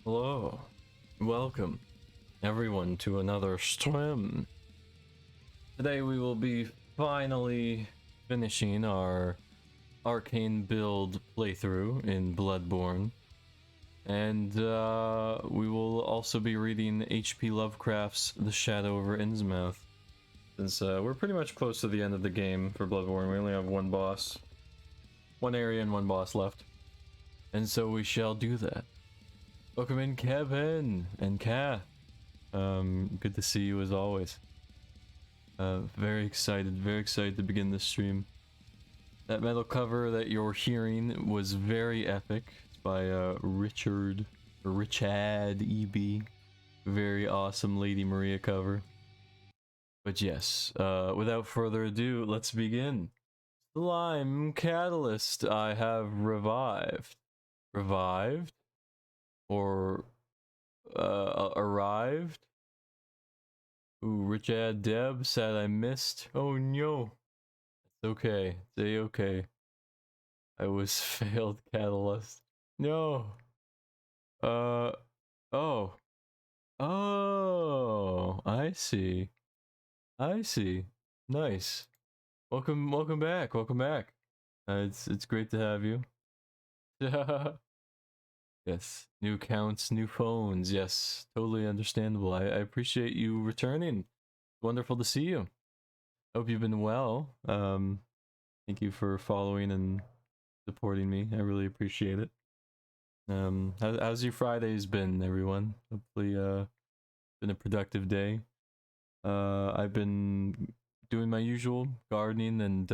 Hello, welcome everyone to another stream. Today we will be finally finishing our Arcane build playthrough in Bloodborne. And we will also be reading H.P. Lovecraft's The Shadow over Innsmouth. Since we're pretty much close to the end of the game for Bloodborne, we only have one boss, one area and one boss left. And so we shall do that. Welcome in, Kevin and Kath. Good to see you as always. Very excited to begin this stream. That metal cover that you're hearing was very epic. It's by Richard E.B. Very awesome Lady Maria cover. But yes, without further ado, let's begin. Slime Catalyst, I have revived. Revived? Or arrived. Ooh, Richard Deb said I missed. Oh no. It's okay. It's okay. I was failed catalyst. No. Oh. Oh, I see. I see. Nice. Welcome back. Welcome back. It's great to have you. Yes, new accounts, new phones. Yes, totally understandable. I appreciate you returning. Wonderful to see you. Hope you've been well. Thank you for following and supporting me. I really appreciate it. How's your Fridays been, everyone? Hopefully, been a productive day. I've been doing my usual gardening and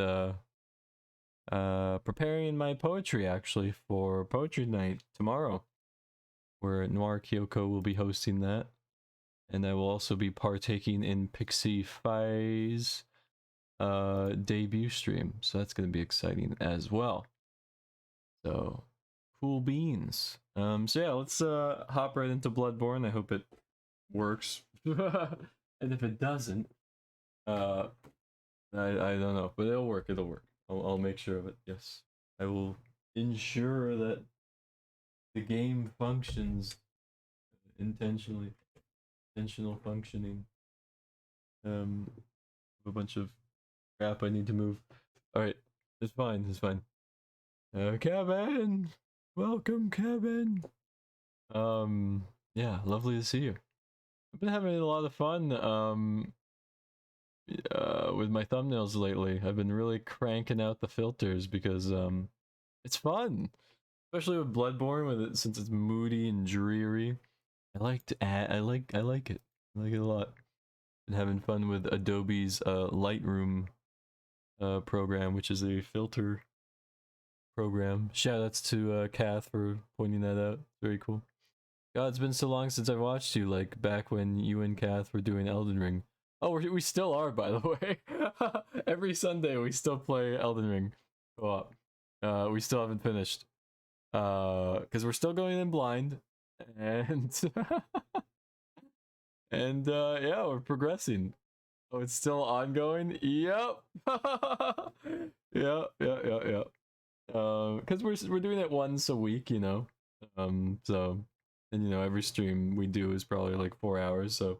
preparing my poetry actually for poetry night tomorrow, where Noir Kyoko will be hosting that, and I will also be partaking in Pixie Fi's debut stream, so that's going to be exciting as well. So cool beans. So yeah, let's hop right into Bloodborne. I hope it works. And if it doesn't, I don't know, but it'll work. I'll make sure of it. Yes, I will ensure that the game functions intentional functioning. A bunch of crap I need to move. All right, it's fine. Kevin, welcome, Kevin. Yeah, lovely to see you. I've been having a lot of fun with my thumbnails lately. I've been really cranking out the filters because it's fun, especially with Bloodborne, with it since it's moody and dreary. I like it. I like it a lot. Been having fun with Adobe's Lightroom program, which is a filter program. Shoutouts to Kath for pointing that out. Very cool. God, it's been so long since I've watched you, like back when you and Kath were doing Elden Ring. Oh, we still are, by the way. Every Sunday we still play Elden Ring co-op. We still haven't finished. Because we're still going in blind. And and yeah, we're progressing. Oh, it's still ongoing? Yep. Yeah. Because we're doing it once a week, you know. So, and you know, every stream we do is probably like 4 hours, so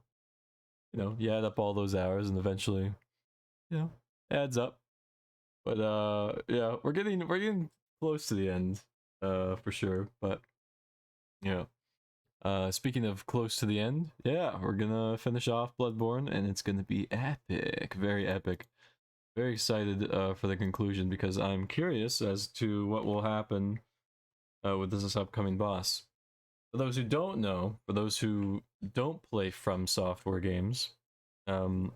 you know, you add up all those hours and eventually, you know, adds up. But yeah, we're getting close to the end, for sure. But yeah. Speaking of close to the end, yeah, we're gonna finish off Bloodborne, and it's gonna be epic, very epic. Very excited for the conclusion because I'm curious as to what will happen with this upcoming boss. For those who don't know, for those who don't play From Software games, the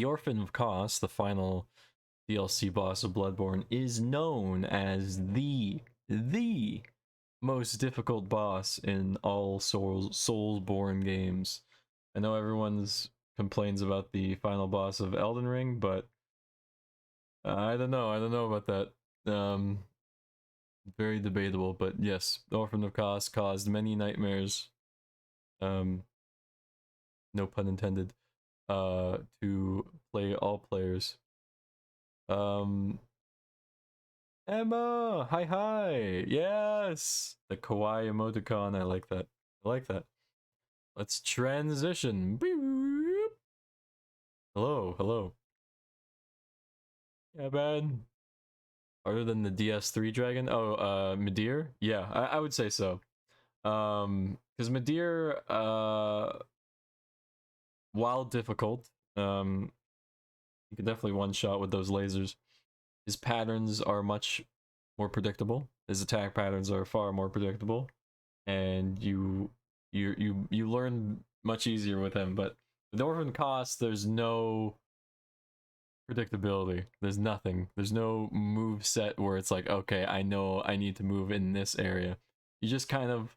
Orphan of Kos, the final DLC boss of Bloodborne, is known as the most difficult boss in all Soulsborne games. I know everyone's complains about the final boss of Elden Ring, but I don't know about that. Very debatable, but yes, Orphan of Kos caused many nightmares. No pun intended. To play all players. Emma, hi hi. Yes, the kawaii emoticon. I like that. I like that. Let's transition. Boop. Hello, hello. Yeah, man. Other than the DS3 dragon? Oh, Midir? Yeah, I would say so. Because Midir, while difficult, you can definitely one shot with those lasers. His patterns are much more predictable. His attack patterns are far more predictable, and you learn much easier with him. But with Orphan Cost, there's no predictability. There's nothing. There's no move set where it's like, okay, I know I need to move in this area. You just kind of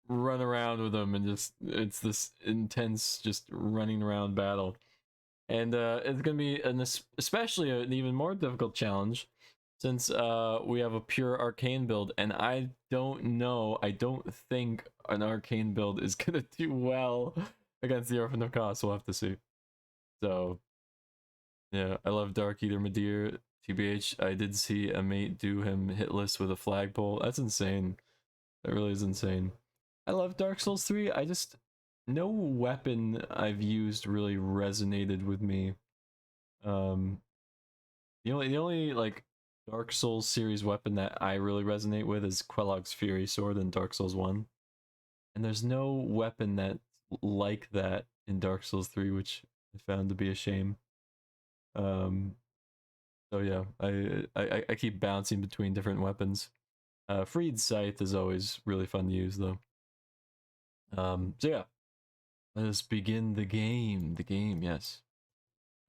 run around with them and just it's this intense just running around battle. And it's gonna be especially an even more difficult challenge since we have a pure arcane build, and I don't think an arcane build is gonna do well against the Orphan of Cost. We'll have to see. So yeah, I love Dark Eater Madeir. TBH, I did see a mate do him hitless with a flagpole. That's insane. That really is insane. I love Dark Souls 3. I just no weapon I've used really resonated with me. The only like Dark Souls series weapon that I really resonate with is Quellog's Fury Sword in Dark Souls 1. And there's no weapon that's like that in Dark Souls 3, which I found to be a shame. So yeah, I keep bouncing between different weapons. Freed's Scythe is always really fun to use though. So yeah, let us begin the game. The game, yes.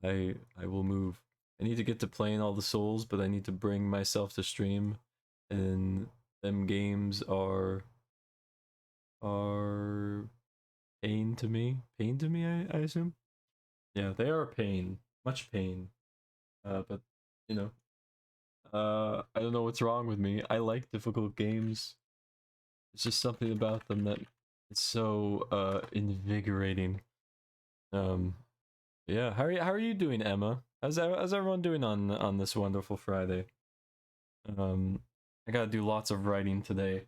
I will move. I need to get to playing all the souls, but I need to bring myself to stream, and them games are pain to me. Pain to me, I assume. Yeah, they are pain, much pain. But you know, I don't know what's wrong with me. I like difficult games. It's just something about them that is so invigorating. Um, yeah. How are you doing, Emma? How's everyone doing on this wonderful Friday? Um, I gotta do lots of writing today.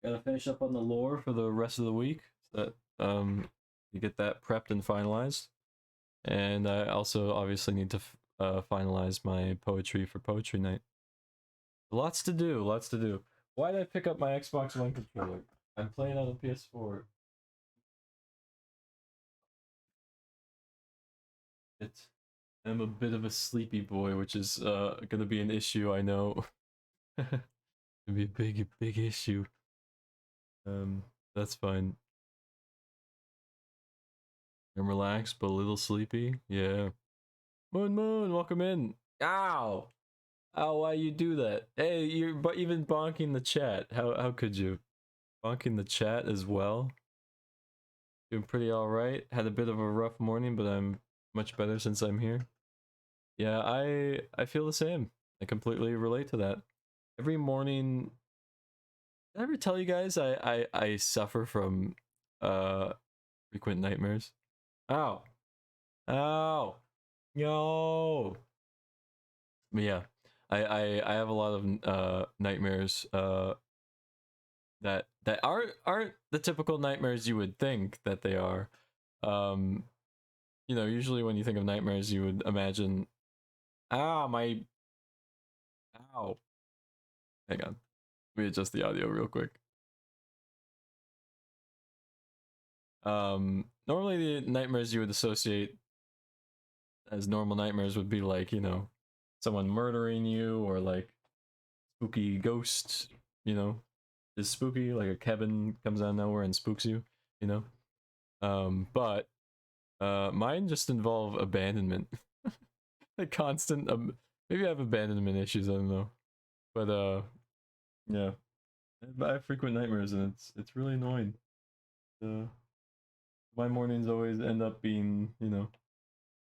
Gotta finish up on the lore for the rest of the week, so that you get that prepped and finalized. And I also obviously need to finalize my poetry for poetry night. Lots to do, lots to do. Why did I pick up my Xbox One controller? I'm playing on a PS4. I'm a bit of a sleepy boy, which is gonna be an issue, I know. Gonna be a big issue. That's fine. I'm relaxed but a little sleepy. Yeah. Moon, welcome in. Ow! Ow, why you do that? Hey, you're but even bonking the chat. How could you? Bonking the chat as well? Doing pretty alright. Had a bit of a rough morning, but I'm much better since I'm here. Yeah, I feel the same. I completely relate to that. Every morning, did I ever tell you guys I suffer from frequent nightmares? Ow. Ow. No. But yeah, I have a lot of nightmares that aren't the typical nightmares you would think that they are. Um, usually when you think of nightmares, you would imagine, my, ow. Hang on, let me adjust the audio real quick. Normally the nightmares you would associate as normal nightmares would be like, someone murdering you or like spooky ghosts, is spooky, like a Kevin comes out of nowhere and spooks you, you know? But mine just involve abandonment. A constant maybe I have abandonment issues, I don't know. But yeah. I have frequent nightmares and it's really annoying. Uh, my mornings always end up being,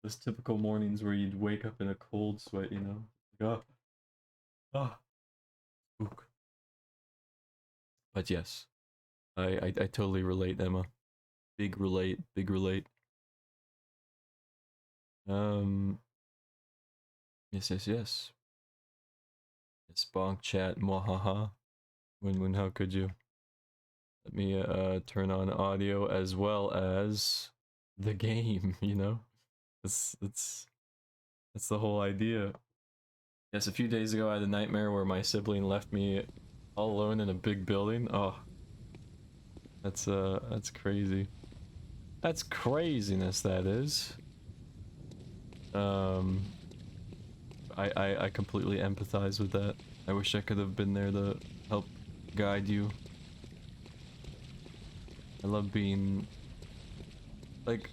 those typical mornings where you'd wake up in a cold sweat, Like, oh, spook. But yes, I totally relate, Emma. Big relate, big relate. Um, yes. Sponk chat, mwahaha. Win, how could you? Let me turn on audio as well as the game, you know? That's the whole idea. Yes, a few days ago I had a nightmare where my sibling left me all alone in a big building. Oh. That's crazy. That's craziness, that is. I completely empathize with that. I wish I could have been there to help guide you. I love being like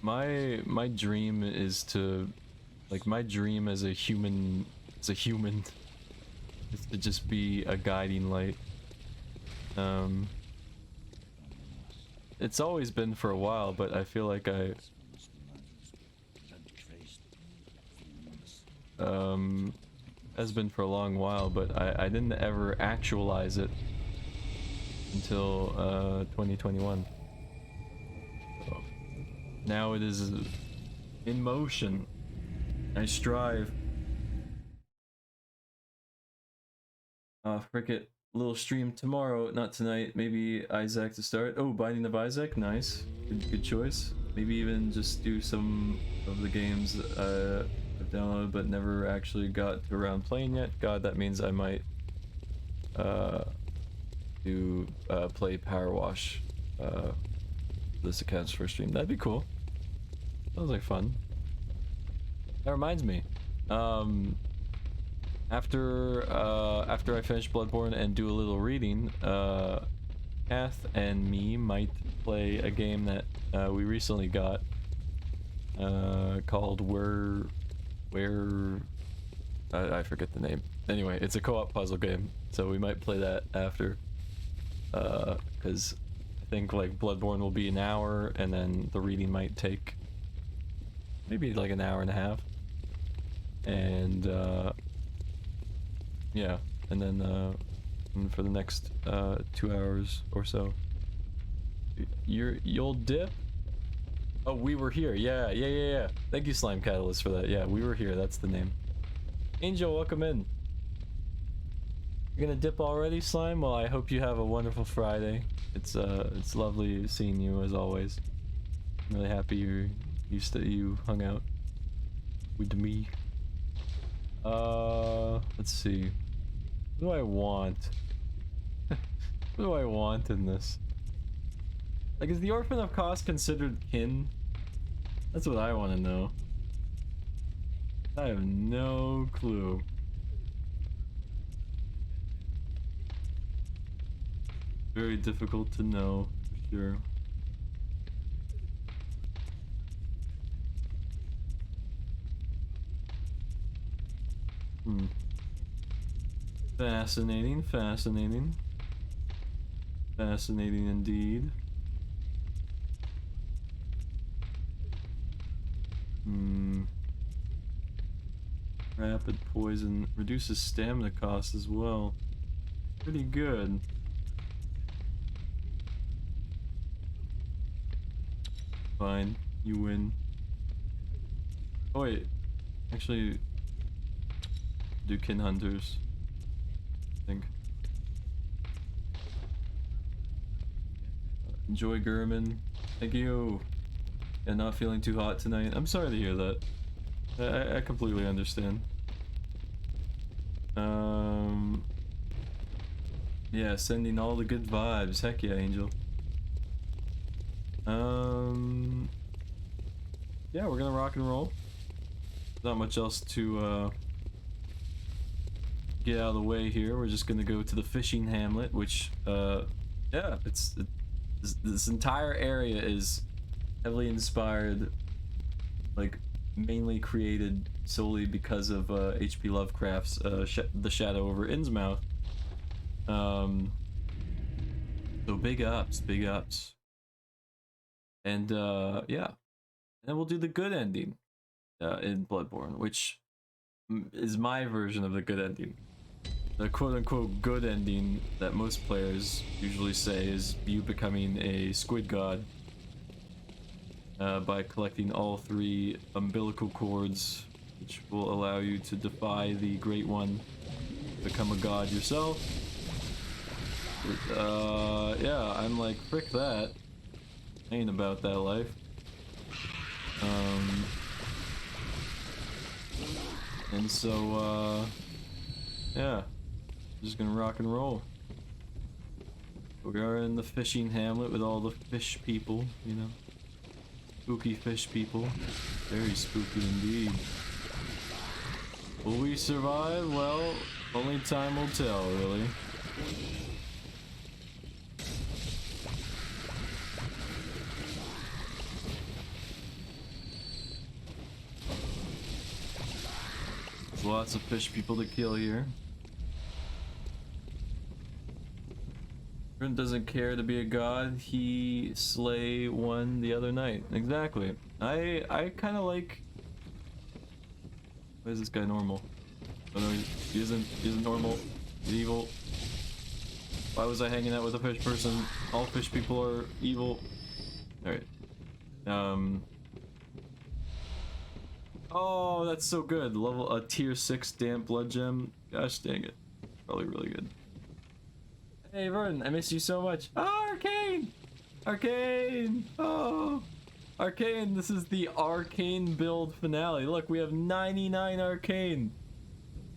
my dream is to like my dream as a human is to just be a guiding light. It's always been for a while, but I feel like has been for a long while, but I didn't ever actualize it until 2021. So now it is in motion. I strive. Frick it. Little stream tomorrow, not tonight. Maybe Isaac to start. Oh, Binding of Isaac, nice. Good choice. Maybe even just do some of the games I've downloaded but never actually got around playing yet. God, that means I might play Power Wash. This account's first stream. That'd be cool. Sounds like fun. That reminds me. After I finish Bloodborne and do a little reading, Kath and me might play a game that we recently got called I forget the name. Anyway, it's a co-op puzzle game, so we might play that after, because I think like Bloodborne will be an hour, and then the reading might take maybe like an hour and a half, and yeah, and then for the next 2 hours or so, you'll dip. Oh, we were here. Yeah. Thank you, Slime Catalyst, for that. Yeah, we were here. That's the name. Angel, welcome in. You're gonna dip already, Slime? Well, I hope you have a wonderful Friday. It's lovely seeing you as always. I'm really happy you hung out with me. Let's see. What do I want? What do I want in this? Like, is the Orphan of Kos considered kin? That's what I want to know. I have no clue. Very difficult to know, for sure. Fascinating, fascinating. Fascinating indeed. Rapid poison reduces stamina cost as well. Pretty good. Fine, you win. Oh wait, actually, do kin hunters, I think. Enjoy Gurman. Thank you. And not feeling too hot tonight. I'm sorry to hear that. I completely understand. Yeah, sending all the good vibes. Heck yeah, Angel. Yeah, we're gonna rock and roll. Not much else to get out of the way here. We're just gonna go to the fishing hamlet, which yeah, this entire area is heavily inspired, like mainly created solely because of H.P. Lovecraft's The Shadow over Innsmouth. So big ups. And yeah, and then we'll do the good ending in Bloodborne, which is my version of the good ending. The quote-unquote good ending that most players usually say is you becoming a squid god by collecting all 3 umbilical cords, which will allow you to defy the Great One become a god yourself. Yeah, I'm like, frick that. Ain't about that life. And so, yeah, just gonna rock and roll. We are in the fishing hamlet with all the fish people, you know. Spooky fish people. Very spooky indeed. Will we survive? Well, only time will tell, really. There's lots of fish people to kill here. Doesn't care to be a god, he slay one the other night. Exactly. I kind of like... Why is this guy normal? Oh no, he isn't normal. He's evil. Why was I hanging out with a fish person? All fish people are evil. Alright. Oh, that's so good. Level a tier 6 damp blood gem. Gosh dang it. Probably really good. Hey Verdant, I miss you so much. Oh, Arcane! Arcane! Oh! Arcane, this is the Arcane build finale. Look, we have 99 Arcane.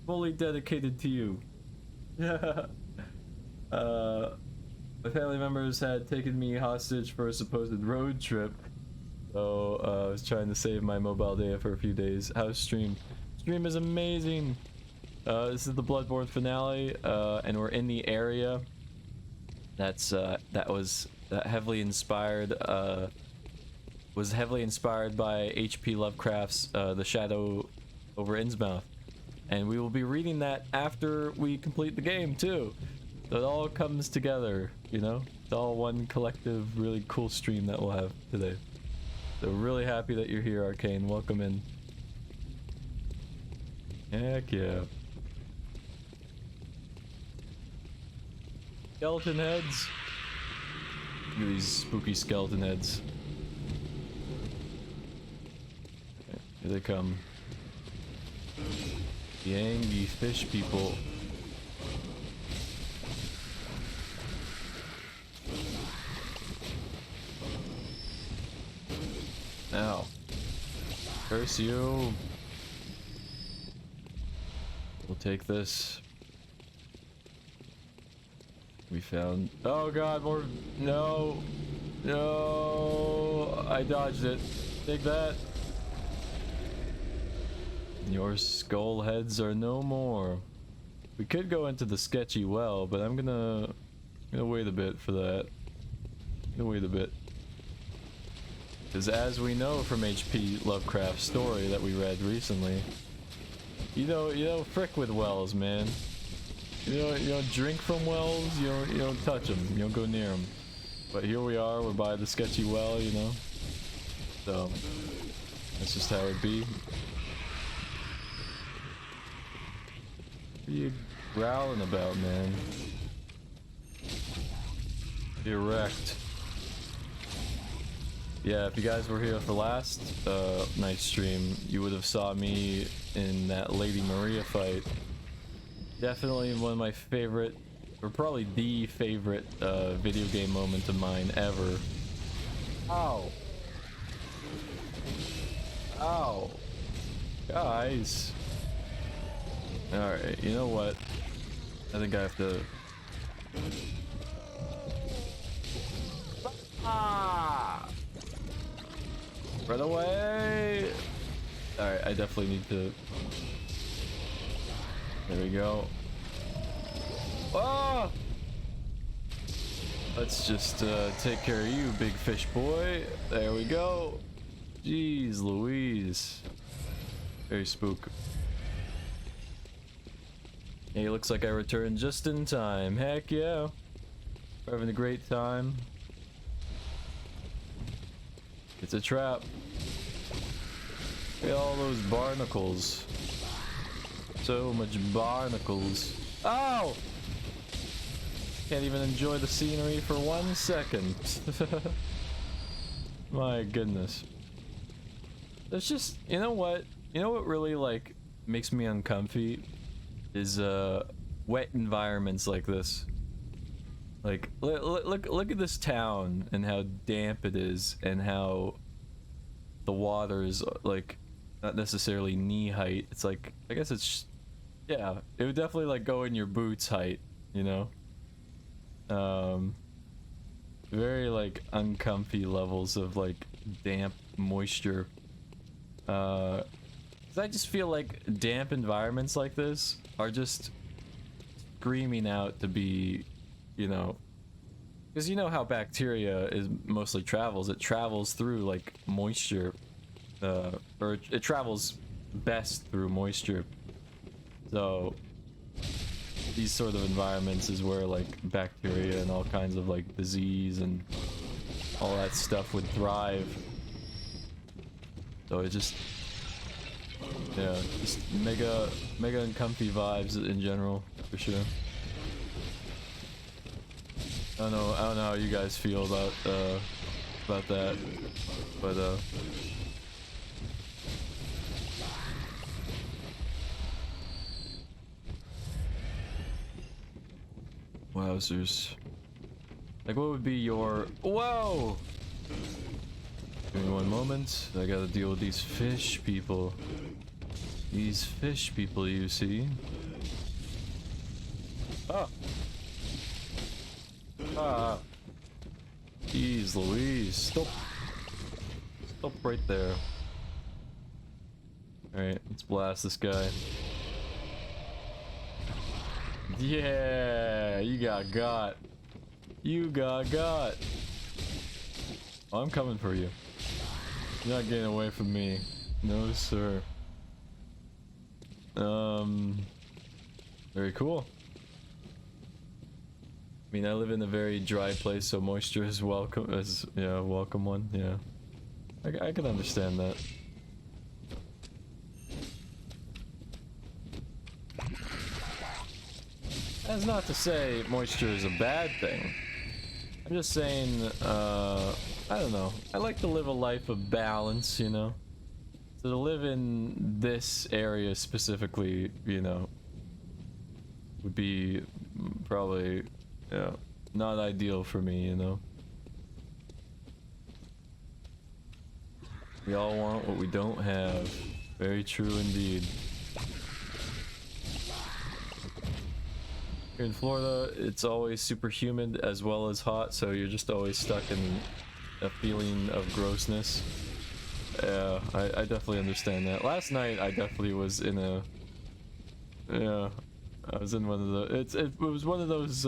Fully dedicated to you. Yeah. My family members had taken me hostage for a supposed road trip. So, I was trying to save my mobile data for a few days. How's stream? Stream is amazing! This is the Bloodborne finale, and we're in the area. That was heavily inspired by H.P. Lovecraft's The Shadow over Innsmouth, and we will be reading that after we complete the game too. So it all comes together, you know. It's all one collective, really cool stream that we'll have today. So really happy that you're here, Arcane. Welcome in. Heck yeah. Skeleton heads. Look at these spooky skeleton heads. Okay, here they come. The angry fish people. Now, curse you. We'll take this. We found... Oh god, more... No! No! I dodged it. Take that. Your skull heads are no more. We could go into the sketchy well, but I'm gonna wait a bit for that. Wait a bit. Because as we know from H.P. Lovecraft's story that we read recently, you know, frick with wells, man. You don't drink from wells. You don't touch them. You don't go near them. But here we are. We're by the sketchy well, you know. So that's just how it be. What are you growling about, man? Be erect. Yeah, if you guys were here for last night's stream, you would have saw me in that Lady Maria fight. Definitely one of my favorite, or probably the favorite video game moment of mine ever. Ow. Ow. Guys. Alright, you know what? I think I have to... Ah! Run away! Alright, I definitely need to... There we go. Ah! Let's just take care of you, big fish boy. There we go. Jeez Louise. Very spook. Hey, looks like I returned just in time. Heck yeah. We're having a great time. It's a trap. Look at all those barnacles. So much barnacles. Ow! Can't even enjoy the scenery for 1 second. My goodness. It's just, you know what? You know what really like makes me uncomfy is wet environments like this. Like, look at this town and how damp it is, and how the water is like not necessarily knee height. It's like, I guess it's, yeah, it would definitely like go in your boots height, you know. Very like uncomfy levels of like damp moisture. 'Cause I just feel like damp environments like this are just screaming out to be, you know, because you know how bacteria is mostly travels. It travels through like moisture, or it travels best through moisture. So these sort of environments is where like bacteria and all kinds of like disease and all that stuff would thrive. So it just, yeah, just mega uncomfy vibes in general, for sure. I don't know how you guys feel about that, but wowzers. Like, what would be your, whoa! Give me one moment. I gotta deal with these fish people. These fish people, you see. Oh. Ah. Jeez Louise. Stop. Stop right there. Alright, let's blast this guy. Yeah, you got. You got. Oh, I'm coming for you. You're not getting away from me. No, sir. Very cool. I mean, I live in a very dry place, so moisture is welcome. Yeah, welcome one. Yeah, I can understand that. That's not to say moisture is a bad thing. I'm just saying, I don't know. I like to live a life of balance, you know? So to live in this area specifically, you know, would be probably, yeah, not ideal for me, you know? We all want what we don't have. Very true indeed. Here in Florida, it's always super humid as well as hot, so you're just always stuck in a feeling of grossness. Yeah, I definitely understand that. Last night, I definitely was in a... Yeah, I was in one of the... It was one of those,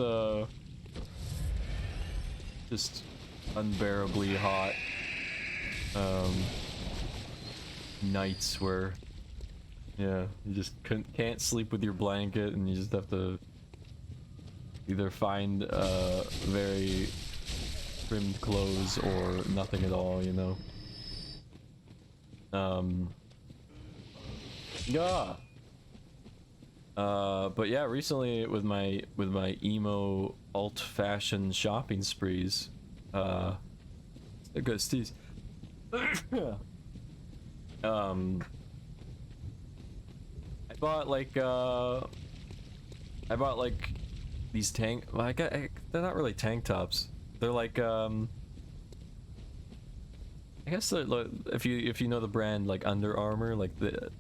just unbearably hot, nights where, yeah, you just can't sleep with your blanket, and you just have to either find very trimmed clothes or nothing at all, you know. Yeah. But yeah, recently with my emo alt-fashioned shopping sprees, I bought like these tank, like they're not really tank tops. They're like I guess if you know the brand like Under Armour, like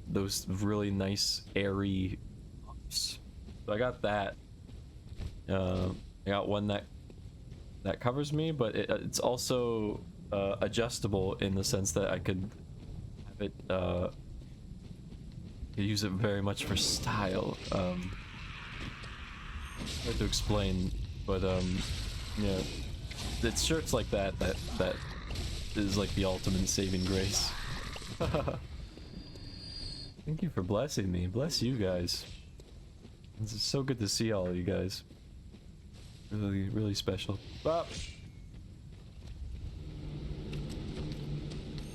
those really nice airy tops. So I got that. I got one that covers me, but it's also adjustable in the sense that I could have it use it very much for style. Hard to explain, but yeah, it's shirts like that is like the ultimate saving grace. Thank you for blessing me. Bless you guys. This is so good to see all of you guys. Really special. Ah.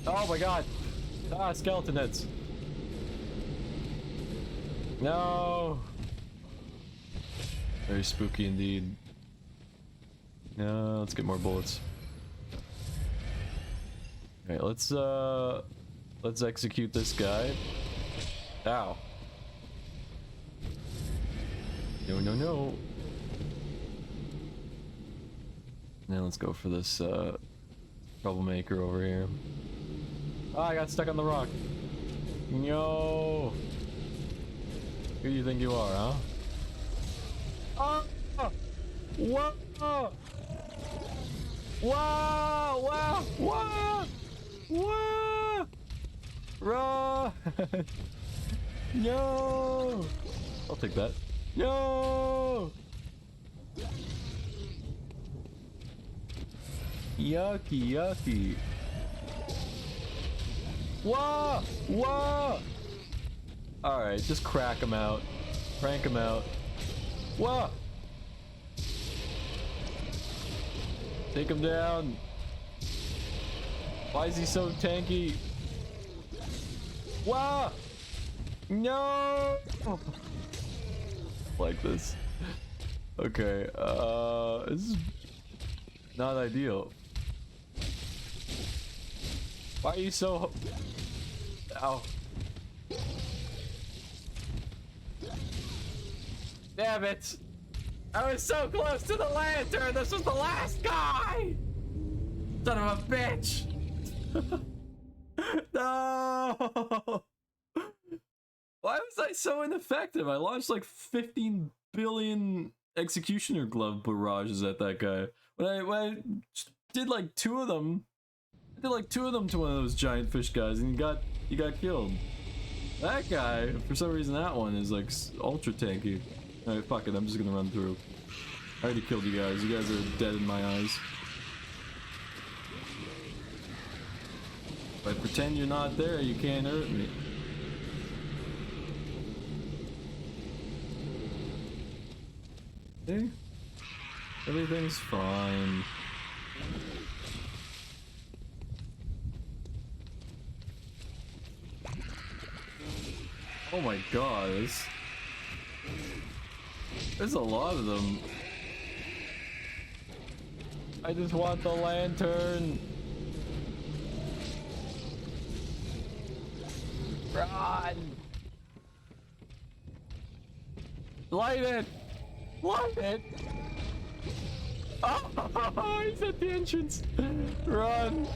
Oh my god! Ah, skeleton heads. No. Very spooky indeed. No, let's get more bullets. Alright, let's execute this guy. Ow. No, no, no. Now let's go for this troublemaker over here. Oh, I got stuck on the rock. No. Who do you think you are, huh? Oh! Whoa! Whoa! Whoa! Whoa! Whoa! Run! No! I'll take that. No! Yucky, yucky. Whoa! Whoa! Alright, just crack him out. Crank him out. Whoa! Take him down. Why is he so tanky? Whoa! No! Like this. Okay, this is not ideal. Why are you so... Ow. Damn it! I was so close to the lantern! This was the last guy! Son of a bitch! No! Why was I so ineffective? I launched like 15 billion executioner glove barrages at that guy. When I did like two of them, I did like two of them to one of those giant fish guys, and he got killed. That guy, for some reason, that one is like ultra tanky. Alright, fuck it, I'm just gonna run through. I already killed you guys. You guys are dead in my eyes. If I pretend you're not there, you can't hurt me. Okay. Everything's fine. Oh my god, there's a lot of them. I just want the lantern. Run! Light it! Light it! Oh, he's at the entrance. Run!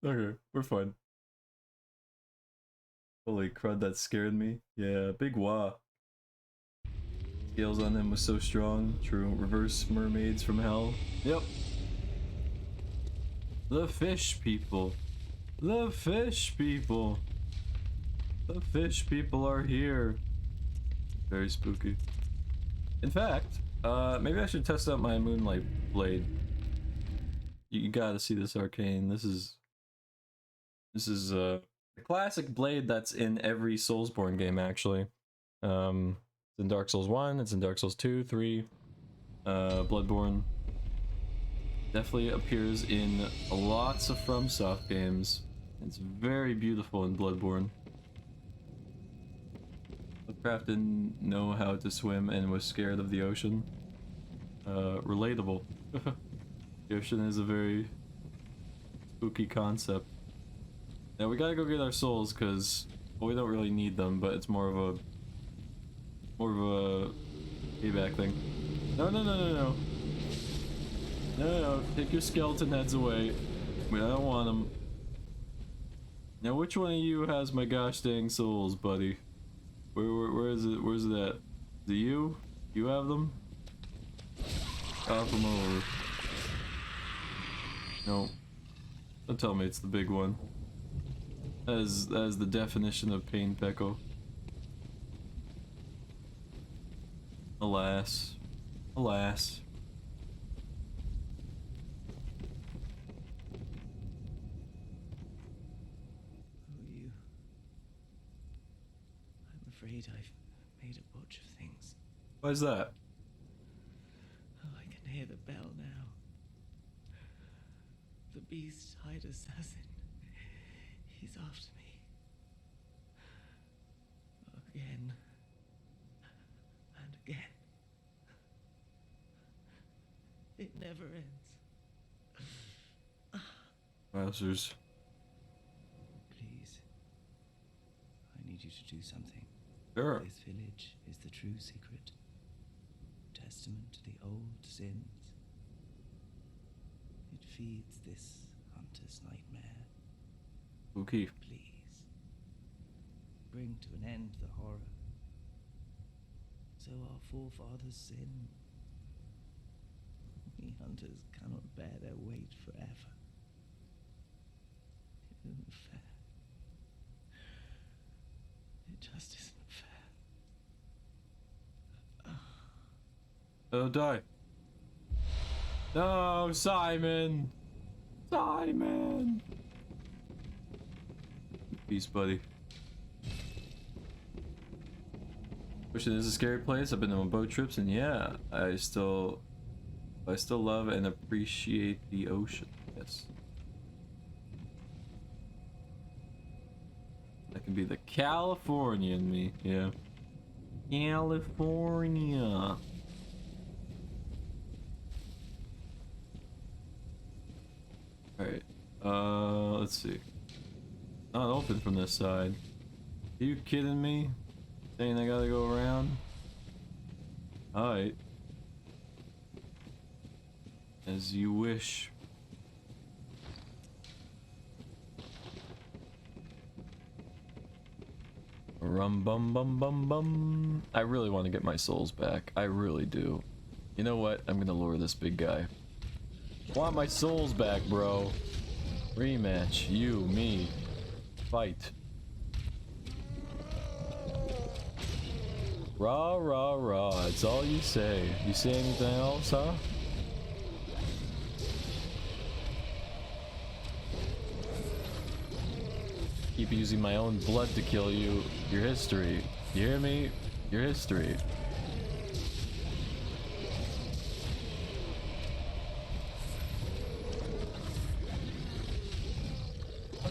Okay, we're fine. Holy crud, that scared me. Yeah, big wah. Scales on him was so strong. True. Reverse mermaids from hell. Yep. The fish people. The fish people. The fish people are here. Very spooky. In fact, maybe I should test out my Moonlight Blade. You gotta see this Arcane. This is a classic blade that's in every Soulsborne game, actually. It's in Dark Souls 1, it's in Dark Souls 2, 3, Bloodborne. Definitely appears in lots of FromSoft games. It's very beautiful in Bloodborne. Lovecraft didn't know how to swim and was scared of the ocean. Relatable. The ocean is a very spooky concept. Now we gotta go get our souls, because well, we don't really need them, but it's more of a payback thing. No, no, no, no, no. No, no, no. Take your skeleton heads away. I don't want them. Now, which one of you has my gosh dang souls, buddy? Where is it? Where's it at? Is it you? You have them? Hop them over. No. Don't tell me it's the big one. That is the definition of pain, Pecco. Alas. Alas. Oh, you. I'm afraid I've made a botch of things. Why is that? Oh, I can hear the bell now. The beast-eyed assassin. He's after me. Again. And again. It never ends. Wowzers. Please. I need you to do something. Sure. This village is the true secret. Testament to the old sins. It feeds this hunter's nightmare. Okay. Please, bring to an end the horror. So our forefathers sinned. We hunters cannot bear their weight forever. It isn't fair. It just isn't fair. Oh, die. No, Simon. Simon. Peace, buddy. Wish it is a scary place. I've been on boat trips, and yeah, I still love and appreciate the ocean. Yes. That can be the California in me. Yeah. California. Alright. Let's see. Not open from this side. Are you kidding me? Saying I gotta go around? Alright. As you wish. Rum bum bum bum bum. I really want to get my souls back. I really do. You know what? I'm gonna lure this big guy. Want my souls back, bro. Rematch. You, me. Fight. Rah, rah, rah. It's all you say. You say anything else, huh? Keep using my own blood to kill you. Your history. You hear me? Your history.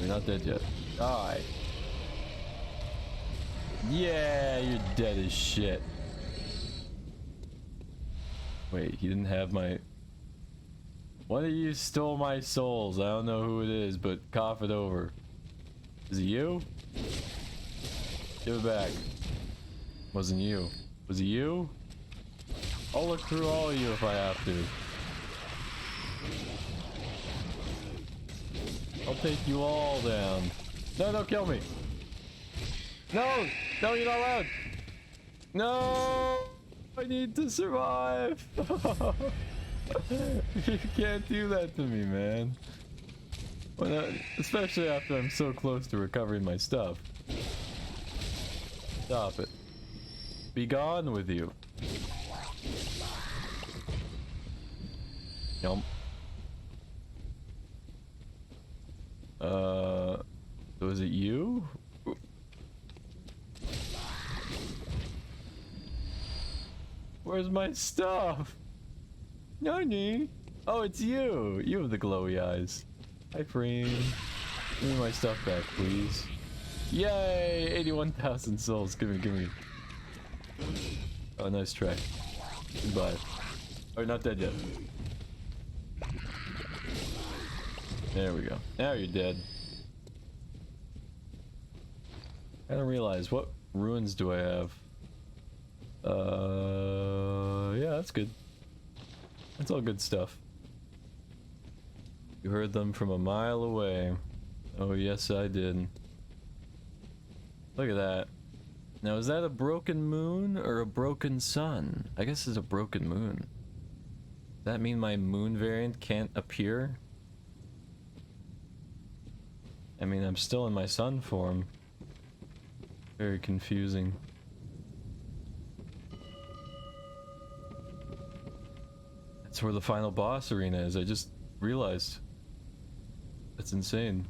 You're not dead yet. Die. Yeah, you're dead as shit. Wait, he didn't have my... One of you stole my souls. I don't know who it is, but cough it over. Is it you? Give it back. Wasn't you. Was it you? I'll look through all of you if I have to. I'll take you all down. No, don't kill me. No! No, you're not allowed! No! I need to survive! You can't do that to me, man. Especially after I'm so close to recovering my stuff. Stop it. Be gone with you. Yum. Was it you? Where's my stuff? Nani? Oh, it's you! You have the glowy eyes. Hi, Freem. Give me my stuff back, please. Yay! 81,000 souls. Give me. Oh, nice try. Goodbye. Oh, you're not dead yet. There we go. Now you're dead. I don't realize, what ruins do I have? Yeah, that's good. That's all good stuff. You heard them from a mile away. Oh, yes, I did. Look at that. Now, is that a broken moon or a broken sun? I guess it's a broken moon. Does that mean my moon variant can't appear? I mean, I'm still in my sun form. Very confusing. That's where the final boss arena is. I just realized. That's insane.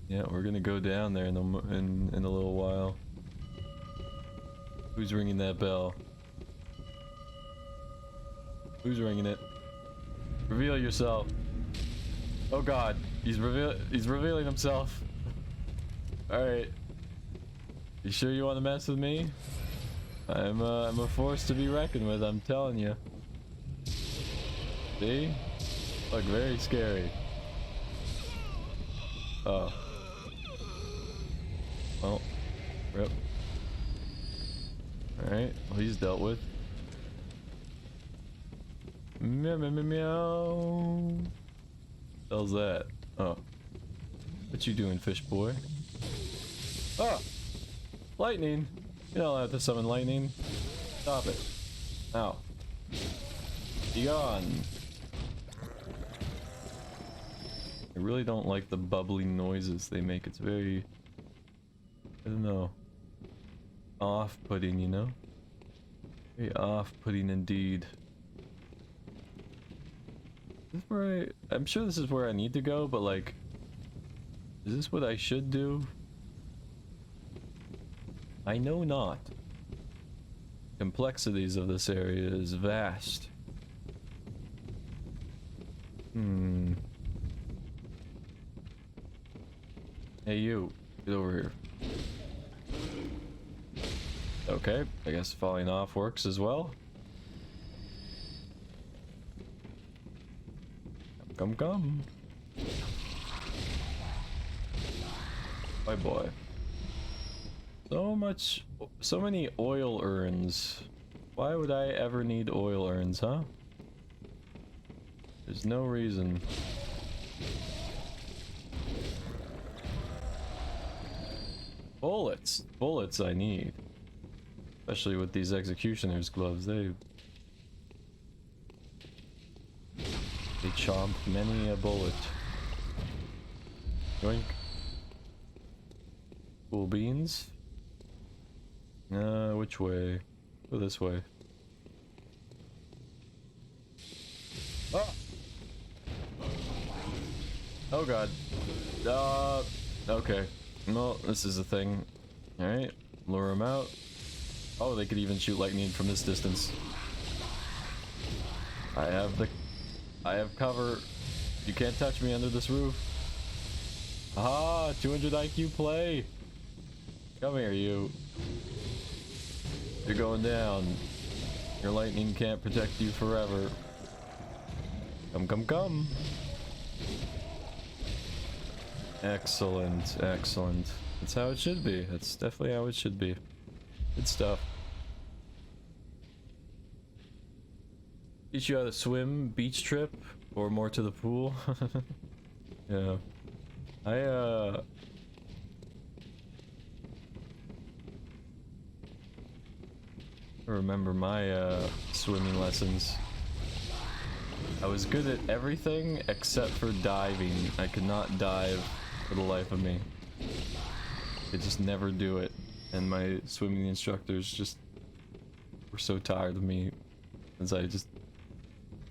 Yeah, we're gonna go down there in a little while. Who's ringing that bell? Who's ringing it? Reveal yourself. Oh God, he's revealing himself. All right. You sure you want to mess with me? I'm a force to be reckoned with. I'm telling you. See? Look, very scary. Oh. Well, rip. Alright, well he's dealt with. Meow meow meow meow. How's that? Oh. What you doing, fish boy? Ah! Lightning! You don't have to summon lightning. Stop it. Ow. Be gone. I really don't like the bubbly noises they make. It's very... I don't know. Off-putting, you know? Very off-putting indeed. Is this where I'm sure this is where I need to go, but like... Is this what I should do? I know not. Complexities of this area is vast. Hey you, get over here. Okay, I guess falling off works as well. Come, come. Bye boy. So many oil urns. Why would I ever need oil urns, huh? There's no reason. Bullets! Bullets I need. Especially with these executioner's gloves, they chomp many a bullet. Yoink. Cool beans. Which way? Go this way. Oh! Oh god. Okay. Well, this is a thing. Alright, lure him out. Oh, they could even shoot lightning from this distance. I have cover. You can't touch me under this roof. Ah, 200 IQ play. Come here, you. You're going down. Your lightning can't protect you forever. Come, come, come. Excellent, excellent. That's how it should be. That's definitely how it should be. Good stuff. Teach you how to swim, beach trip, or more to the pool. Yeah. I remember my swimming lessons. I was good at everything except for diving. I could not dive for the life of me. I could just never do it. And my swimming instructors just were so tired of me. As I just...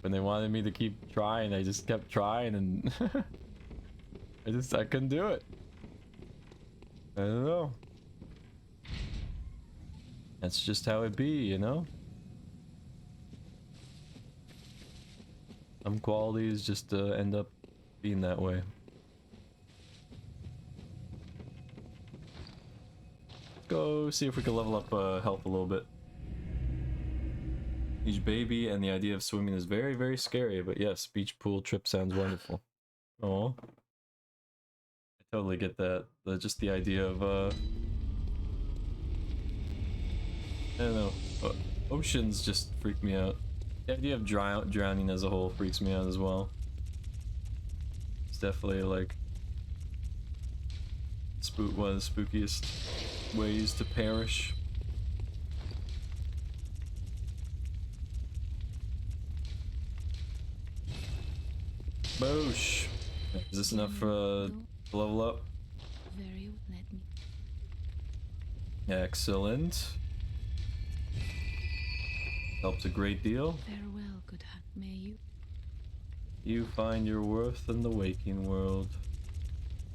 When they wanted me to keep trying, I just kept trying and... I couldn't do it. I don't know. That's just how it be, you know? Some qualities just end up being that way. Let's go see if we can level up health a little bit. Beach baby, and the idea of swimming is very, very scary, but yes, beach pool trip sounds wonderful. Oh, I totally get that. Just the idea of I don't know, oceans just freak me out. The idea of drowning as a whole freaks me out as well. It's definitely like one of the spookiest ways to perish. Boosh! Is this enough to level up? Very let me. Excellent. Helps a great deal. Farewell, good heart, may you. You find your worth in the waking world.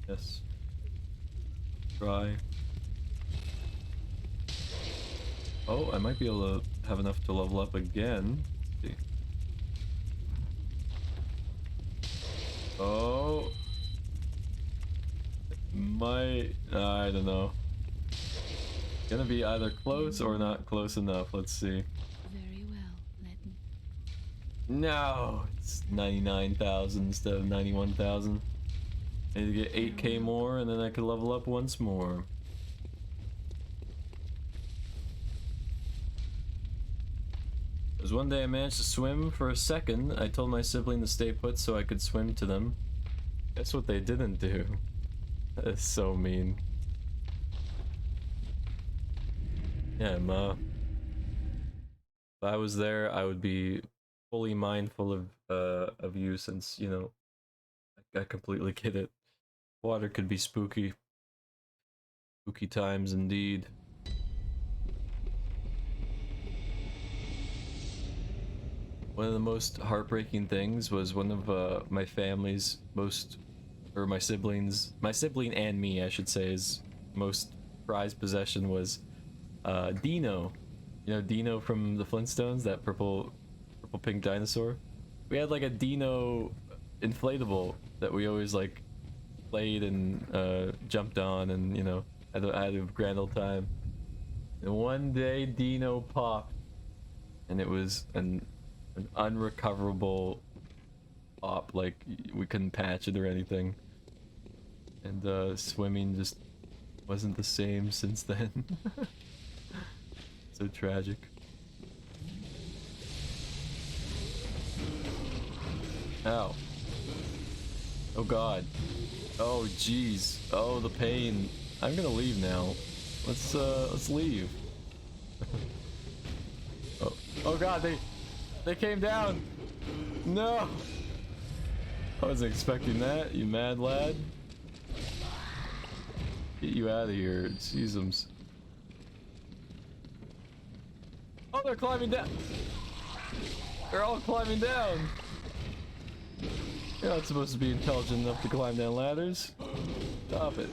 Yes. Try. Oh, I might be able to have enough to level up again. Let's see. Oh. I don't know. Gonna be either close or not close enough. Let's see. Very well, let me. No, it's 99,000 instead of 91,000. I need to get 8k more and then I can level up once more. goes. One day I managed to swim for a second. I told my sibling to stay put so I could swim to them. Guess what they didn't do? That is so mean. Yeah, Ma. If I was there, I would be fully mindful of you, since, you know, I completely get it. Water could be spooky. Spooky times indeed. One of the most heartbreaking things was one of my family's most, or my sibling and me, I should say, is most prized possession was Dino. You know Dino from the Flintstones, that purple pink dinosaur? We had like a Dino inflatable that we always like played and jumped on, and you know, had a grand old time. And one day Dino popped, and it was an unrecoverable pop. Like, we couldn't patch it or anything, and swimming just wasn't the same since then. So tragic. Ow. Oh god. Oh jeez. Oh, the pain. I'm gonna leave now. Let's leave. Oh god, they came down. No. I wasn't expecting that, you mad lad. Get you out of here, Jeezums. Oh, they're climbing down. They're all climbing down. You're not supposed to be intelligent enough to climb down ladders. Stop it.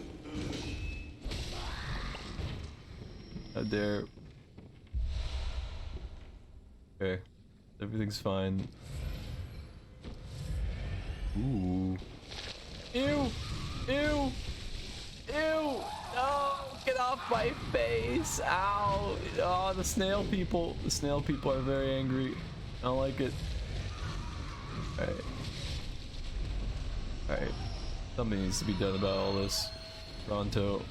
How dare. Okay. Everything's fine. Ooh. Ew! Ew! Ew! No! Get off my face! Ow! Oh, the snail people. The snail people are very angry. I don't like it. Alright. Alright. Something needs to be done about all this. Pronto.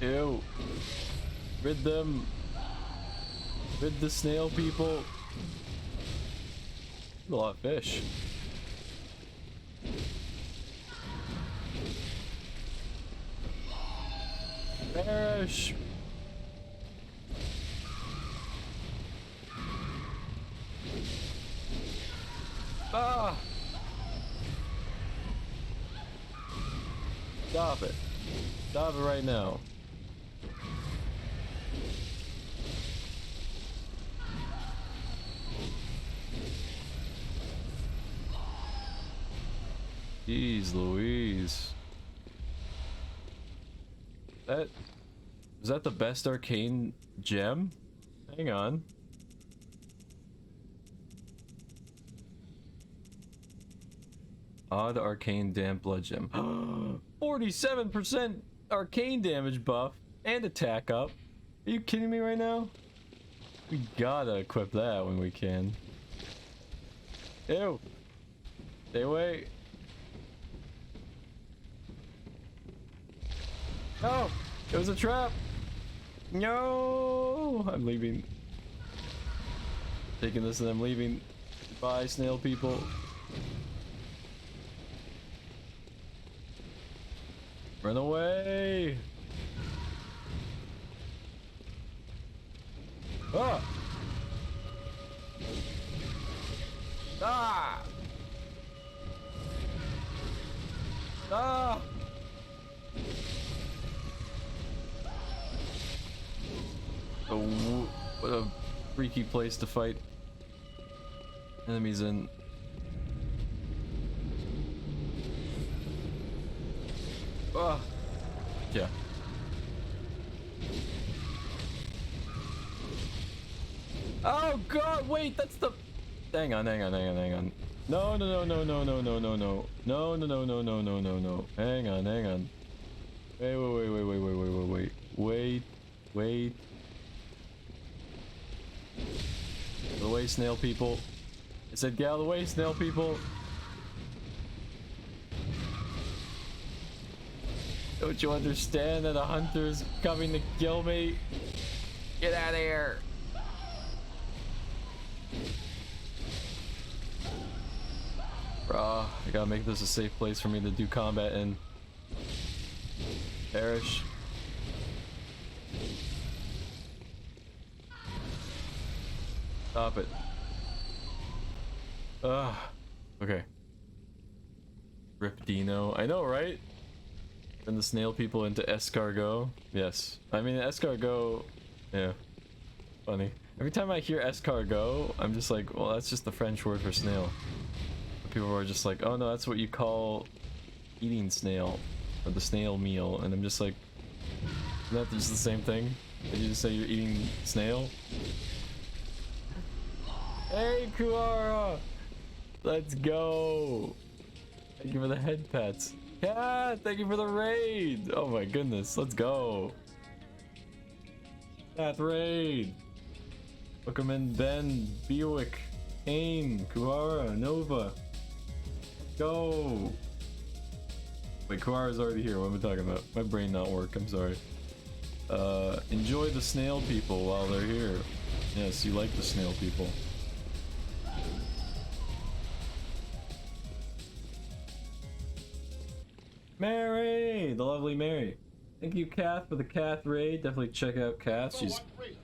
Ew. Rid them. Rid the snail people. A lot of fish. Perish. Ah! Stop it. Stop it right now. Jeez Louise. Is that the best arcane gem? Hang on. Odd arcane damp blood gem. 47% arcane damage buff and attack up. Are you kidding me right now? We gotta equip that when we can. Ew. Stay away. Oh, it was a trap. No, I'm leaving. Taking this and I'm leaving. Bye, snail people. Run away. Ah. Ah. Ah. Oh, what a freaky place to fight enemies in. Ah, yeah. Oh god, wait, that's the. Hang on. No. No. Hang on. Wait. Get away, snail people. I said get out of the way, snail people. Don't you understand that a hunter's coming to kill me? Get out of here! Bruh, I gotta make this a safe place for me to do combat in. Perish. Stop it. Ugh. Okay. Rip Dino. I know, right? And the snail people into escargot. Yes. I mean, escargot. Yeah. Funny. Every time I hear escargot, I'm just like, well, that's just the French word for snail. People are just like, oh no, that's what you call eating snail, or the snail meal. And I'm just like, isn't that just the same thing? Did you just say you're eating snail? Hey, Kuara! Let's go! Thank you for the head pets. Cat, thank you for the raid! Oh my goodness, let's go! Cat raid! Welcome in Ben, Buick, Kane, Kuara, Nova. Go! Wait, Kuara's already here. What am I talking about? My brain not work, I'm sorry. Enjoy the snail people while they're here. Yes, you like the snail people. Mary! The lovely Mary. Thank you, Kath, for the Kath raid. Definitely check out Kath. She's...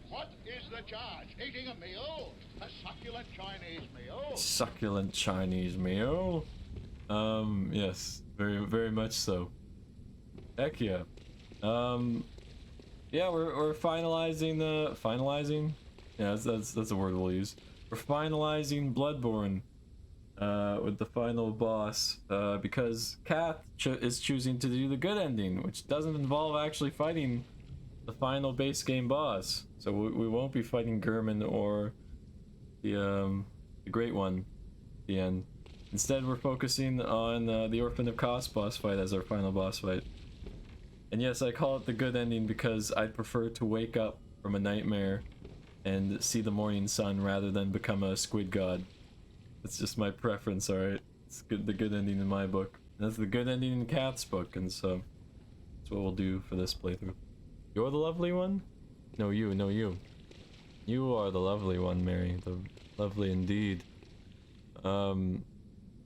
What is the charge? Eating a meal? A succulent Chinese meal? Succulent Chinese meal? Yes. Very, very much so. Heck yeah. Yeah, we're finalizing the... Finalizing? Yeah, that's a word we'll use. We're finalizing Bloodborne. With the final boss, because Kath is choosing to do the good ending, which doesn't involve actually fighting the final base game boss. So we won't be fighting Gurman or the Great One at the end. Instead, we're focusing on the Orphan of Kos boss fight as our final boss fight. And yes, I call it the good ending because I'd prefer to wake up from a nightmare and see the morning sun rather than become a squid god. It's just my preference, alright? It's good, the good ending in my book. And that's the good ending in Kath's book, and so that's what we'll do for this playthrough. You're the lovely one? No, you, no, you. You are the lovely one, Mary. The lovely indeed. So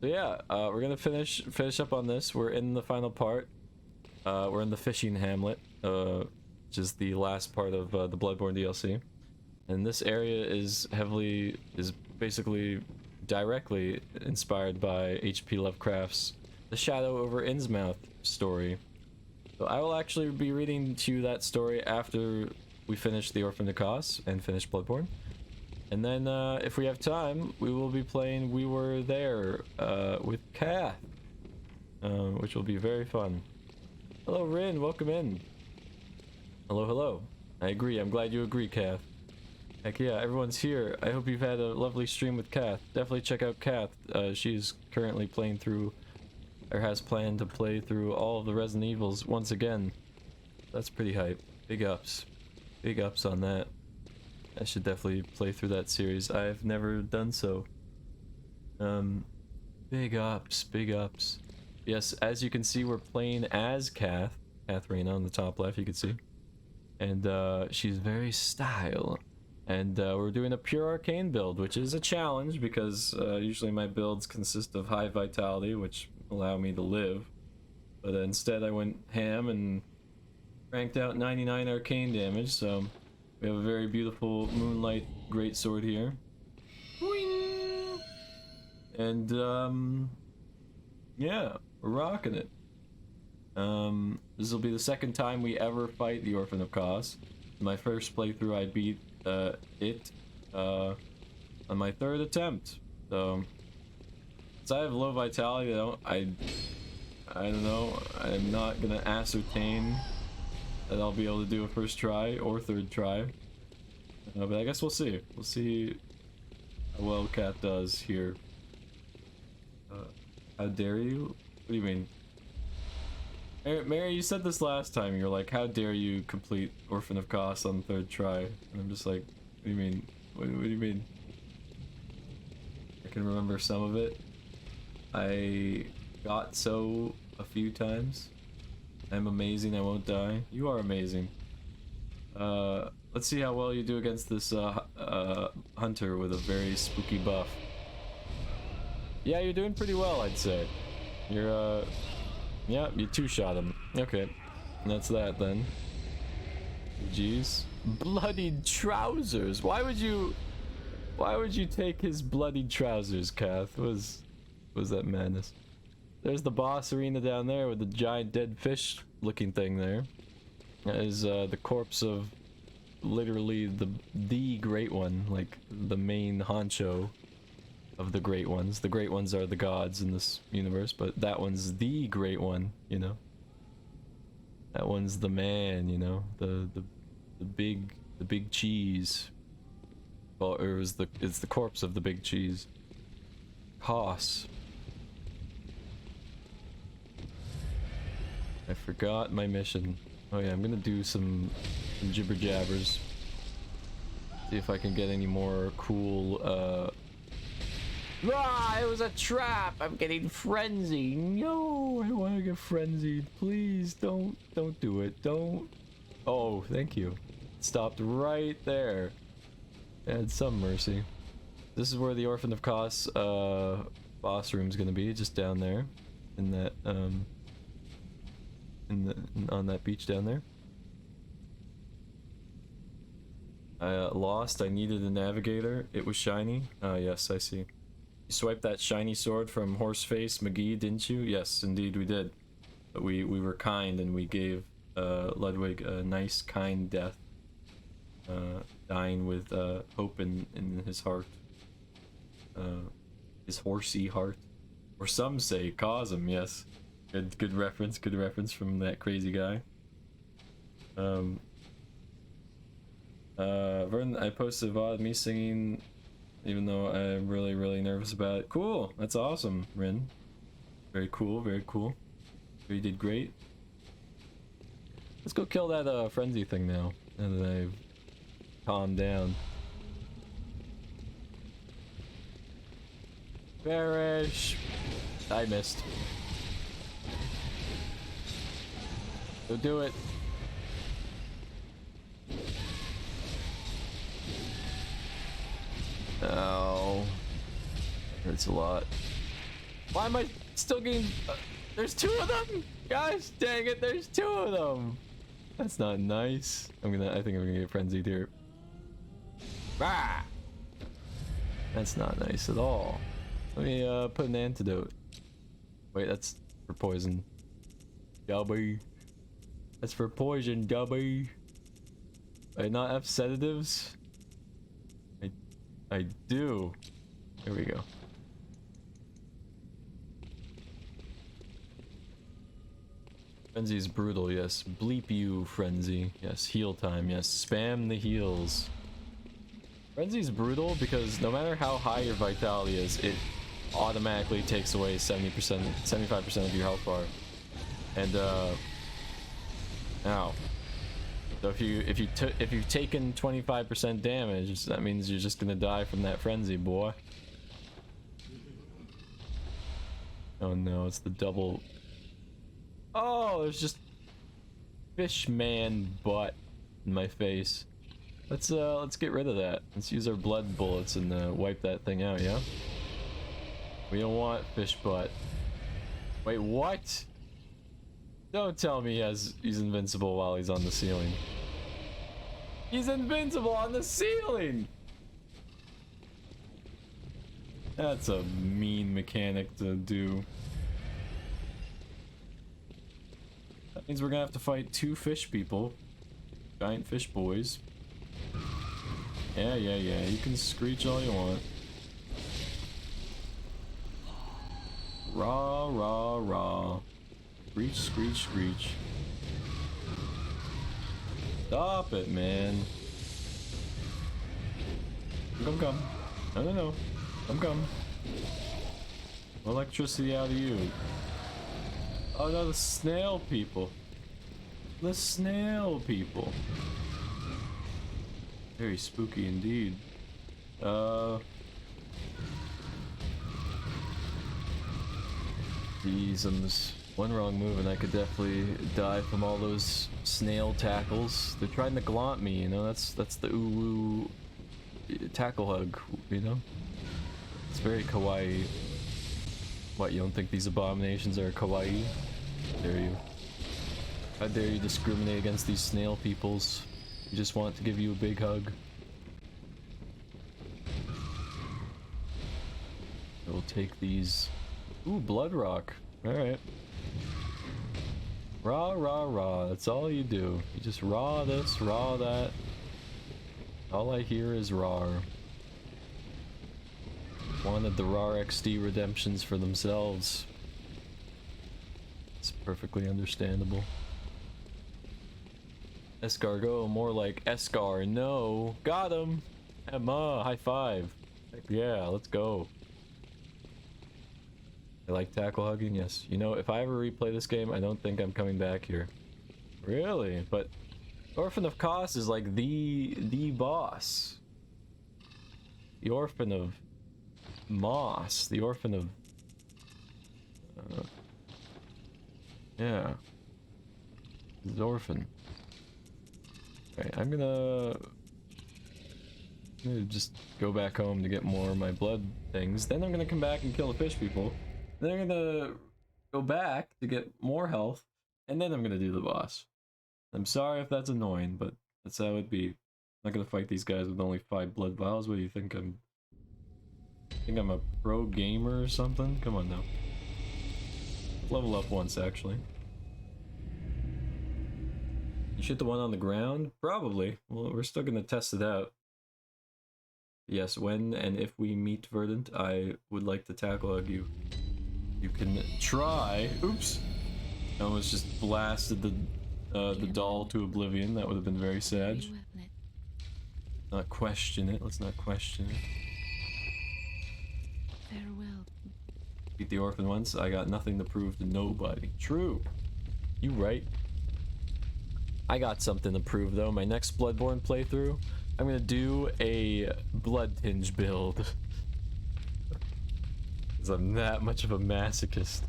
yeah, we're gonna finish up on this. We're in the final part. We're in the fishing hamlet, which is the last part of the Bloodborne DLC. And this area is basically directly inspired by H.P. Lovecraft's The Shadow over Innsmouth story. So I will actually be reading to you that story after we finish the Orphan of Kos and finish Bloodborne. And then if we have time, we will be playing We Were There with Kath, which will be very fun. Hello Rin, welcome in. Hello, hello. I agree, I'm glad you agree, Kath. Heck yeah, everyone's here. I hope you've had a lovely stream with Kath. Definitely check out Kath. She's currently playing through, or has planned to play through all of the Resident Evils once again. That's pretty hype. Big ups. Big ups on that. I should definitely play through that series. I've never done so. Big ups, big ups. Yes, as you can see, we're playing as Kath. Katharina on the top left, you can see. And she's very style. And we're doing a pure arcane build, which is a challenge because usually my builds consist of high vitality, which allow me to live. But instead I went ham and ranked out 99 arcane damage, so we have a very beautiful Moonlight Greatsword here. Boing! And yeah, we're rocking it. This will be the second time we ever fight the Orphan of Kos. In my first playthrough I beat it on my third attempt. So since I have low vitality, I don't know, I'm not gonna ascertain that I'll be able to do a first try or third try. But I guess we'll see. We'll see how well Cat does here. How dare you? What do you mean? Mary, you said this last time. You're like, how dare you complete Orphan of Kos on the third try? And I'm just like, what do you mean? What do you mean? I can remember some of it. I got so a few times. I'm amazing, I won't die. You are amazing. Let Let's see how well you do against this hunter with a very spooky buff. Yeah, you're doing pretty well, I'd say. You're yeah, you two-shot him. Okay, that's that then. Jeez, bloodied trousers. Why would you take his bloodied trousers, Kath? Was that madness? There's the boss arena down there with the giant dead fish looking thing there. That is the corpse of literally the great one, like the main honcho of the great ones. The great ones are the gods in this universe, but that one's the great one, you know. That one's the man, you know, the big cheese. Well, it's the corpse of the big cheese. Hoss. I forgot my mission. Oh yeah, I'm gonna do some jibber jabbers. See if I can get any more cool. Ah, it was a trap. I'm getting frenzied. No, I don't want to get frenzied. Please don't do it. Don't. Oh, thank you. Stopped right there. Had some mercy. This is where the Orphan of Kos boss room's gonna be, just down there, in that on that beach down there. I lost. I needed a navigator. It was shiny. Yes, I see. You swiped that shiny sword from Horseface McGee, didn't you? Yes, indeed we did. But we were kind and we gave Ludwig a nice, kind death. Dying with hope in his heart. His horsey heart. Or some say Cosm, yes. Good reference from that crazy guy. Verdant, I posted a VOD of me singing, even though I'm really nervous about it. Cool, that's awesome, Rin. Very cool, very cool. You did great. Let's go kill that frenzy thing now that I've calmed down. Perish! I missed. Go do it. Oh, hurts a lot. Why am I still getting? There's two of them, guys! Dang it! There's two of them. That's not nice. I think I'm gonna get frenzied here. Ah! That's not nice at all. Let me put an antidote. Wait, that's for poison. Gubby. That's for poison, Gubby. I not have sedatives? I do. There we go. Frenzy is brutal, yes. Bleep you, Frenzy. Yes, heal time, yes. Spam the heals. Frenzy's brutal because no matter how high your vitality is, it automatically takes away 70%, 75% of your health bar. And ow. So if you've taken 25% damage, that means you're just gonna die from that frenzy, boy. Oh no, it's the double. Oh, there's just fish man butt in my face. Let's get rid of that. Let's use our blood bullets and wipe that thing out, yeah? We don't want fish butt. Wait, what? Don't tell me he's invincible while he's on the ceiling. He's invincible on the ceiling! That's a mean mechanic to do. That means we're gonna have to fight two fish people. Giant fish boys. Yeah, you can screech all you want. Rah, rah, rah. Screech, screech, screech. Stop it, man. Come. No. Come. Electricity out of you. Oh no, the snail people. The snail people. Very spooky indeed. Jeezums. One wrong move and I could definitely die from all those snail tackles. They're trying to glaunt me, you know, that's the uwu tackle hug, you know? It's very kawaii. What, you don't think these abominations are kawaii? How dare you? How dare you discriminate against these snail peoples? You just want to give you a big hug. I will take these. Ooh, blood rock. Alright. Raw, raw, raw. That's all you do. You just raw this, raw that. All I hear is raw. Wanted the raw XD redemptions for themselves. It's perfectly understandable. Escargot, more like Escar. No, got him. Emma, high five. Heck yeah, let's go. I like tackle hugging, yes. You know, if I ever replay this game, I don't think I'm coming back here. Really? But Orphan of Kos is like the boss. The Orphan of Moss. The Orphan of... yeah. The Orphan. Okay, I'm gonna just go back home to get more of my blood things. Then I'm gonna come back and kill the fish people. Then I'm gonna go back to get more health, and then I'm gonna do the boss. I'm sorry if that's annoying, but that's how it be. I'm not gonna fight these guys with only 5 blood vials. What do you think I'm a pro gamer or something? Come on now. Level up once, actually. You shoot the one on the ground? Probably. Well, we're still gonna test it out. Yes, when and if we meet Verdant, I would like to tackle hug you. You can try. Oops! I almost just blasted the doll to oblivion. That would have been very sad. Not question it. Let's not question it. Farewell. Beat the orphan once. I got nothing to prove to nobody. True. You right. I got something to prove though. My next Bloodborne playthrough, I'm gonna do a blood tinge build. Cause I'm that much of a masochist.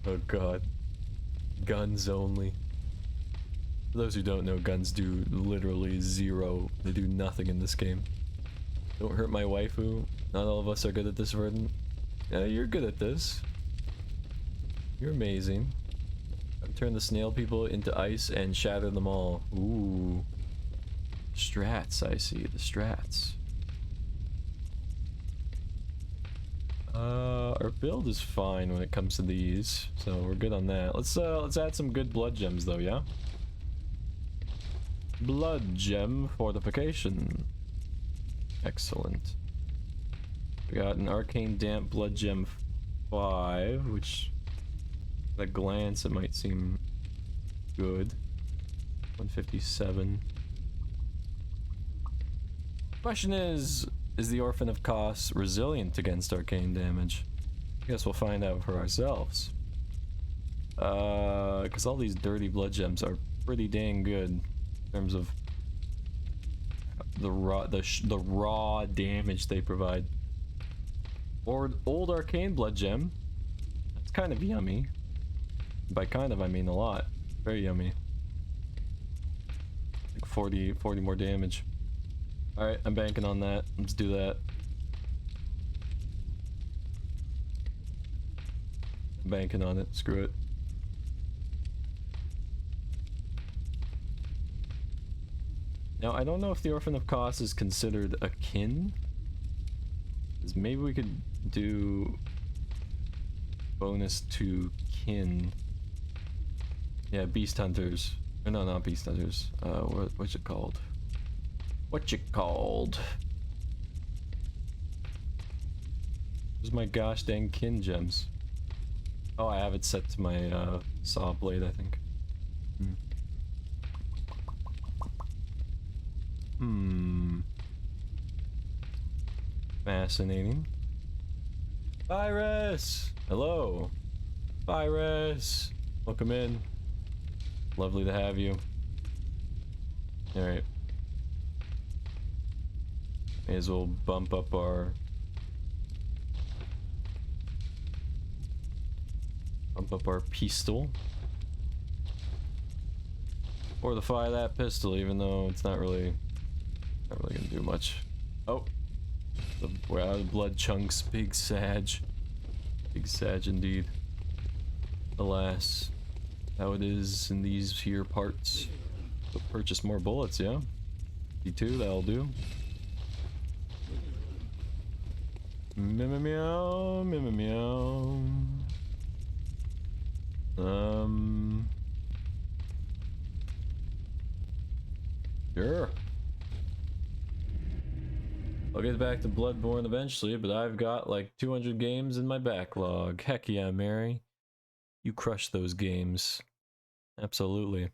Oh god. Guns only. For those who don't know, guns do literally zero. They do nothing in this game. Don't hurt my waifu. Not all of us are good at this, Verdant. Yeah, you're good at this. You're amazing. Turn the snail people into ice and shatter them all. Ooh. Strats, I see. The strats. Our build is fine when it comes to these, so we're good on that. Let's add some good blood gems though, yeah? Blood gem fortification. Excellent. We got an arcane damp blood gem 5, which at a glance it might seem good. 157. Question is the Orphan of Kos resilient against arcane damage? I guess we'll find out for ourselves. Because all these dirty blood gems are pretty dang good in terms of the raw damage they provide. Or old arcane blood gem. That's kind of yummy. By kind of I mean a lot. Very yummy. Like 40 more damage. Alright, I'm banking on that. Let's do that. I'm banking on it. Screw it. Now, I don't know if the Orphan of Kos is considered a kin. Because maybe we could do bonus to kin. Yeah, beast hunters. Or no, not beast hunters. What's it called? What's it called? Where's my gosh dang kin gems? Oh, I have it set to my saw blade, I think. Fascinating. Virus! Hello. Virus! Welcome in. Lovely to have you. Alright. May as well bump up our Pump up our pistol. Fortify that pistol, even though it's not really gonna do much. Oh, we're out of blood chunks. Big Sag. Big Sag indeed. Alas, how it is in these here parts. So purchase more bullets, yeah. D2, that'll do. Meow meow meow meow meow. Sure. I'll get back to Bloodborne eventually, but I've got like 200 games in my backlog. Heck yeah, Mary. You crush those games. Absolutely.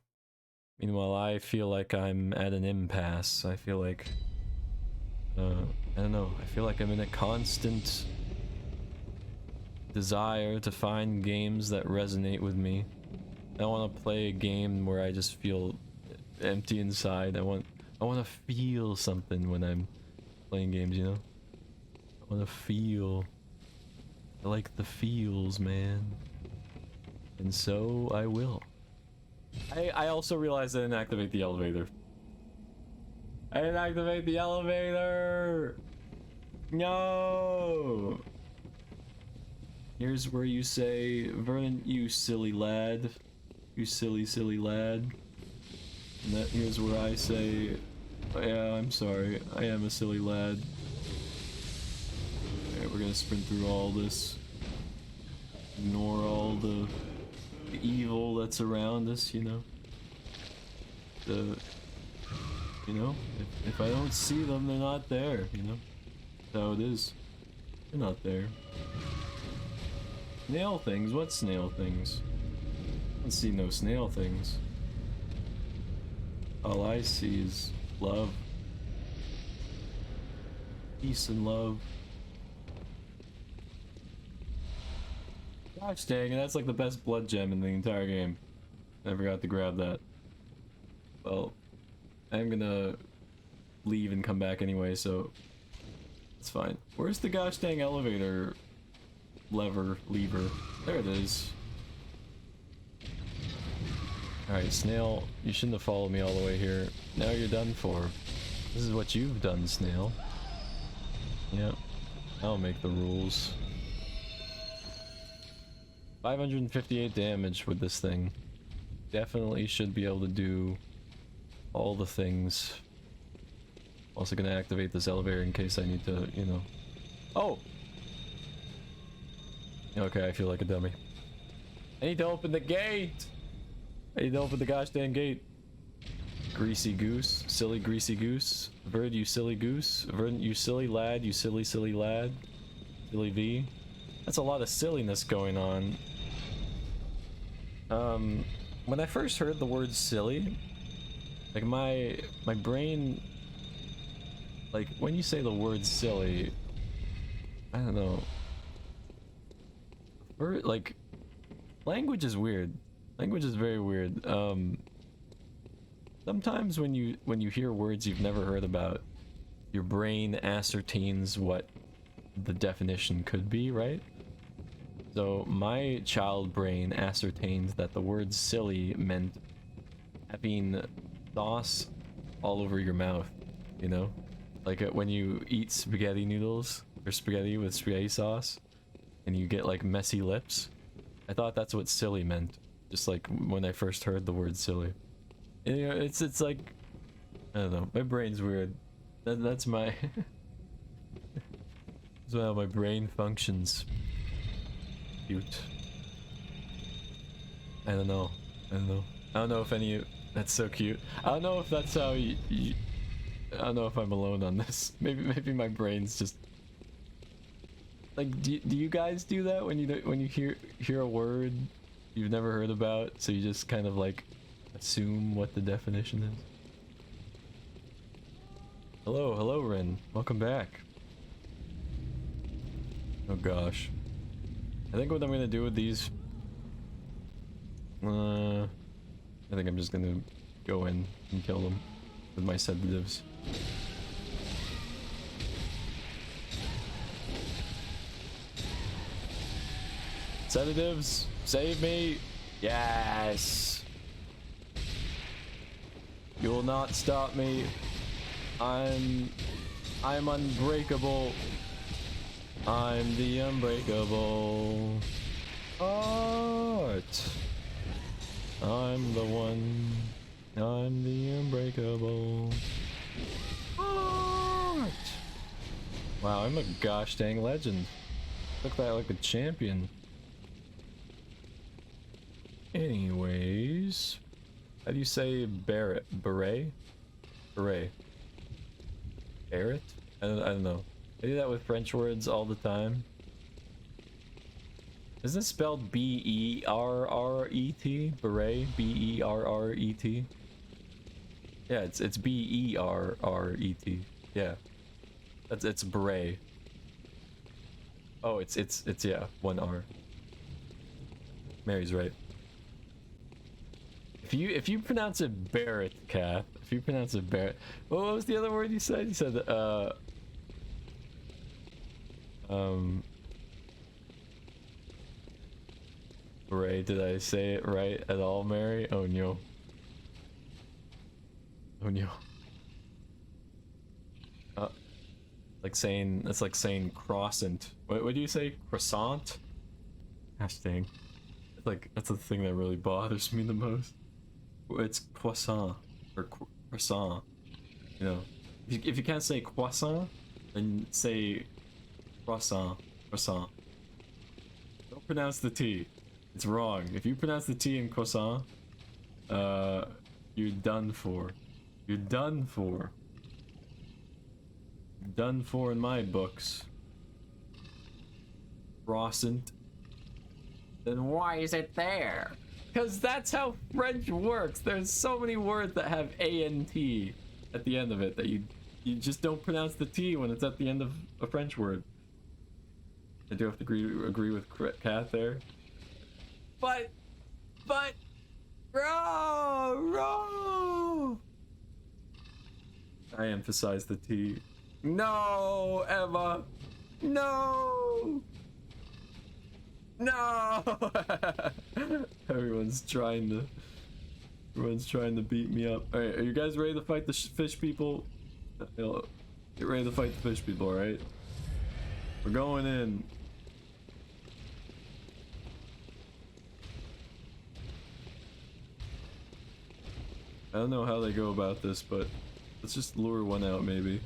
Meanwhile, I feel like I'm at an impasse. I feel like... I don't know. I feel like I'm in a constant desire to find games that resonate with me. I want to play a game where I just feel empty inside. I want to feel something when I'm playing games, you know? I want to feel. I like the feels, man. And so I will. I also realized I didn't activate the elevator. I didn't activate the elevator! No! Here's where you say, Verdant, you silly lad. You silly, silly lad. And that here's where I say, oh, yeah, I'm sorry. I am a silly lad. Alright, we're gonna sprint through all this. Ignore all the evil that's around us, you know? You know, if I don't see them, they're not there, you know? That's how it is. They're not there. Snail things? What snail things? I don't see no snail things. All I see is love. Peace and love. Gosh dang it, that's like the best blood gem in the entire game. I forgot to grab that. Well, I'm gonna leave and come back anyway, so it's fine. Where's the gosh dang elevator lever? There it is. Alright, Snail, you shouldn't have followed me all the way here. Now you're done for. This is what you've done, Snail. Yep. I'll make the rules. 558 damage with this thing. Definitely should be able to do all the things. Also gonna activate this elevator in case I need to, you know. Oh! Okay, I feel like a dummy. I need to open the gate! I need to open the gosh dang gate. Greasy goose. Silly greasy goose. Verd, you silly goose. Verdant, you silly lad. You silly silly lad. Silly V. That's a lot of silliness going on. When I first heard the word silly, like my brain, like when you say the word silly, I don't know. Like, language is weird. Language is very weird. Sometimes when you hear words you've never heard about, your brain ascertains what the definition could be, right? So my child brain ascertained that the word silly meant having sauce all over your mouth, you know? Like when you eat spaghetti noodles or spaghetti with spaghetti sauce and you get like messy lips. I thought that's what silly meant. Just like when I first heard the word silly. And, you know, it's like, I don't know, my brain's weird. That's my that's how my brain functions. Cute. I don't know. I don't know if any. That's so cute. I don't know if that's how you I don't know if I'm alone on this. Maybe my brain's just like. Do you guys do that when you hear a word you've never heard about? So you just kind of like assume what the definition is. Hello, Ren. Welcome back. Oh gosh. I think what I'm gonna do with these, I think I'm just gonna go in and kill them with my sedatives. Sedatives, save me. Yes. You will not stop me. I'm unbreakable. I'm the unbreakable heart. I'm the one. I'm the unbreakable heart. Wow, I'm a gosh dang legend. Look that like a champion. Anyways, how do you say Barrett? Beret? Beret. Barrett? I don't know. I do that with French words all the time. Isn't it spelled B-E-R-R-E-T? Beret? B-E-R-R-E-T? Yeah, it's B-E-R-R-E-T. Yeah. It's beret. Oh, it's yeah, one R. Mary's right. If you pronounce it Barrett, Kath, if you pronounce it Barrett, what was the other word you said? You said Beret, did I say it right at all, Mary? Oh no. Oh no. Like saying, it's like saying croissant. What do you say? Croissant? Gosh dang. It's like, that's the thing that really bothers me the most. It's croissant or croissant. You know, if you can't say croissant, then say croissant. Croissant. Don't pronounce the T. It's wrong. If you pronounce the T in croissant, you're done for. You're done for. Done for in my books. Croissant. Then why is it there? Because that's how French works. There's so many words that have A-N-T at the end of it that you just don't pronounce the T when it's at the end of a French word. I do have to agree with Kath there. But, bro! I emphasize the T. No, Emma! No! No! Everyone's trying to beat me up. Alright, are you guys ready to fight the fish people? Get ready to fight the fish people, alright? We're going in. I don't know how they go about this, but let's just lure one out, maybe.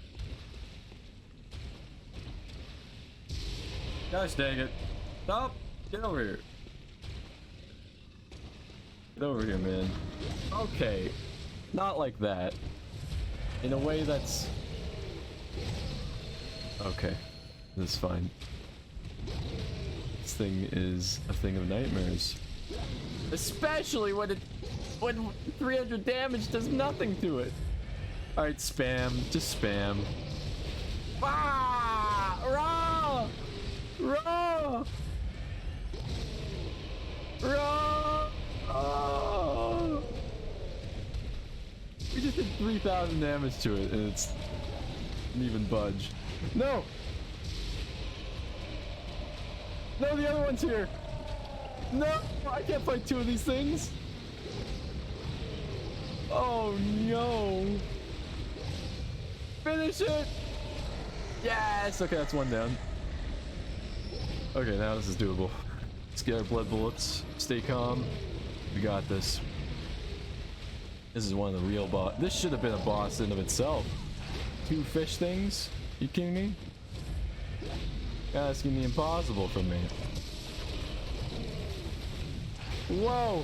Gosh dang it. Stop! Get over here. Get over here, man. Okay. Not like that. In a way that's... Okay. This is fine. This thing is a thing of nightmares. Especially when 300 damage does nothing to it. Alright, spam. Just spam. Ah! Raw! Raw! Raw! Oh! We just did 3,000 damage to it and it's didn't even budge. No! No, the other one's here! No! I can't fight two of these things! Oh no! Finish it! Yes! Okay, that's one down. Okay, now this is doable. Let's get our blood bullets. Stay calm. We got this. This is one of the real boss. This should have been a boss in of itself. Two fish things? You kidding me? You're asking the impossible from me. Whoa!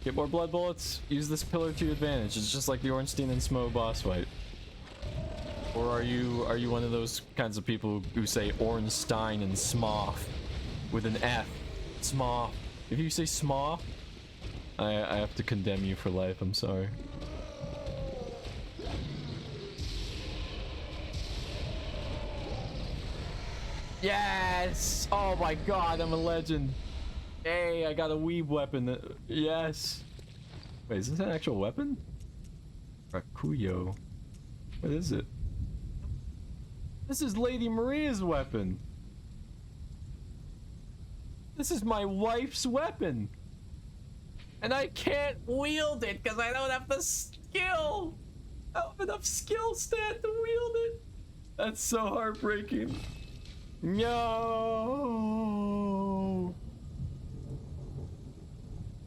Get more blood bullets. Use this pillar to your advantage. It's just like the Ornstein and Smo boss fight. Or are you one of those kinds of people who say Ornstein and Smoth with an F? Smoth. If you say Smoth, I have to condemn you for life. I'm sorry. Yes! Oh my god, I'm a legend. Hey, I got a weave weapon. Yes. Wait, is this an actual weapon? Rakuyo. What is it? This is Lady Maria's weapon. This is my wife's weapon. And I can't wield it because I don't have the skill. I don't have enough skill stat to wield it. That's so heartbreaking. No.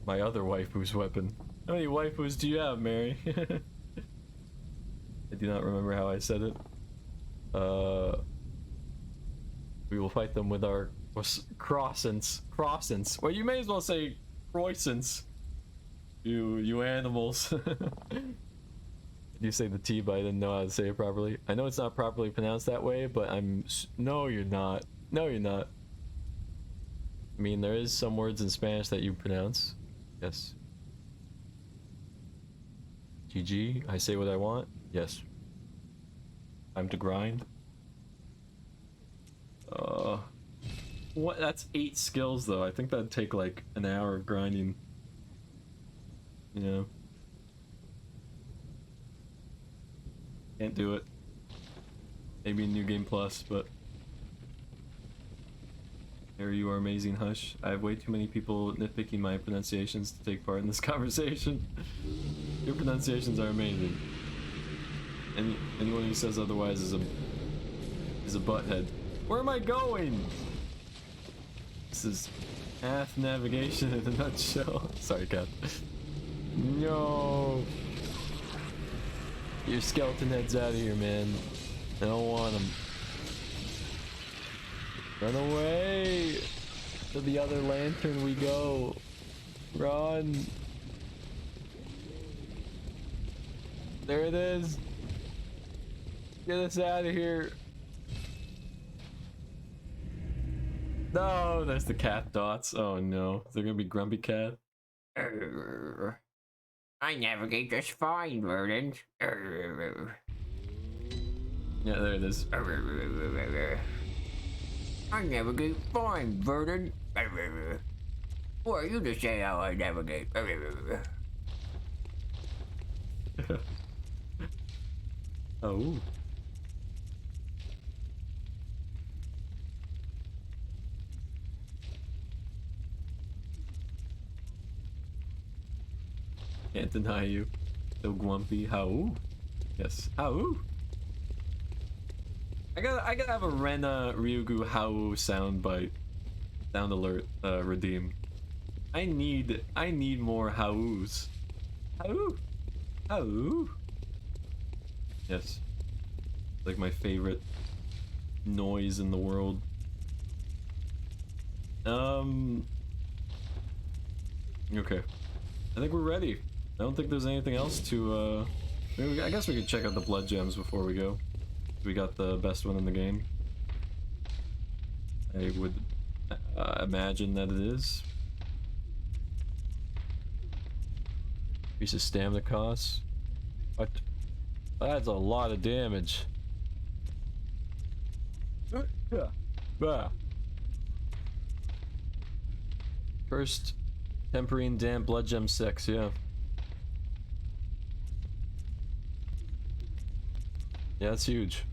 My other waifu's weapon. How many waifus do you have, Mary? I do not remember how I said it. We will fight them with our croissants. Croissants. Well, you may as well say croissants. You animals. You say the T, but I didn't know how to say it properly. I know it's not properly pronounced that way, but no, you're not. No, you're not. I mean, there is some words in Spanish that you pronounce. Yes. GG, I say what I want. Yes. Time to grind. What? That's 8 skills though. I think that'd take like an hour of grinding. Yeah. Can't do it. Maybe in New Game Plus, but there you are, amazing Hush. I have way too many people nitpicking my pronunciations to take part in this conversation. Your pronunciations are amazing. Anyone who says otherwise is a butthead. Where am I going? This is path navigation in a nutshell. Sorry, Cat. No. Your skeleton head's out of here, man. I don't want him. Run away! To the other lantern we go. Run. There it is. Get us out of here. No, there's the cat dots. Oh no. Is there gonna be Grumpy Cat? I navigate just fine, Verdant. Yeah, there it is. I navigate fine, Verdant. Who are you to say how I navigate? Oh. Can't deny you. So grumpy. How? Yes. How? I gotta have a Rena Ryugu How soundbite. Sound alert redeemed. I need more Hows. How? How? Yes. Like my favorite noise in the world. Okay. I think we're ready. I don't think there's anything else to, I guess we could check out the blood gems before we go. We got the best one in the game. I would imagine that it is. Increases stamina costs. What? That's a lot of damage. First, Temporine Damp Blood Gem 6, yeah. Yeah, that's huge.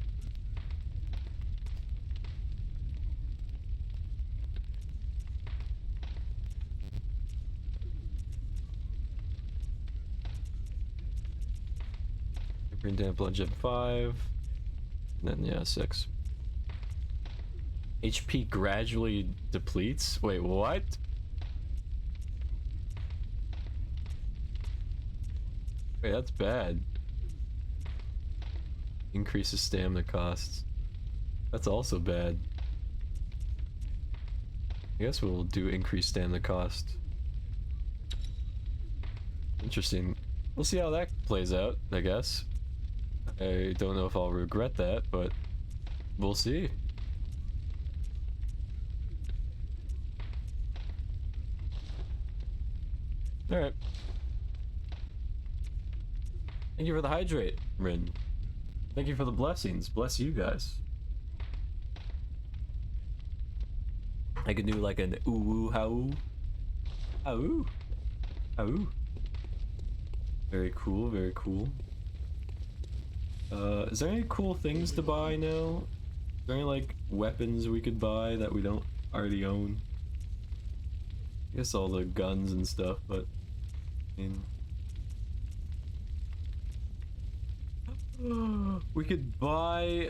Temporine Damp Blood Gem 5. And then, yeah, 6. HP gradually depletes? Wait, what? Wait, that's bad. Increases stamina costs. That's also bad. I guess we'll do increased stamina cost. Interesting. We'll see how that plays out, I guess. I don't know if I'll regret that, but we'll see. Alright. Thank you for the hydrate, Rin. Thank you for the blessings. Bless you guys. I could do like an ooh how. How. How. Very cool, very cool. Is there any cool things to buy now? Is there any like weapons we could buy that we don't already own? guess all the guns and stuff, but I mean, we could buy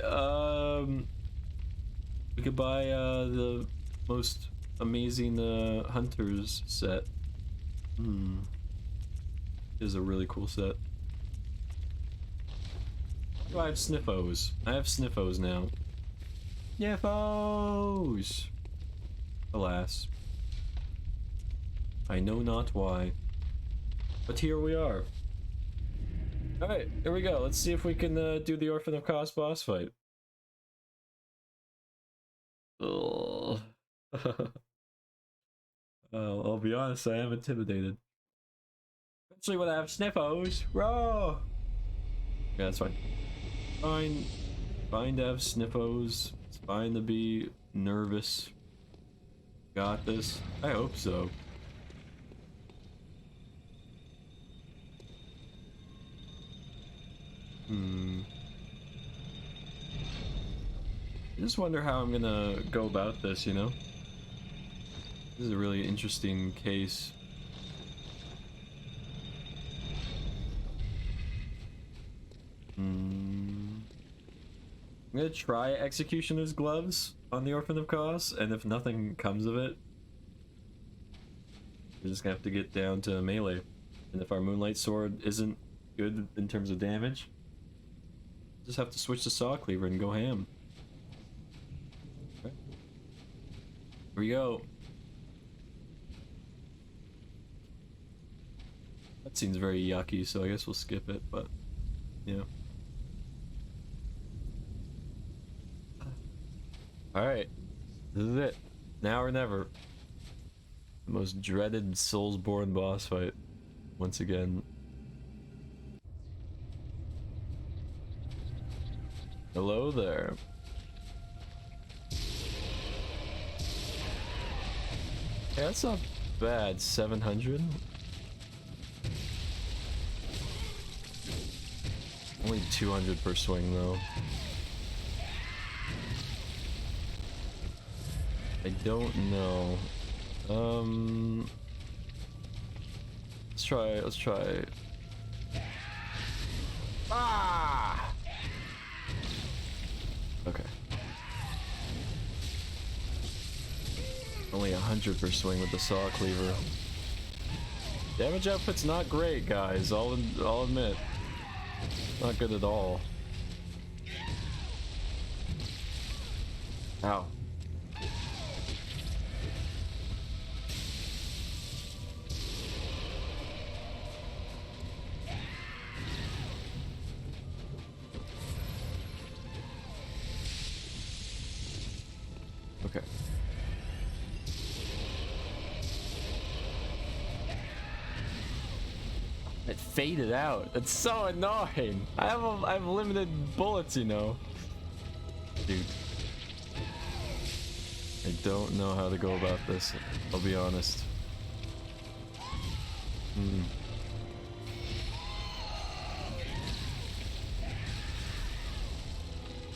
the most amazing hunters set. It is a really cool set. Oh, I have sniffos. I have sniffos now. Sniffos! Alas. I know not why. But here we are. Alright, here we go. Let's see if we can do the Orphan of Kos boss fight. Ugh. I'll be honest, I am intimidated. Especially when I have sniffos. Raw! Yeah, that's fine. Fine. Fine to have sniffos. It's fine to be nervous. Got this. I hope so. I just wonder how I'm gonna go about this, you know? This is a really interesting case. I'm gonna try Executioner's Gloves on the Orphan of Kos, and if nothing comes of it, we're just gonna have to get down to melee. And if our Moonlight Sword isn't good in terms of damage, just have to switch to Saw Cleaver and go ham. Okay. Here we go. That seems very yucky, so I guess we'll skip it, but yeah. Alright, this is it. Now or never. The most dreaded Soulsborne boss fight. Once again. Hello there. Yeah, that's not bad. 700? Only 200 per swing though. I don't know. Let's try. Ah! Okay. Only 100 per swing with the Saw Cleaver. Damage output's not great, guys. I'll admit. Not good at all. Ow. Okay. It faded out. It's so annoying. I have limited bullets, you know. Dude. I don't know how to go about this. I'll be honest.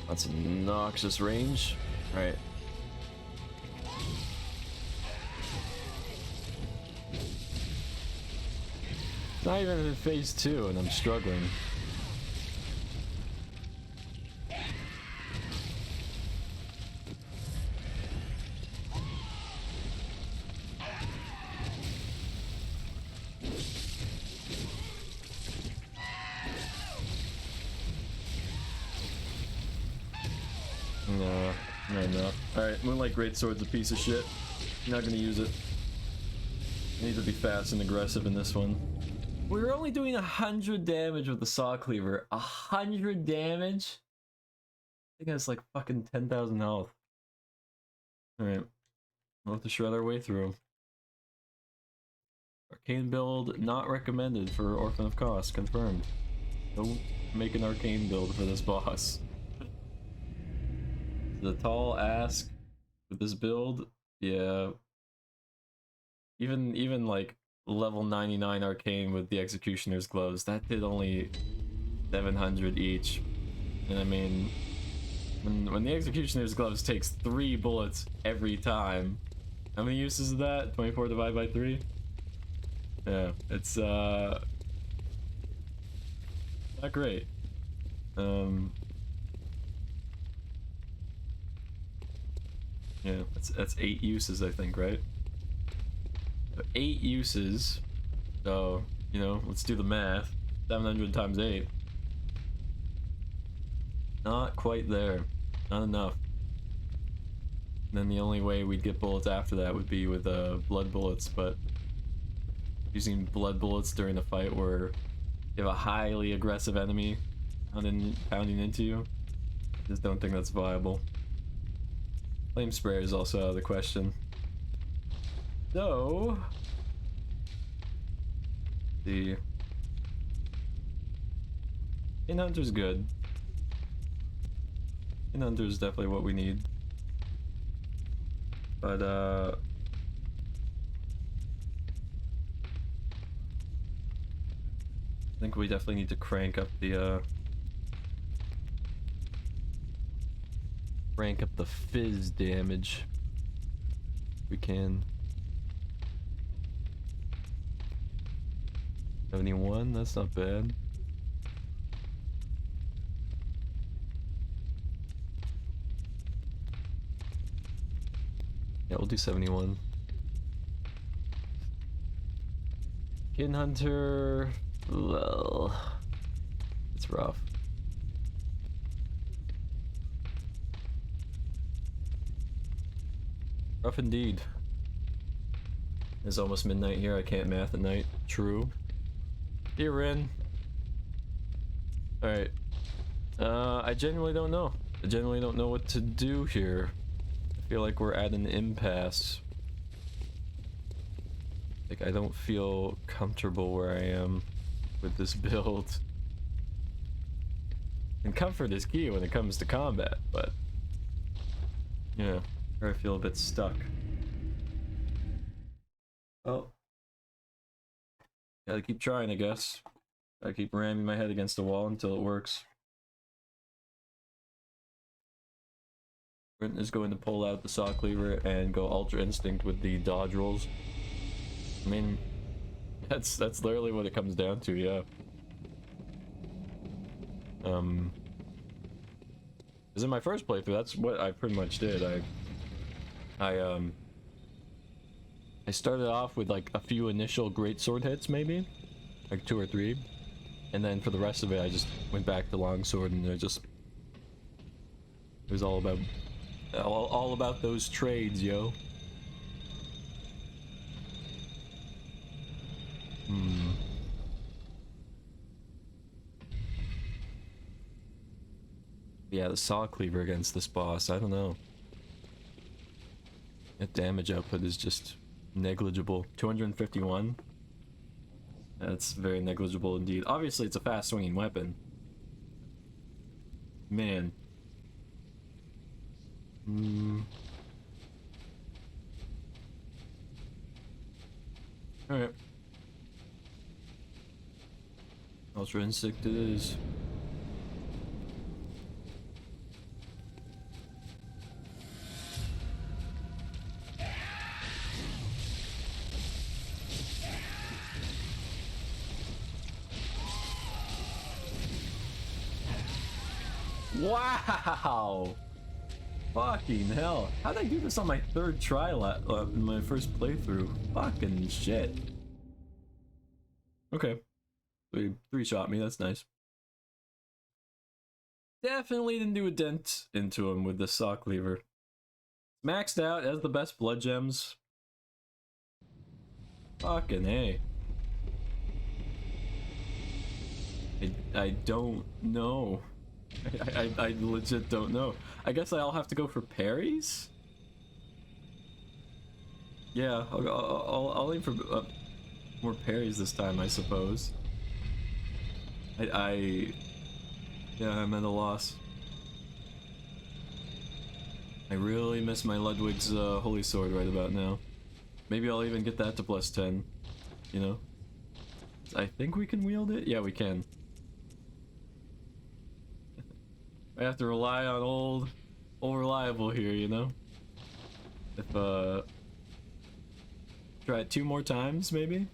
That's a noxious range. Right. Not even in phase 2 and I'm struggling. No. Alright, Moonlight Greatsword's a piece of shit. I'm not gonna use it. I need to be fast and aggressive in this one. We were only doing 100 damage with the Saw Cleaver. 100 damage? I think that's like fucking 10,000 health. Alright. We'll have to shred our way through. Arcane build not recommended for Orphan of Kos, confirmed. Don't make an arcane build for this boss. The tall ask with this build, yeah. Even like level 99 arcane with the Executioner's Gloves, that did only 700 each. And I mean, when the Executioner's Gloves takes 3 bullets every time, How many uses is that? 24 divided by 3? Yeah, it's not great. Yeah, that's 8 uses, I think, right? 8 uses. So, you know, let's do the math. 700 times 8. Not quite there. Not enough. And then the only way we'd get bullets after that would be with blood bullets, but using blood bullets during a fight where you have a highly aggressive enemy pounding into you, I just don't think that's viable. Flame sprayer is also out of the question. So, the Hunter's good. Hunter's definitely what we need. But I think we definitely need to crank up the fizz damage. We can. 71, that's not bad. Yeah, we'll do 71. Kid Hunter, well, it's rough. Rough indeed. It's almost midnight here, I can't math at night. True. Here, in. Alright. I genuinely don't know. I genuinely don't know what to do here. I feel like we're at an impasse. Like, I don't feel comfortable where I am with this build. And comfort is key when it comes to combat, but yeah, I feel a bit stuck. Well, gotta keep trying, I guess. Gotta keep ramming my head against the wall until it works. Brent is going to pull out the saw cleaver and go Ultra Instinct with the dodge rolls. I mean, that's literally what it comes down to, yeah. Because in my first playthrough, that's what I pretty much did. I started off with like a few initial greatsword hits, maybe, like 2 or 3, and then for the rest of it, I just went back to longsword, and it was all about those trades, yo. Yeah, the saw cleaver against this boss, I don't know. That damage output is just negligible. 251? That's very negligible indeed. Obviously, it's a fast swinging weapon. Man. Alright. Ultra Instinct it is. Wow! Fucking hell. How'd I do this on my 3rd try in my first playthrough? Fucking shit. Okay. 3-shot me, that's nice. Definitely didn't do a dent into him with the saw cleaver. Maxed out, has the best blood gems. Fucking hey. I don't know. I legit don't know. I guess I'll have to go for parries? Yeah, I'll aim for more parries this time, I suppose. Yeah, I'm at a loss. I really miss my Ludwig's Holy Sword right about now. Maybe I'll even get that to +10, you know? I think we can wield it? Yeah, we can. I have to rely on old reliable here, you know? Try it 2 more times, maybe? Can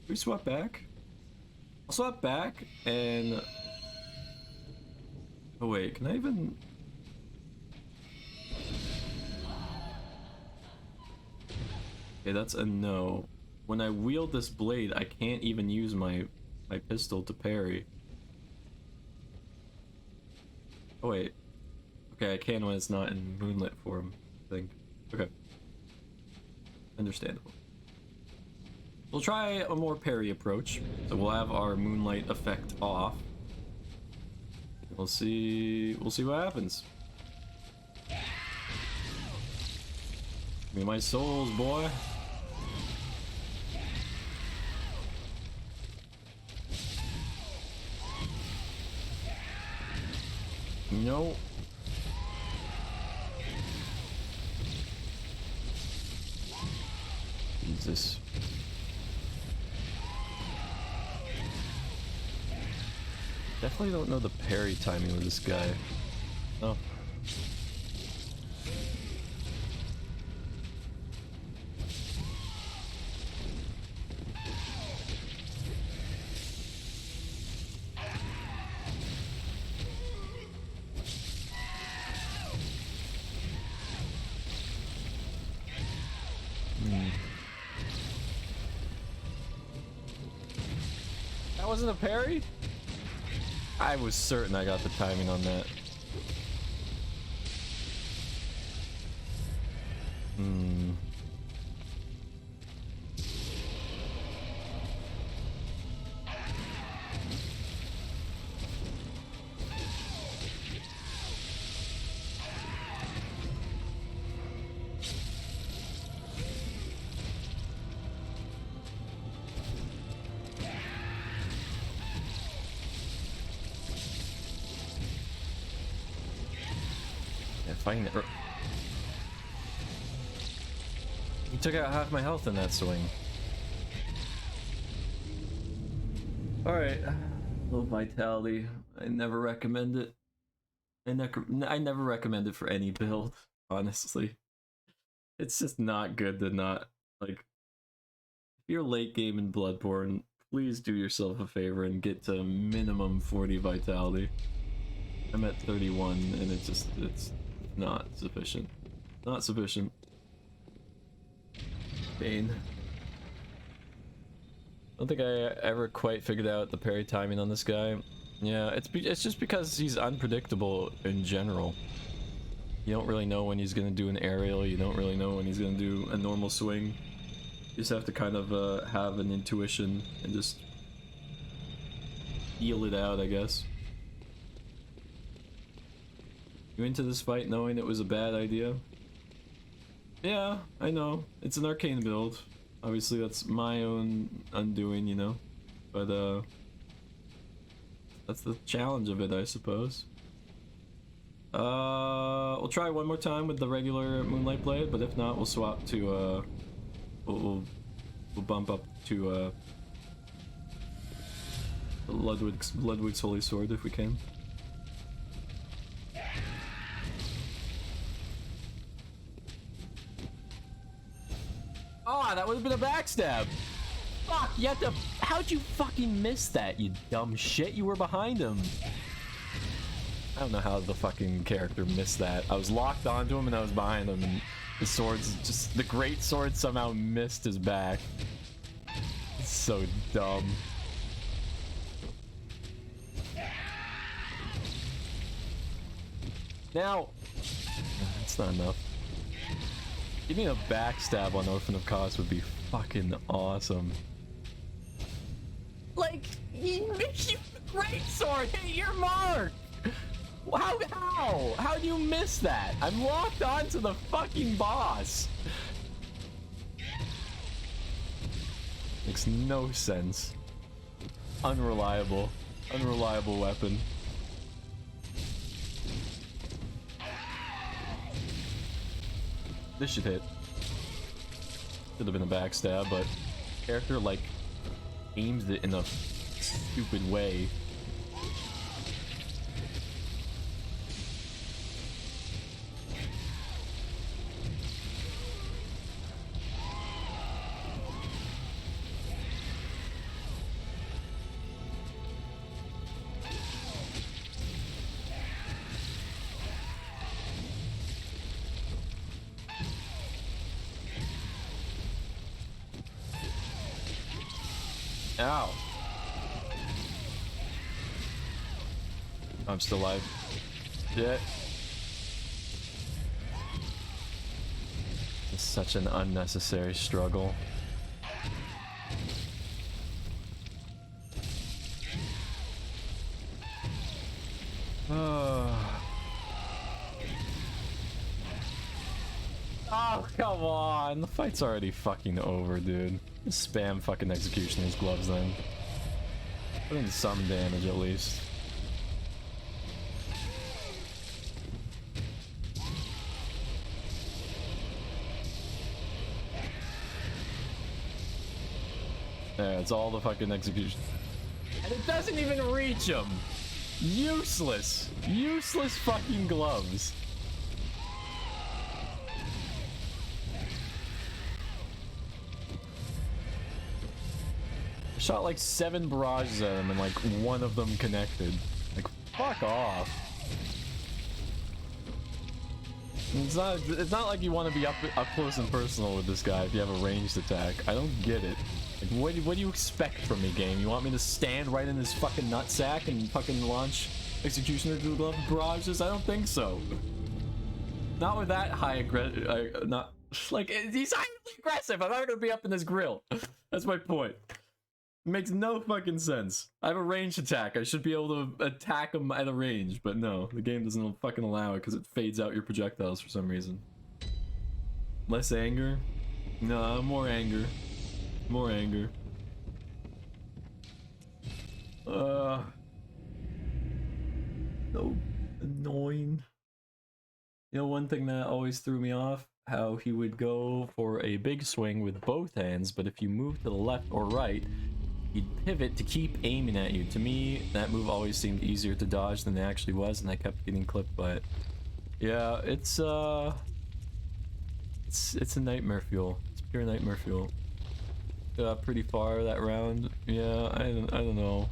we swap back? I'll swap back and... Oh wait, can I even... Okay, that's a no. When I wield this blade, I can't even use my pistol to parry. Oh wait. Okay, I can when it's not in moonlit form, I think. Okay. Understandable. We'll try a more parry approach. So we'll have our moonlight effect off. We'll see what happens. Give me my souls, boy. No. Jesus. Definitely don't know the parry timing with this guy. Oh. That wasn't a parry? I was certain I got the timing on that. Fighting it. He took out half my health in that swing. Alright. Low vitality. I never recommend it. I never recommend it for any build, honestly. It's just not good to not, like... If you're late game in Bloodborne, please do yourself a favor and get to minimum 40 vitality. I'm at 31 and it's not sufficient. Not sufficient. Bane. I don't think I ever quite figured out the parry timing on this guy. Yeah, it's just because he's unpredictable in general. You don't really know when he's gonna do an aerial, you don't really know when he's gonna do a normal swing. You just have to kind of have an intuition and just feel it out, I guess. You into this fight knowing it was a bad idea? Yeah, I know. It's an arcane build. Obviously that's my own undoing, you know? But that's the challenge of it, I suppose. We'll try one more time with the regular Moonlight Blade, but if not, we'll swap to we'll bump up to Ludwig's Holy Sword if we can. Oh, that would have been a backstab. Fuck, you had to... How'd you fucking miss that, you dumb shit? You were behind him. I don't know how the fucking character missed that. I was locked onto him and I was behind him and the sword's just... The great sword somehow missed his back. It's so dumb. Now... That's not enough. Getting a backstab on Orphan of Kos would be fucking awesome. Like, great sword hit your mark! How do you miss that? I'm locked onto the fucking boss. Makes no sense. Unreliable weapon. This should hit. Should have been a backstab, but character like aims it in a stupid way. Ow. I'm still alive. Shit. It's such an unnecessary struggle. Oh, come on. The fight's already fucking over, dude. Just spam fucking Executioner's gloves then. Putting some damage at least. There, it's all the fucking execution. And it doesn't even reach him! Useless! Useless fucking gloves. Shot like 7 barrages at him and like one of them connected. Like, fuck off. It's not like you want to be up close and personal with this guy if you have a ranged attack. I don't get it. Like, what do you expect from me, game? You want me to stand right in his fucking nutsack and fucking launch Executioner through the glove barrages? I don't think so. Not with that high aggression. Not like he's highly aggressive. I'm not gonna be up in his grill. That's my point. It makes no fucking sense. I have a ranged attack. I should be able to attack him at a range, but no, the game doesn't fucking allow it because it fades out your projectiles for some reason. Less anger? No, more anger. More anger. So annoying. You know, one thing that always threw me off, how he would go for a big swing with both hands, but if you move to the left or right, he'd pivot to keep aiming at you. To me, that move always seemed easier to dodge than it actually was, and I kept getting clipped by it. Yeah, it's a nightmare fuel. It's pure nightmare fuel. Got pretty far that round. Yeah, I don't know.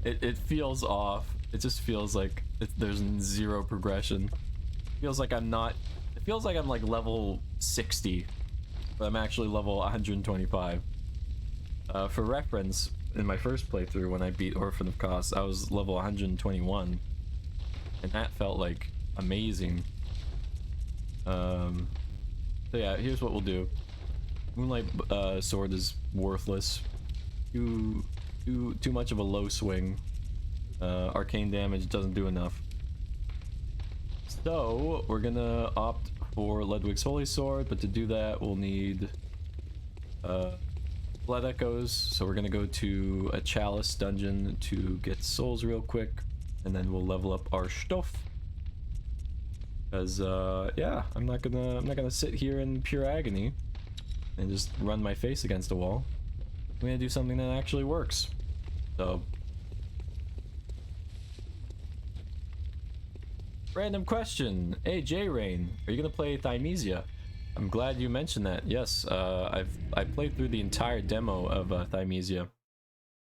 It feels off. It just feels like there's zero progression. It feels like I'm not. It feels like I'm like level 60, but I'm actually level 125. For reference, in my first playthrough when I beat Orphan of Kos, I was level 121, and that felt like amazing. So yeah, here's what we'll do. Moonlight sword is worthless. Too much of a low swing. Arcane damage doesn't do enough. So we're gonna opt for Ledwig's Holy Sword, but to do that we'll need Blood Echoes. So we're gonna go to a Chalice dungeon to get souls real quick, and then we'll level up our stuff. Because yeah, I'm not gonna sit here in pure agony and just run my face against a wall. I'm gonna do something that actually works. So, random question. Hey J-Rain, are you gonna play Thymesia? I'm glad you mentioned that. Yes, I played through the entire demo of Thymesia,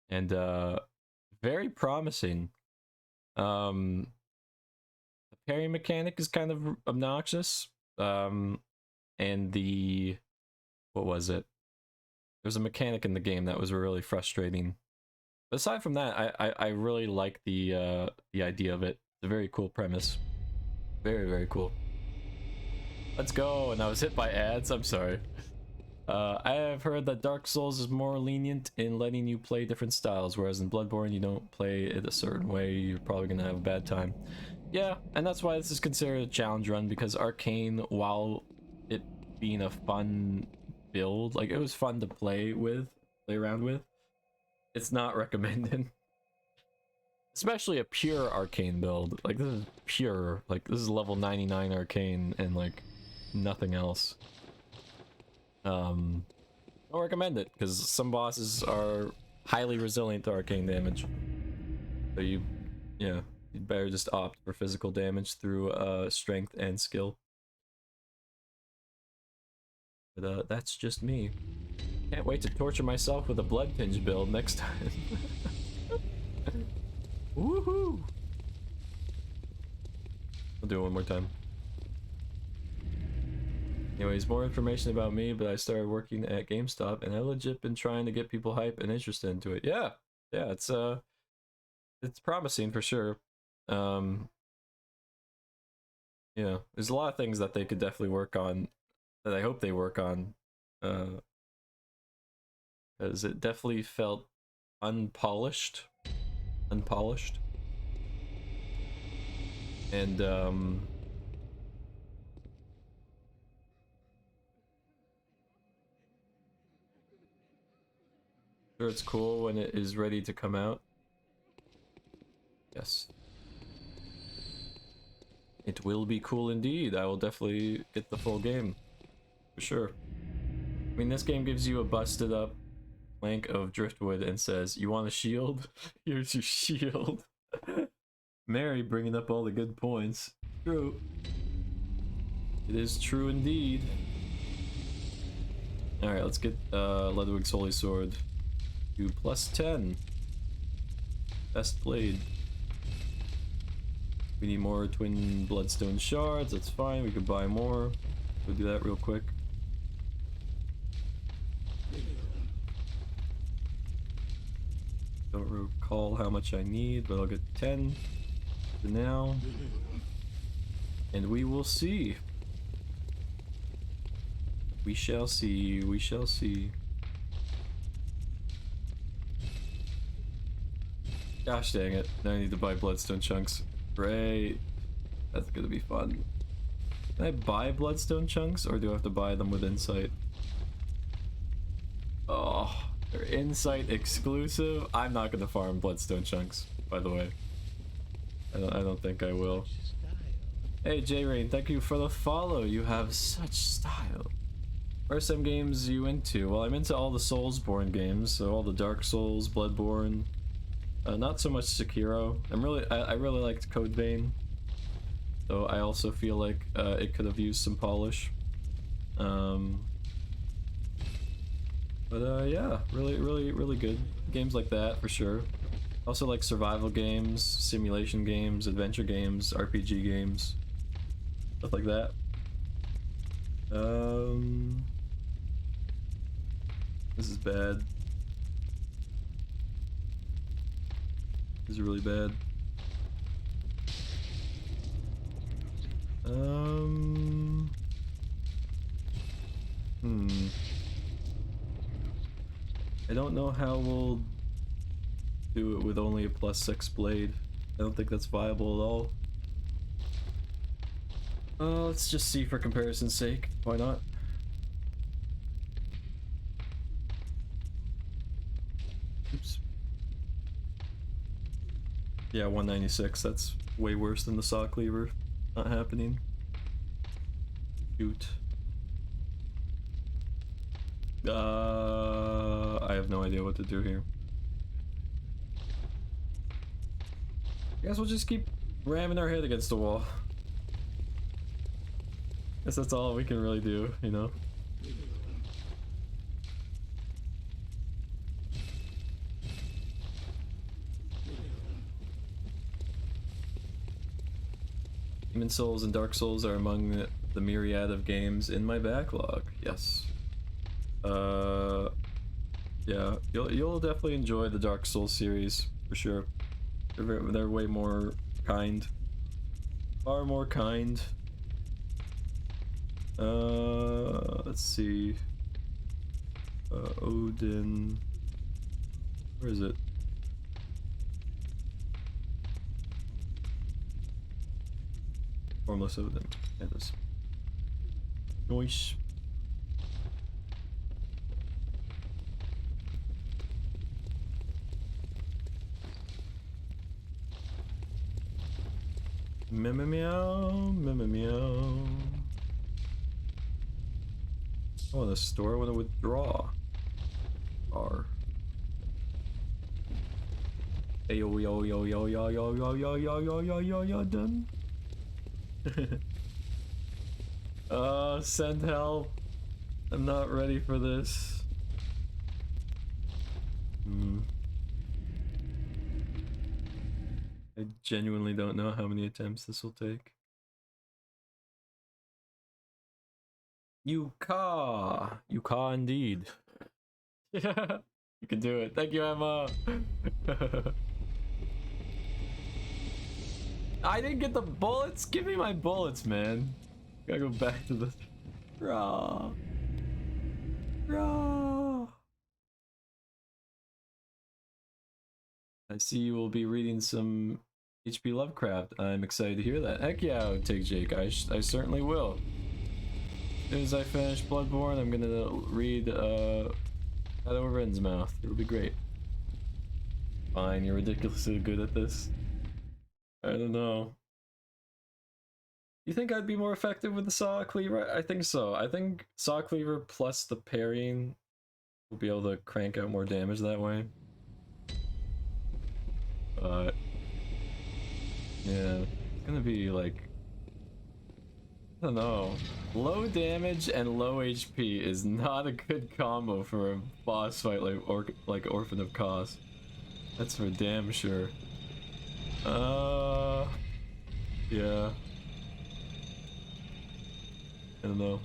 and very promising. The parry mechanic is kind of obnoxious, and the what was it? There's a mechanic in the game that was really frustrating. But aside from that, I really like the idea of it. It's a very cool premise. Very, very cool. Let's go. And I was hit by ads. I'm sorry. I have heard that Dark Souls is more lenient in letting you play different styles, whereas in Bloodborne you don't play it a certain way, you're probably gonna have a bad time. Yeah, and that's why this is considered a challenge run, because Arcane, while it being a fun build, like it was fun to play around with, it's not recommended. Especially a pure Arcane build. Like this is pure, like this is level 99 Arcane and like nothing else. Don't recommend it because some bosses are highly resilient to arcane damage. So you'd better just opt for physical damage through strength and skill. But that's just me. Can't wait to torture myself with a blood tinge build next time. Woohoo! I'll do it one more time. Anyways, more information about me, but I started working at GameStop and I legit been trying to get people hype and interested into it. Yeah. Yeah, it's promising for sure. Yeah, there's a lot of things that they could definitely work on that I hope they work on. Because it definitely felt unpolished. Unpolished. And sure, it's cool when it is ready to come out. Yes. It will be cool indeed. I will definitely get the full game. For sure. I mean, this game gives you a busted up plank of driftwood and says, you want a shield? Here's your shield. Mary bringing up all the good points. True. It is true indeed. Alright, let's get Ludwig's Holy Sword to +10. Best blade. We need more twin bloodstone shards, that's fine, we could buy more. We'll do that real quick. Don't recall how much I need, but I'll get 10 for now. And we will see. We shall see, we shall see. Gosh dang it, now I need to buy bloodstone chunks. Great. That's gonna be fun. Can I buy bloodstone chunks or do I have to buy them with insight? Oh, they're insight exclusive. I'm not gonna farm bloodstone chunks, by the way. I don't think I will. Hey J-Rain, thank you for the follow. You have such style. What are some games you into? Well, I'm into all the Soulsborne games, so all the Dark Souls, Bloodborne. Not so much Sekiro. I really liked Code Vein, though I also feel like it could have used some polish. Yeah, really good games like that for sure. Also like survival games, simulation games, adventure games, RPG games, stuff like that. This is bad. This is really bad. I don't know how we'll do it with only a +6 blade. I don't think that's viable at all. Let's just see for comparison's sake. Why not? Oops. Yeah, 196. That's way worse than the saw cleaver. Not happening. Shoot. I have no idea what to do here. I guess we'll just keep ramming our head against the wall. Guess that's all we can really do, you know? Demon Souls and Dark Souls are among the myriad of games in my backlog. Yes. Yeah, you'll definitely enjoy the Dark Souls series for sure. They're way more kind. Far more kind. Let's see. Odin. Where is it? Formless Odin. Yeah, it is. Noise. Meow, meow. Oh, the store, I want to withdraw. R. Hey yo yo yo yo yo yo yo yo yo yo yo yo yo done. Send help. I'm not ready for this. I genuinely don't know how many attempts this will take. Yuka indeed. Yeah, you can do it. Thank you, Emma. I didn't get the bullets. Give me my bullets, man. Gotta go back to the raw. I see you will be reading some HP Lovecraft. I'm excited to hear that. Heck yeah, take Jake. I certainly will. As soon as I finish Bloodborne, I'm gonna read Out of Ren's Mouth. It'll be great. Fine, you're ridiculously good at this. I don't know. You think I'd be more effective with the Saw Cleaver? I think so. I think Saw Cleaver plus the parrying will be able to crank out more damage that way. But yeah, it's gonna be like, I don't know. Low damage and low HP is not a good combo for a boss fight like Orphan of Kos. That's for damn sure. Yeah. I don't know.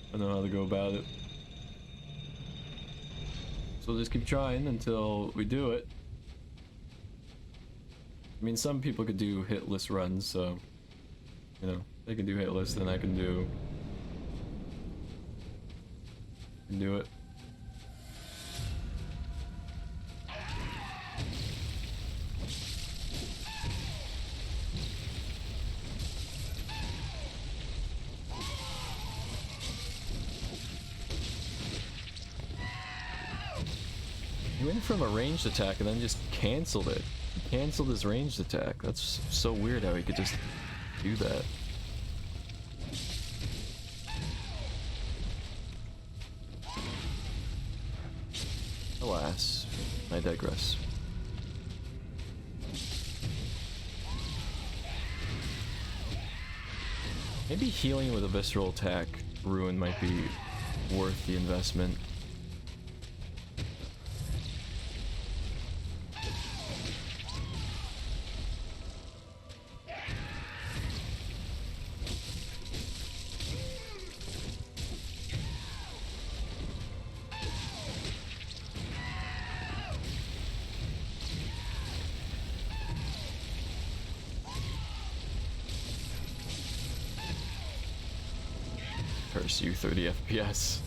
I don't know how to go about it. So we'll just keep trying until we do it. I mean, some people could do hitless runs, so, you know, they can do hitless, then I can do it. He went from a ranged attack and then just canceled it. He canceled his ranged attack. That's so weird how he could just do that. Alas, I digress. Maybe healing with a visceral attack ruin might be worth the investment. Curse you, 30 FPS.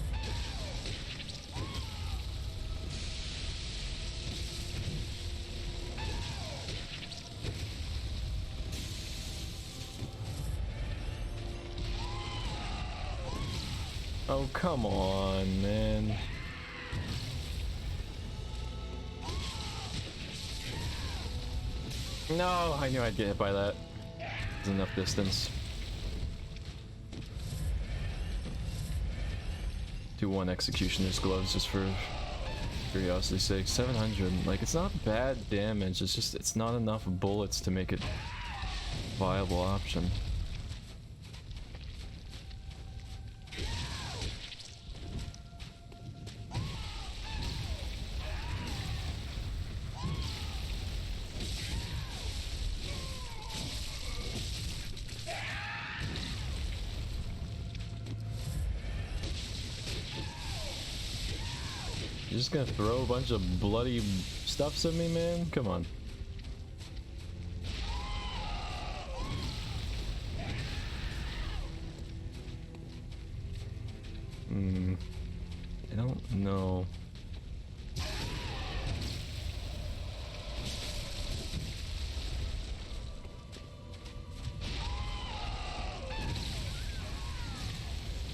Oh, come on, man. No, I knew I'd get hit by that. There's enough distance. 2-1 Executioner's Gloves just for curiosity's sake. 700, like, it's not bad damage, it's just, it's not enough bullets to make it a viable option. You're just gonna throw a bunch of bloody stuffs at me, man? Come on. I don't know.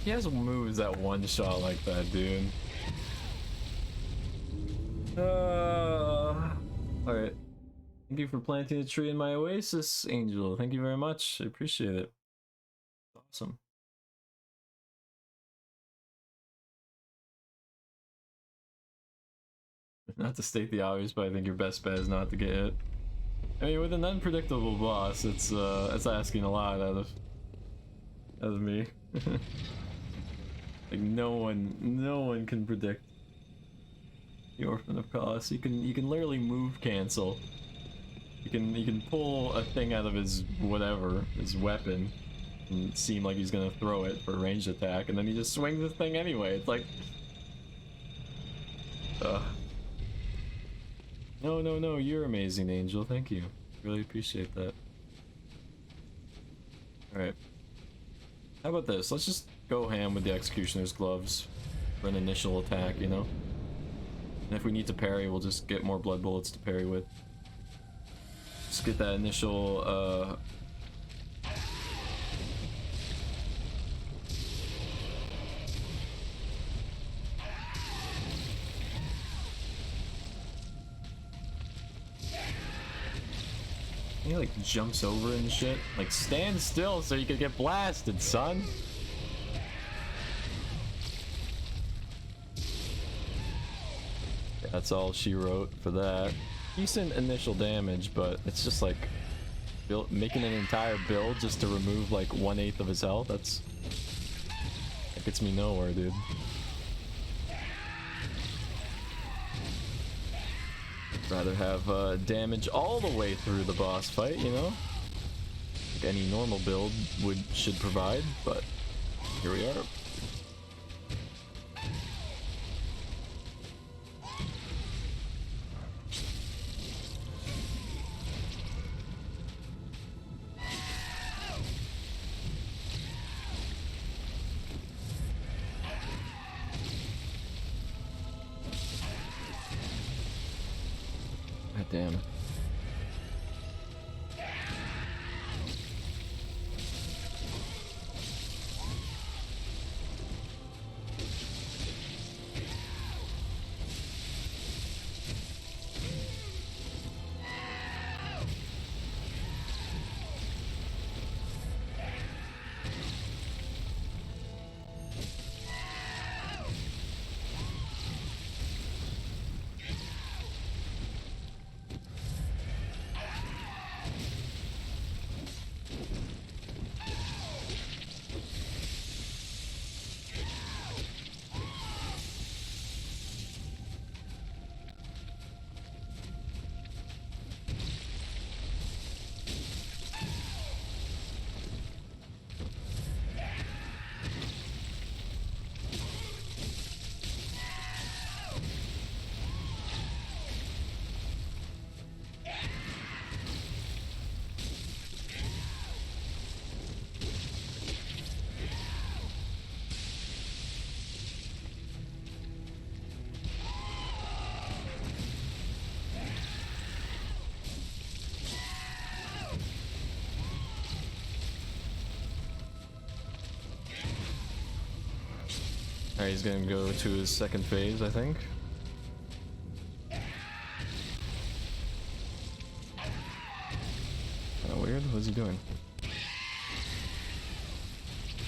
He has moves that one shot like that, dude. Alright. Thank you for planting a tree in my oasis, Angel. Thank you very much. I appreciate it. Awesome. Not to state the obvious, but I think your best bet is not to get hit. I mean, with an unpredictable boss, it's asking a lot out of me. Like no one can predict the Orphan of Kos. You can literally move cancel. You can pull a thing out of his whatever, his weapon, and seem like he's gonna throw it for a ranged attack, and then he just swings the thing anyway. It's like, no, no, no, you're amazing, Angel. Thank you. Really appreciate that. Alright. How about this? Let's just go ham with the Executioner's Gloves for an initial attack, you know? And if we need to parry, we'll just get more blood bullets to parry with. Just get that initial, he like jumps over and shit. Like, stand still so you can get blasted, son. That's all she wrote for that. Decent initial damage, but it's just like making an entire build just to remove like 1/8 of his health. That gets me nowhere, dude. Rather have damage all the way through the boss fight, you know? Like any normal build should provide, but here we are. God damn. Alright, he's gonna go to his second phase, I think. Kinda weird. What's he doing?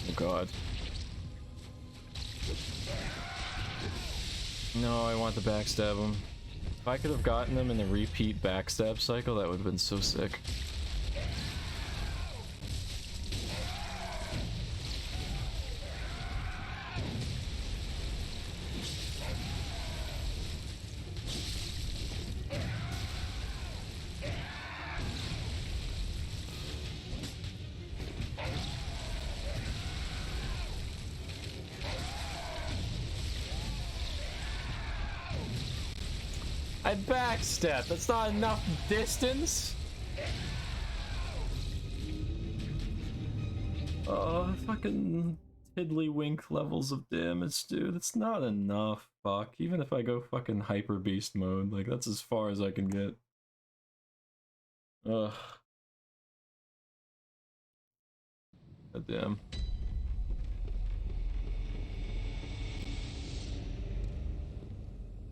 Oh god. No, I want to backstab him. If I could have gotten him in the repeat backstab cycle, that would have been so sick. I backstep. That's not enough distance. Oh, fucking tiddlywink levels of damage, dude. It's not enough. Fuck. Even if I go fucking hyper beast mode, like that's as far as I can get. Ugh. God damn.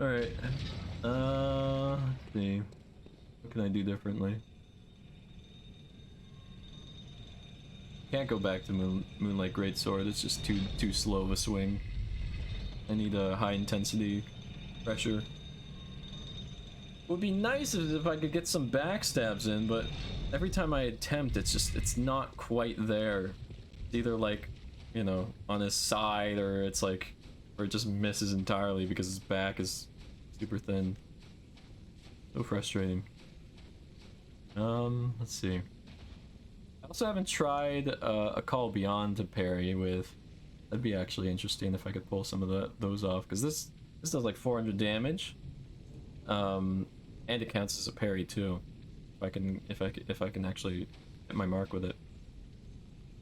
Alright. Let's see. What can I do differently? Can't go back to Moonlight Greatsword. It's just too slow of a swing. I need a high intensity pressure. Would be nice if I could get some backstabs in, but every time I attempt, it's not quite there. It's either like, you know, on his side, or it's like, or it just misses entirely because his back is super thin. So frustrating. Let's see. also haven't tried a Call Beyond to parry with. That'd be actually interesting if I could pull some of those off, because this does like 400 damage, and it counts as a parry too. If I can actually hit my mark with it.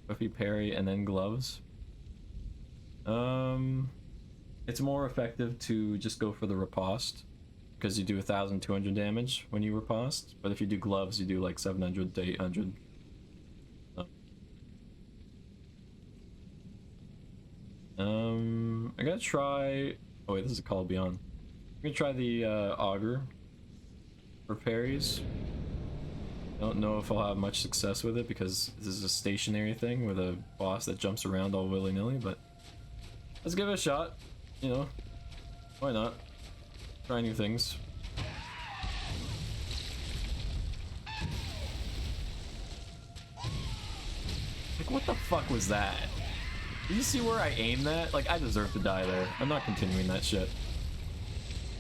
Buffy parry and then gloves. It's more effective to just go for the riposte, because you do 1,200 damage when you riposte. But if you do gloves, you do like 700 to 800. I gotta try. Oh wait, this is a Call Beyond. I'm gonna try the auger for parries. Don't know if I'll have much success with it because this is a stationary thing with a boss that jumps around all willy-nilly, but let's give it a shot. You know, why not? Try new things. Like, what the fuck was that? Did you see where I aimed that? Like, I deserve to die there. I'm not continuing that shit.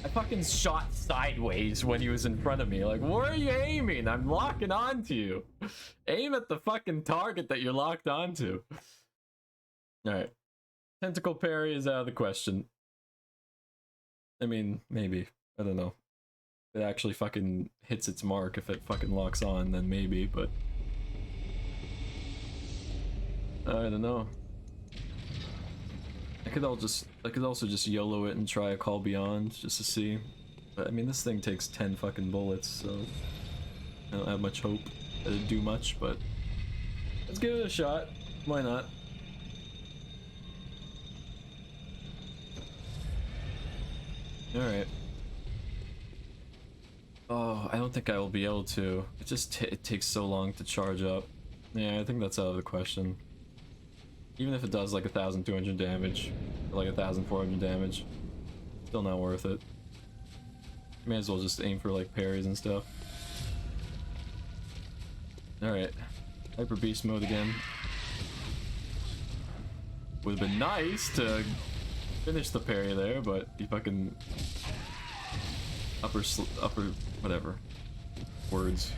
I fucking shot sideways when he was in front of me. Like, where are you aiming? I'm locking onto you. Aim at the fucking target that you're locked onto. Alright. Tentacle parry is out of the question. I mean, maybe. I don't know. If it actually fucking hits its mark, if it fucking locks on, then maybe, but... I don't know. I could also just YOLO it and try a Call Beyond just to see. But I mean, this thing takes 10 fucking bullets, so I don't have much hope that it'd do much, but let's give it a shot. Why not? Alright. Oh, I don't think I will be able to. It takes so long to charge up. Yeah, I think that's out of the question. Even if it does like 1,200 damage, or like 1,400 damage, still not worth it. May as well just aim for like parries and stuff. Alright, Hyper Beast mode again. Would've been nice to finish the parry there, but you fucking upper whatever words.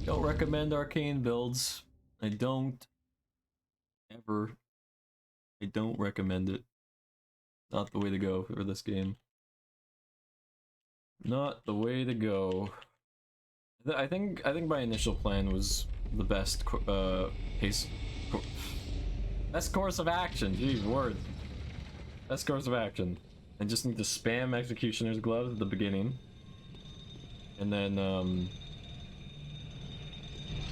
Don't recommend Arcane builds. I don't recommend it. Not the way to go for this game. Not the way to go. I think my initial plan was the best best course of action. Jeez, word. Best course of action. I just need to spam Executioner's Gloves at the beginning, and then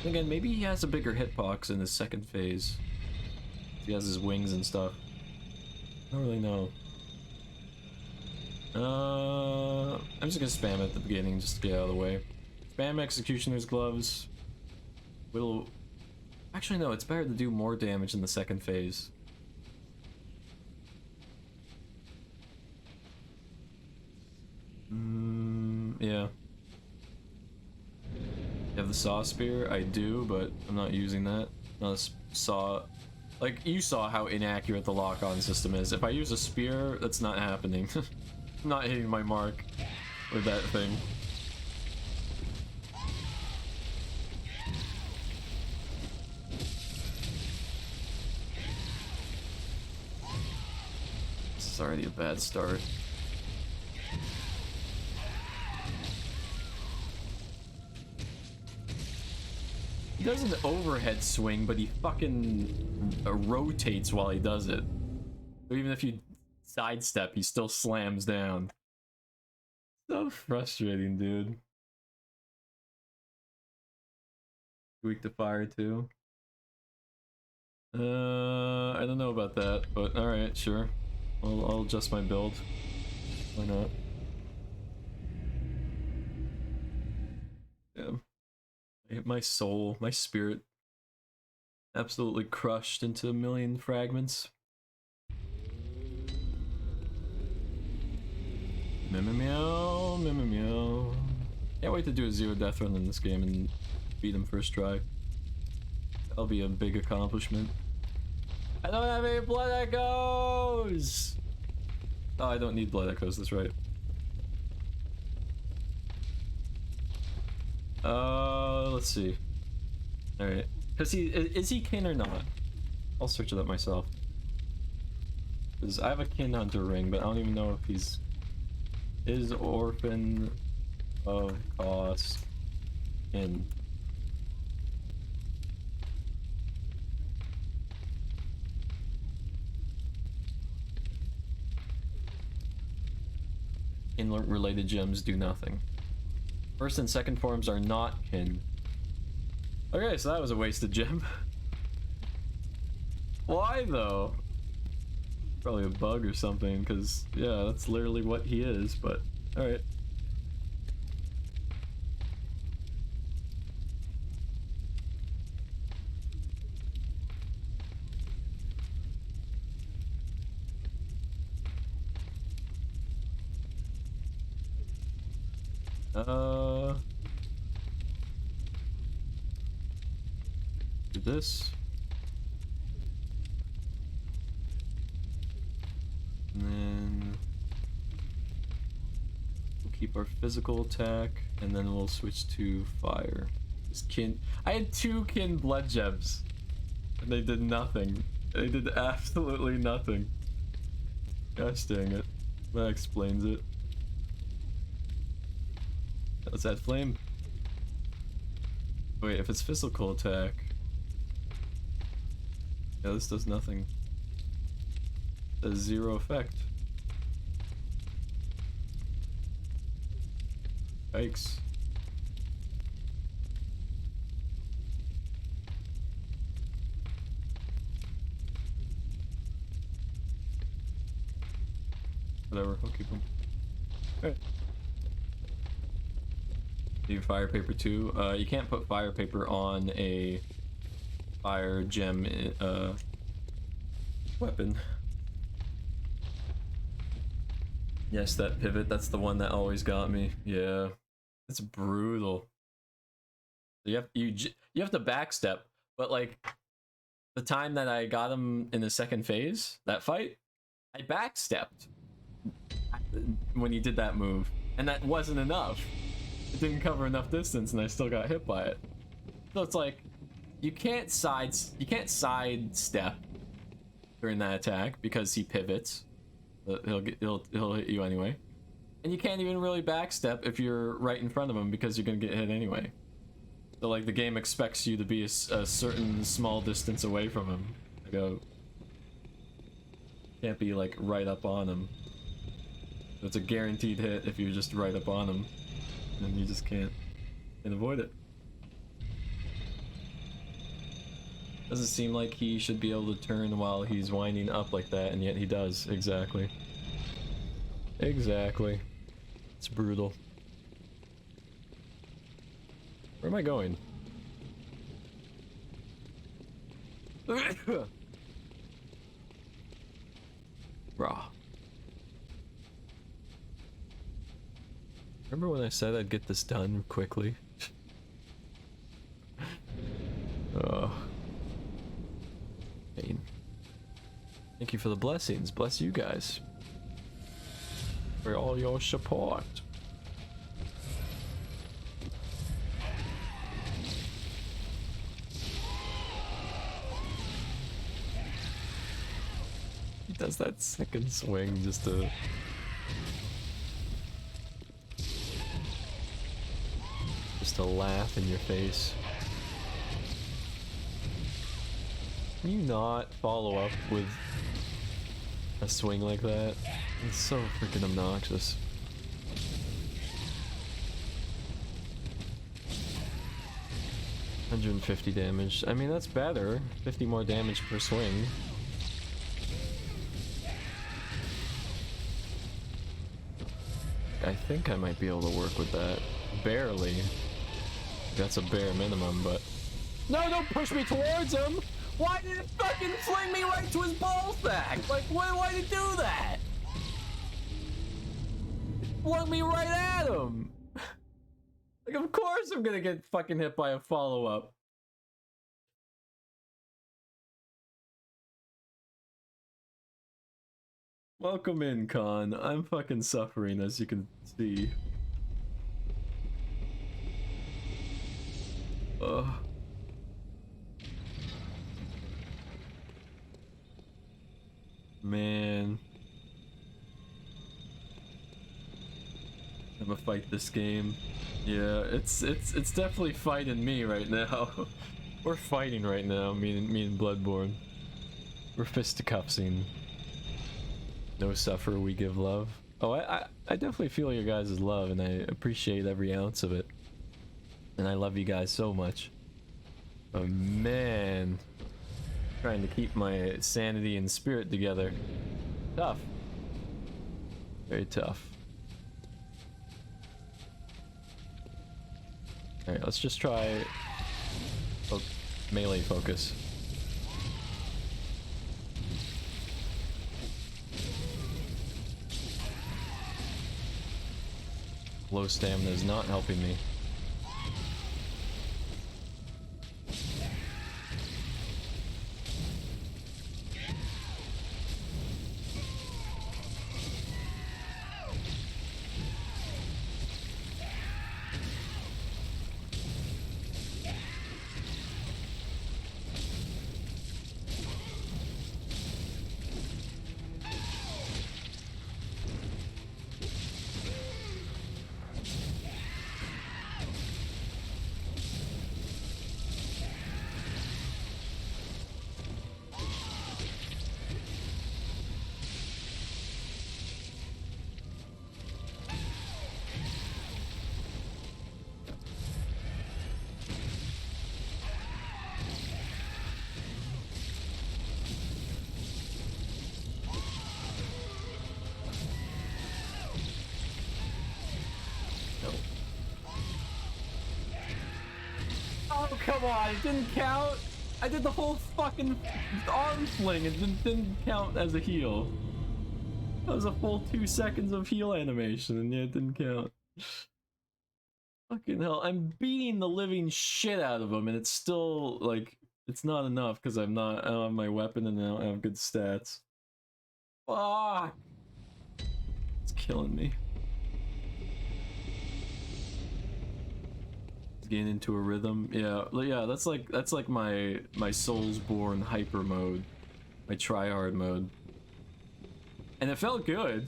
again, maybe he has a bigger hitbox in his second phase. He has his wings and stuff. I don't really know. I'm just gonna spam it at the beginning just to get out of the way. Spam Executioner's Gloves. Actually, no, it's better to do more damage in the second phase. Yeah. You have the Saw Spear? I do, but I'm not using that. Not a saw. Like, you saw how inaccurate the lock-on system is. If I use a spear, that's not happening. I'm not hitting my mark with that thing. This is already a bad start. He does an overhead swing, but he fucking rotates while he does it. So even if you sidestep, he still slams down. So frustrating, dude. Weak to fire too. I don't know about that, but alright, sure. I'll adjust my build. Why not? Yeah. My soul, my spirit, absolutely crushed into a million fragments. Meow, meow, meow. Can't wait to do a zero death run in this game and beat him first try. That'll be a big accomplishment. I don't have any blood echoes! Oh, I don't need blood echoes, that's right. Let's see. Alright. Cause is he kin or not? I'll search it up myself. Cause I have a kin hunter ring, but I don't even know if he's... Is orphan of cost kin. Kin-related gems do nothing. First and second forms are not kin. Okay, so that was a wasted gem. Why though? Probably a bug or something, because yeah, that's literally what he is, but alright. Do this. And then we'll keep our physical attack, and then we'll switch to fire. This kin. I had 2 kin blood gems, and they did nothing. They did absolutely nothing. Gosh dang it. That explains it. Let's add flame. Wait, if it's physical attack. Yeah, this does nothing. It does 0 effect. Yikes. Whatever, I'll keep them. Alright. Do fire paper too. You can't put fire paper on a fire gem weapon. Yes, that pivot, that's the one that always got me. Yeah. It's brutal. You have to backstep, but like the time that I got him in the second phase, that fight, I backstepped when he did that move, and that wasn't enough. It didn't cover enough distance, and I still got hit by it. So it's like you can't sidestep during that attack because he pivots. He'll hit you anyway, and you can't even really backstep if you're right in front of him because you're gonna get hit anyway. So like the game expects you to be a certain small distance away from him. Can't be like right up on him. So it's a guaranteed hit if you're just right up on him. And you just can't avoid it. Doesn't seem like he should be able to turn while he's winding up like that, and yet he does. Exactly. Exactly. It's brutal. Where am I going? Raw. Remember when I said I'd get this done quickly? Oh. Pain. Thank you for the blessings. Bless you guys. For all your support. He does that second swing just to... to laugh in your face. Can you not follow up with a swing like that? It's so freaking obnoxious. $150 damage. I mean, that's better. 50 more damage per swing. I think I might be able to work with that. Barely. That's a bare minimum, but... No, don't push me towards him! Why did it fucking fling me right to his ballsack? Like, why did it do that? It flung me right at him! Like, of course I'm gonna get fucking hit by a follow-up. Welcome in, Khan. I'm fucking suffering, as you can see. Ugh. Man. I'm gonna fight this game. Yeah, it's definitely fighting me right now. We're fighting right now, me and Bloodborne. We're fisticuffsing. No suffer, we give love. Oh, I definitely feel your guys' love, and I appreciate every ounce of it. And I love you guys so much. Oh man. Trying to keep my sanity and spirit together. Tough. Very tough. Alright, let's just try melee focus. Low stamina is not helping me. Oh, come on, it didn't count. I did the whole fucking arm fling. It didn't count as a heal. That was a full 2 seconds of heal animation, and yeah, it didn't count. Fucking hell, I'm beating the living shit out of him, and it's still, like, it's not enough because I don't have my weapon and I don't have good stats. Fuck! It's killing me. Getting into a rhythm. Yeah, that's like my Soulsborne hyper mode, my tryhard mode, and it felt good.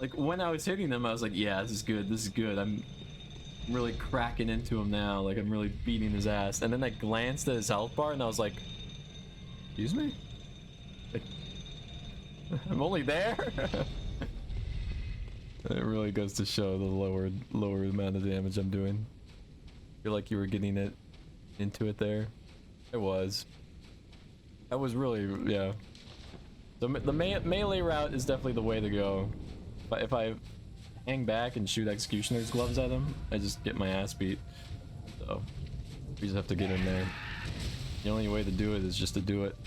Like when I was hitting him, I was like, yeah, this is good. I'm really cracking into him now. Like I'm really beating his ass. And then I glanced at his health bar and I was like, excuse me, like, I'm only there. It really goes to show the lower amount of damage I'm doing. Feel like you were getting it into it there. I was really, yeah. The melee route is definitely the way to go. But if I hang back and shoot executioner's gloves at him, I just get my ass beat. So we just have to get in there. The only way to do it is just to do it.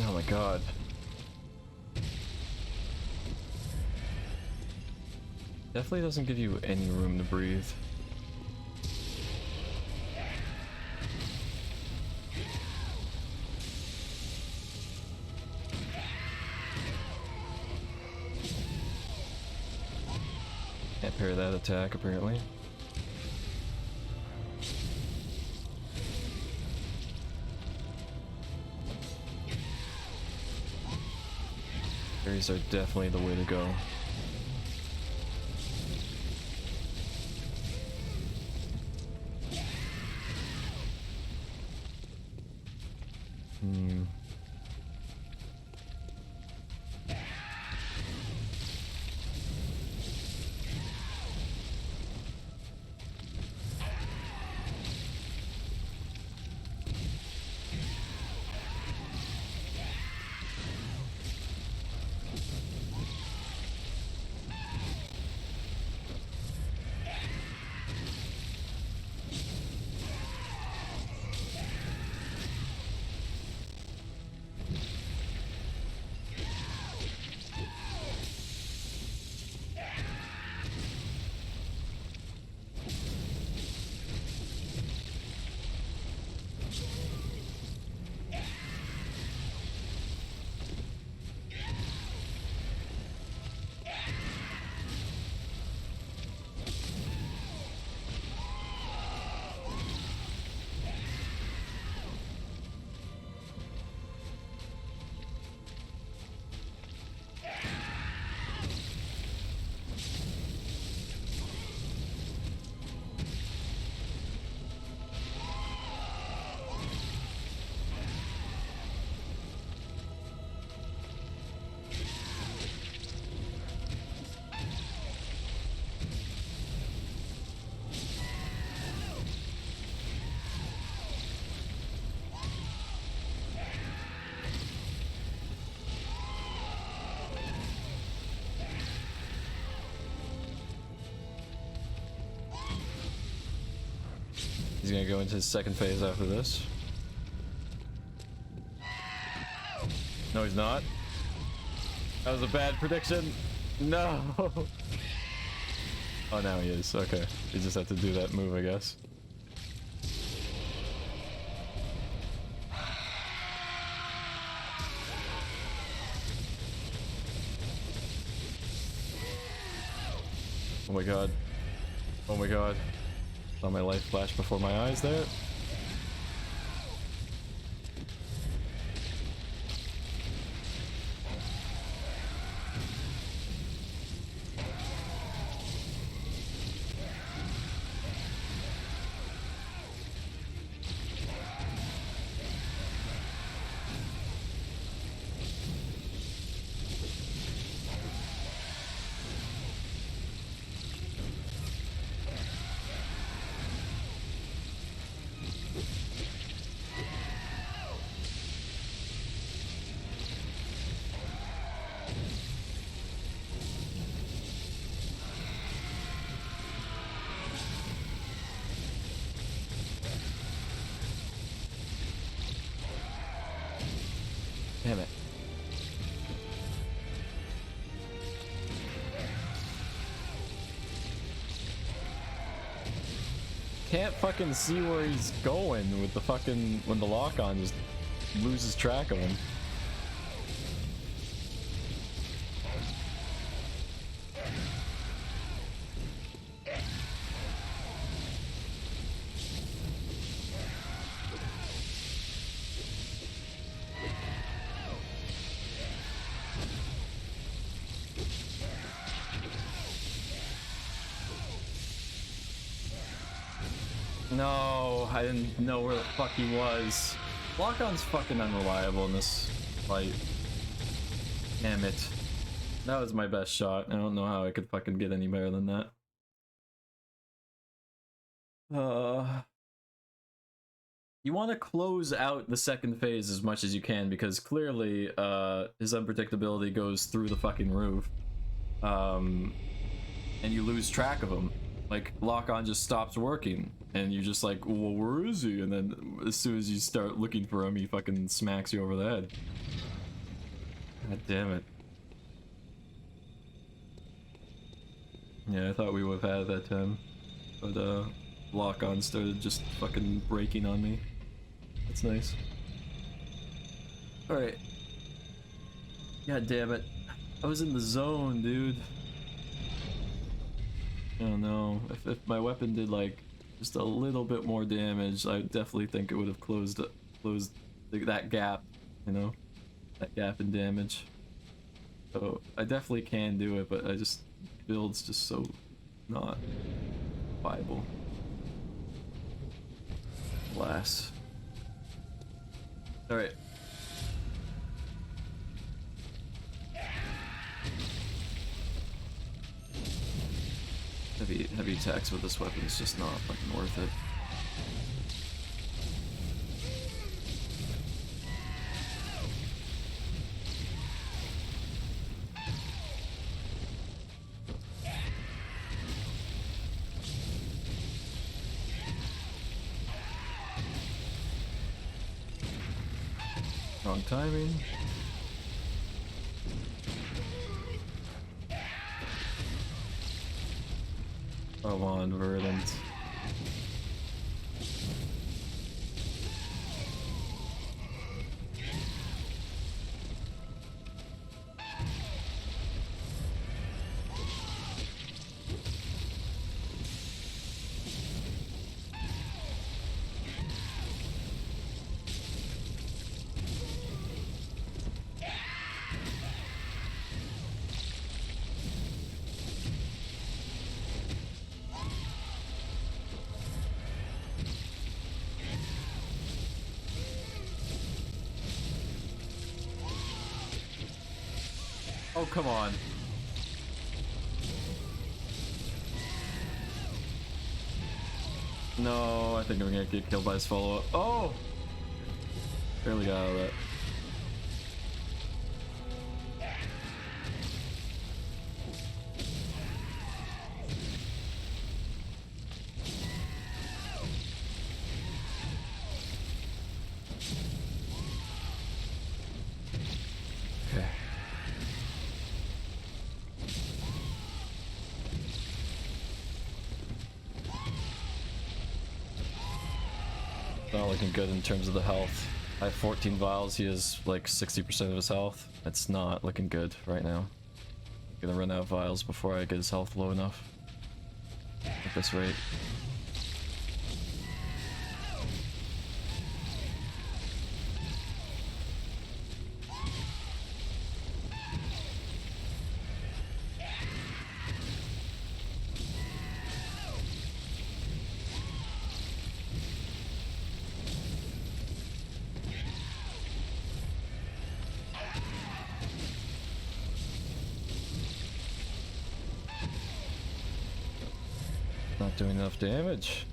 Oh my god. Definitely doesn't give you any room to breathe. Can't parry that attack apparently. Parries are definitely the way to go. gonna go into his second phase after this. No, he's not. That was a bad prediction. No. Oh, now he is. Okay. You just have to do that move, I guess. Oh my god. Oh my god. Saw my life flash before my eyes there. Damn it. Can't fucking see where he's going with the fucking, when the lock-on just loses track of him. No, I didn't know where the fuck he was. Lock-on's fucking unreliable in this fight. Damn it. That was my best shot. I don't know how I could fucking get any better than that. You want to close out the second phase as much as you can because clearly his unpredictability goes through the fucking roof. And you lose track of him. Like, lock-on just stops working, and you're just like, well, where is he? And then as soon as you start looking for him, he fucking smacks you over the head. God damn it. Yeah, I thought we would have had it that time. But, lock-on started just fucking breaking on me. That's nice. Alright. God damn it. I was in the zone, dude. I don't know. If my weapon did like just a little bit more damage, I definitely think it would have closed that gap, you know, that gap in damage. So I definitely can do it, but I just build's just so not viable. Alas. All right. Heavy attacks with this weapon is just not fucking worth it. Wrong timing. Come on, Verdant. Oh, come on. No, I think I'm gonna get killed by his follow-up. Oh! Barely got out of that. looking good in terms of the health. I have 14 vials, he has like 60% of his health. It's not looking good right now. I'm gonna run out of vials before I get his health low enough. At this rate. Not doing enough damage.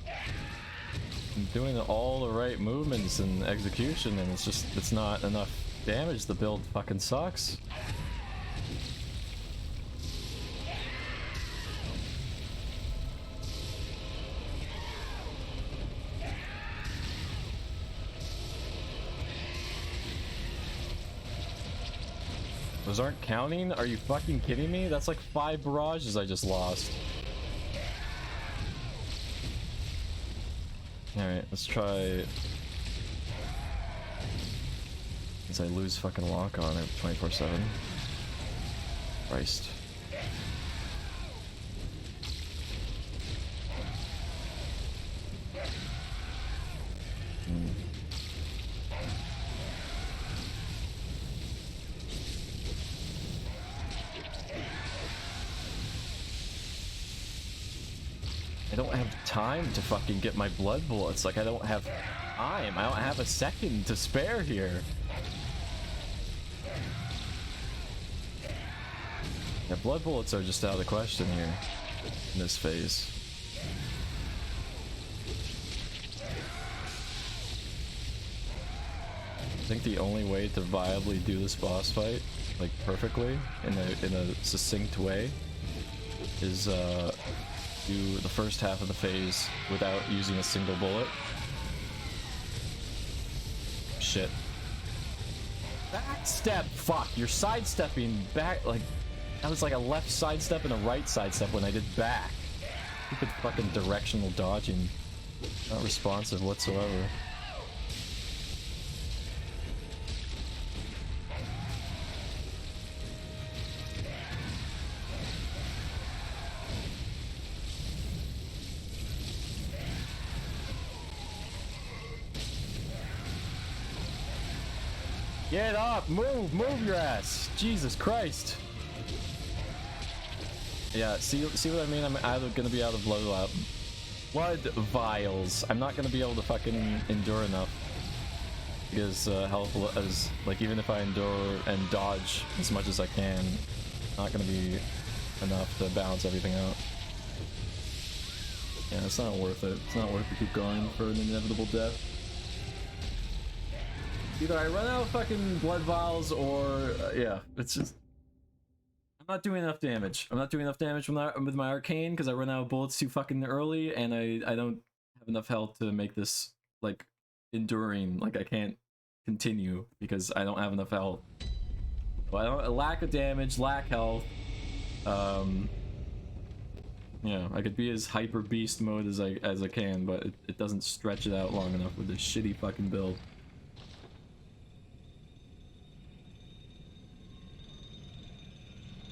I'm doing all the right movements and execution, and it's not enough damage. The build fucking sucks. Those aren't counting? Are you fucking kidding me? That's like 5 barrages I just lost. Alright, let's try... As I lose fucking lock on it 24/7. Christ. I don't have time to fucking get my blood bullets. Like, I don't have time. I don't have a second to spare here. Yeah, blood bullets are just out of the question here in this phase. I think the only way to viably do this boss fight, like perfectly, in a succinct way, is do the first half of the phase without using a single bullet. Shit. Back step! Fuck, you're sidestepping back, like, that was like a left sidestep and a right sidestep when I did back. Stupid fucking directional dodging. Not responsive whatsoever. Get up! Move! Move your ass! Jesus Christ! Yeah, see what I mean? I'm either gonna be out of blood vials. I'm not gonna be able to fucking endure enough. Because health is, like, even if I endure and dodge as much as I can, not gonna be enough to balance everything out. Yeah, it's not worth it. It's not worth to keep going for an inevitable death. Either I run out of fucking blood vials or, yeah, it's just... I'm not doing enough damage. I'm not doing enough damage with my arcane because I run out of bullets too fucking early, and I don't have enough health to make this, like, enduring. Like, I can't continue because I don't have enough health. Well, I don't, lack of damage, lack health. Yeah, I could be as hyper beast mode as I can, but it doesn't stretch it out long enough with this shitty fucking build.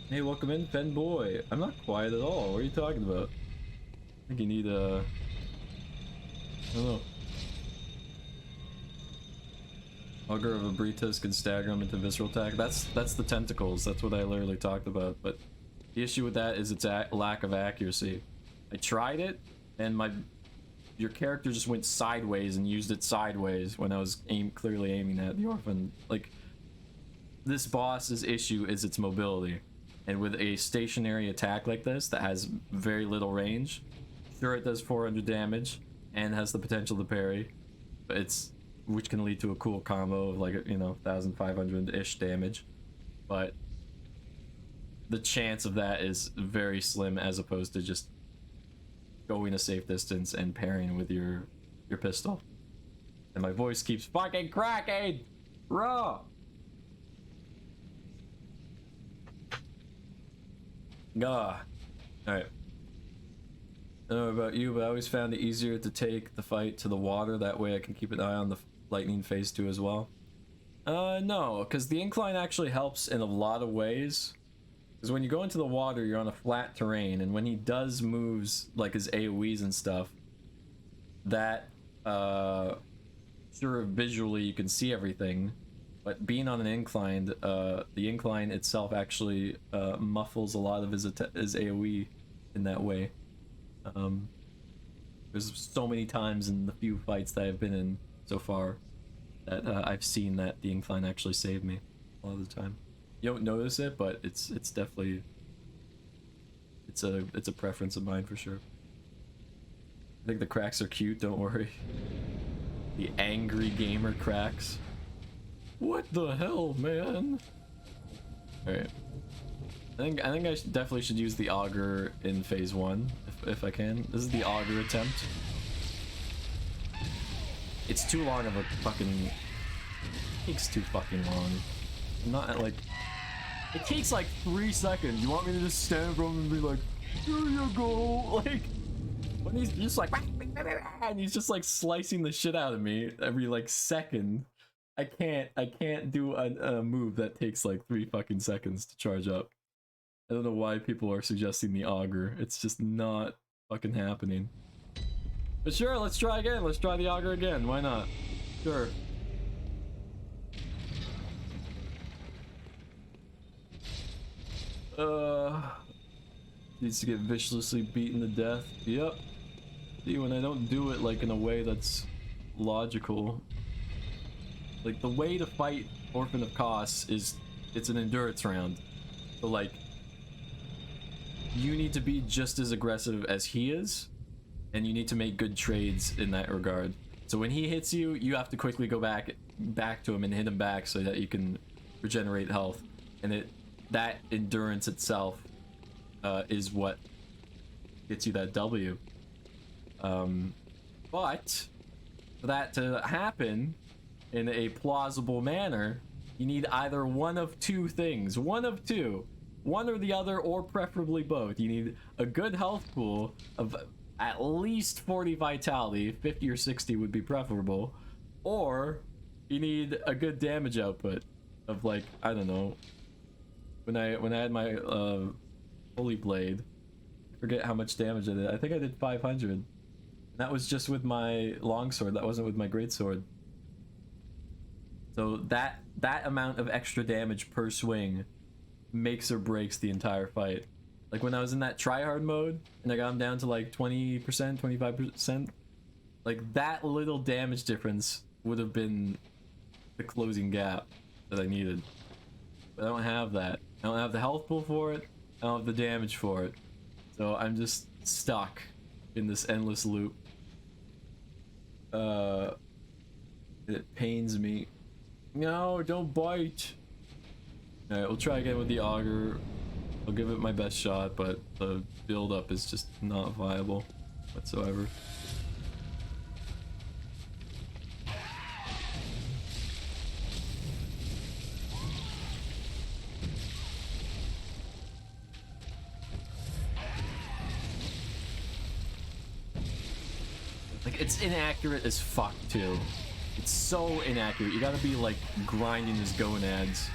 Hey, welcome in, Fen Boy. I'm not quiet at all. What are you talking about? I think you need I don't know. Augur of Abritus can stagger him into visceral attack. That's the tentacles. That's what I literally talked about. But the issue with that is its lack of accuracy. I tried it, and your character just went sideways and used it sideways when I was clearly aiming at the orphan. Like, this boss's issue is its mobility. And with a stationary attack like this that has very little range, sure, it does 400 damage and has the potential to parry, but which can lead to a cool combo of, like, you know, 1,500-ish damage, but the chance of that is very slim as opposed to just going a safe distance and parrying with your pistol. And my voice keeps fucking cracking! Raw! Gah. Alright. I don't know about you, but I always found it easier to take the fight to the water. That way I can keep an eye on the lightning phase too as well. No, because the incline actually helps in a lot of ways. Because when you go into the water, you're on a flat terrain, and when he does moves like his AoEs and stuff, that sure, visually you can see everything, but being on an incline, the incline itself actually muffles a lot of his AoE in that way. There's so many times in the few fights that I've been in so far that I've seen that the incline actually saved me a lot of the time. You don't notice it, but it's definitely it's a preference of mine for sure. I think the cracks are cute, don't worry. The angry gamer cracks. What the hell, man? Alright. I think I definitely should use the auger in phase 1 if I can. This is the auger attempt. It's too long of a fucking... It takes too fucking long. I'm not at like... It takes like 3 seconds. You want me to just stand in front of him and be like, here you go? Like, when he's just like... And he's just like slicing the shit out of me every like second. I can't do a move that takes like 3 fucking seconds to charge up. I don't know why people are suggesting the auger. It's just not fucking happening. But sure, let's try again. Let's try the auger again. Why not? Sure. Needs to get viciously beaten to death. Yep. See, when I don't do it like in a way that's logical. Like the way to fight Orphan of Kos is it's an endurance round. So like you need to be just as aggressive as he is, and you need to make good trades in that regard. So when he hits you, you have to quickly go back to him and hit him back so that you can regenerate health. And that endurance itself is what gets you that W. But for that to happen in a plausible manner, you need either one of 2 things. One of 2. One or the other, or preferably both. You need a good health pool of at least 40 vitality, 50 or 60 would be preferable, or you need a good damage output of like, I don't know, when I had my Holy Blade, I forget how much damage I did. I think I did 500. And that was just with my longsword, that wasn't with my greatsword. So that amount of extra damage per swing makes or breaks the entire fight. Like when I was in that tryhard mode and I got him down to like 20%, 25%, like that little damage difference would have been the closing gap that I needed. But I don't have that. I don't have the health pool for it. I don't have the damage for it. So I'm just stuck in this endless loop. It pains me. No, don't bite. Alright, we'll try again with the auger. I'll give it my best shot, but the build-up is just not viable whatsoever. Like, it's inaccurate as fuck, too. It's so inaccurate. You gotta be, like, grinding his gonads.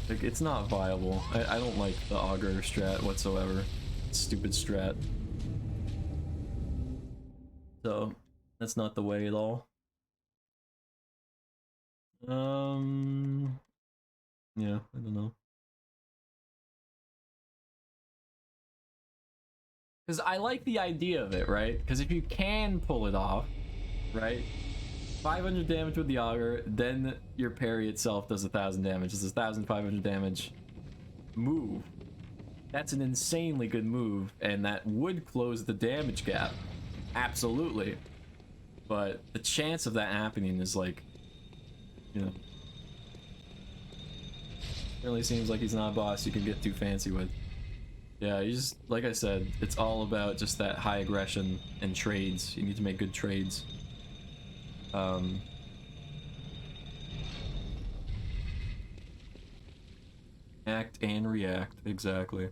Like, it's not viable. I don't like the auger strat whatsoever. Stupid strat. So, that's not the way at all. Yeah, I don't know. Because I like the idea of it, right? Because if you can pull it off, right? 500 damage with the auger, then your parry itself does 1,000 damage. It's 1,500 damage move. That's an insanely good move, and that would close the damage gap. Absolutely. But the chance of that happening is like, you know, really seems like he's not a boss you can get too fancy with. Yeah, you just, like I said, it's all about just that high aggression and trades. You need to make good trades. Act and react, exactly.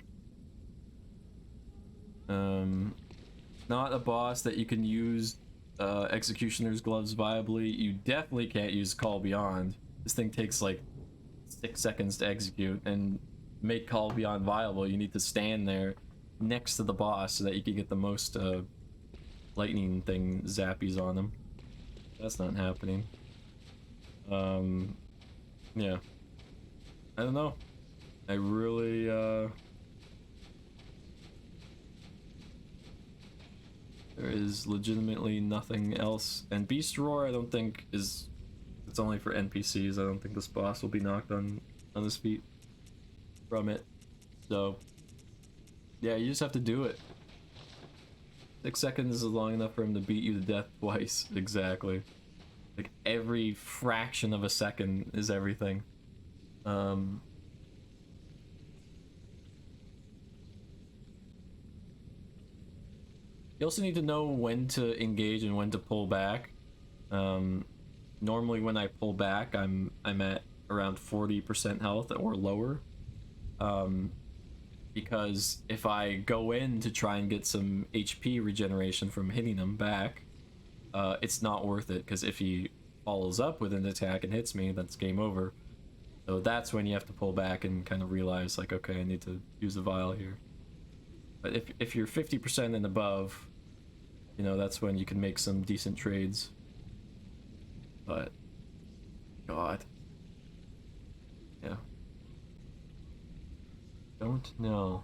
not a boss that you can use Executioner's Gloves viably. You definitely can't use Call Beyond. This thing takes like 6 seconds to execute, and make Call Beyond viable, you need to stand there next to the boss so that you can get the most lightning thing zappies on him. That's not happening. Yeah. I don't know. I really, there is legitimately nothing else. And Beast Roar, I don't think is... It's only for NPCs. I don't think this boss will be knocked on his feet from it. So, yeah, you just have to do it. 6 seconds is long enough for him to beat you to death twice. Exactly. Like, every fraction of a second is everything. You also need to know when to engage and when to pull back. Normally when I pull back, I'm at around 40% health or lower. Because if I go in to try and get some HP regeneration from hitting him back, it's not worth it, because if he follows up with an attack and hits me, that's game over. So that's when you have to pull back and kind of realize, like, okay, I need to use a vial here. But if you're 50% and above, you know, that's when you can make some decent trades. But, God. Yeah. Don't know.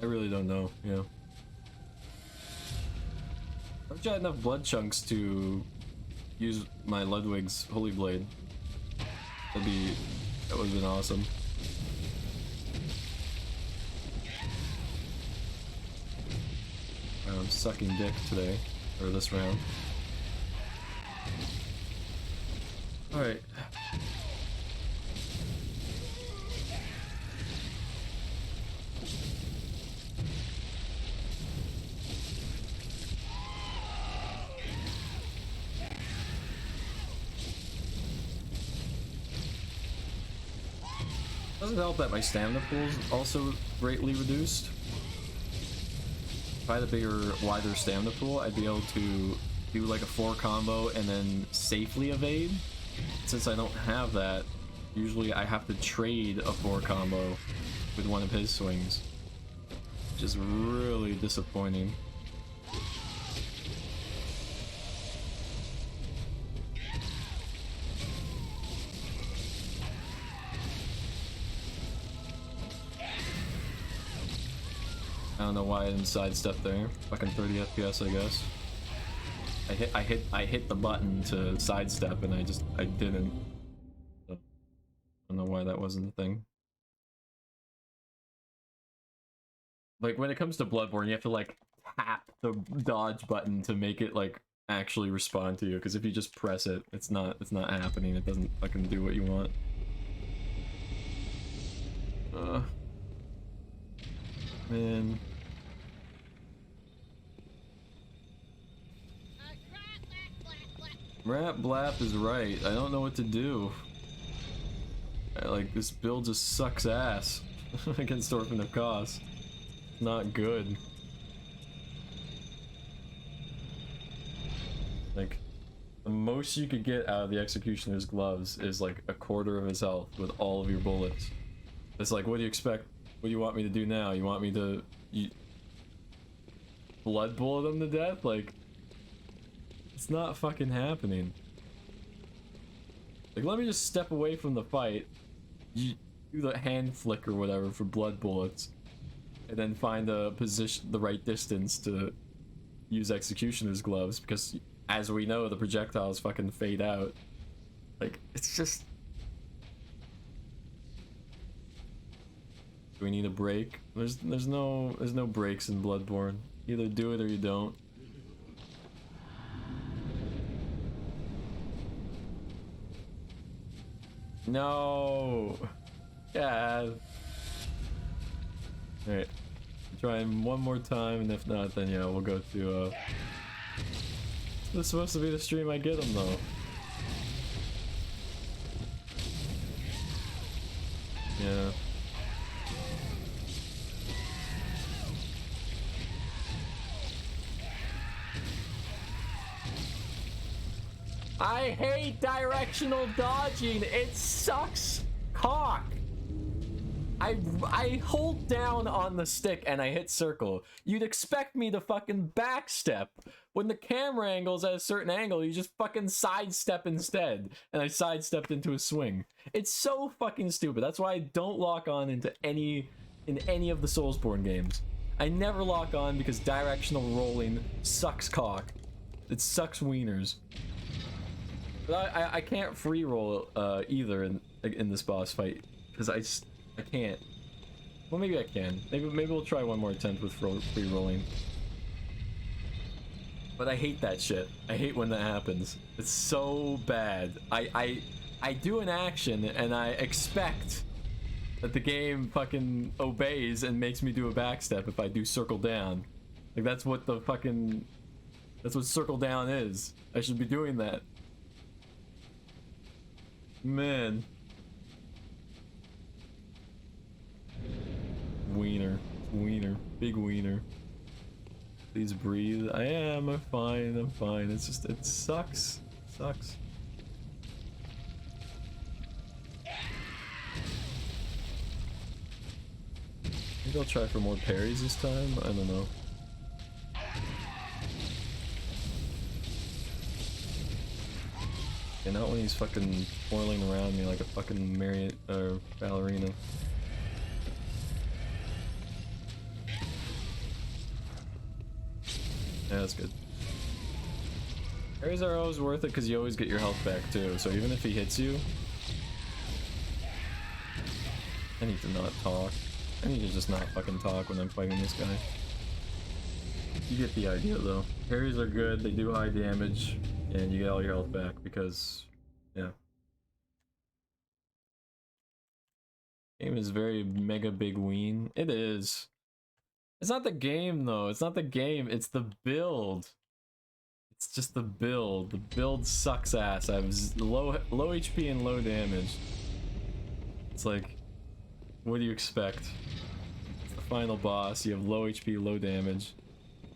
I really don't know, yeah. I wish I had enough blood chunks to use my Ludwig's Holy Blade. That would have been awesome. I'm sucking dick today, or this round. Alright. Doesn't help that my stamina pool is also greatly reduced. If I had a bigger, wider stamina pool, I'd be able to do like a 4 combo and then safely evade. Since I don't have that, usually I have to trade a 4 combo with one of his swings, which is really disappointing. I don't know why I didn't sidestep there. Fucking 30 FPS, I guess. I hit the button to sidestep and I didn't. So, I don't know why that wasn't a thing. Like, when it comes to Bloodborne, you have to like tap the dodge button to make it like actually respond to you, because if you just press it, it's not happening. It doesn't fucking do what you want. Man. Rat Blap is right. I don't know what to do. Like, this build just sucks ass against Orphan of Kos. Not good. Like, the most you could get out of the Executioner's Gloves is like a quarter of his health with all of your bullets. It's like, what do you expect? What do you want me to do now? You want me to blood bullet him to death? Like, it's not fucking happening. Like, let me just step away from the fight, do the hand flick or whatever for blood bullets, and then find a position, the right distance to use Executioner's Gloves, because as we know, the projectiles fucking fade out. Like, it's just... Do we need a break? There's no breaks in Bloodborne. Either do it or you don't. No. Yeah. Alright. Try him one more time, and if not, then yeah, we'll go to this is supposed to be the stream I get him though. Yeah. I hate directional dodging. It sucks cock. I hold down on the stick and I hit circle. You'd expect me to fucking backstep. When the camera angle's at a certain angle, you just fucking sidestep instead. And I sidestepped into a swing. It's so fucking stupid. That's why I don't lock on into any of the Soulsborne games. I never lock on because directional rolling sucks cock. It sucks wieners. But I can't free roll either in this boss fight because I can't. Well, maybe I can. Maybe we'll try one more attempt with free rolling. But I hate that shit. I hate when that happens. It's so bad. I do an action and I expect that the game fucking obeys and makes me do a backstep if I do circle down. Like that's what circle down is. I should be doing that. Man. Wiener. Big wiener. Please breathe. I am. I'm fine. It's just, it sucks. Sucks. Maybe I'll try for more parries this time. I don't know. And not when he's fucking twirling around me like a fucking ballerina. Yeah, that's good. Parries are always worth it because you always get your health back too, so even if he hits you... I need to not talk. I need to just not fucking talk when I'm fighting this guy. You get the idea though. Parries are good, they do high damage, and you get all your health back because... yeah. Game is very mega big ween. It is. It's not the game though, it's not the game, it's the build. It's just the build. The build sucks ass. I have low HP and low damage. It's like, what do you expect? It's the final boss, you have low HP, low damage.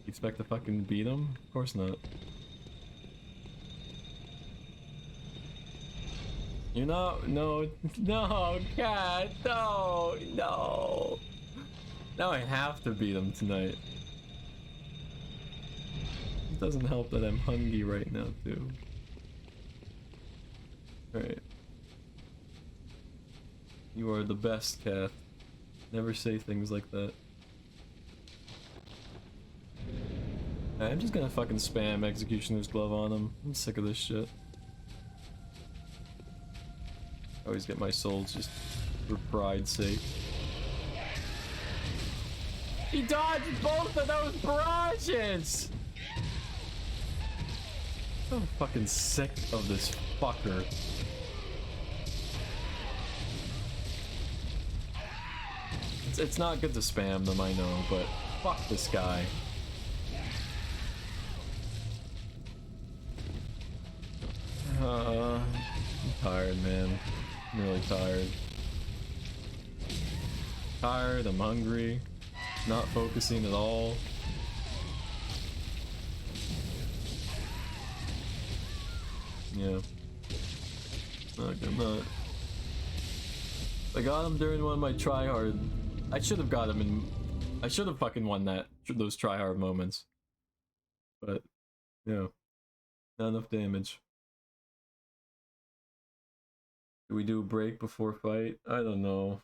You expect to fucking beat him? Of course not. You're not, no, cat, no. Now I have to beat him tonight. It doesn't help that I'm hungry right now too. Alright. You are the best, cat. Never say things like that. I'm just gonna fucking spam Executioner's Glove on him. I'm sick of this shit. I always get my souls just for pride's sake. He dodged both of those barrages! I'm fucking sick of this fucker. It's not good to spam them, I know, but fuck this guy. I'm tired, man. I'm really tired. I'm hungry. Not focusing at all. Yeah. I'm not. I got him during one of my tryhard. I should have got him in. I should have fucking won those tryhard moments. But, yeah. Not enough damage. Do we do a break before fight? I don't know.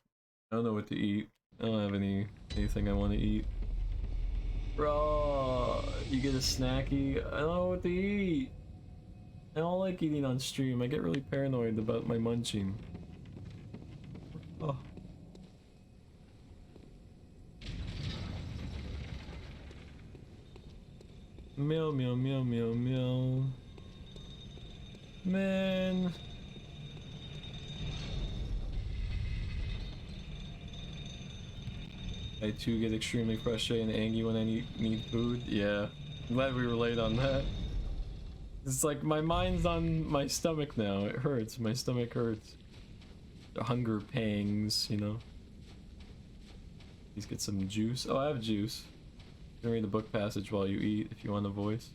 I don't know what to eat. I don't have anything I want to eat. Bro, you get a snacky? I don't know what to eat. I don't like eating on stream. I get really paranoid about my munching. Oh. Meow, meow, meow, meow, meow. Man. I too get extremely frustrated and angry when I need food. Yeah, I'm glad we relate on that. It's like my mind's on my stomach now. It hurts. My stomach hurts. hunger pangs, you know. Please get some juice. Oh, I have juice. You can read the book passage while you eat if you want a voice.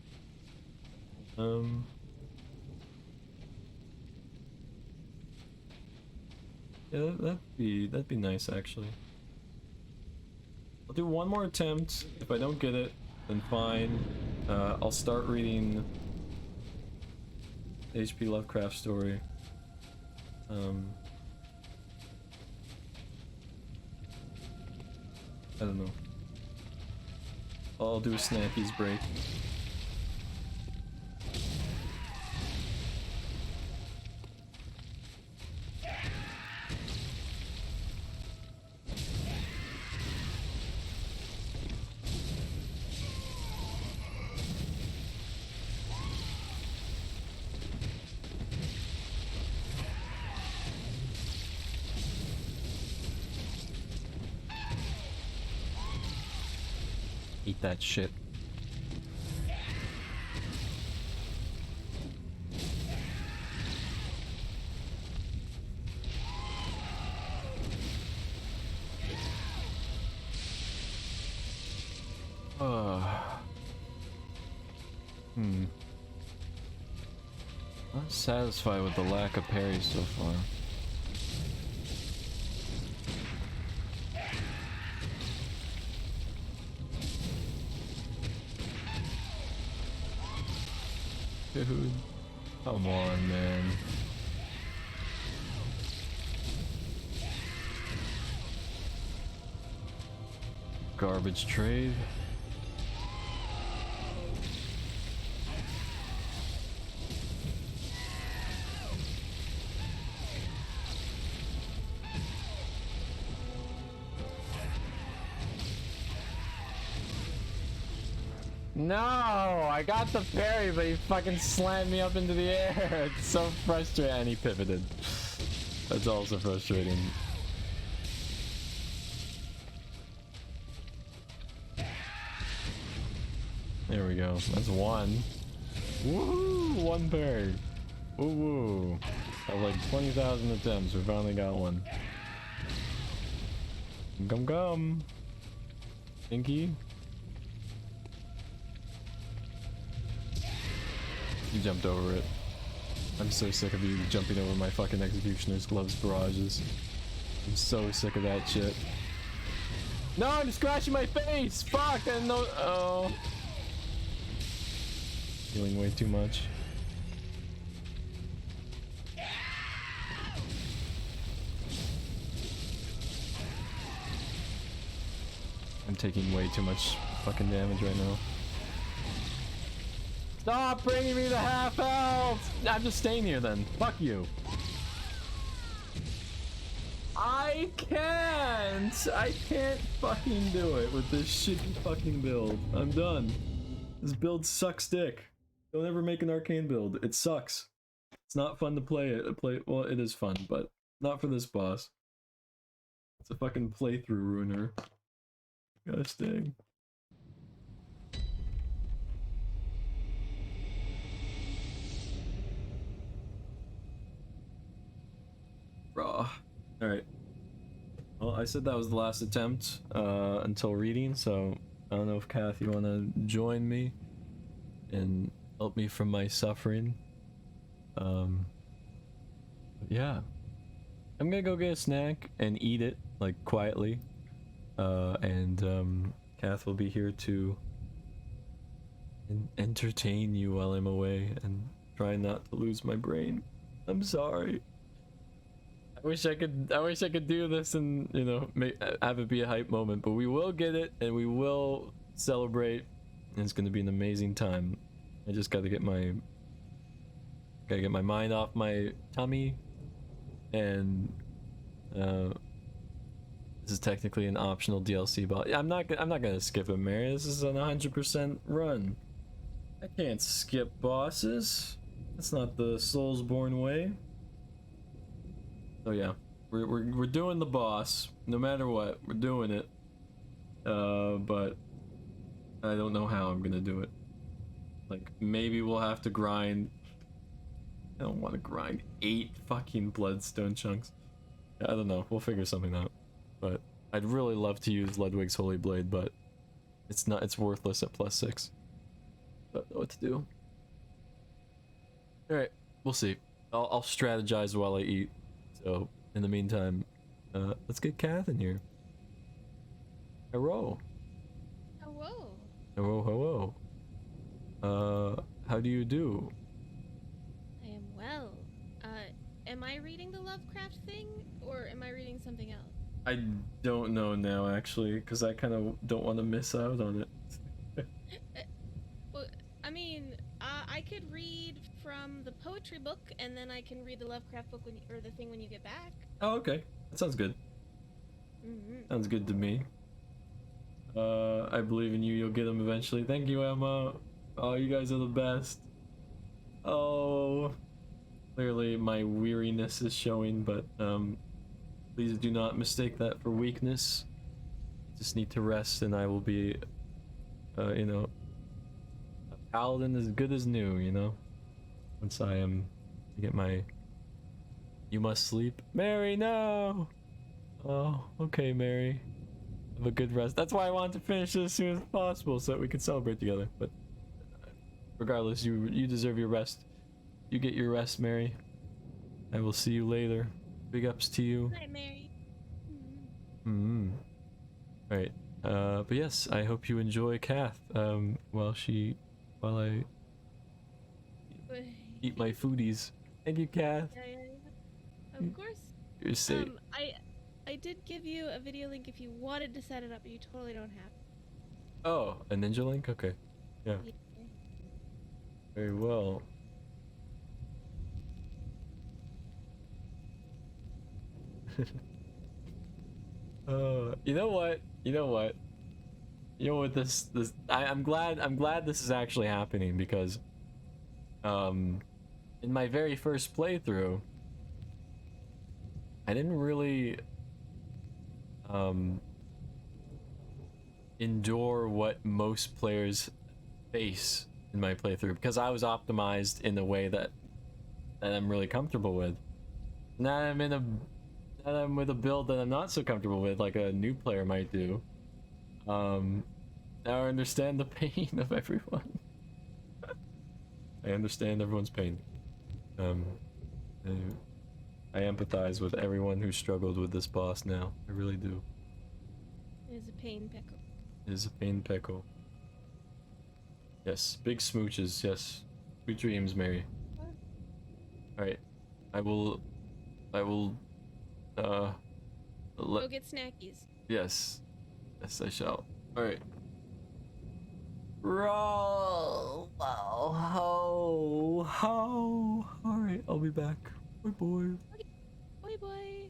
Yeah, that'd be nice actually. I'll do one more attempt. If I don't get it, then fine. I'll start reading the H.P. Lovecraft story. I don't know. I'll do a Snacky's break. Eat that shit. Not satisfied with the lack of parries so far. Dude, come on, man. Garbage trade. No, I got the parry, but he fucking slammed me up into the air. It's so frustrating. And he pivoted. That's also frustrating. There we go. That's one. Woohoo! One parry. Woo woo. Of like 20,000 attempts, we finally got one. Gum gum. Pinky. You jumped over it. I'm so sick of you jumping over my fucking Executioner's Gloves barrages. I'm so sick of that shit. No, I'm scratching my face! Fuck! I didn't know. Oh. Healing way too much. I'm taking way too much fucking damage right now. Stop bringing me the half health! I'm just staying here then. Fuck you. I can't fucking do it with this shitty fucking build. I'm done. This build sucks dick. Don't ever make an Arcane build. It sucks. It's not fun to play it. Well, it is fun, but not for this boss. It's a fucking playthrough ruiner. Gosh dang. Raw. Alright. Well, I said that was the last attempt until reading, so I don't know if Kath, you want to join me and help me from my suffering. Yeah. I'm gonna go get a snack and eat it, like, quietly. And Kath will be here to entertain you while I'm away and try not to lose my brain. I'm sorry. I wish I could do this and, you know, have it be a hype moment, but we will get it and we will celebrate, and it's gonna be an amazing time. I just gotta get my mind off my tummy, and this is technically an optional DLC, but I'm not gonna skip it, Mary. This is an 100% run. I can't skip bosses. That's not the Soulsborne way. So yeah, we're doing the boss no matter what. We're doing it. But I don't know how I'm gonna do it. Like, maybe we'll have to grind. I don't want to grind 8 fucking bloodstone chunks. I don't know. We'll figure something out. But I'd really love to use Ludwig's Holy Blade, but it's not. It's worthless at +6. Don't know what to do. All right, we'll see. I'll strategize while I eat. So in the meantime, let's get Kath in here. Hello. Hello. Hello. How do you do? I am well. Am I reading the Lovecraft thing, or am I reading something else? I don't know now, actually, because I kind of don't want to miss out on it. Well, I mean, I could read from the poetry book, and then I can read the Lovecraft book or the thing when you get back. Oh, okay. That sounds good. Sounds good to me. I believe in you. You'll get them eventually. Thank you, Emma. Oh, you guys are the best. Oh, clearly my weariness is showing, but please do not mistake that for weakness. Just need to rest, and I will be, you know, a paladin as good as new. You know, once I get my. You must sleep, Mary. No. Oh, okay, Mary. Have a good rest. That's why I wanted to finish it as soon as possible so that we could celebrate together. But regardless, you deserve your rest. You get your rest, Mary. I will see you later. Big ups to you. Good night, Mary. Right. But yes, I hope you enjoy Kath. While I eat my foodies. Thank you, Kath. Yeah. Of course. You're safe. I did give you a video link if you wanted to set it up, but you totally don't have to. Oh, a ninja link? Okay. Yeah. Very well. You know what? I'm glad this is actually happening because in my very first playthrough I didn't really endure what most players face in my playthrough because I was optimized in a way that I'm really comfortable with. Now I'm with a build that I'm not so comfortable with, like a new player might do. Now I understand the pain of everyone. I understand everyone's pain. I empathize with everyone who struggled with this boss now. I really do. It is a pain pickle. It is a pain pickle. Yes, big smooches, yes. Sweet dreams, Mary. Alright. I will Go get snackies. Yes. Yes, I shall. Alright. Roll. Alright, I'll be back. Bye boy. Boy.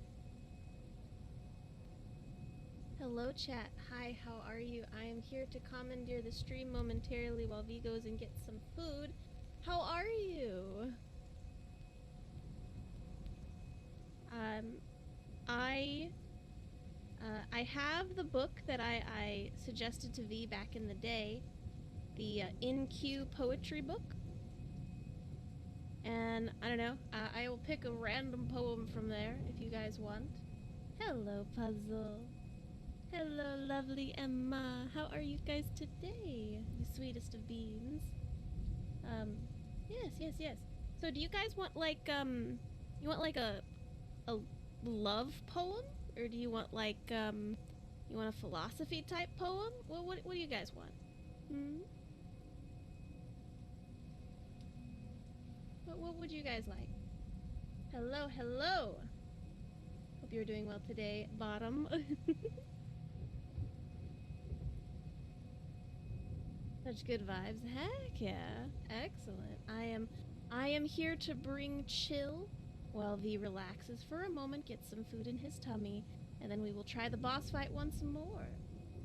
Hello, chat. Hi, how are you? I am here to commandeer the stream momentarily while V goes and gets some food. How are you? I have the book that I suggested to V back in the day, the In Queue poetry book. And I don't know, I will pick a random poem from there if you guys want. Hello, Puzzle. Hello, lovely Emma. How are you guys today? You sweetest of beans. Yes. So do you guys want like, you want like a love poem? Or do you want like, you want a philosophy type poem? What do you guys want? What would you guys like? Hello. Hope you're doing well today, Bottom. Such good vibes. Heck yeah. Excellent. I am here to bring chill while V relaxes for a moment, gets some food in his tummy, and then we will try the boss fight once more.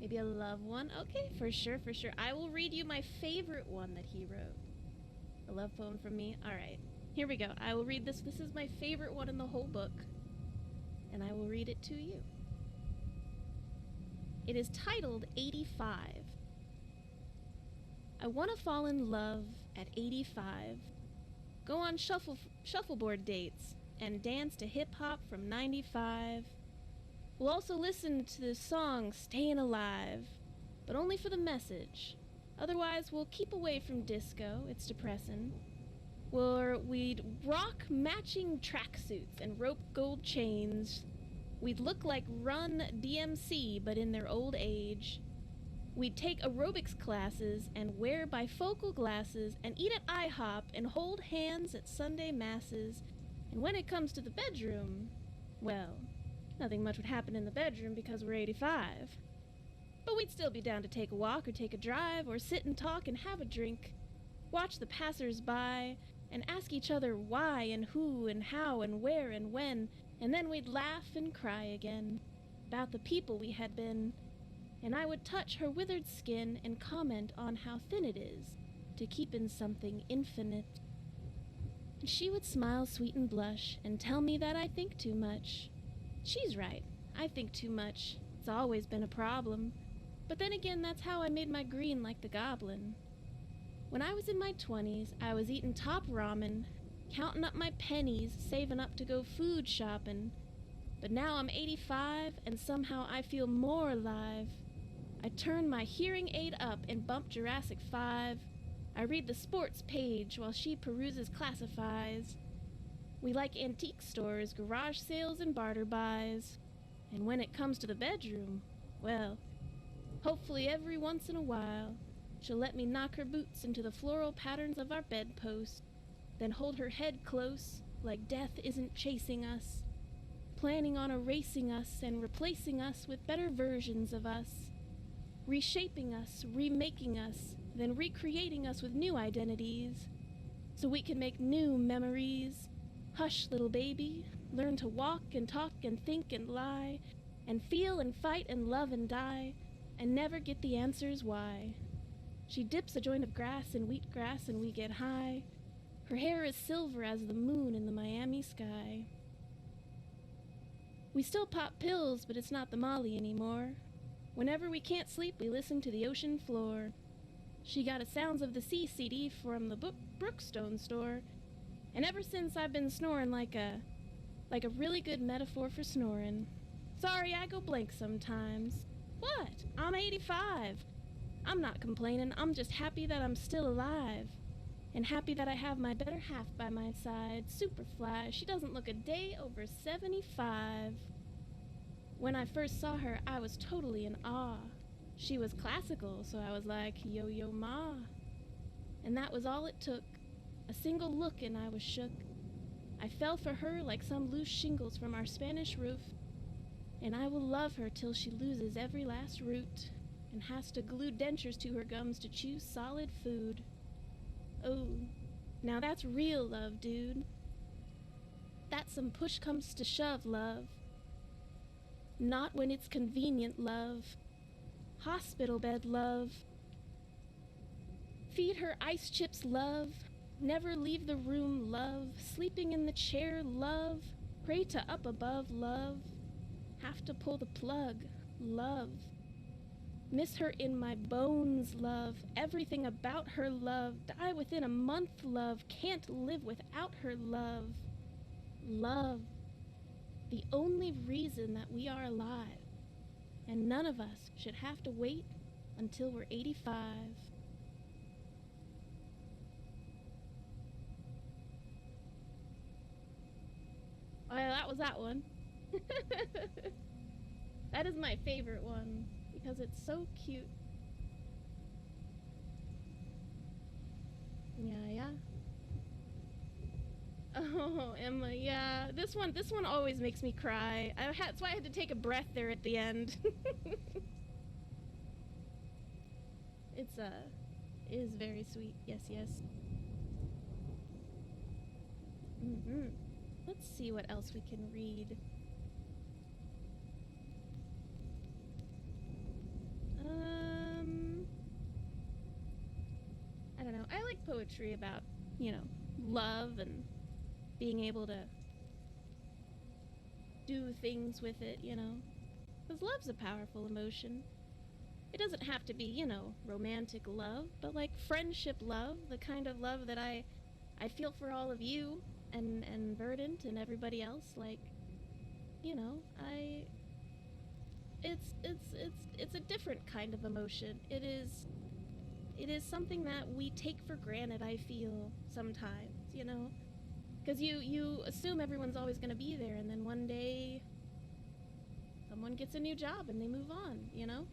Maybe a love one? Okay, for sure. I will read you my favorite one that he wrote. A love poem from me? Alright. Here we go. I will read this. This is my favorite one in the whole book. And I will read it to you. It is titled 85. I want to fall in love at 85. Go on shuffleboard dates and dance to hip hop from 95. We'll also listen to the song Stayin' Alive, but only for the message. Otherwise, we'll keep away from disco, it's depressing. We'd rock matching tracksuits and rope gold chains. We'd look like Run DMC, but in their old age. We'd take aerobics classes and wear bifocal glasses and eat at IHOP and hold hands at Sunday masses. And when it comes to the bedroom, well, nothing much would happen in the bedroom because we're 85. But we'd still be down to take a walk or take a drive or sit and talk and have a drink, watch the passers-by, and ask each other why and who and how and where and when, and then we'd laugh and cry again about the people we had been, and I would touch her withered skin and comment on how thin it is to keep in something infinite. And she would smile sweet and blush and tell me that I think too much. She's right, I think too much. It's always been a problem. But then again, that's how I made my green like the goblin. When I was in my 20s, I was eating top ramen, counting up my pennies, saving up to go food shopping. But now I'm 85, and somehow I feel more alive. I turn my hearing aid up and bump Jurassic 5. I read the sports page while she peruses classifies. We like antique stores, garage sales, and barter buys. And when it comes to the bedroom, well, hopefully every once in a while, she'll let me knock her boots into the floral patterns of our bedpost, then hold her head close, like death isn't chasing us, planning on erasing us and replacing us with better versions of us, reshaping us, remaking us, then recreating us with new identities, so we can make new memories. Hush, little baby, learn to walk and talk and think and lie, and feel and fight and love and die, and never get the answers why. She dips a joint of grass in wheatgrass and we get high. Her hair is silver as the moon in the Miami sky. We still pop pills, but it's not the Molly anymore. Whenever we can't sleep, we listen to the ocean floor. She got a Sounds of the Sea CD from the Brookstone store, and ever since I've been snoring like a really good metaphor for snoring. Sorry, I go blank sometimes. What? I'm 85. I'm not complaining, I'm just happy that I'm still alive. And happy that I have my better half by my side, Superfly. She doesn't look a day over 75. When I first saw her, I was totally in awe. She was classical, so I was like, yo yo ma. And that was all it took. A single look and I was shook. I fell for her like some loose shingles from our Spanish roof. And I will love her till she loses every last root and has to glue dentures to her gums to chew solid food. Oh, now that's real love, dude. That's some push comes to shove love. Not when it's convenient love. Hospital bed love. Feed her ice chips love. Never leave the room love. Sleeping in the chair love. Pray to up above love. Have to pull the plug love. Miss her in my bones, love. Everything about her, love. Die within a month, love. Can't live without her, love. Love. The only reason that we are alive. And none of us should have to wait until we're 85. Oh yeah, that was that one. That is my favorite one. Because it's so cute. Yeah. Oh, Emma, yeah. This one always makes me cry. That's why I had to take a breath there at the end. It is very sweet. Yes. Let's see what else we can read. I don't know. I like poetry about, love and being able to do things with it, Because love's a powerful emotion. It doesn't have to be, romantic love, but like friendship love, the kind of love that I I feel for all of you and Verdant and everybody else. Like, you know, it's a different kind of emotion. It is something that we take for granted, I feel, sometimes, you know? Because you assume everyone's always going to be there, and then one day someone gets a new job and they move on, you know?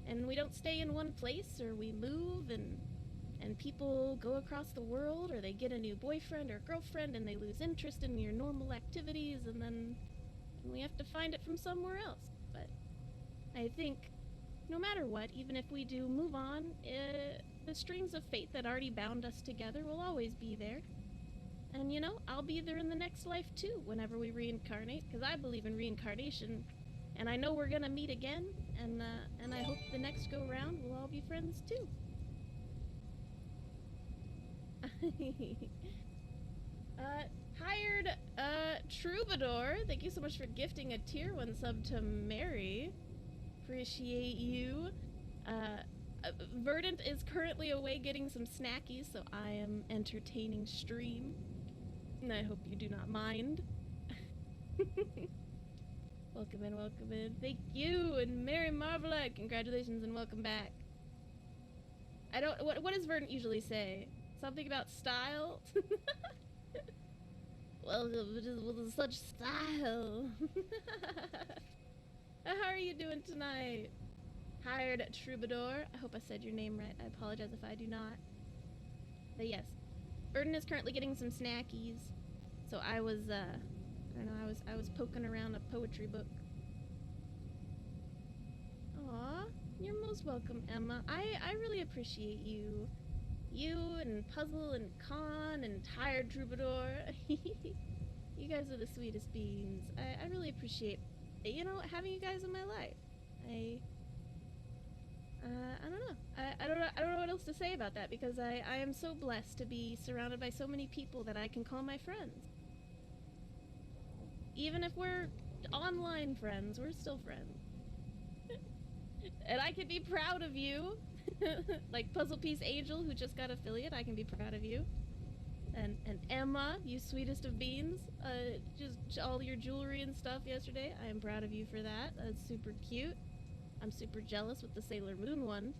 And we don't stay in one place, or we move, and people go across the world, or they get a new boyfriend or girlfriend and they lose interest in your normal activities, and then we have to find it from somewhere else. But I think no matter what, even if we do move on, the strings of fate that already bound us together will always be there. And you know, I'll be there in the next life too, whenever we reincarnate, because I believe in reincarnation, and I know we're gonna meet again, and I hope the next go round we'll all be friends too. Hired Troubadour, thank you so much for gifting a tier 1 sub to Mary. Appreciate you. Verdant is currently away getting some snackies, so I am entertaining stream. And I hope you do not mind. Welcome in, welcome in. Thank you, and Mary Marvelette, congratulations and welcome back. I don't, what does Verdant usually say? Something about style? Welcome with such style. How are you doing tonight? Hired Troubadour. I hope I said your name right. I apologize if I do not. But yes, Verdant is currently getting some snackies. So I was, I don't know, I was poking around a poetry book. Aw, you're most welcome, Emma. I really appreciate you. You and Puzzle and Con and Tired Troubadour. You guys are the sweetest beings. I really appreciate, you know, having you guys in my life. I don't know. I don't know what else to say about that, because I am so blessed to be surrounded by so many people that I can call my friends. Even if we're online friends, we're still friends. And I can be proud of you. Like Puzzle Piece Angel, who just got affiliate, I can be proud of you. And Emma, you sweetest of beans, just all your jewelry and stuff yesterday, I am proud of you for that. That's super cute. I'm super jealous with the Sailor Moon one,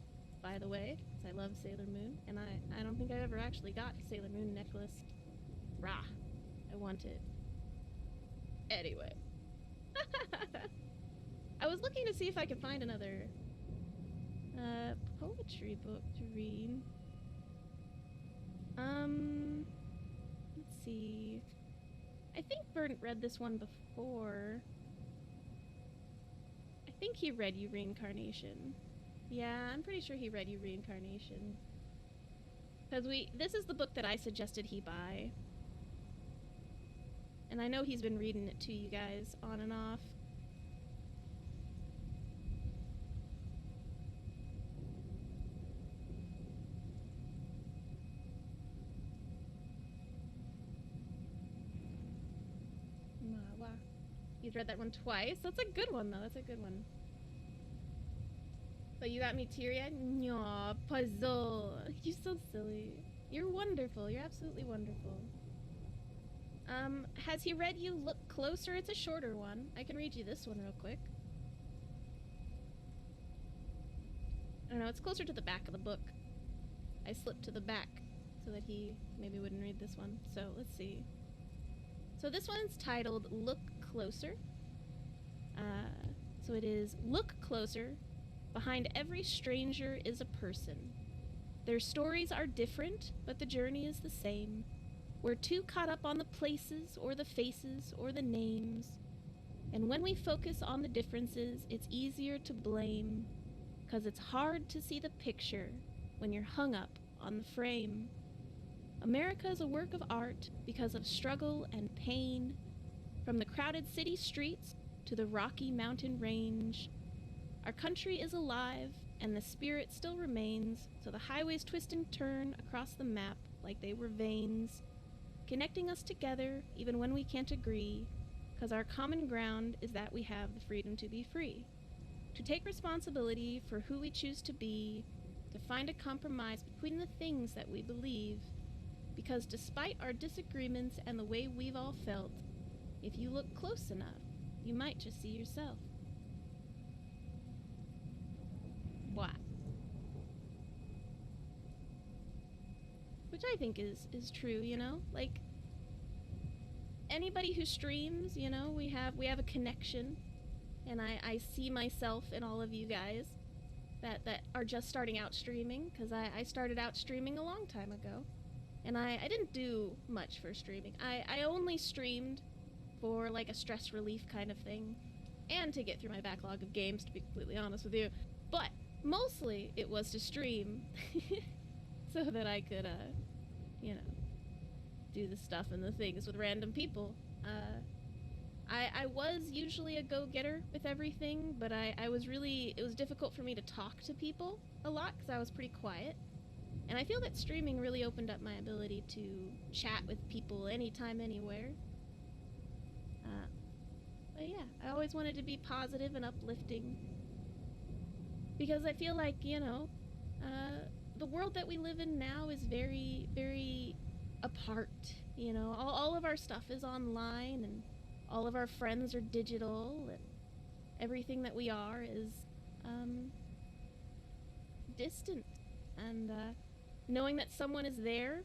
by the way, because I love Sailor Moon, and I don't think I've ever actually got a Sailor Moon necklace. Rah, I want it. Anyway. I was looking to see if I could find another poetry book to read. Let's see. I think Verdant read this one before. I think he read You Reincarnation. Yeah, I'm pretty sure he read You Reincarnation. Because this is the book that I suggested he buy. And I know he's been reading it to you guys on and off. You've read that one twice? That's a good one, though. That's a good one. So you got me teary-eyed? Aw, Puzzle. You're so silly. You're wonderful. You're absolutely wonderful. Has he read You Look Closer? It's a shorter one. I can read you this one real quick. I don't know, it's closer to the back of the book. I slipped to the back so that he maybe wouldn't read this one. So, let's see. So this one's titled Look Closer. So it is, look closer. Behind every stranger is a person. Their stories are different, but the journey is the same. We're too caught up on the places, or the faces, or the names. And when we focus on the differences, it's easier to blame. 'Cause it's hard to see the picture when you're hung up on the frame. America is a work of art because of struggle and pain. From the crowded city streets to the rocky mountain range. Our country is alive, and the spirit still remains, so the highways twist and turn across the map like they were veins, connecting us together even when we can't agree, 'cause our common ground is that we have the freedom to be free, to take responsibility for who we choose to be, to find a compromise between the things that we believe, Because despite our disagreements and the way we've all felt, if you look close enough, you might just see yourself. What? Which I think is true, you know? Like, anybody who streams, you know, we have a connection, and I see myself in all of you guys that are just starting out streaming, because I started out streaming a long time ago, and I didn't do much for streaming. I only streamed for like a stress relief kind of thing, and to get through my backlog of games, to be completely honest with you, but mostly it was to stream so that I could, you know, do the stuff and the things with random people. I was usually a go-getter with everything, but it was difficult for me to talk to people a lot because I was pretty quiet. And I feel that streaming really opened up my ability to chat with people anytime, anywhere. But yeah, I always wanted to be positive and uplifting. Because I feel like, you know, the world that we live in now is very, very apart. You know, all of our stuff is online, and all of our friends are digital, and everything that we are is distant. And knowing that someone is there,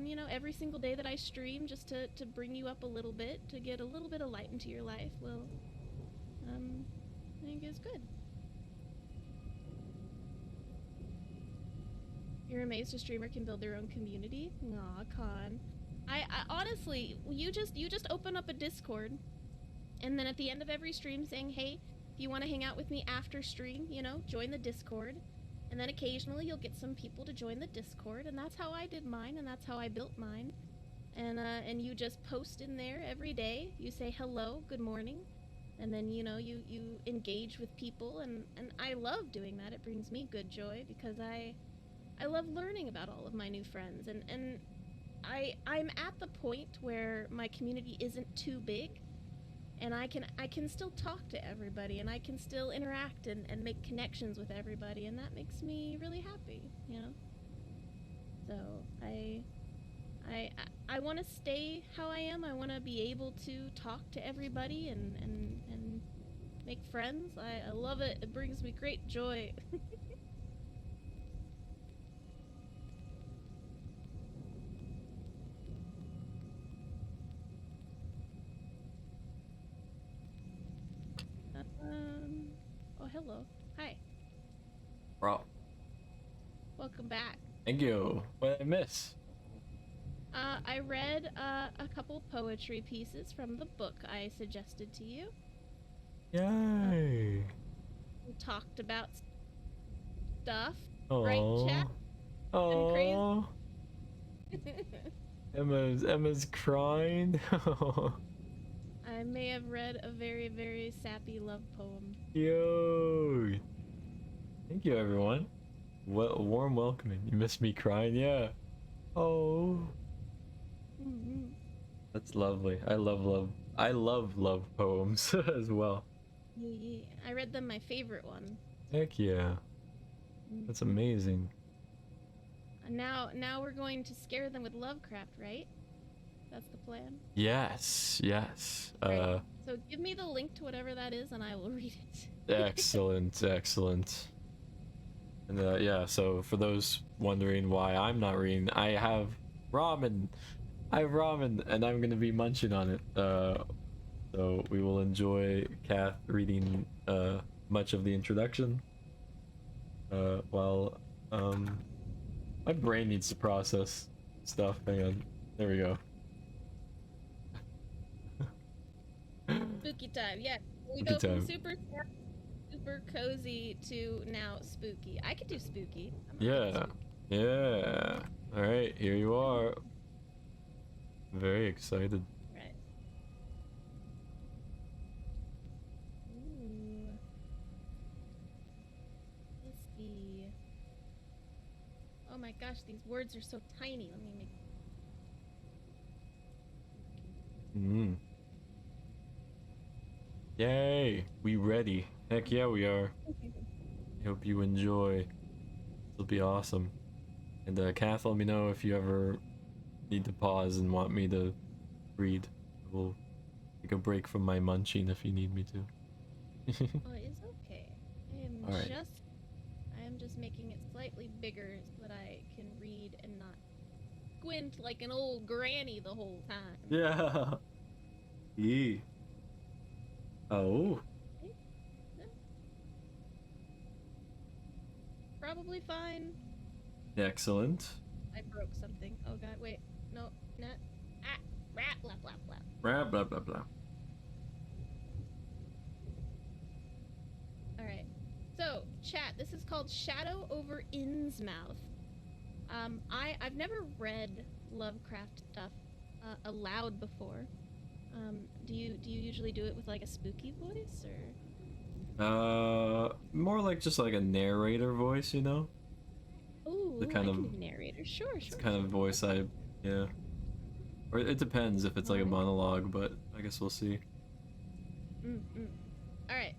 you know, every single day that I stream, just to bring you up a little bit, to get a little bit of light into your life, will, I think is good. You're amazed a streamer can build their own community? Aw, Con. I honestly, you just open up a Discord, and then at the end of every stream saying, hey, if you want to hang out with me after stream, you know, join the Discord. And then occasionally you'll get some people to join the Discord, and that's how I did mine, and that's how I built mine. And you just post in there every day. You say hello, good morning, and then, you know, you engage with people, and I love doing that. It brings me good joy because I love learning about all of my new friends, and I'm at the point where my community isn't too big, and I can still talk to everybody, and I can still interact and make connections with everybody, and that makes me really happy, you know? So I want to stay how I am. I want to be able to talk to everybody and make friends. I love it. It brings me great joy. Oh, hello. Hi. Bro. Welcome back. Thank you. What did I miss? I read a couple poetry pieces from the book I suggested to you. Yay. We talked about stuff, Aww. right, chat? Oh. Crazy. Emma's crying. I may have read a very, very sappy love poem. Yo. Thank you, everyone. Warm welcoming. You missed me crying, yeah. Oh. Mm-hmm. That's lovely. I love love poems as well. Yeah. I read them my favorite one. Heck yeah. That's amazing. Now we're going to scare them with Lovecraft, right? That's the plan. Yes. Right. So give me the link to whatever that is, and I will read it. Excellent. And yeah, so for those wondering why I'm not reading, I have ramen, and I'm gonna be munching on it. So we will enjoy Kath reading much of the introduction. While my brain needs to process stuff. Hang on, there we go. Spooky time, yeah. We Spooky go from time. super cozy to now spooky. I could do spooky. Yeah. All right, here you are. Very excited. Right. Ooh. Let's see. Oh my gosh, these words are so tiny. Let me make. Yay, we ready. Heck yeah, we are. I hope you enjoy. It'll be awesome. And Kath, let me know if you ever need to pause and want me to read, we'll take a break from my munching if you need me to. Oh, it's okay. All right. I am just making it slightly bigger so that I can read and not squint like an old granny the whole time. Yeah. Yee. Oh. Probably fine. Excellent. I broke something. Oh god, wait. No, not. Ah, rat, blah, blah, blah. Blah blah blah blah. Alright. So, chat, this is called Shadow over Innsmouth. I've never read Lovecraft stuff aloud before. Do you usually do it with like a spooky voice or? More like just like a narrator voice, you know? Ooh, The kind I of- can do narrator. Sure. It's the kind of voice yeah. Or it depends if it's like a monologue, but I guess we'll see. Alright.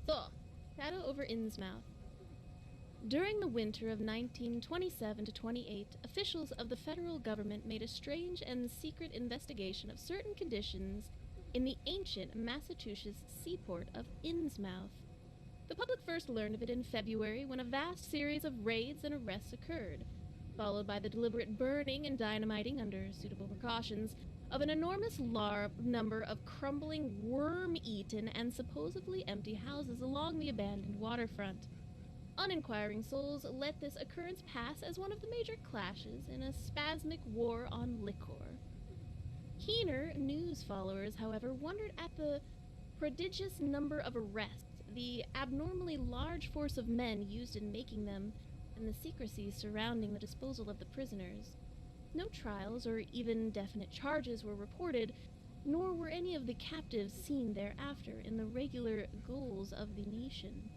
So, Shadow over Innsmouth. During the winter of 1927 to 28, officials of the federal government made a strange and secret investigation of certain conditions in the ancient Massachusetts seaport of Innsmouth. The public first learned of it in February when a vast series of raids and arrests occurred, followed by the deliberate burning and dynamiting under suitable precautions of an enormous number of crumbling, worm-eaten, and supposedly empty houses along the abandoned waterfront. Uninquiring souls let this occurrence pass as one of the major clashes in a spasmic war on liquor. Keener news followers, however, wondered at the prodigious number of arrests, the abnormally large force of men used in making them, and the secrecy surrounding the disposal of the prisoners. No trials or even definite charges were reported, nor were any of the captives seen thereafter in the regular goals of the nation.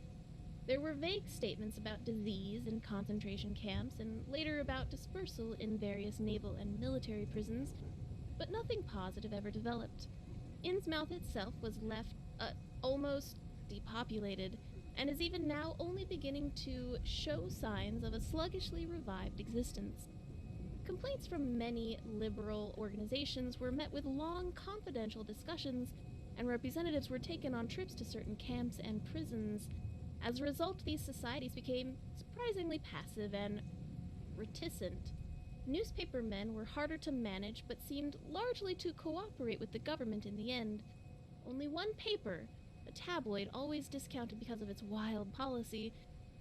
There were vague statements about disease in concentration camps, and later about dispersal in various naval and military prisons, but nothing positive ever developed. Innsmouth itself was left almost depopulated, and is even now only beginning to show signs of a sluggishly revived existence. Complaints from many liberal organizations were met with long, confidential discussions, and representatives were taken on trips to certain camps and prisons. As a result, these societies became surprisingly passive and reticent. Newspaper men were harder to manage, but seemed largely to cooperate with the government in the end. Only one paper, a tabloid always discounted because of its wild policy,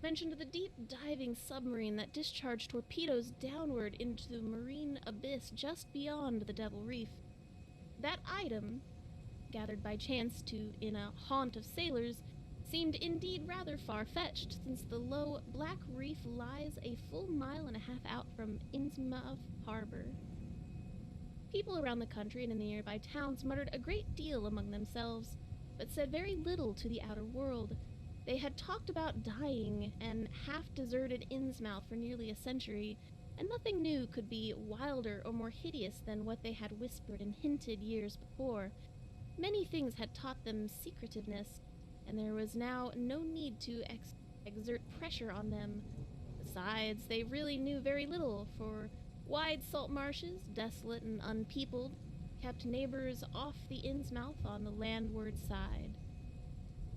mentioned the deep-diving submarine that discharged torpedoes downward into the marine abyss just beyond the Devil Reef. That item, gathered by chance in a haunt of sailors, seemed indeed rather far-fetched, since the low Black Reef lies a full mile and a half out from Innsmouth Harbor. People around the country and in the nearby towns muttered a great deal among themselves, but said very little to the outer world. They had talked about dying and half-deserted Innsmouth for nearly a century, and nothing new could be wilder or more hideous than what they had whispered and hinted years before. Many things had taught them secretiveness, and there was now no need to exert pressure on them. Besides, they really knew very little, for wide salt marshes, desolate and unpeopled, kept neighbors off the Innsmouth on the landward side.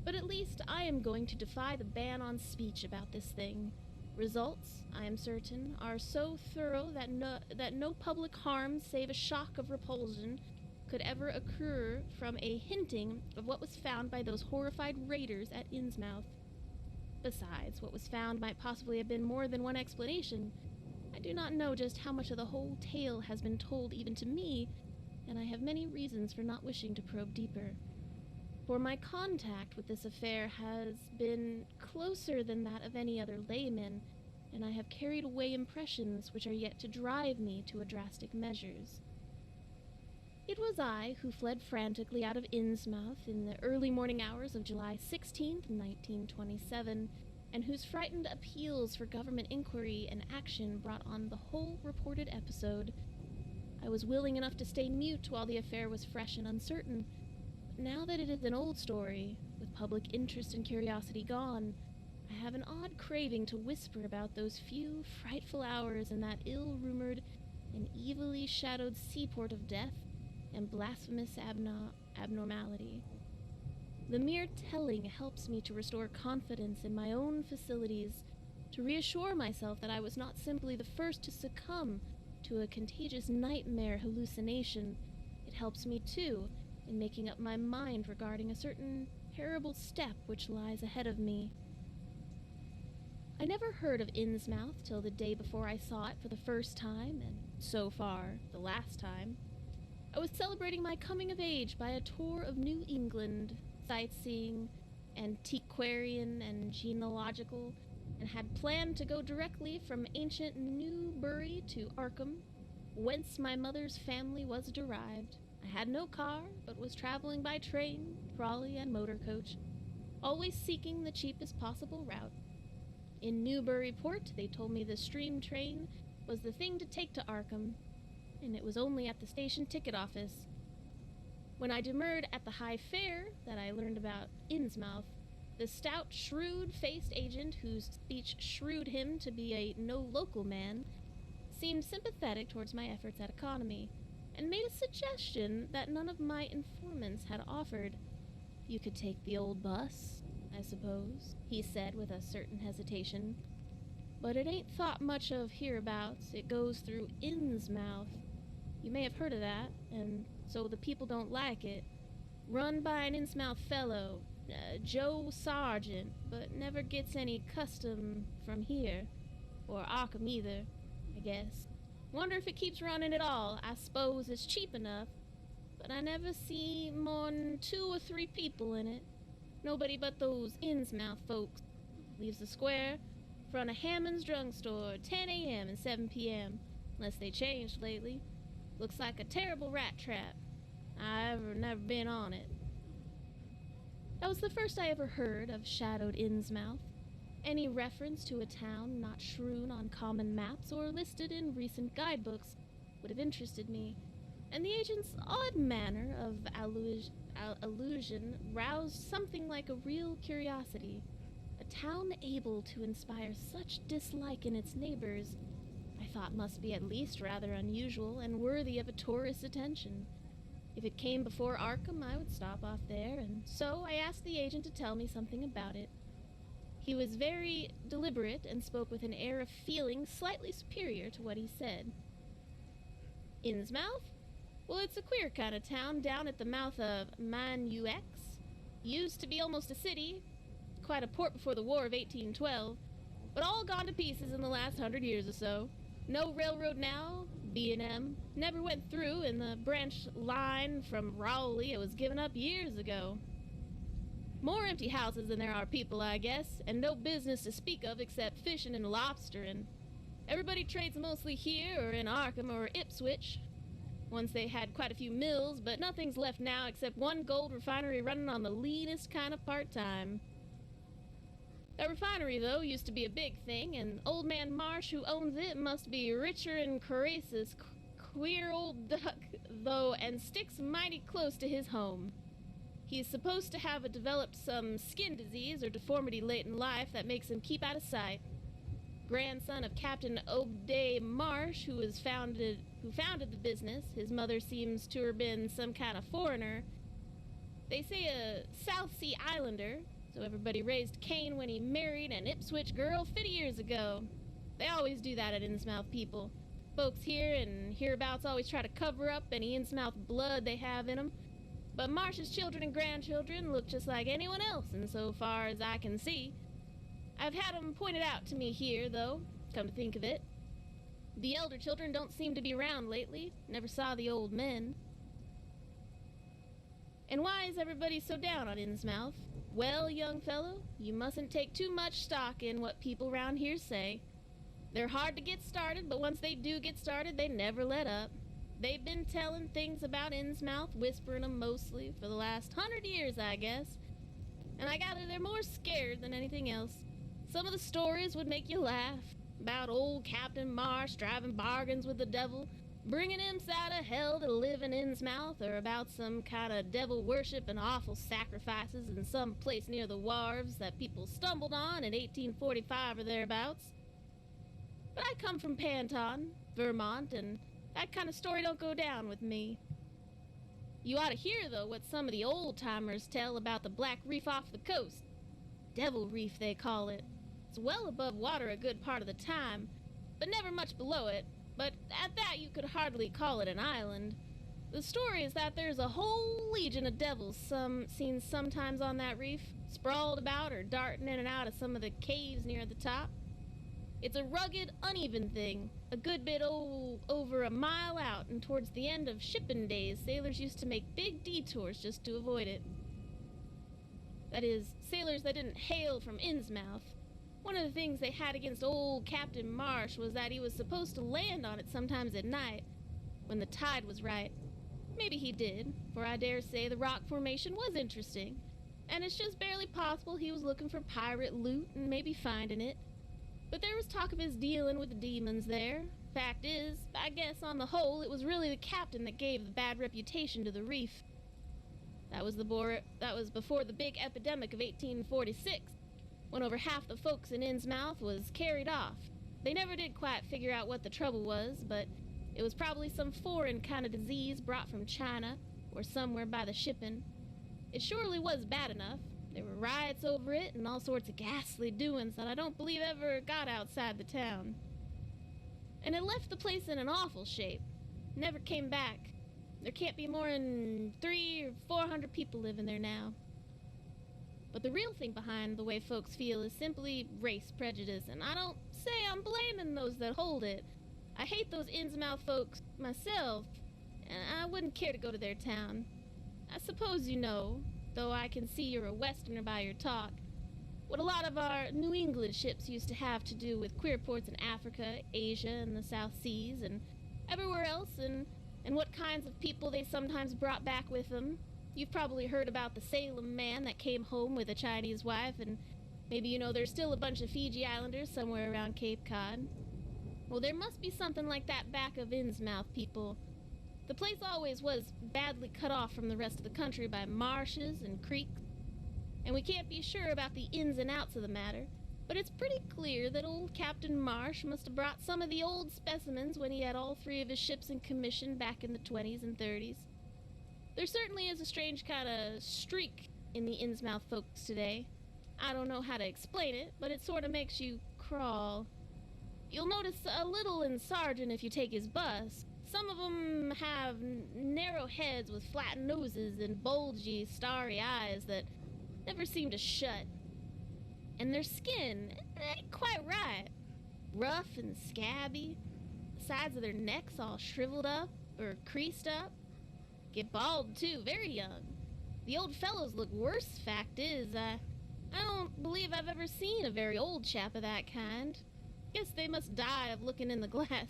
But at least I am going to defy the ban on speech about this thing. Results, I am certain, are so thorough that no public harm save a shock of repulsion could ever occur from a hinting of what was found by those horrified raiders at Innsmouth. Besides, what was found might possibly have been more than one explanation. I do not know just how much of the whole tale has been told even to me, and I have many reasons for not wishing to probe deeper. For my contact with this affair has been closer than that of any other layman, and I have carried away impressions which are yet to drive me to drastic measures. It was I who fled frantically out of Innsmouth in the early morning hours of July 16th, 1927, and whose frightened appeals for government inquiry and action brought on the whole reported episode. I was willing enough to stay mute while the affair was fresh and uncertain, but now that it is an old story, with public interest and curiosity gone, I have an odd craving to whisper about those few frightful hours in that ill-rumored and heavily shadowed seaport of death and blasphemous abnormality. The mere telling helps me to restore confidence in my own facilities, to reassure myself that I was not simply the first to succumb to a contagious nightmare hallucination. It helps me, too, in making up my mind regarding a certain terrible step which lies ahead of me. I never heard of Innsmouth till the day before I saw it for the first time, and so far, the last time. I was celebrating my coming of age by a tour of New England, sightseeing, antiquarian and genealogical, and had planned to go directly from ancient Newbury to Arkham, whence my mother's family was derived. I had no car, but was traveling by train, trolley, and motor coach, always seeking the cheapest possible route. In Newburyport, they told me the stream train was the thing to take to Arkham, and it was only at the station ticket office. When I demurred at the high fare that I learned about Innsmouth, the stout, shrewd-faced agent, whose speech shrewd him to be a no-local man, seemed sympathetic towards my efforts at economy, and made a suggestion that none of my informants had offered. "You could take the old bus, I suppose," he said with a certain hesitation. "But it ain't thought much of hereabouts. It goes through Innsmouth. You may have heard of that, and so the people don't like it. Run by an Innsmouth fellow, Joe Sargent, but never gets any custom from here, or Arkham either, I guess. Wonder if it keeps running at all. I suppose it's cheap enough, but I never see more'n 2 or 3 people in it. Nobody but those Innsmouth folks. Leaves the square, front of Hammond's drugstore, 10 a.m. and 7 p.m., unless they changed lately. Looks like a terrible rat trap. I've never been on it." That was the first I ever heard of shadowed Innsmouth. Any reference to a town not strewn on common maps or listed in recent guidebooks would have interested me, and the agent's odd manner of allusion roused something like a real curiosity. A town able to inspire such dislike in its neighbors, I thought must be at least rather unusual and worthy of a tourist's attention. If it came before Arkham, I would stop off there, and so I asked the agent to tell me something about it. He was very deliberate and spoke with an air of feeling slightly superior to what he said. "Innsmouth? Well, it's a queer kind of town down at the mouth of Manuex. Used to be almost a city, quite a port before the War of 1812, but all gone to pieces in the last 100 years or so. No railroad now, B&M, never went through, and the branch line from Rowley, it was given up years ago. More empty houses than there are people, I guess, and no business to speak of except fishing and lobstering. Everybody trades mostly here or in Arkham or Ipswich. Once they had quite a few mills, but nothing's left now except one gold refinery running on the leanest kind of part-time. That refinery, though, used to be a big thing, and old man Marsh, who owns it, must be richer than Carace's queer old duck, though, and sticks mighty close to his home. He's supposed to have developed some skin disease or deformity late in life that makes him keep out of sight. Grandson of Captain Obday Marsh, who founded the business. His mother seems to have been some kind of foreigner. They say a South Sea Islander, so everybody raised Cain when he married an Ipswich girl 50 years ago. They always do that at Innsmouth people. Folks here and hereabouts always try to cover up any Innsmouth blood they have in them. But Marsh's children and grandchildren look just like anyone else, and so far as I can see. I've had them pointed out to me here, though, come to think of it. The elder children don't seem to be around lately. Never saw the old men. And why is everybody so down on Innsmouth? Well, young fellow, you mustn't take too much stock in what people round here say. They're hard to get started, but once they do get started, they never let up. They've been telling things about Innsmouth, whispering 'em mostly, for the last 100 years, I guess. And I gather they're more scared than anything else. Some of the stories would make you laugh. About old Captain Marsh driving bargains with the devil, bringing him out of hell to live in Innsmouth, or about some kind of devil worship and awful sacrifices in some place near the wharves that people stumbled on in 1845 or thereabouts. But I come from Panton, Vermont, and That kind of story don't go down with me. You ought to hear, though, what some of the old-timers tell about the Black Reef off the coast. Devil Reef, they call it. It's well above water a good part of the time, but never much below it. But at that, you could hardly call it an island. The story is that there's a whole legion of devils seen sometimes on that reef, sprawled about or darting in and out of some of the caves near the top. It's a rugged, uneven thing, a good bit over a mile out, and towards the end of shipping days, sailors used to make big detours just to avoid it. That is, sailors that didn't hail from Innsmouth. One of the things they had against old Captain Marsh was that he was supposed to land on it sometimes at night, when the tide was right. Maybe he did, for I dare say the rock formation was interesting, and it's just barely possible he was looking for pirate loot and maybe finding it. But there was talk of his dealing with the demons there. Fact is, I guess on the whole, it was really the captain that gave the bad reputation to the reef. That was before the big epidemic of 1846, when over half the folks in Innsmouth was carried off. They never did quite figure out what the trouble was, but it was probably some foreign kind of disease brought from China, or somewhere by the shipping. It surely was bad enough. There were riots over it and all sorts of ghastly doings that I don't believe ever got outside the town. And it left the place in an awful shape. Never came back. There can't be more than 300 or 400 people living there now. But the real thing behind the way folks feel is simply race prejudice, and I don't say I'm blaming those that hold it. I hate those Innsmouth folks myself, and I wouldn't care to go to their town. I suppose you know, though I can see you're a Westerner by your talk, what a lot of our New England ships used to have to do with queer ports in Africa, Asia, and the South Seas, and everywhere else, and what kinds of people they sometimes brought back with them. You've probably heard about the Salem man that came home with a Chinese wife, and maybe you know there's still a bunch of Fiji Islanders somewhere around Cape Cod. Well, there must be something like that back of Innsmouth, people. The place always was badly cut off from the rest of the country by marshes and creeks, and we can't be sure about the ins and outs of the matter, but it's pretty clear that old Captain Marsh must have brought some of the old specimens when he had all 3 of his ships in commission back in the 20s and 30s. There certainly is a strange kind of streak in the Innsmouth folks today. I don't know how to explain it, but it sort of makes you crawl. You'll notice a little in Sergeant if you take his bus. Some of them have narrow heads with flat noses and bulgy, starry eyes that never seem to shut. And their skin ain't quite right. Rough and scabby. The sides of their necks all shriveled up or creased up. Get bald, too, very young. The old fellows look worse, fact is. I don't believe I've ever seen a very old chap of that kind. Guess they must die of looking in the glass.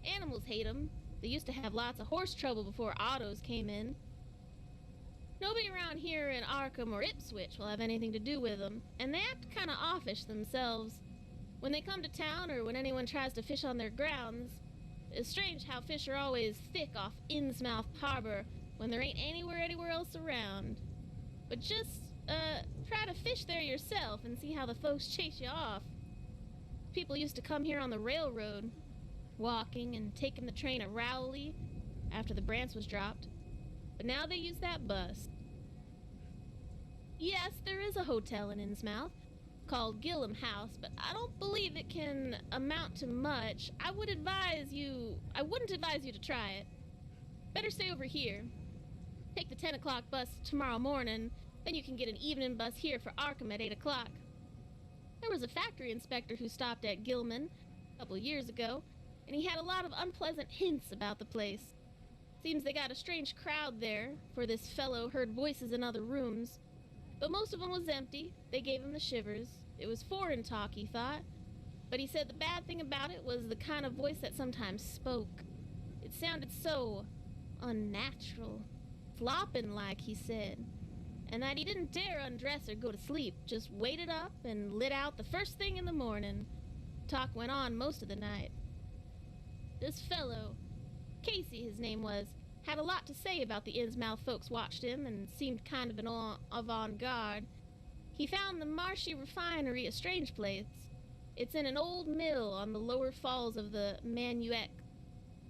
Animals hate 'em. They used to have lots of horse trouble before autos came in. Nobody around here in Arkham or Ipswich will have anything to do with them, and they act kind of offish themselves. When they come to town or when anyone tries to fish on their grounds, it's strange how fish are always thick off Innsmouth Harbor when there ain't anywhere else around. But just, try to fish there yourself and see how the folks chase you off. People used to come here on the railroad, walking and taking the train at Rowley after the Brants was dropped. But now they use that bus. Yes, there is a hotel in Innsmouth called Gillam House, but I don't believe it can amount to much. I wouldn't advise you to try it. Better stay over here. Take the 10 o'clock bus tomorrow morning, then you can get an evening bus here for Arkham at 8 o'clock. There was a factory inspector who stopped at Gilman a couple years ago, and he had a lot of unpleasant hints about the place. Seems they got a strange crowd there, for this fellow heard voices in other rooms. But most of them was empty. They gave him the shivers. It was foreign talk, he thought. But he said the bad thing about it was the kind of voice that sometimes spoke. It sounded so unnatural. Flopping like, he said. And that he didn't dare undress or go to sleep, just waited up and lit out the first thing in the morning. Talk went on most of the night. This fellow, Casey his name was, had a lot to say about the Innsmouth folks watched him and seemed kind of an avant-garde. He found the Marshy Refinery a strange place. It's in an old mill on the lower falls of the Manuet.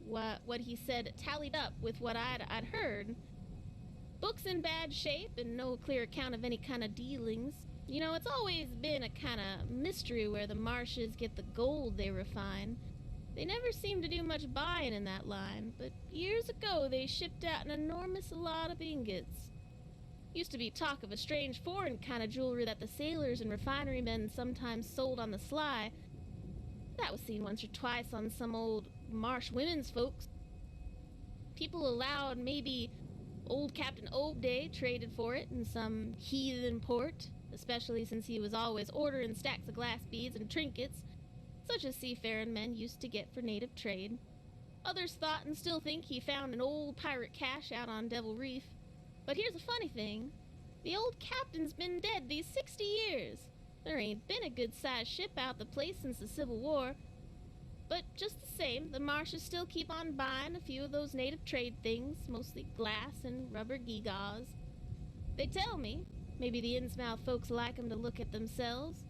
what he said tallied up with what I'd heard. Book's in bad shape and no clear account of any kind of dealings. You know, it's always been a kind of mystery where the Marshes get the gold they refine. They never seem to do much buying in that line, but years ago they shipped out an enormous lot of ingots. Used to be talk of a strange foreign kind of jewelry that the sailors and refinery men sometimes sold on the sly. That was seen once or twice on some old Marsh women's folks. People allowed maybe old Captain Obday traded for it in some heathen port, especially since he was always ordering stacks of glass beads and trinkets, such as seafaring men used to get for native trade. Others thought and still think he found an old pirate cache out on Devil Reef. But here's the funny thing. The old captain's been dead these 60 years. There ain't been a good-sized ship out the place since the Civil War. But just the same, the Marshes still keep on buying a few of those native trade things, mostly glass and rubber gewgaws. They tell me, maybe the Innsmouth folks like 'em to look at themselves.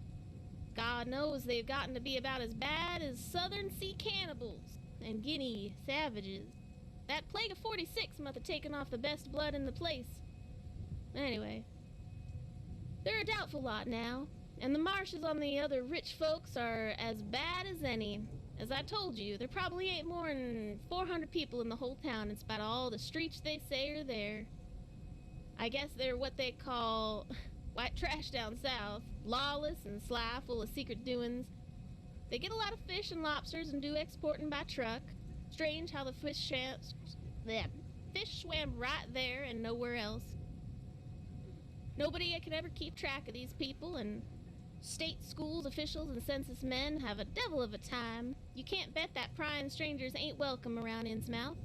God knows they've gotten to be about as bad as southern sea cannibals and Guinea savages. That plague of 46 must have taken off the best blood in the place. Anyway, they're a doubtful lot now, and the Marshes on the other rich folks are as bad as any. As I told you, there probably ain't more than 400 people in the whole town in spite of all the streets they say are there. I guess they're what they call white trash down south, lawless and sly, full of secret doings. They get a lot of fish and lobsters and do exporting by truck. Strange how the fish swam right there and nowhere else. Nobody can ever keep track of these people, and state schools, officials, and census men have a devil of a time. You can't bet that prying strangers ain't welcome around Innsmouth.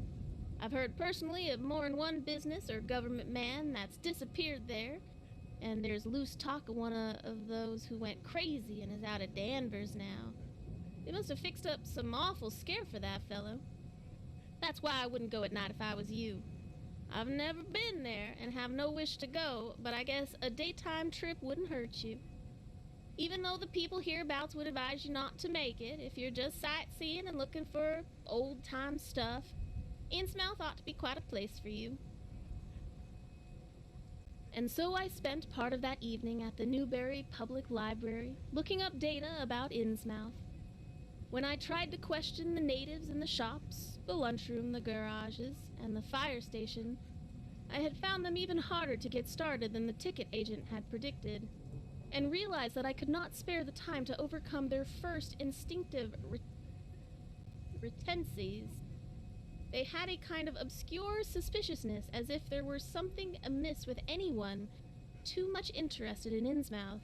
I've heard personally of more than one business or government man that's disappeared there, and there's loose talk of one of those who went crazy and is out at Danvers now. They must have fixed up some awful scare for that fellow. That's why I wouldn't go at night if I was you. I've never been there and have no wish to go, but I guess a daytime trip wouldn't hurt you. Even though the people hereabouts would advise you not to make it if you're just sightseeing and looking for old-time stuff, Innsmouth ought to be quite a place for you. And so I spent part of that evening at the Newbury Public Library, looking up data about Innsmouth. When I tried to question the natives in the shops, the lunchroom, the garages, and the fire station, I had found them even harder to get started than the ticket agent had predicted, and realized that I could not spare the time to overcome their first instinctive retencies. They had a kind of obscure suspiciousness, as if there were something amiss with anyone too much interested in Innsmouth.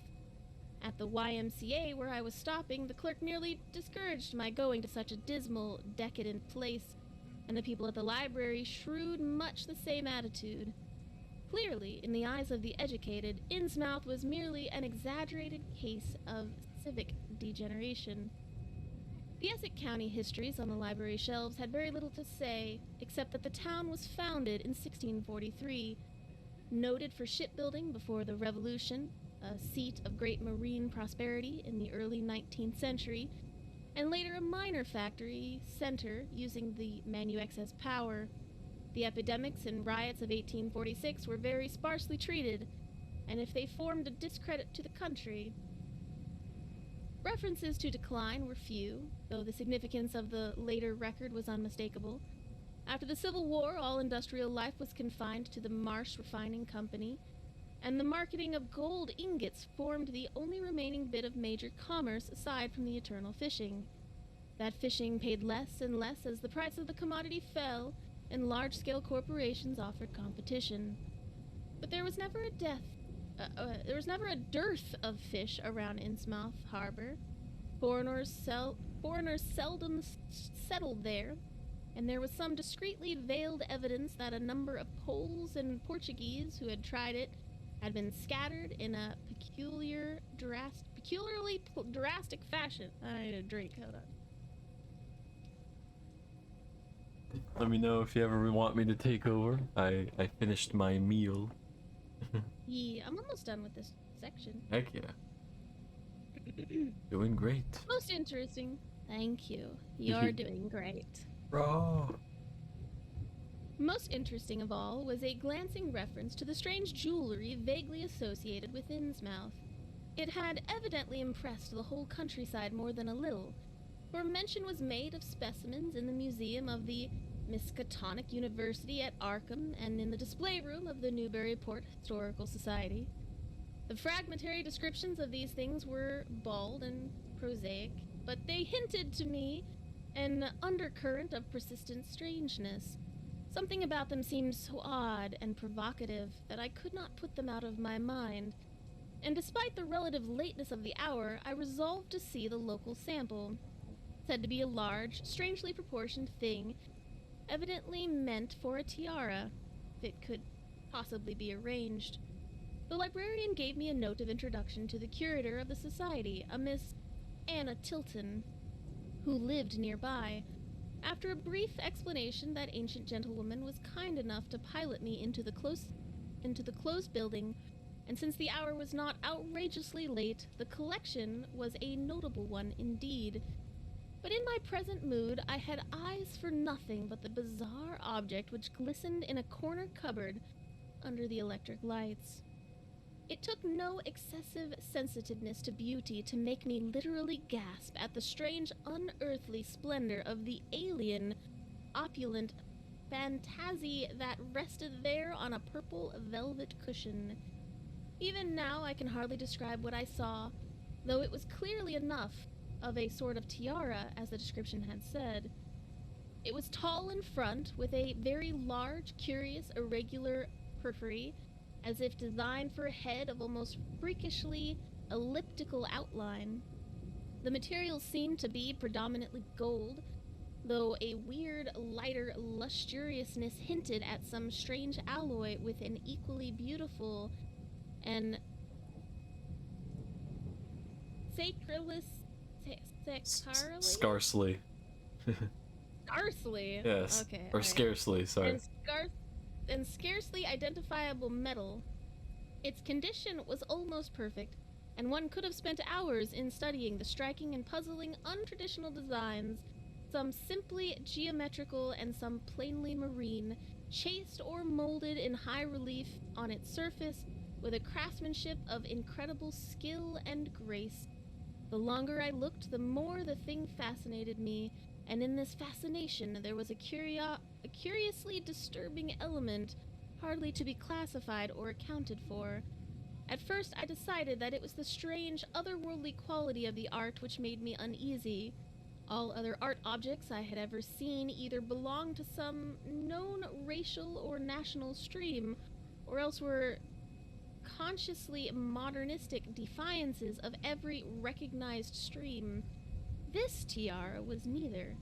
At the YMCA where I was stopping, the clerk nearly discouraged my going to such a dismal, decadent place, and the people at the library shrewd much the same attitude. Clearly, in the eyes of the educated, Innsmouth was merely an exaggerated case of civic degeneration. The Essex County histories on the library shelves had very little to say, except that the town was founded in 1643, noted for shipbuilding before the Revolution, a seat of great marine prosperity in the early 19th century, and later a minor factory center using the Manu-Excess power. The epidemics and riots of 1846 were very sparsely treated, and if they formed a discredit to the country, references to decline were few, though the significance of the later record was unmistakable. After the Civil War, all industrial life was confined to the Marsh Refining Company, and the marketing of gold ingots formed the only remaining bit of major commerce aside from the eternal fishing. That fishing paid less and less as the price of the commodity fell, and large-scale corporations offered competition. But there was never a dearth of fish around Innsmouth Harbor. Foreigners seldom settled there, and there was some discreetly veiled evidence that a number of Poles and Portuguese who had tried it had been scattered in a peculiarly drastic fashion. I need a drink, hold on. Let me know if you ever want me to take over. I finished my meal. Yeah, I'm almost done with this section. Heck yeah. Doing great. Most interesting. Thank you. You're doing great. Bro. Most interesting of all was a glancing reference to the strange jewelry vaguely associated with Innsmouth. It had evidently impressed the whole countryside more than a little, for mention was made of specimens in the museum of the Miskatonic University at Arkham and in the display room of the Newburyport Historical Society. The fragmentary descriptions of these things were bald and prosaic, but they hinted to me an undercurrent of persistent strangeness. Something about them seemed so odd and provocative that I could not put them out of my mind, and despite the relative lateness of the hour, I resolved to see the local sample. Said to be a large, strangely proportioned thing, evidently meant for a tiara, if it could possibly be arranged. The librarian gave me a note of introduction to the curator of the society, a Miss Anna Tilton, who lived nearby. After a brief explanation, that ancient gentlewoman was kind enough to pilot me into the closed building, and since the hour was not outrageously late, the collection was a notable one indeed. But in my present mood, I had eyes for nothing but the bizarre object which glistened in a corner cupboard under the electric lights. It took no excessive sensitiveness to beauty to make me literally gasp at the strange, unearthly splendor of the alien, opulent phantasy that rested there on a purple velvet cushion. Even now I can hardly describe what I saw, though it was clearly enough of a sort of tiara, as the description had said. It was tall in front, with a very large, curious, irregular periphery, as if designed for a head of almost freakishly elliptical outline. The material seemed to be predominantly gold, though a weird, lighter lustriousness hinted at some strange alloy with an equally beautiful and Scarcely. Scarcely. Yes. Okay. Or alright. scarcely, sorry. And scarcely identifiable metal. Its condition was almost perfect, and one could have spent hours in studying the striking and puzzling untraditional designs, some simply geometrical and some plainly marine, chased or molded in high relief on its surface with a craftsmanship of incredible skill and grace. The longer I looked, the more the thing fascinated me, and in this fascination there was a curiously disturbing element hardly to be classified or accounted for. At first I decided that it was the strange, otherworldly quality of the art which made me uneasy. All other art objects I had ever seen either belonged to some known racial or national stream, or else were consciously modernistic defiances of every recognized stream. This tiara was neither.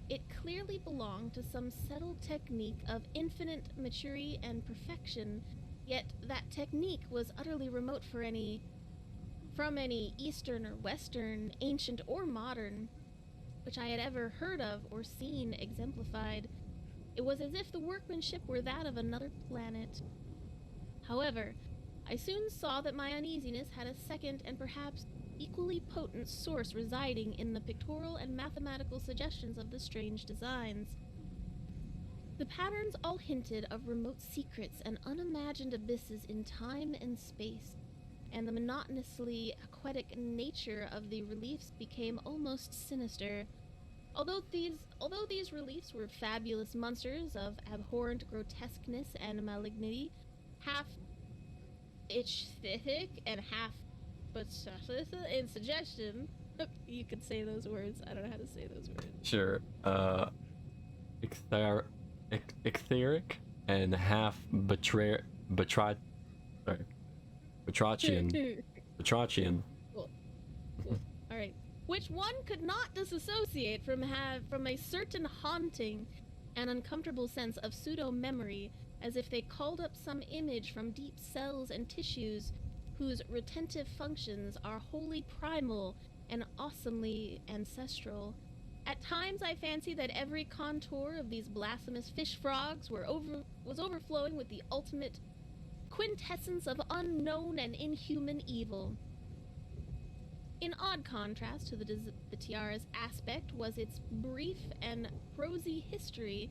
It clearly belonged to some settled technique of infinite maturity and perfection, yet that technique was utterly remote from any Eastern or Western, ancient or modern, which I had ever heard of or seen exemplified. It was as if the workmanship were that of another planet. However, I soon saw that my uneasiness had a second and perhaps equally potent source residing in the pictorial and mathematical suggestions of the strange designs. The patterns all hinted of remote secrets and unimagined abysses in time and space, and the monotonously aquatic nature of the reliefs became almost sinister. Although these reliefs were fabulous monsters of abhorrent grotesqueness and malignity, half aesthetic and half but in suggestion. You could say those words. I don't know how to say those words. Sure. Etheric and half Batrachian. Batrachian. Cool. Alright. Which one could not disassociate from a certain haunting and uncomfortable sense of pseudo-memory, as if they called up some image from deep cells and tissues whose retentive functions are wholly primal and awesomely ancestral. At times I fancied that every contour of these blasphemous fish frogs was overflowing with the ultimate quintessence of unknown and inhuman evil. In odd contrast to the tiara's aspect was its brief and prosy history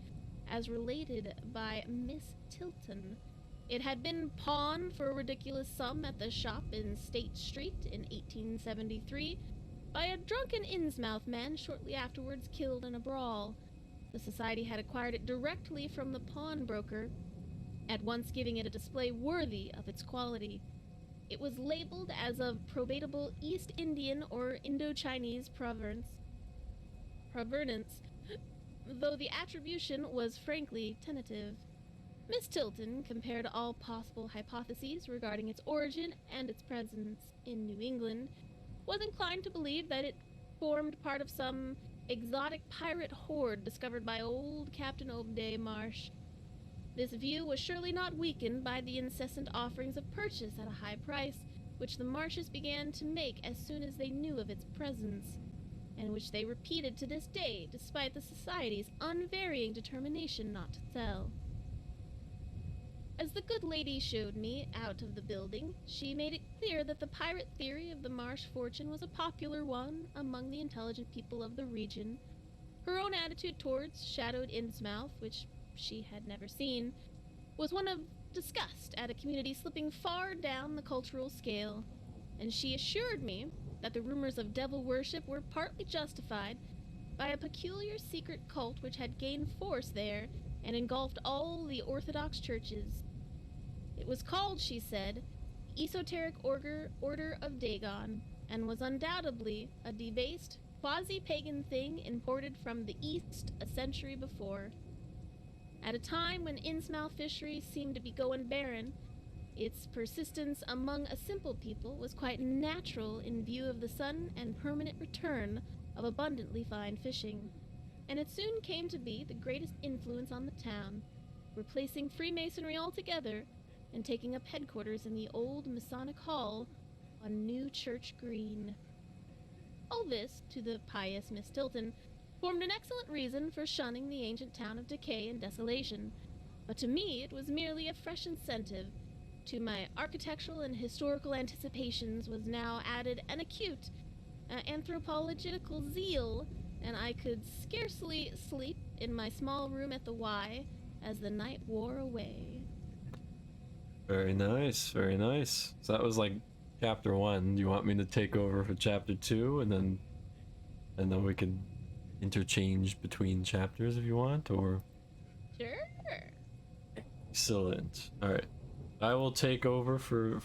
as related by Miss Tilton. It had been pawned for a ridiculous sum at the shop in State Street in 1873 by a drunken Innsmouth man shortly afterwards killed in a brawl. The society had acquired it directly from the pawnbroker, at once giving it a display worthy of its quality. It was labeled as of probatable East Indian or Indo-Chinese provenance, though the attribution was frankly tentative. Miss Tilton compared all possible hypotheses regarding its origin and its presence in New England, was inclined to believe that it formed part of some exotic pirate horde discovered by old Captain Obday Marsh. This view was surely not weakened by the incessant offerings of purchase at a high price, which the Marshes began to make as soon as they knew of its presence, and which they repeated to this day, despite the Society's unvarying determination not to sell. As the good lady showed me out of the building, she made it clear that the pirate theory of the Marsh fortune was a popular one among the intelligent people of the region. Her own attitude towards shadowed Innsmouth, which she had never seen, was one of disgust at a community slipping far down the cultural scale, and she assured me that the rumors of devil worship were partly justified by a peculiar secret cult which had gained force there and engulfed all the Orthodox churches. It was called, she said, Esoteric Order of Dagon, and was undoubtedly a debased, quasi-pagan thing imported from the East a century before. At a time when Innsmouth fisheries seemed to be going barren, its persistence among a simple people was quite natural in view of the sudden and permanent return of abundantly fine fishing, and it soon came to be the greatest influence on the town, replacing Freemasonry altogether and taking up headquarters in the old Masonic Hall on New Church Green. All this, to the pious Miss Tilton, formed an excellent reason for shunning the ancient town of decay and desolation, but to me it was merely a fresh incentive. To my architectural and historical anticipations was now added an acute anthropological zeal, and I could scarcely sleep in my small room at the Y as the night wore away. Very nice, very nice. So that was like chapter 1. Do you want me to take over for chapter 2, and then we can interchange between chapters if you want, or? Sure. Excellent. All right, I will take over for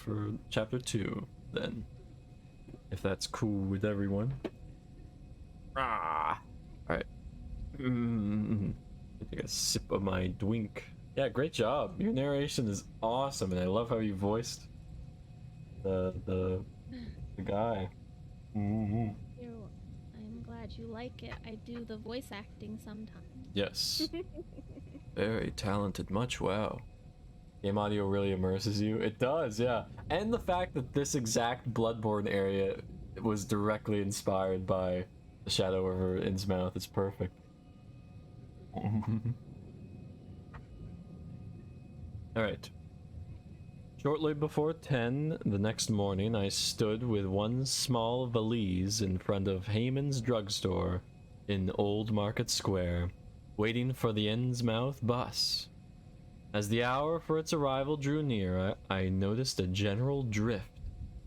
chapter 2 then, if that's cool with everyone. All right. Take a sip of my drink. Yeah, great job. Your narration is awesome, and I love how you voiced the guy. I'm glad you like it. I do the voice acting sometimes. Yes. Very talented. Much wow. Game audio really immerses you. It does, yeah. And the fact that this exact Bloodborne area was directly inspired by the shadow over Innsmouth is perfect. Alright. Shortly before 10 the next morning, I stood with one small valise in front of Heyman's drugstore in Old Market Square, waiting for the Innsmouth bus. As the hour for its arrival drew near, I noticed a general drift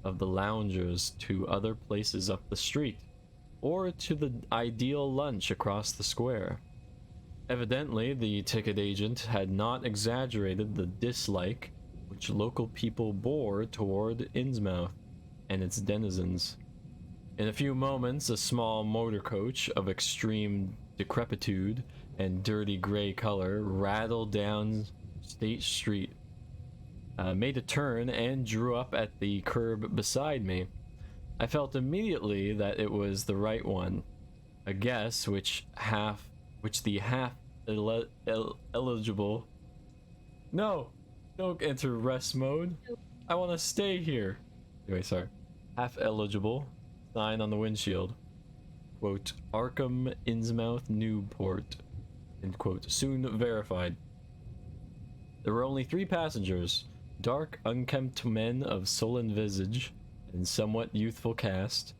of the loungers to other places up the street, or to the ideal lunch across the square. Evidently, the ticket agent had not exaggerated the dislike which local people bore toward Innsmouth and its denizens. In a few moments, a small motor coach of extreme decrepitude and dirty gray color rattled down State Street, made a turn, and drew up at the curb beside me. I felt immediately that it was the right one, a guess which the eligible. No, don't enter rest mode. I want to stay here. Anyway, sorry. Half eligible sign on the windshield. Quote, Arkham, Innsmouth, Newport. End quote. Soon verified. There were only 3 passengers, dark, unkempt men of sullen visage and somewhat youthful cast,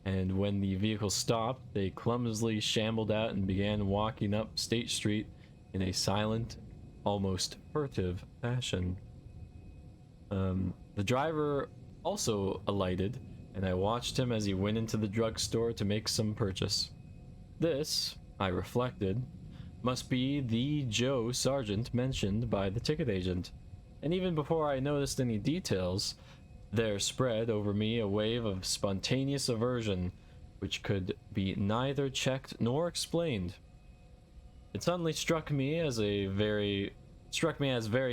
and when the vehicle stopped, they clumsily shambled out and began walking up State Street in a silent, almost furtive fashion. The driver also alighted, and I watched him as he went into the drugstore to make some purchase. This, I reflected, must be the Joe Sargent mentioned by the ticket agent, and even before I noticed any details, there spread over me a wave of spontaneous aversion, which could be neither checked nor explained. It suddenly struck me as very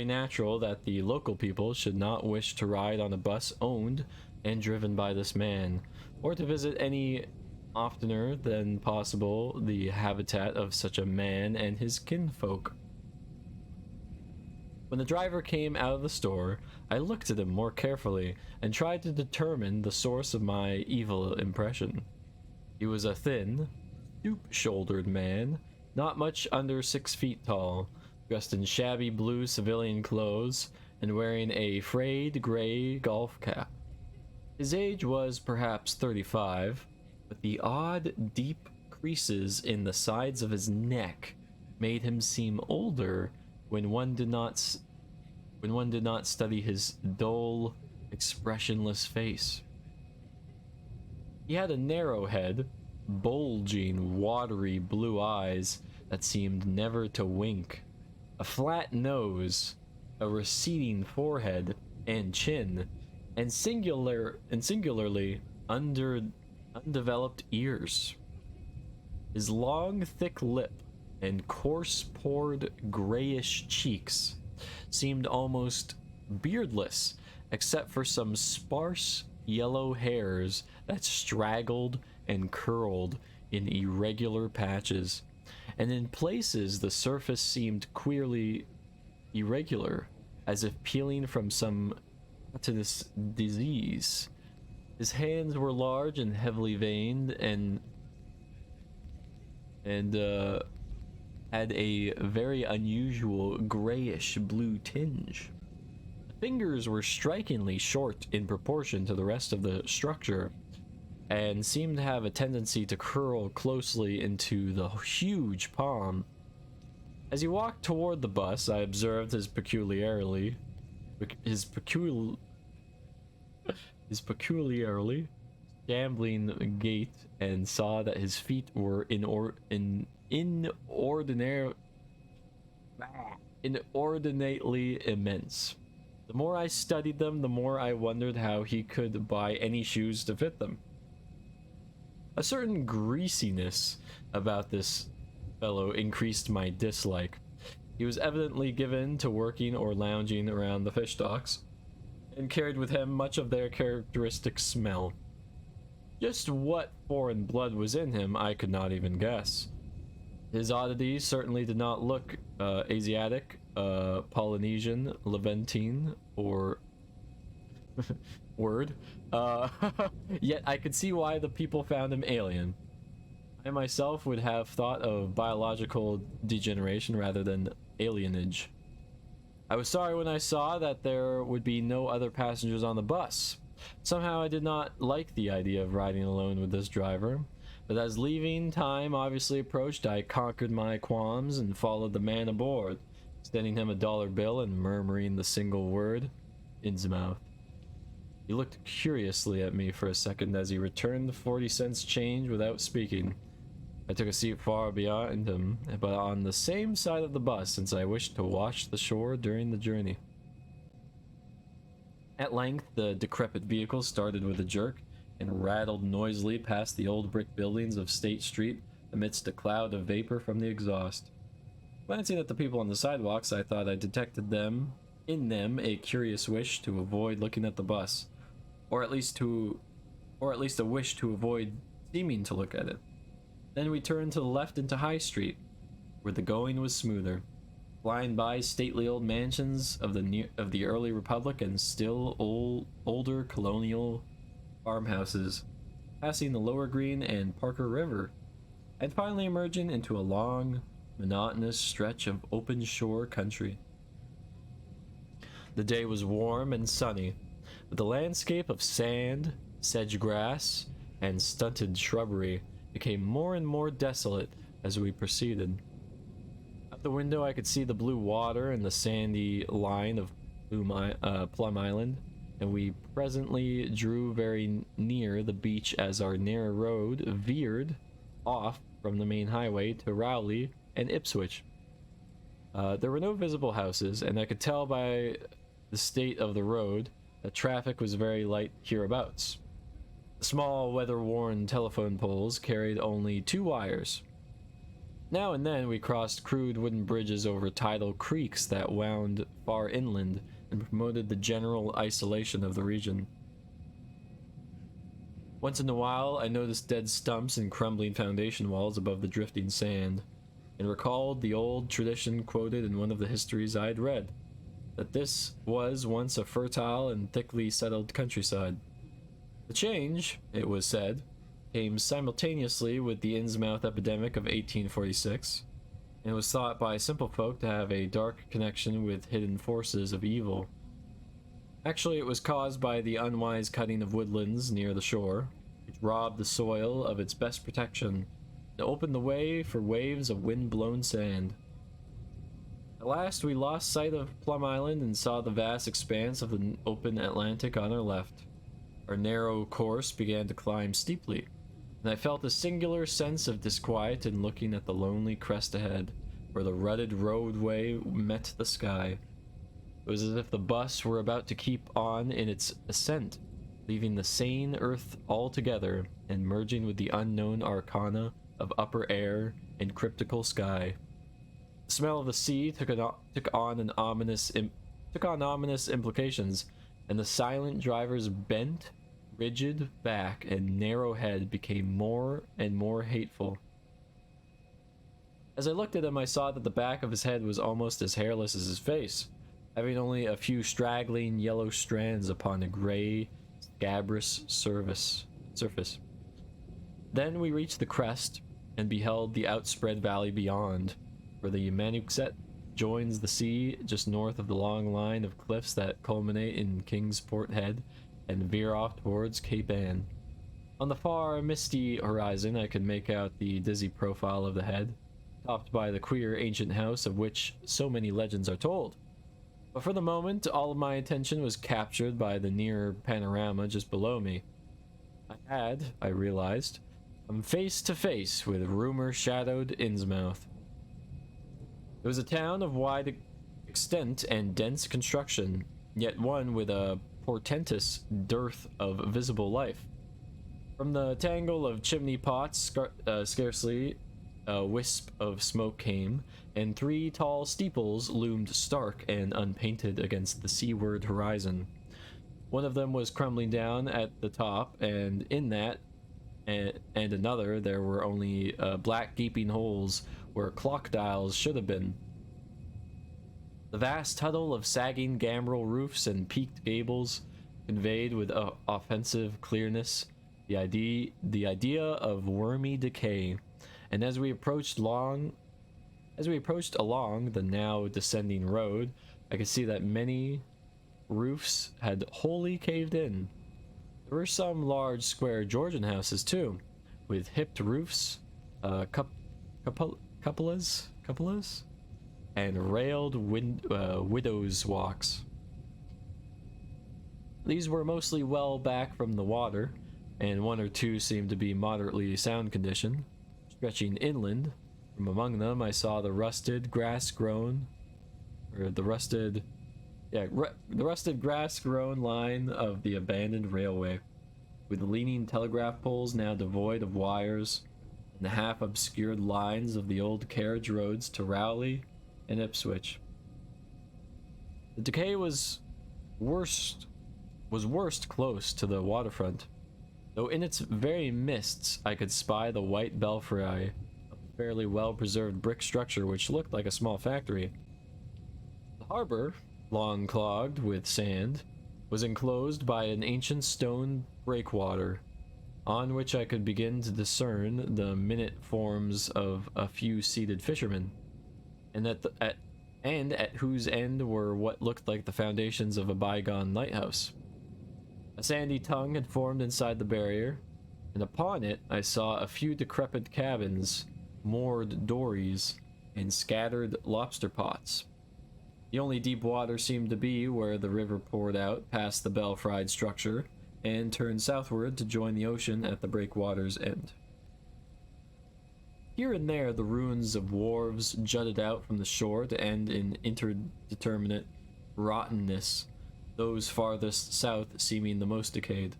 natural that the local people should not wish to ride on a bus owned and driven by this man, or to visit any oftener than possible the habitat of such a man and his kinfolk. When the driver came out of the store, I looked at him more carefully and tried to determine the source of my evil impression. He was a thin, stoop-shouldered man, not much under 6 feet tall, dressed in shabby blue civilian clothes and wearing a frayed gray golf cap. His age was perhaps 35, but the odd, deep creases in the sides of his neck made him seem older when one did not study his dull, expressionless face. He had a narrow head, bulging, watery blue eyes that seemed never to wink, a flat nose, a receding forehead and chin, and singularly undeveloped ears. His long, thick lip and coarse-pored, grayish cheeks seemed almost beardless, except for some sparse yellow hairs that straggled and curled in irregular patches, and in places the surface seemed queerly irregular, as if peeling from some cutaneous disease. His hands were large and heavily veined, and had a very unusual grayish blue tinge. The fingers were strikingly short in proportion to the rest of the structure, and seemed to have a tendency to curl closely into the huge palm. As he walked toward the bus, I observed his peculiarly shambling gait, and saw that his feet were inordinately immense. The more I studied them, the more I wondered how he could buy any shoes to fit them. A certain greasiness about this fellow increased my dislike. He was evidently given to working or lounging around the fish docks, and carried with him much of their characteristic smell. Just what foreign blood was in him, I could not even guess. His oddities certainly did not look Asiatic, Polynesian, Levantine, or word. Yet I could see why the people found him alien. I myself would have thought of biological degeneration rather than alienage. I was sorry when I saw that there would be no other passengers on the bus. Somehow I did not like the idea of riding alone with this driver, but as leaving time obviously approached, I conquered my qualms and followed the man aboard, extending him a dollar bill and murmuring the single word, "Innsmouth." He looked curiously at me for a second as he returned the 40 cents change without speaking. I took a seat far behind him, but on the same side of the bus, since I wished to watch the shore during the journey. At length, the decrepit vehicle started with a jerk and rattled noisily past the old brick buildings of State Street amidst a cloud of vapor from the exhaust. Glancing at the people on the sidewalks, I thought I detected in them a curious wish to avoid looking at the bus, or at least a wish to avoid seeming to look at it. Then we turned to the left into High Street, where the going was smoother, flying by stately old mansions of the early Republic and still older colonial farmhouses, passing the Lower Green and Parker River, and finally emerging into a long, monotonous stretch of open shore country. The day was warm and sunny, with a landscape of sand, sedge grass, and stunted shrubbery became more and more desolate as we proceeded. Out the window I could see the blue water and the sandy line of Plum Island, and we presently drew very near the beach as our narrow road veered off from the main highway to Rowley and Ipswich. There were no visible houses, and I could tell by the state of the road that traffic was very light hereabouts. Small, weather-worn telephone poles carried only 2 wires. Now and then we crossed crude wooden bridges over tidal creeks that wound far inland and promoted the general isolation of the region. Once in a while, I noticed dead stumps and crumbling foundation walls above the drifting sand, and recalled the old tradition quoted in one of the histories I'd read, that this was once a fertile and thickly settled countryside. The change, it was said, came simultaneously with the Innsmouth epidemic of 1846, and was thought by simple folk to have a dark connection with hidden forces of evil. Actually, it was caused by the unwise cutting of woodlands near the shore, which robbed the soil of its best protection, and opened the way for waves of wind-blown sand. At last, we lost sight of Plum Island and saw the vast expanse of the open Atlantic on our left. Our narrow course began to climb steeply, and I felt a singular sense of disquiet in looking at the lonely crest ahead, where the rutted roadway met the sky. It was as if the bus were about to keep on in its ascent, leaving the sane earth altogether and merging with the unknown arcana of upper air and cryptical sky. The smell of the sea took on ominous implications, and the silent driver's bent, rigid back and narrow head became more and more hateful. As I looked at him, I saw that the back of his head was almost as hairless as his face, having only a few straggling yellow strands upon a gray, scabrous surface. Then we reached the crest and beheld the outspread valley beyond, where the Manuxet joins the sea just north of the long line of cliffs that culminate in Kingsport Head and veer off towards Cape Ann. On the far, misty horizon, I could make out the dizzy profile of the head, topped by the queer ancient house of which so many legends are told. But for the moment, all of my attention was captured by the near panorama just below me. I realized, come face to face with rumor-shadowed Innsmouth. It was a town of wide extent and dense construction, yet one with a portentous dearth of visible life. From the tangle of chimney pots, scarcely a wisp of smoke came, and 3 tall steeples loomed stark and unpainted against the seaward horizon. One of them was crumbling down at the top, and in that and another there were only black gaping holes where clock dials should have been. The vast huddle of sagging gambrel roofs and peaked gables conveyed with offensive clearness the idea of wormy decay, and as we approached along the now descending road, I could see that many roofs had wholly caved in. There were some large square Georgian houses too, with hipped roofs, cupolas, and railed widows' walks. These were mostly well back from the water, and 1 or 2 seemed to be moderately sound condition. Stretching inland, from among them I saw the rusted grass-grown line of the abandoned railway, with leaning telegraph poles now devoid of wires, and the half-obscured lines of the old carriage roads to Rowley and Ipswich. The decay was worst close to the waterfront, though in its very mists I could spy the white belfry of a fairly well-preserved brick structure which looked like a small factory. The harbor, long clogged with sand, was enclosed by an ancient stone breakwater, on which I could begin to discern the minute forms of a few seated fishermen, and at whose end were what looked like the foundations of a bygone lighthouse. A sandy tongue had formed inside the barrier, and upon it I saw a few decrepit cabins, moored dories, and scattered lobster pots. The only deep water seemed to be where the river poured out past the belfried structure and turned southward to join the ocean at the breakwater's end. Here and there the ruins of wharves jutted out from the shore to end in indeterminate rottenness, those farthest south seeming the most decayed.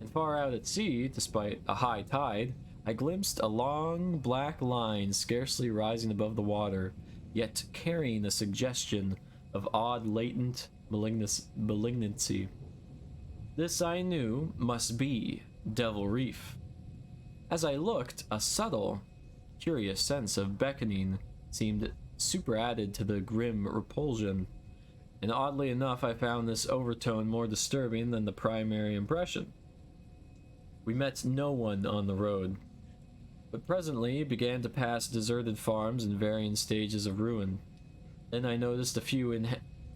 And far out at sea, despite a high tide, I glimpsed a long black line scarcely rising above the water, yet carrying a suggestion of odd latent malignancy. This I knew must be Devil Reef. As I looked, a subtle, curious sense of beckoning seemed superadded to the grim repulsion, and oddly enough I found this overtone more disturbing than the primary impression. We met no one on the road, but presently began to pass deserted farms in varying stages of ruin. Then I noticed a few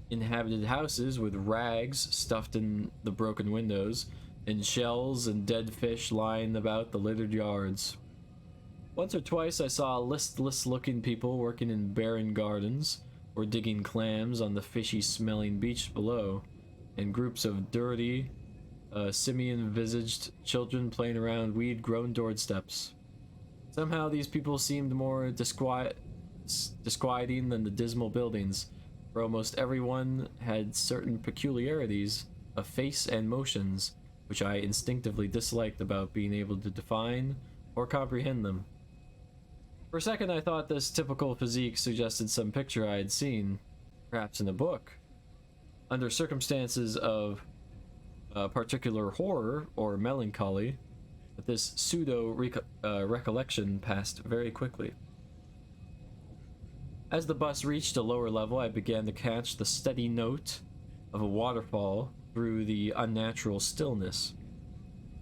inhabited houses with rags stuffed in the broken windows, and shells and dead fish lying about the littered yards. Once or twice I saw listless-looking people working in barren gardens, or digging clams on the fishy-smelling beach below, and groups of dirty, simian-visaged children playing around weed-grown doorsteps. Somehow these people seemed more disquieting than the dismal buildings, for almost everyone had certain peculiarities of face and motions, which I instinctively disliked about being able to define or comprehend them. For a second I thought this typical physique suggested some picture I had seen, perhaps in a book. Under circumstances of particular horror or melancholy, but this recollection passed very quickly. As the bus reached a lower level, I began to catch the steady note of a waterfall through the unnatural stillness.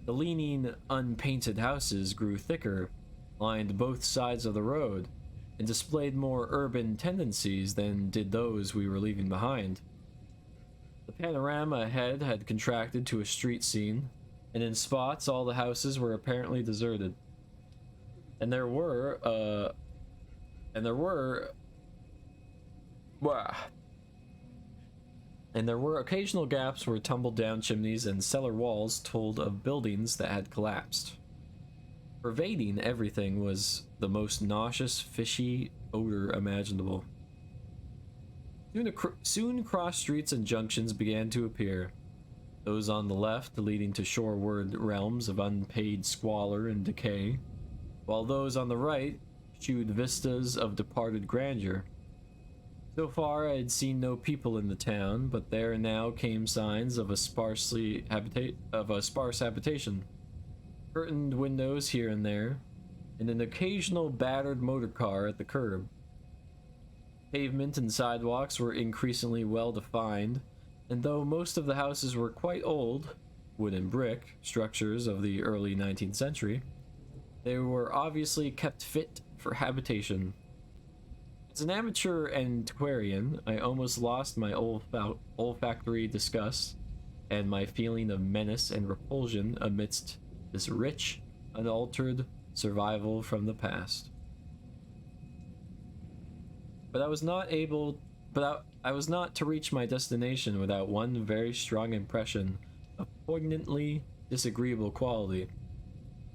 The leaning, unpainted houses grew thicker, lined both sides of the road, and displayed more urban tendencies than did those we were leaving behind. The panorama ahead had contracted to a street scene, and in spots all the houses were apparently deserted. And there were occasional gaps where tumbled down chimneys and cellar walls told of buildings that had collapsed. Pervading everything was the most nauseous, fishy odor imaginable. Soon cross streets and junctions began to appear, those on the left leading to shoreward realms of unpaid squalor and decay, while those on the right shewed vistas of departed grandeur. So far I had seen no people in the town, but there now came signs of a sparse habitation. Curtained windows here and there, and an occasional battered motor car at the curb. Pavement and sidewalks were increasingly well defined, and though most of the houses were quite old, wood and brick structures of the early 19th century, they were obviously kept fit for habitation. As an amateur antiquarian, I almost lost my olfactory disgust and my feeling of menace and repulsion amidst this rich, unaltered survival from the past. But I was not to reach my destination without one very strong impression of poignantly disagreeable quality.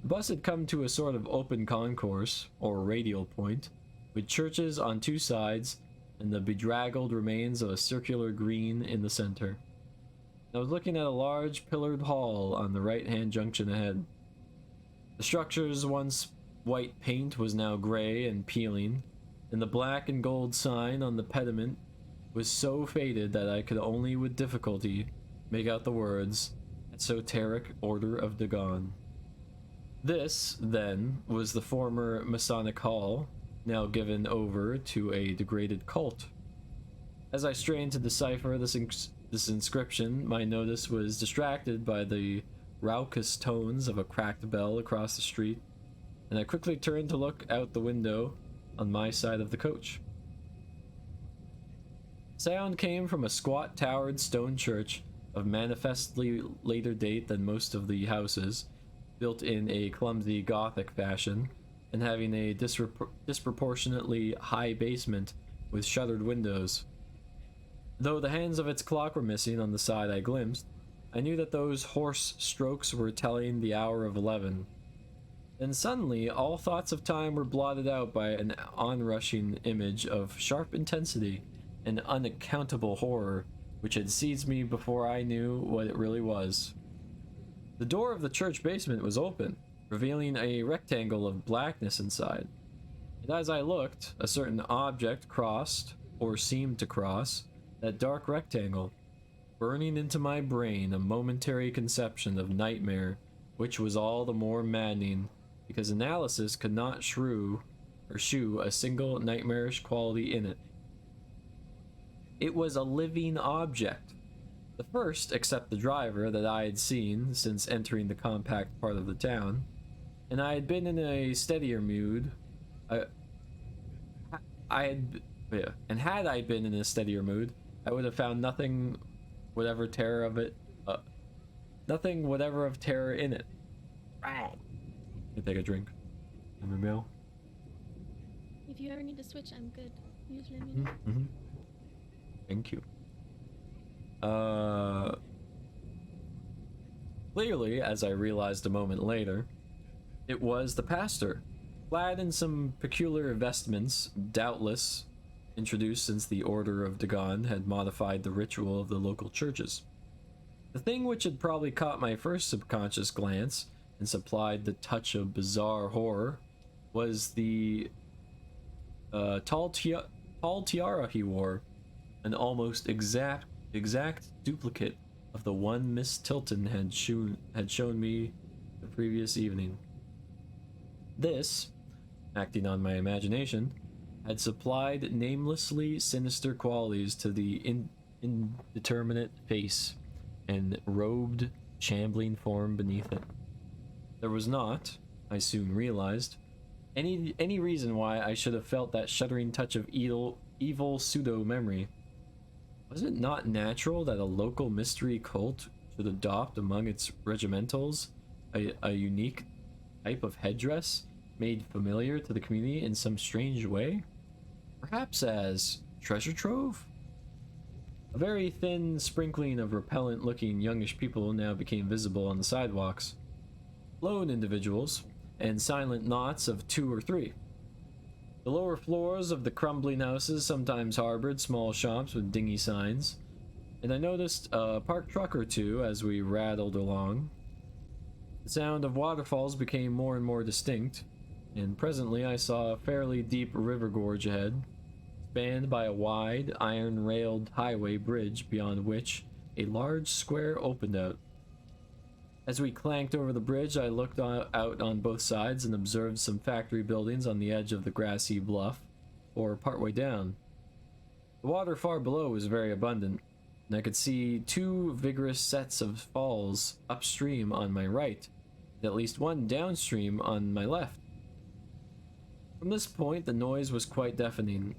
The bus had come to a sort of open concourse, or radial point, with churches on two sides and the bedraggled remains of a circular green in the center. I was looking at a large pillared hall on the right-hand junction ahead. The structure's once white paint was now gray and peeling, and the black and gold sign on the pediment was so faded that I could only with difficulty make out the words, "Esoteric Order of Dagon." This, then, was the former Masonic Hall, now given over to a degraded cult. As I strained to decipher this inscription, my notice was distracted by the raucous tones of a cracked bell across the street, and I quickly turned to look out the window on my side of the coach. Sound came from a squat towered stone church of manifestly later date than most of the houses, built in a clumsy Gothic fashion, and having a disproportionately high basement with shuttered windows. Though the hands of its clock were missing on the side I glimpsed, I knew that those hoarse strokes were telling the hour of 11. Then suddenly, all thoughts of time were blotted out by an onrushing image of sharp intensity and unaccountable horror, which had seized me before I knew what it really was. The door of the church basement was open, revealing a rectangle of blackness inside. And as I looked, a certain object crossed, or seemed to cross, that dark rectangle, burning into my brain a momentary conception of nightmare, which was all the more maddening because analysis could not shew a single nightmarish quality in it. It was a living object, the first except the driver that I had seen since entering the compact part of the town, and I had been in a steadier mood. Had I been in a steadier mood, I would have found nothing whatever of terror in it. You take a drink. Meow. If you ever need to switch, I'm good. You just let me know. Mm-hmm. Thank you. Clearly, as I realized a moment later, it was the pastor, clad in some peculiar vestments, doubtless introduced since the Order of Dagon had modified the ritual of the local churches. The thing which had probably caught my first subconscious glance and supplied the touch of bizarre horror was the tall tiara he wore, an almost exact duplicate of the one Miss Tilton had shown me the previous evening. This, acting on my imagination, had supplied namelessly sinister qualities to the indeterminate face and robed, shambling form beneath it. There was not, I soon realized, any reason why I should have felt that shuddering touch of evil pseudo-memory. Was it not natural that a local mystery cult should adopt among its regimentals a unique type of headdress made familiar to the community in some strange way? Perhaps as treasure trove? A very thin sprinkling of repellent-looking youngish people now became visible on the sidewalks. Lone individuals, and silent knots of 2 or 3. The lower floors of the crumbling houses sometimes harbored small shops with dingy signs, and I noticed a parked truck or two as we rattled along. The sound of waterfalls became more and more distinct, and presently I saw a fairly deep river gorge ahead, spanned by a wide, iron-railed highway bridge beyond which a large square opened out. As we clanked over the bridge, I looked out on both sides and observed some factory buildings on the edge of the grassy bluff, or partway down. The water far below was very abundant, and I could see 2 vigorous sets of falls upstream on my right, and at least one downstream on my left. From this point, the noise was quite deafening.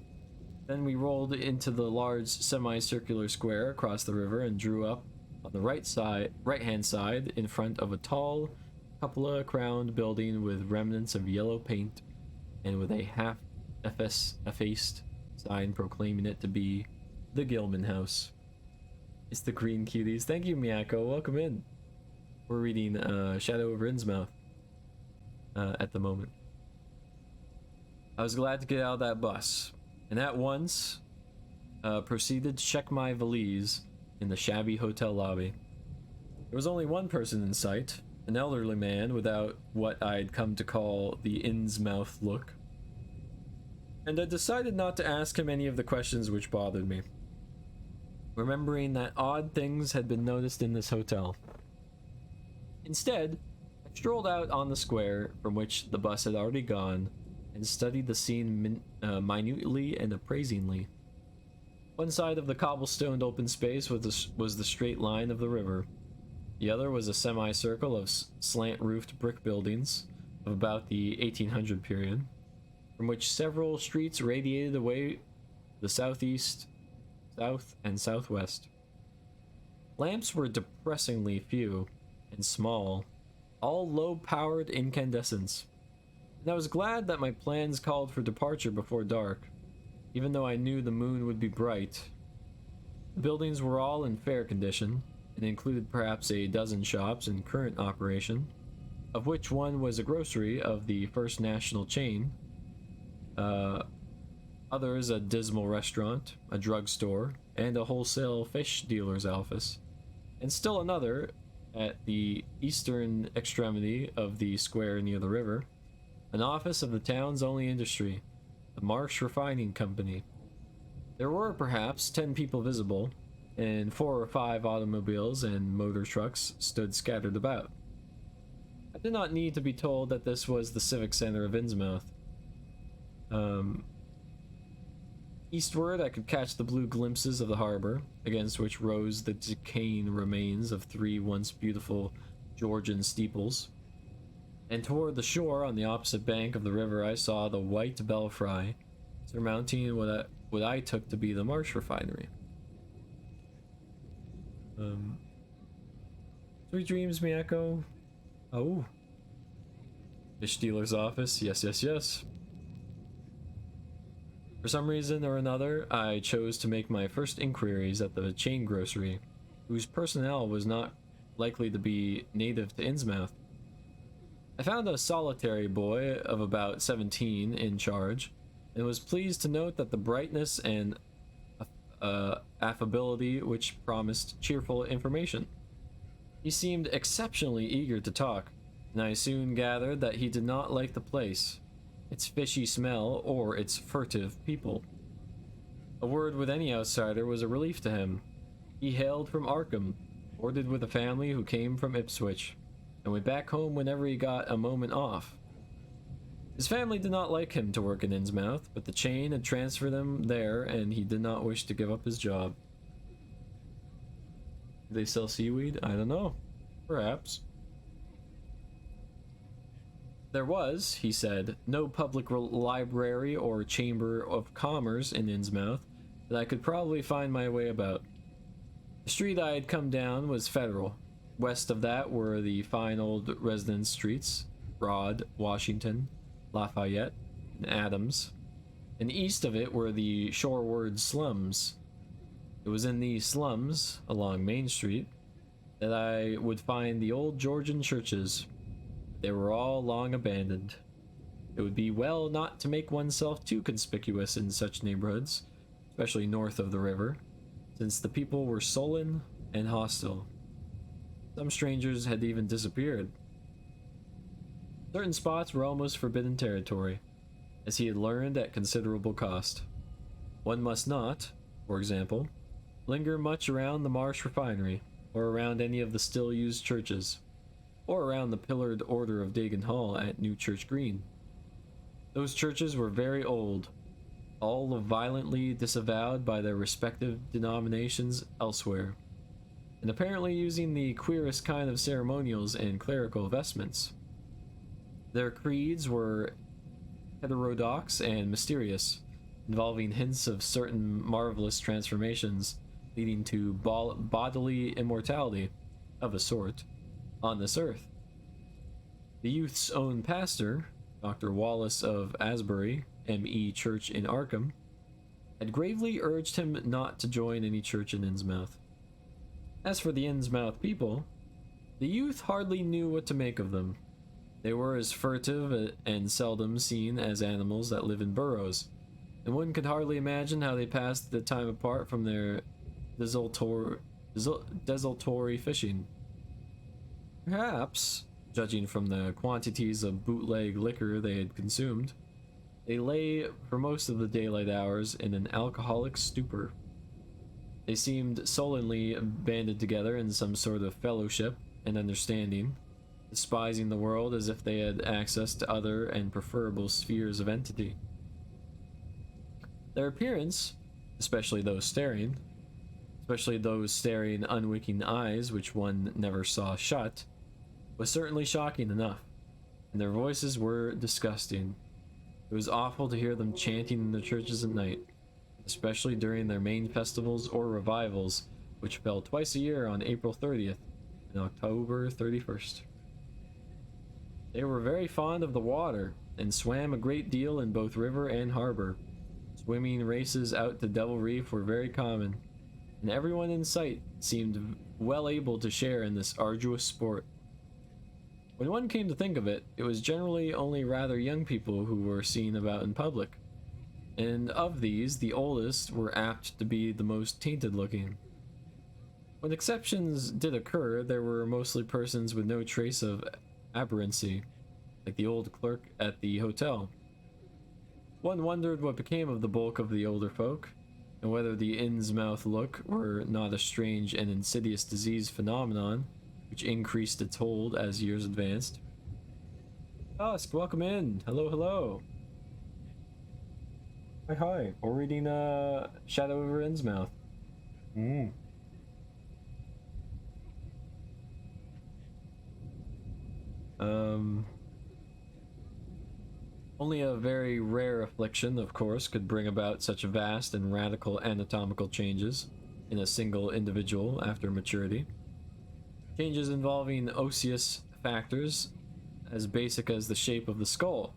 Then we rolled into the large semicircular square across the river and drew up on the right-hand side in front of a tall, cupola-crowned building with remnants of yellow paint and with a half-effaced sign proclaiming it to be the Gilman House. It's the Green Cuties. Thank you, Miyako. Welcome in. We're reading Shadow of Innsmouth at the moment. I was glad to get out of that bus, and at once proceeded to check my valise in the shabby hotel lobby. There was only one person in sight, an elderly man without what I'd come to call the Innsmouth look, and I decided not to ask him any of the questions which bothered me, remembering that odd things had been noticed in this hotel. Instead, I strolled out on the square from which the bus had already gone and studied the scene minutely and appraisingly. One side of the cobblestoned open space was the straight line of the river. The other was a semicircle of slant-roofed brick buildings of about the 1800 period, from which several streets radiated away to the southeast, south, and southwest. Lamps were depressingly few and small, all low-powered incandescents. And I was glad that my plans called for departure before dark, even though I knew the moon would be bright. The buildings were all in fair condition, and included perhaps a dozen shops in current operation, of which one was a grocery of the First National chain, others a dismal restaurant, a drugstore, and a wholesale fish dealer's office, and still another, at the eastern extremity of the square near the river, an office of the town's only industry, the Marsh Refining Company. There were perhaps 10 people visible, and 4 or 5 automobiles and motor trucks stood scattered about. I did not need to be told that this was the civic center of Innsmouth. Eastward, I could catch the blue glimpses of the harbor, against which rose the decaying remains of 3 once beautiful Georgian steeples. And toward the shore, on the opposite bank of the river, I saw the white belfry, surmounting what I took to be the Marsh Refinery. Sweet dreams, Miyako. Oh. Fish dealer's office. Yes, yes, yes. For some reason or another, I chose to make my first inquiries at the chain grocery, whose personnel was not likely to be native to Innsmouth. I found a solitary boy of about 17 in charge, and was pleased to note that the brightness and affability which promised cheerful information. He seemed exceptionally eager to talk, and I soon gathered that he did not like the place, its fishy smell, or its furtive people. A word with any outsider was a relief to him. He hailed from Arkham, boarded with a family who came from Ipswich, and went back home whenever he got a moment off. His family did not like him to work in Innsmouth, but the chain had transferred him there, and he did not wish to give up his job. Do they sell seaweed? I don't know. Perhaps. There was, he said, no public library or chamber of commerce in Innsmouth that I could probably find my way about. The street I had come down was Federal. West of that were the fine old residence streets, Broad, Washington, Lafayette, and Adams, and east of it were the shoreward slums. It was in these slums, along Main Street, that I would find the old Georgian churches. They were all long abandoned. It would be well not to make oneself too conspicuous in such neighborhoods, especially north of the river, since the people were sullen and hostile. Some strangers had even disappeared. Certain spots were almost forbidden territory, as he had learned at considerable cost. One must not, for example, linger much around the Marsh Refinery, or around any of the still-used churches, or around the pillared order of Dagon Hall at New Church Green. Those churches were very old, all violently disavowed by their respective denominations elsewhere, and apparently using the queerest kind of ceremonials and clerical vestments. Their creeds were heterodox and mysterious, involving hints of certain marvelous transformations leading to bodily immortality, of a sort, on this earth. The youth's own pastor, Dr. Wallace of Asbury, M.E. Church in Arkham, had gravely urged him not to join any church in Innsmouth. As for the Innsmouth people, the youth hardly knew what to make of them. They were as furtive and seldom seen as animals that live in burrows, and one could hardly imagine how they passed the time apart from their desultory fishing. Perhaps, judging from the quantities of bootleg liquor they had consumed, they lay for most of the daylight hours in an alcoholic stupor. They seemed sullenly banded together in some sort of fellowship and understanding, despising the world as if they had access to other and preferable spheres of entity. Their appearance, especially those staring unwinking eyes which one never saw shut, was certainly shocking enough, and their voices were disgusting. It was awful to hear them chanting in the churches at night, especially during their main festivals or revivals, which fell twice a year on April 30th and October 31st. They were very fond of the water and swam a great deal in both river and harbor. Swimming races out to Devil Reef were very common, and everyone in sight seemed well able to share in this arduous sport. When one came to think of it, it was generally only rather young people who were seen about in public, and of these, the oldest were apt to be the most tainted looking. When exceptions did occur, there were mostly persons with no trace of aberrancy, like the old clerk at the hotel. One wondered what became of the bulk of the older folk, and whether the Innsmouth look were not a strange and insidious disease phenomenon, which increased its hold as years advanced. Dusk, welcome in. Hello, hello. Hi. We're reading Shadow over Innsmouth. Only a very rare affliction, of course, could bring about such vast and radical anatomical changes in a single individual after maturity. Changes involving osseous factors as basic as the shape of the skull.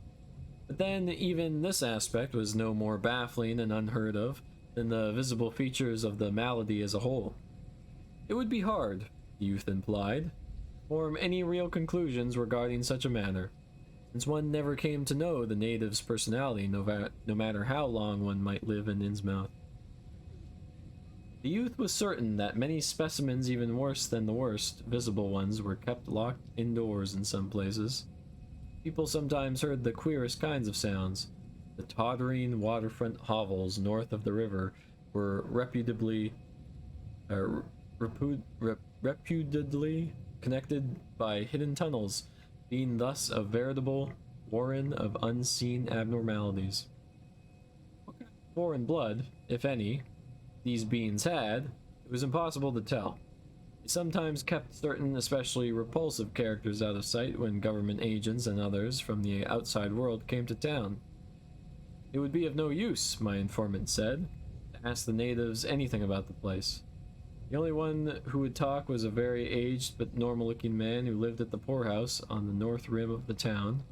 But then, even this aspect was no more baffling and unheard of than the visible features of the malady as a whole. It would be hard, the youth implied, to form any real conclusions regarding such a matter, since one never came to know the native's personality, no matter how long one might live in Innsmouth. The youth was certain that many specimens even worse than the worst visible ones were kept locked indoors in some places. People sometimes heard the queerest kinds of sounds. The tottering waterfront hovels north of the river were reputedly connected by hidden tunnels, being thus a veritable warren of unseen abnormalities. What kind of foreign blood, if any, these beings had, it was impossible to tell. They sometimes kept certain especially repulsive characters out of sight when government agents and others from the outside world came to town. It would be of no use, my informant said, to ask the natives anything about the place. The only one who would talk was a very aged but normal-looking man who lived at the poorhouse on the north rim of the town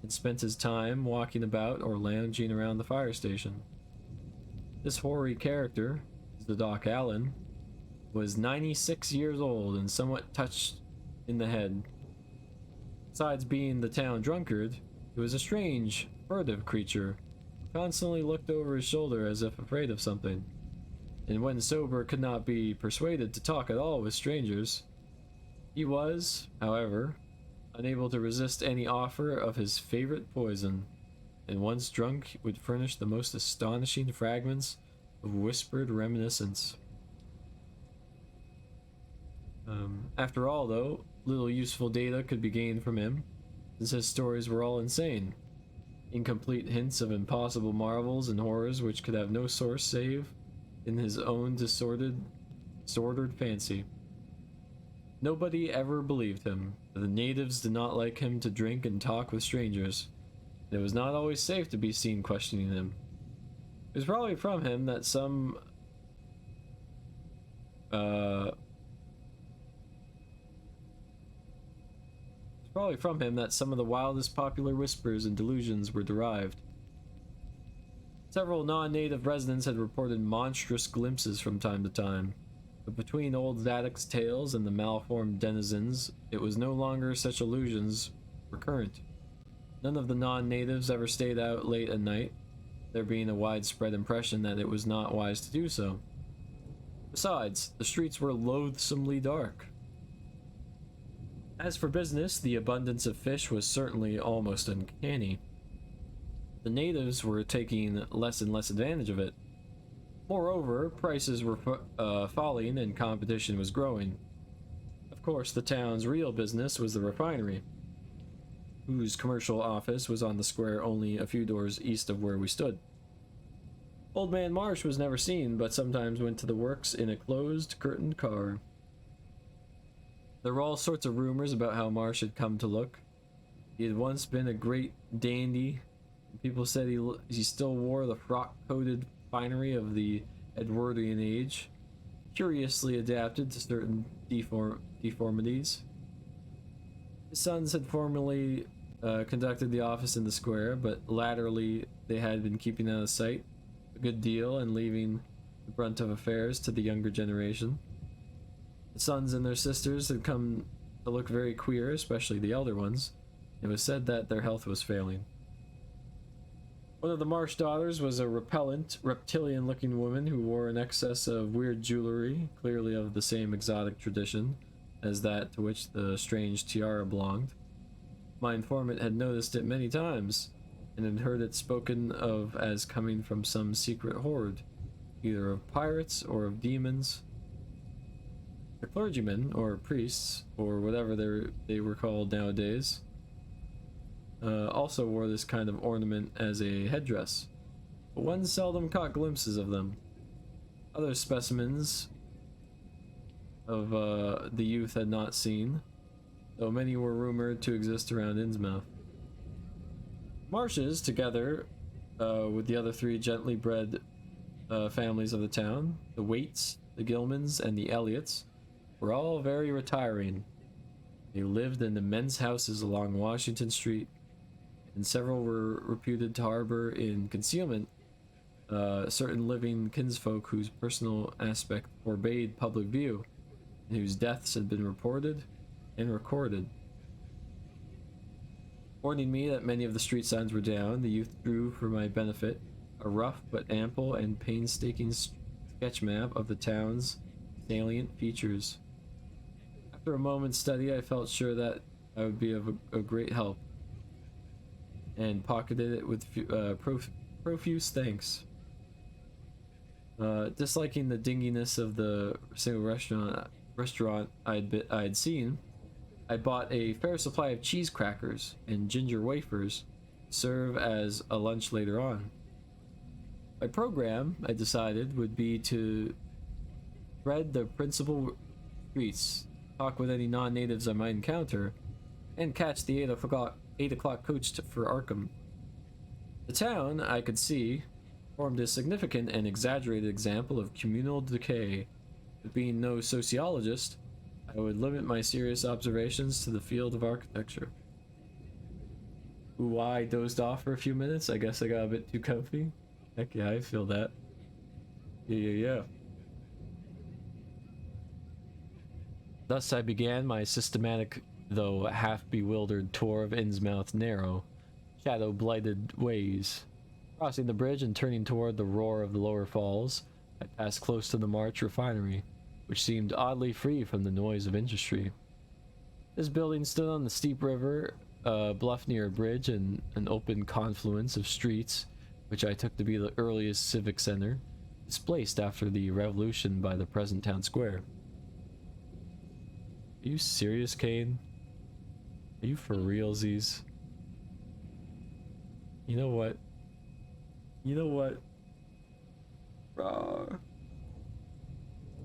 and spent his time walking about or lounging around the fire station. This hoary character, the Doc Allen, was 96 years old and somewhat touched in the head. Besides being the town drunkard, he was a strange, furtive creature who constantly looked over his shoulder as if afraid of something, and when sober could not be persuaded to talk at all with strangers. He was, however, unable to resist any offer of his favorite poison, and once drunk would furnish the most astonishing fragments of whispered reminiscence. After all, though, little useful data could be gained from him, since his stories were all insane. Incomplete hints of impossible marvels and horrors which could have no source save in his own disordered fancy. Nobody ever believed him, for the natives did not like him to drink and talk with strangers, and it was not always safe to be seen questioning him. It was probably from him that some of the wildest popular whispers and delusions were derived. Several non-native residents had reported monstrous glimpses from time to time, but between old Zadok's tales and the malformed denizens, it was no longer such illusions were current. None of the non-natives ever stayed out late at night, there being a widespread impression that it was not wise to do so. Besides, the streets were loathsomely dark. As for business, the abundance of fish was certainly almost uncanny. The natives were taking less and less advantage of it. Moreover, prices were falling and competition was growing. Of course, the town's real business was the refinery, whose commercial office was on the square only a few doors east of where we stood. Old Man Marsh was never seen, but sometimes went to the works in a closed, curtained car. There were all sorts of rumors about how Marsh had come to look. He had once been a great dandy, and people said he still wore the frock-coated finery of the Edwardian age, curiously adapted to certain deformities. His sons had formerly conducted the office in the square, but latterly they had been keeping out of sight a good deal and leaving the brunt of affairs to the younger generation. The sons and their sisters had come to look very queer, especially the elder ones. It was said that their health was failing. One of the Marsh daughters was a repellent, reptilian-looking woman who wore an excess of weird jewelry, clearly of the same exotic tradition as that to which the strange tiara belonged. My informant had noticed it many times, and had heard it spoken of as coming from some secret horde, either of pirates or of demons. The clergymen, or priests, or whatever they were called nowadays, also wore this kind of ornament as a headdress, but one seldom caught glimpses of them. Other specimens of the youth had not seen, though many were rumored to exist around Innsmouth. Marshes, together with the other three gently bred families of the town, the Waits, the Gilmans, and the Elliots, were all very retiring. They lived in immense houses along Washington Street, and several were reputed to harbor in concealment certain living kinsfolk whose personal aspect forbade public view, and whose deaths had been reported and recorded. Warning me that many of the street signs were down, the youth drew for my benefit a rough but ample and painstaking sketch map of the town's salient features. After a moment's study, I felt sure that I would be of a great help, and pocketed it with profuse thanks. Disliking the dinginess of the single restaurant I'd seen, I bought a fair supply of cheese crackers and ginger wafers to serve as a lunch later on. My program, I decided, would be to thread the principal streets, talk with any non-natives I might encounter, and catch the 8 o'clock coach for Arkham. The town, I could see, formed a significant and exaggerated example of communal decay. But being no sociologist, I would limit my serious observations to the field of architecture. Ooh, I dozed off for a few minutes. I guess I got a bit too comfy. Heck yeah, I feel that. Yeah. Thus I began my systematic, though half-bewildered tour of Innsmouth's narrow, shadow-blighted ways. Crossing the bridge and turning toward the roar of the lower falls, I passed close to the March refinery, which seemed oddly free from the noise of industry. This building stood on the steep river, bluff near a bridge and an open confluence of streets, which I took to be the earliest civic center, displaced after the revolution by the present town square. Are you serious, Kane? Are you for realsies? You know what?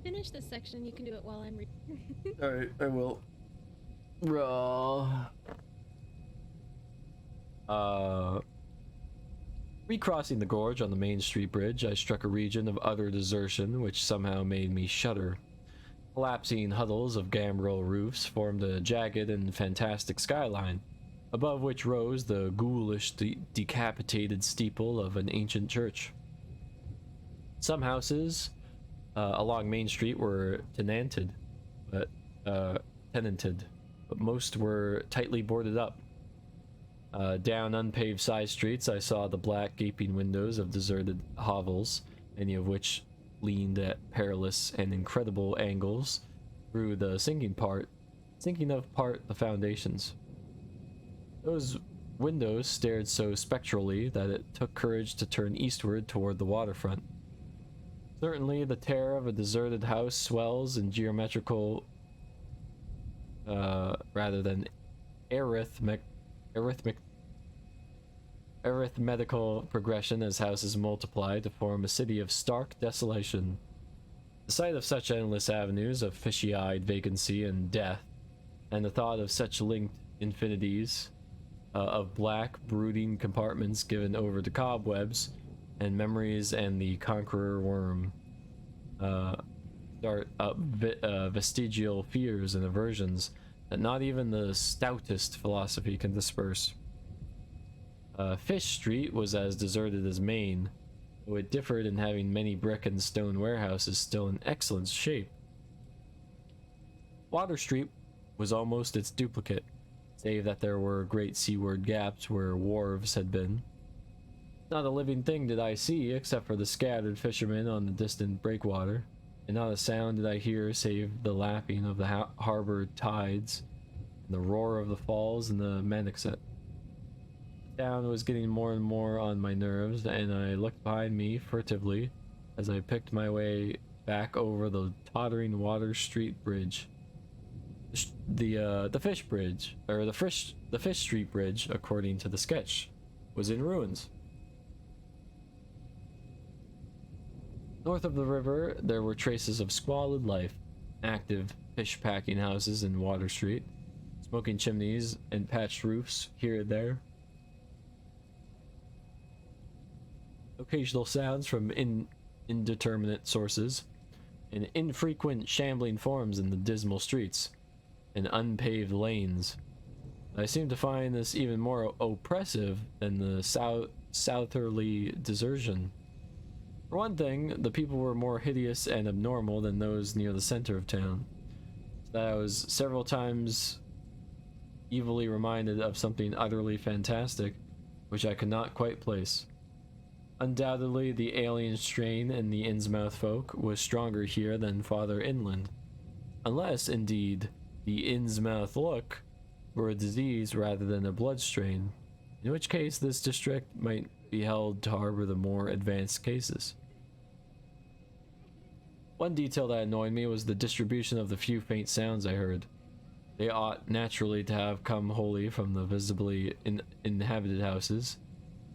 Finish this section. You can do it while I'm reading. Alright, I will. Recrossing the gorge on the Main Street Bridge, I struck a region of utter desertion which somehow made me shudder. Collapsing huddles of gambrel roofs formed a jagged and fantastic skyline, above which rose the ghoulish decapitated steeple of an ancient church. Some houses along Main Street were tenanted, but most were tightly boarded up. Down unpaved side streets, I saw the black gaping windows of deserted hovels, many of which leaned at perilous and incredible angles through the sinking of the foundations. Those windows stared so spectrally that it took courage to turn eastward toward the waterfront. Certainly, the terror of a deserted house swells in geometrical rather than arithmetical progression as houses multiply to form a city of stark desolation. The sight of such endless avenues of fishy-eyed vacancy and death, and the thought of such linked infinities of black, brooding compartments given over to cobwebs and memories and the conqueror worm, start up vestigial fears and aversions that not even the stoutest philosophy can disperse. Fish Street was as deserted as Maine, though it differed in having many brick and stone warehouses still in excellent shape. Water Street was almost its duplicate, save that there were great seaward gaps where wharves had been. Not a living thing did I see except for the scattered fishermen on the distant breakwater, and not a sound did I hear save the lapping of the harbor tides and the roar of the falls and the Manixet. The town was getting more and more on my nerves, and I looked behind me furtively as I picked my way back over the tottering Water Street Bridge. The fish bridge, or the Fish Street Bridge, according to the sketch, was in ruins. North of the river, there were traces of squalid life, active fish packing houses in Water Street, smoking chimneys and patched roofs here and there. Occasional sounds from indeterminate sources, and infrequent shambling forms in the dismal streets and unpaved lanes. I seem to find this even more oppressive than the southerly desertion. For one thing, the people were more hideous and abnormal than those near the center of town, so that I was several times evilly reminded of something utterly fantastic, which I could not quite place. Undoubtedly, the alien strain in the Innsmouth folk was stronger here than farther inland, unless, indeed, the Innsmouth look were a disease rather than a blood strain, in which case this district might be held to harbor the more advanced cases. One detail that annoyed me was the distribution of the few faint sounds I heard. They ought naturally to have come wholly from the visibly inhabited houses,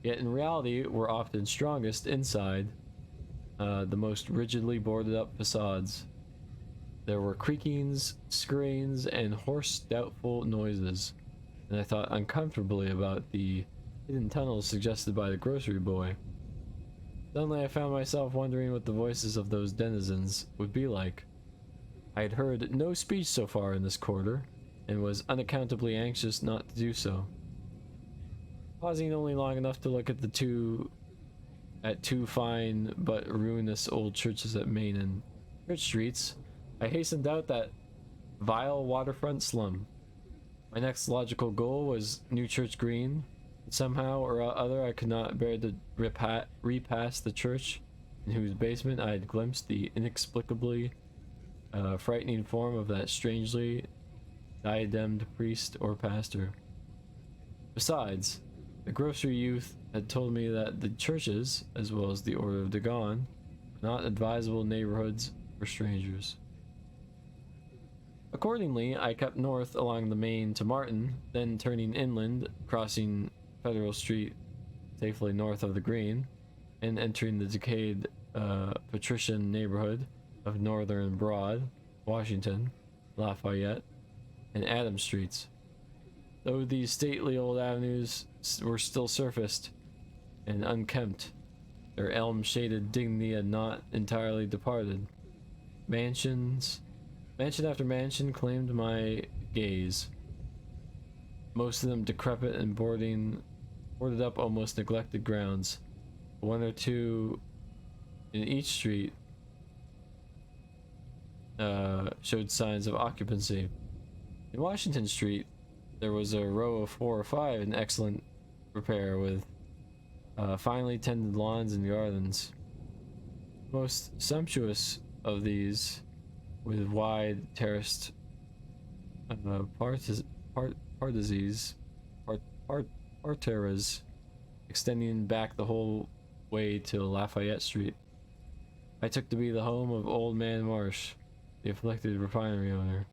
yet in reality were often strongest inside the most rigidly boarded up facades. There were creakings, screams, and hoarse, doubtful noises, and I thought uncomfortably about the hidden tunnels suggested by the grocery boy. Suddenly I found myself wondering what the voices of those denizens would be like. I had heard no speech so far in this quarter, and was unaccountably anxious not to do so. Pausing only long enough to look at two fine but ruinous old churches at Main and Church Streets, I hastened out that vile waterfront slum. My next logical goal was New Church Green. Somehow or other I could not bear to repass the church, in whose basement I had glimpsed the inexplicably frightening form of that strangely diademed priest or pastor. Besides, the grocery youth had told me that the churches, as well as the Order of Dagon, were not advisable neighborhoods for strangers. Accordingly, I kept north along the Main to Martin, then turning inland, crossing Federal Street safely north of the Green, and entering the decayed patrician neighborhood of Northern Broad, Washington, Lafayette, and Adams Streets. Though these stately old avenues were still surfaced and unkempt, their elm-shaded dignity had not entirely departed. Mansion after mansion claimed my gaze, most of them decrepit and boarded up almost neglected grounds. One or two in each street showed signs of occupancy. In Washington Street, there was a row of 4 or 5 in excellent repair with finely tended lawns and gardens. Most sumptuous of these, with wide terraced parterres extending back the whole way to Lafayette Street. I took to be the home of Old Man Marsh, the afflicted refinery owner.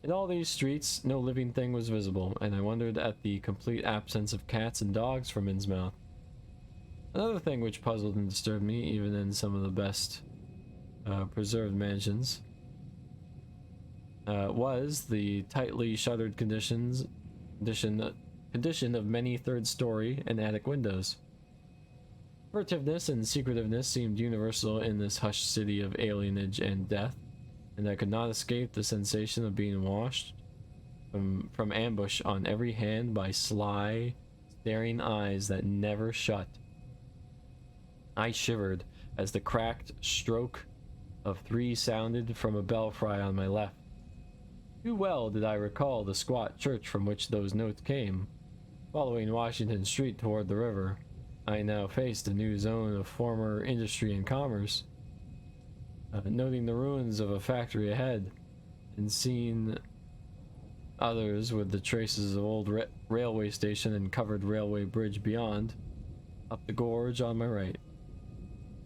In all these streets, no living thing was visible, and I wondered at the complete absence of cats and dogs from Innsmouth. Another thing which puzzled and disturbed me, even in some of the best preserved mansions, was the tightly shuttered condition of many third-story and attic windows. Furtiveness and secretiveness seemed universal in this hushed city of alienage and death, and I could not escape the sensation of being watched from ambush on every hand by sly, staring eyes that never shut. I shivered as the cracked stroke of 3 sounded from a belfry on my left. Too well did I recall the squat church from which those notes came. Following Washington Street toward the river, I now faced a new zone of former industry and commerce. Noting the ruins of a factory ahead, and seeing others with the traces of old railway station and covered railway bridge beyond, up the gorge on my right.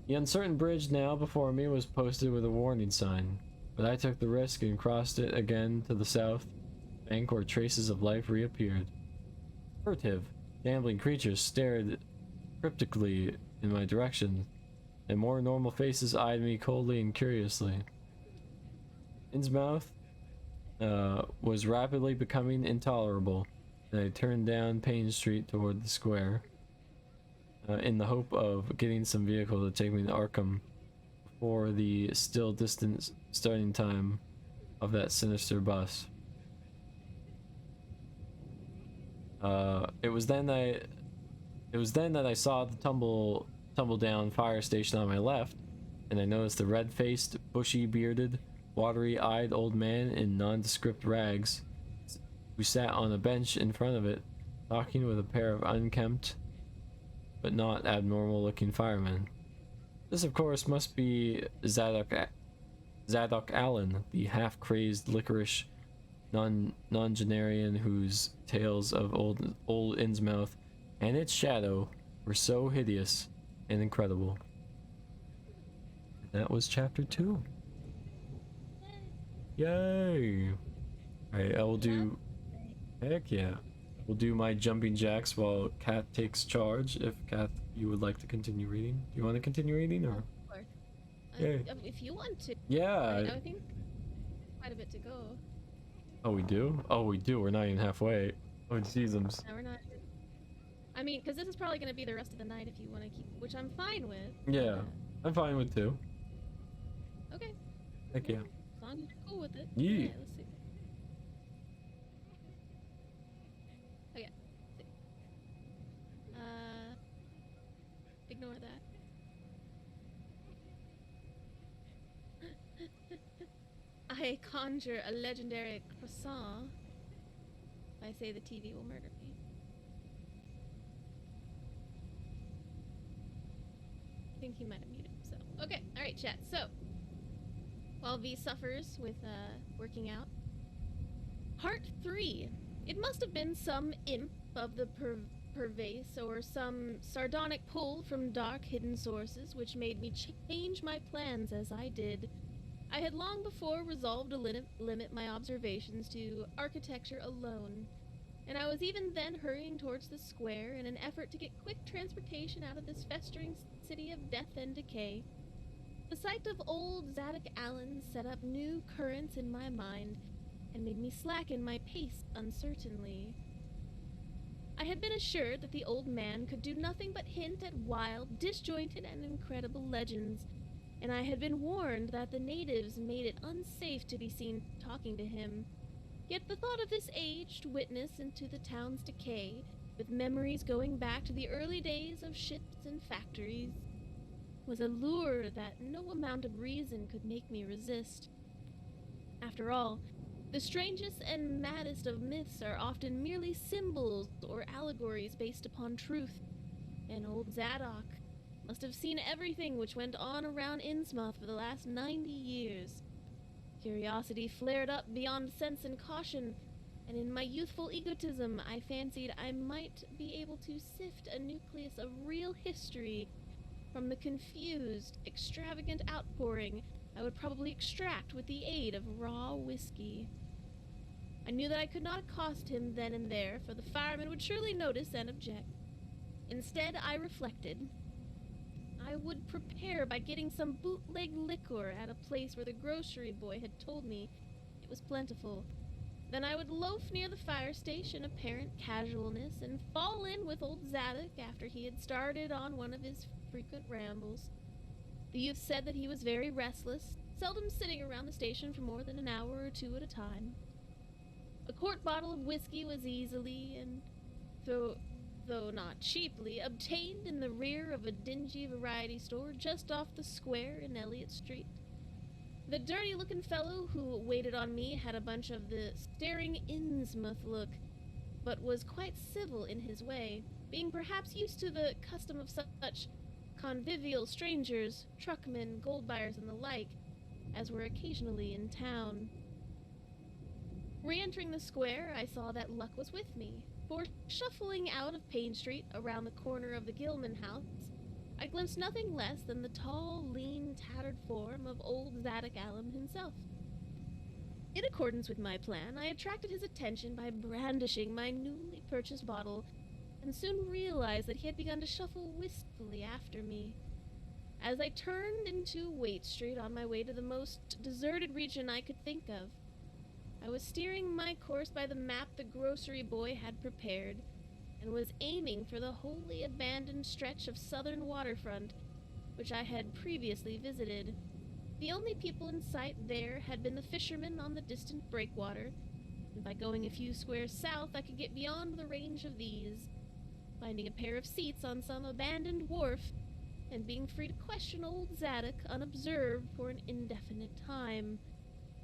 The uncertain bridge now before me was posted with a warning sign, but I took the risk and crossed it again to the south bank where traces of life reappeared. Furtive, gambling creatures stared cryptically in my direction, and more normal faces eyed me coldly and curiously. Innsmouth was rapidly becoming intolerable, and I turned down Payne Street toward the square, in the hope of getting some vehicle to take me to Arkham before the still distant starting time of that sinister bus. It was then that I saw the tumble down fire station on my left, and I noticed the red-faced, bushy-bearded, watery-eyed old man in nondescript rags who sat on a bench in front of it, talking with a pair of unkempt but not abnormal-looking firemen. This, of course, must be Zadok Allen, the half-crazed, licorice nongenarian whose tales of old Innsmouth and its shadow were so hideous and incredible. And that was chapter 2. Yay! Alright, I will do... Heck yeah. We'll do my jumping jacks while Kat takes charge. If Kat, you would like to continue reading. Do you want to continue reading, or? Of course. Yay. If you want to. Yeah. I think quite a bit to go. Oh, we do? Oh, we do. We're not even halfway. Oh, jeezums. No, we're not. I mean, because this is probably going to be the rest of the night if you want to keep, which I'm fine with. Yeah, I'm fine with 2. Okay. Heck yeah. As long as you're cool with it. Yeah. Let's see. Okay. Let's see. Ignore that. I conjure a legendary croissant. If I say the TV will murder me. I think he might have muted himself. Okay, alright, chat. So, while V suffers with working out. Part 3. It must have been some imp of the pervase or some sardonic pull from dark hidden sources which made me change my plans as I did. I had long before resolved to limit my observations to architecture alone, and I was even then hurrying towards the square in an effort to get quick transportation out of this festering city of death and decay. The sight of old Zadok Allen set up new currents in my mind and made me slacken my pace uncertainly. I had been assured that the old man could do nothing but hint at wild, disjointed, and incredible legends, and I had been warned that the natives made it unsafe to be seen talking to him. Yet the thought of this aged witness into the town's decay, with memories going back to the early days of ships and factories, was a lure that no amount of reason could make me resist. After all, the strangest and maddest of myths are often merely symbols or allegories based upon truth, and old Zadok must have seen everything which went on around Innsmouth for the last 90 years. Curiosity flared up beyond sense and caution, and in my youthful egotism I fancied I might be able to sift a nucleus of real history from the confused, extravagant outpouring I would probably extract with the aid of raw whiskey. I knew that I could not accost him then and there, for the firemen would surely notice and object. Instead, I reflected. I would prepare by getting some bootleg liquor at a place where the grocery boy had told me it was plentiful. Then I would loaf near the fire station, apparent casualness, and fall in with old Zadok after he had started on one of his frequent rambles. The youth said that he was very restless, seldom sitting around the station for more than an hour or 2 at a time. A quart bottle of whiskey was easily and though not cheaply, obtained in the rear of a dingy variety store just off the square in Elliott Street. The dirty-looking fellow who waited on me had a bunch of the staring Innsmouth look, but was quite civil in his way, being perhaps used to the custom of such convivial strangers, truckmen, gold buyers, and the like, as were occasionally in town. Re-entering the square, I saw that luck was with me, for shuffling out of Payne Street around the corner of the Gilman house, I glimpsed nothing less than the tall, lean, tattered form of old Zadok Allen himself. In accordance with my plan, I attracted his attention by brandishing my newly purchased bottle, and soon realized that he had begun to shuffle wistfully after me. As I turned into Waite Street on my way to the most deserted region I could think of, I was steering my course by the map the grocery boy had prepared, and was aiming for the wholly abandoned stretch of southern waterfront which I had previously visited. The only people in sight there had been the fishermen on the distant breakwater, and by going a few squares south I could get beyond the range of these, finding a pair of seats on some abandoned wharf, and being free to question old Zadok unobserved for an indefinite time.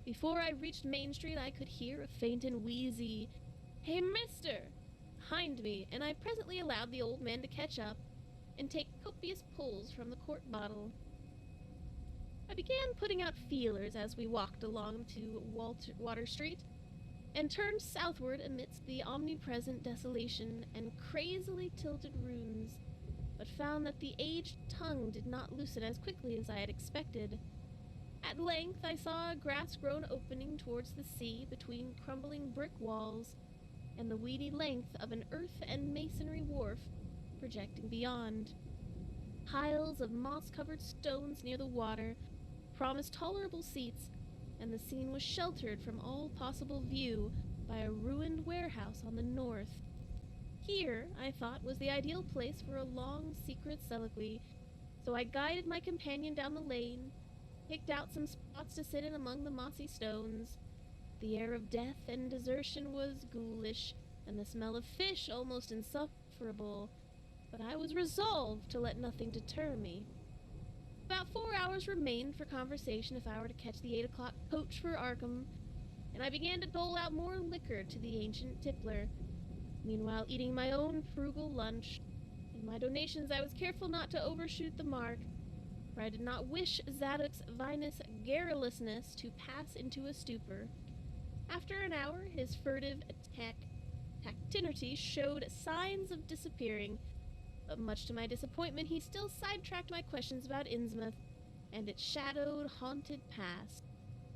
Before I reached Main Street I could hear a faint and wheezy, "Hey, mister!" behind me, and I presently allowed the old man to catch up and take copious pulls from the quart bottle. I began putting out feelers as we walked along to Water Street, and turned southward amidst the omnipresent desolation and crazily tilted ruins, but found that the aged tongue did not loosen as quickly as I had expected. At length I saw a grass-grown opening towards the sea between crumbling brick walls, and the weedy length of an earth and masonry wharf projecting beyond. Piles of moss-covered stones near the water promised tolerable seats, and the scene was sheltered from all possible view by a ruined warehouse on the north. Here, I thought, was the ideal place for a long, secret soliloquy, so I guided my companion down the lane, picked out some spots to sit in among the mossy stones. The air of death and desertion was ghoulish, and the smell of fish almost insufferable, but I was resolved to let nothing deter me. About 4 hours remained for conversation if I were to catch the 8 o'clock coach for Arkham, and I began to dole out more liquor to the ancient tippler, meanwhile eating my own frugal lunch. In my donations I was careful not to overshoot the mark, for I did not wish Zadok's vinous garrulousness to pass into a stupor. After an hour, his furtive tactinerty showed signs of disappearing, but much to my disappointment he still sidetracked my questions about Innsmouth and its shadowed, haunted past.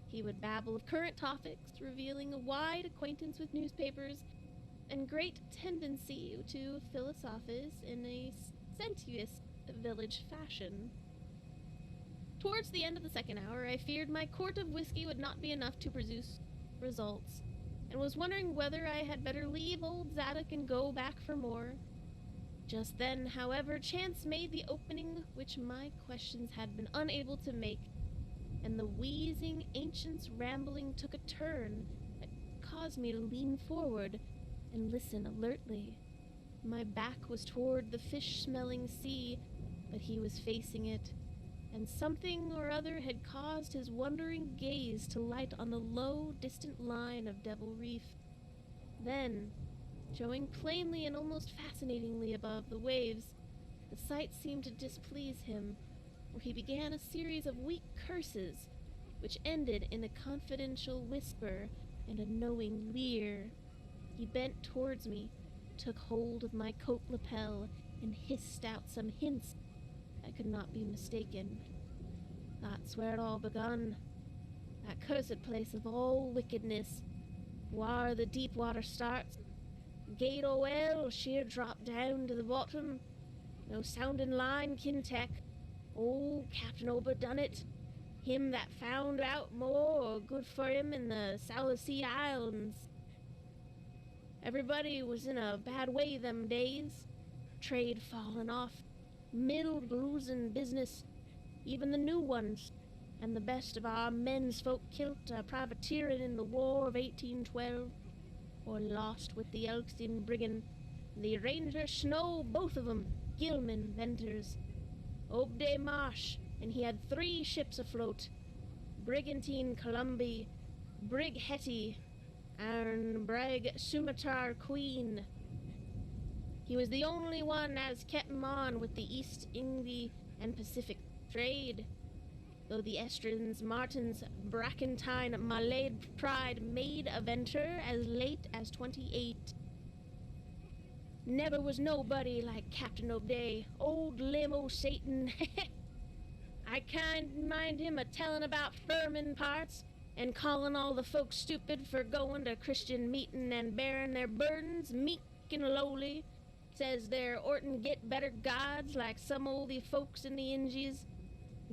He would babble of current topics, revealing a wide acquaintance with newspapers and great tendency to philosophize in a sensuous village fashion. Towards the end of the second hour, I feared my quart of whiskey would not be enough to produce results, and was wondering whether I had better leave old Zadok and go back for more. Just then, however, chance made the opening which my questions had been unable to make, and the wheezing ancient's rambling took a turn that caused me to lean forward and listen alertly. My back was toward the fish-smelling sea, but he was facing it, and something or other had caused his wondering gaze to light on the low, distant line of Devil Reef. Then, showing plainly and almost fascinatingly above the waves, the sight seemed to displease him, for he began a series of weak curses, which ended in a confidential whisper and a knowing leer. He bent towards me, took hold of my coat lapel, and hissed out some hints I could not be mistaken. That's where it all begun. That cursed place of all wickedness, where the deep water starts. Gate o' well, sheer drop down to the bottom. No sounding line kin tech. Old Captain Ober done it. Him that found out more good for him in the South Sea Islands. Everybody was in a bad way them days. Trade falling off. Middle losing business. Even the new ones. And the best of our men's folk killed privateering in the War of 1812. Or lost with the Elks in Brigham. The Ranger Snow, both of 'em, Gilman venters. Obday Marsh, and he had 3 ships afloat. Brigantine Columbi, Brig Hetty, and Brig Sumatar Queen. He was the only one as kept 'em on with the East Indy and Pacific trade, though the Estrins, Martins, Brackentine, Malade Pride made a venture as late as 28. Never was nobody like Captain O'Day, old limo Satan. I kind mind him a tellin' about Furman parts and callin' all the folks stupid for goin' to Christian meetin' and bearin' their burdens meek and lowly. Says they're orten get better gods like some oldie folks in the Ingies.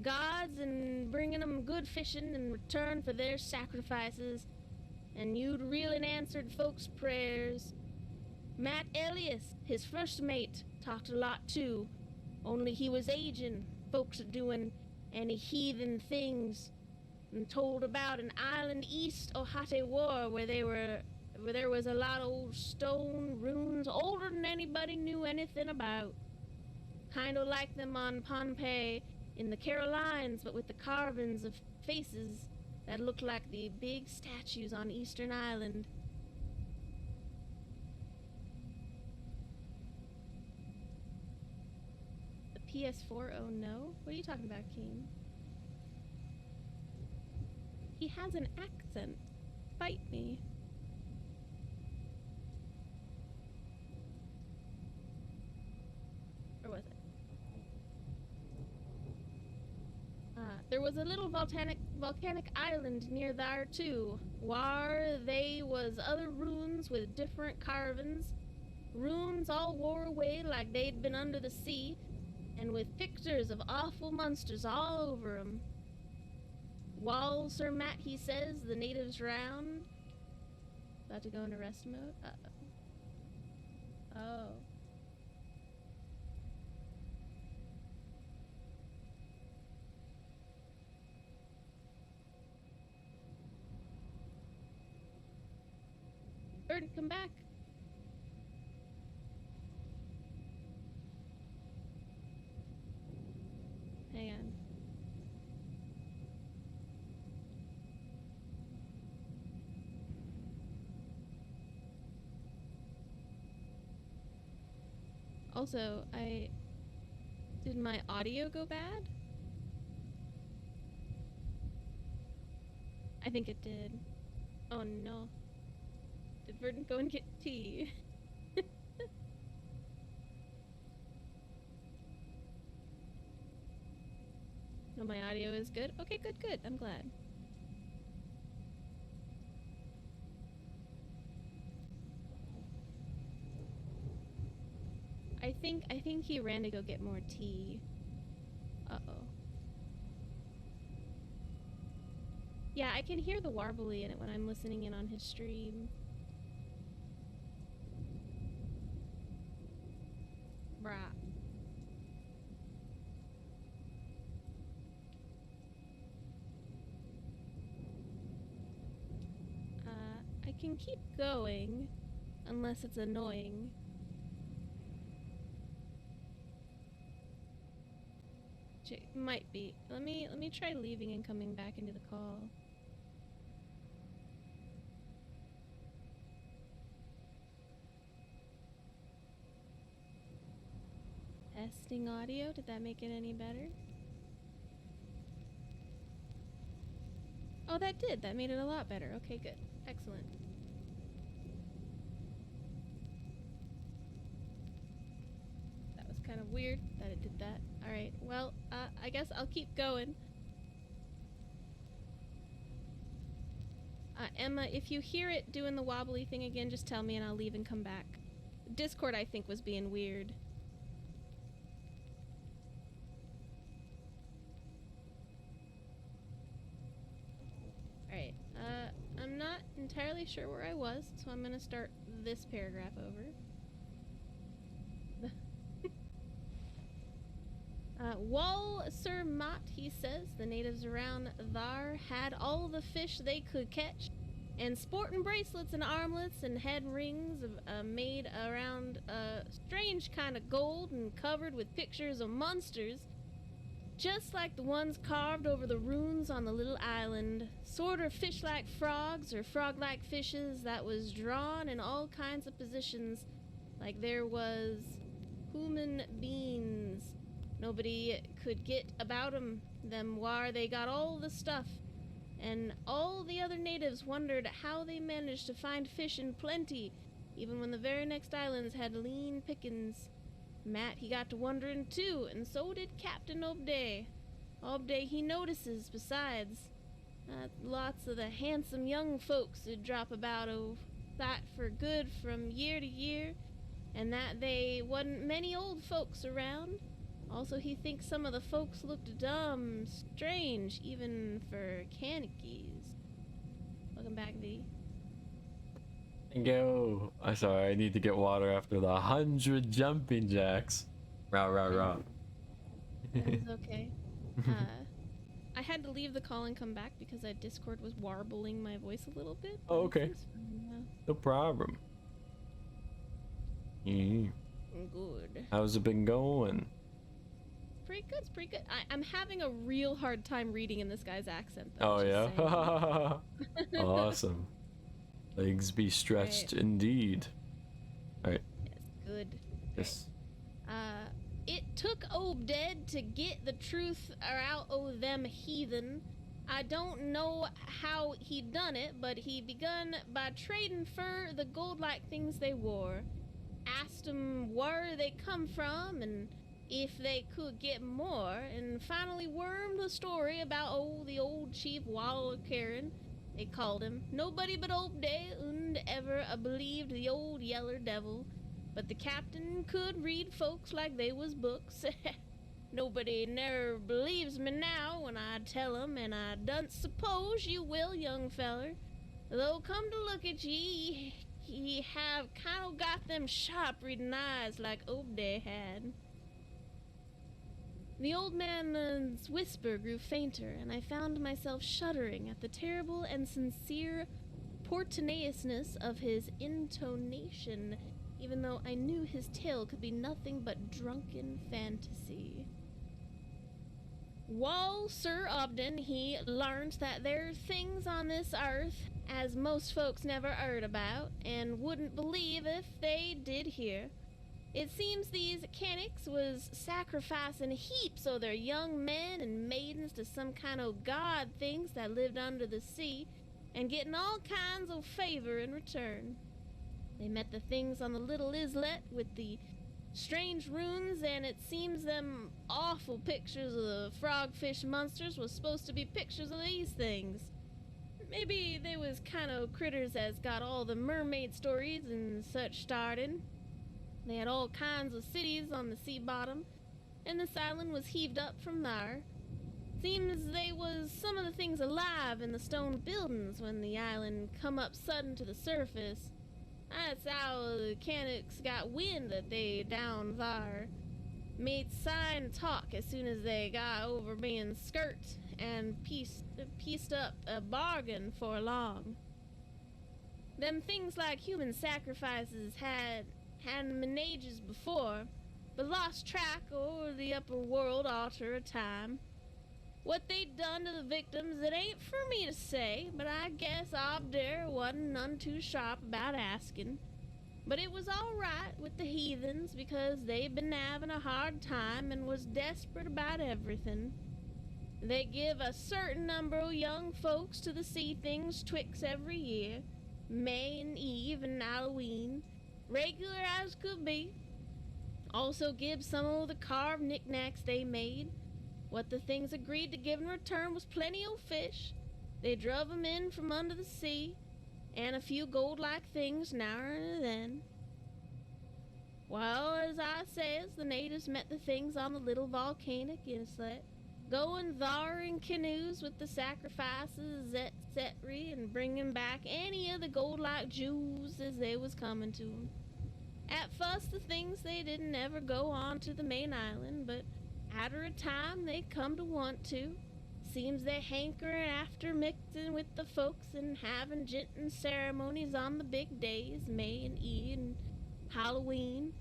Gods and bringin' 'em good fishin' in return for their sacrifices, and you'd reelin' answered folks' prayers. Matt Elias, his first mate, talked a lot too, only he was agin', folks doin' any heathen things, and told about an island east o' Hate War where there was a lot of old stone ruins older than anybody knew anything about. Kind o' like them on Pompeii in the Carolines, but with the carvings of faces that looked like the big statues on Eastern Island. The PS4, oh no? What are you talking about, King? He has an accent. Fight me. Or was it? There was a little volcanic island near there too, where they was other ruins with different carvings. Ruins all wore away like they'd been under the sea, and with pictures of awful monsters all over 'em. Wall, Sir Matt, he says, the natives round. About to go into rest mode? Uh-oh. Oh. Bird, come back. Hang on. Also, did my audio go bad? I think it did. Oh no. Did Verdant go and get tea? No, my audio is good? Okay, good. I'm glad. I think he ran to go get more tea. Uh-oh. Yeah, I can hear the warbly in it when I'm listening in on his stream. Brah. I can keep going, unless it's annoying. Might be. Let me try leaving and coming back into the call. Testing audio. Did that make it any better? Oh, that did. That made it a lot better. Okay, good. Excellent. That was kind of weird that it did that. Alright, well, I guess I'll keep going. Emma, if you hear it doing the wobbly thing again, just tell me and I'll leave and come back. Discord, I think, was being weird. Alright, I'm not entirely sure where I was, so I'm gonna start this paragraph over. Wall Sir Mott, he says, the natives around thar had all the fish they could catch, and sporting bracelets and armlets and head rings made around strange kind of gold and covered with pictures of monsters, just like the ones carved over the runes on the little island. Sort of fish-like frogs or frog-like fishes that was drawn in all kinds of positions, like there was human beings. Nobody could get about them where they got all the stuff. And all the other natives wondered how they managed to find fish in plenty, even when the very next islands had lean pickings. Matt, he got to wondering too, and so did Captain Obday. Obday, he notices, besides, lots of the handsome young folks who drop about that for good from year to year, and that they wasn't many old folks around. Also, he thinks some of the folks looked dumb, strange, even for Kanekis. Welcome back, V. Go. I'm sorry, I need to get water after the 100 jumping jacks. Rah, rah, rah. It's okay. I had to leave the call and come back because Discord was warbling my voice a little bit. Oh, okay. No problem. Good. How's it been going? Pretty good, it's pretty good. I'm having a real hard time reading in this guy's accent, though. Oh, yeah? Awesome. Legs be stretched indeed. Alright. Yes, good. Yes. It took Obed to get the truth out o' them heathen. I don't know how he done it, but he begun by trading for the gold-like things they wore. Asked 'em where they come from and if they could get more, and finally wormed the story about the old chief Karen, they called him. Nobody but Obday und ever believed the old yeller devil, but the captain could read folks like they was books. Nobody never believes me now when I tell 'em, and I don't suppose you will, young feller. Though come to look at ye, he have kind of got them sharp reading eyes like Obday had. The old man's whisper grew fainter, and I found myself shuddering at the terrible and sincere portentousness of his intonation, even though I knew his tale could be nothing but drunken fantasy. While Sir Obden, he learned that there's things on this earth as most folks never heard about, and wouldn't believe if they did hear. It seems these Kaneks was sacrificing heaps o' their young men and maidens to some kind o' god things that lived under the sea, and getting all kinds o' favor in return. They met the things on the little islet with the strange runes, and it seems them awful pictures of the frogfish monsters was supposed to be pictures of these things. Maybe they was kind o' critters as got all the mermaid stories and such started. They had all kinds of cities on the sea bottom, and this island was heaved up from there. Seems they was some of the things alive in the stone buildings when the island come up sudden to the surface. That's how the Kaneks got wind that they down there. Made sign talk as soon as they got over being skirt, and pieced up a bargain for long. Them things like human sacrifices had been ages before, but lost track o'er the upper world arter a time. What they'd done to the victims, it ain't for me to say, but I guess Obder wasn't none too sharp about asking. But it was all right with the heathens, because they'd been having a hard time and was desperate about everything. They give a certain number of young folks to the sea things twixt every year, May and Eve and Halloween, regular as could be. Also give some of the carved knickknacks they made. What the things agreed to give in return was plenty o' fish. They druv 'em in from under the sea, and a few gold-like things now and then. Well, as I says, the natives met the things on the little volcanic islet, going thar in canoes with the sacrifices, etc., and bringing back any of the gold-like jewels as they was coming to 'em. At first, the things they didn't ever go on to the main island, but after a time they come to want to. seems they hankerin' after mixing with the folks and having jintin' ceremonies on the big days, May and Eid and Halloween.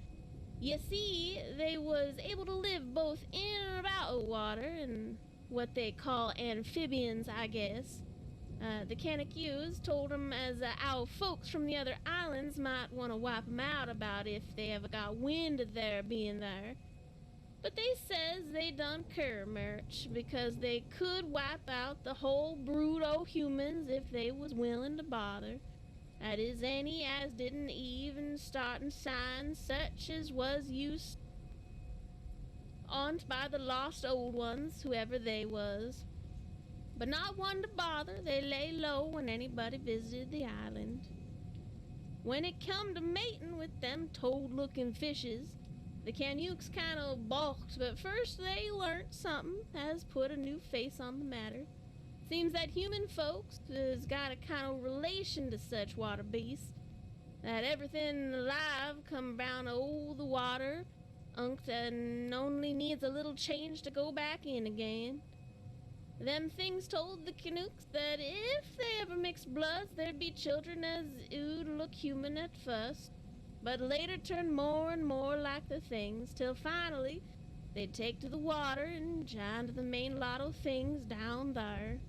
You see, they was able to live both in and about water and what they call amphibians, I guess. The Kanakyews told 'em as our folks from the other islands might want to wipe 'em out about if they ever got wind of their being there. But they says they done cur merch because they could wipe out the whole brood o' humans if they was willing to bother. That is, any as didn't even startin' signs such as was used on by the lost old ones, whoever they was. But not one to bother, they lay low when anybody visited the island. When it come to mating with them toad-looking fishes, the Canyooks kind of balked, but first they learnt something as put a new face on the matter. Seems that human folks has got a kind of relation to such water beasts, that everything alive come round o' the water, and only needs a little change to go back in again. Them things told the Canucks that if they ever mixed bloods, there'd be children as 'ud look human at first, but later turn more and more like the things, till finally they'd take to the water and join to the main lot o' things down there.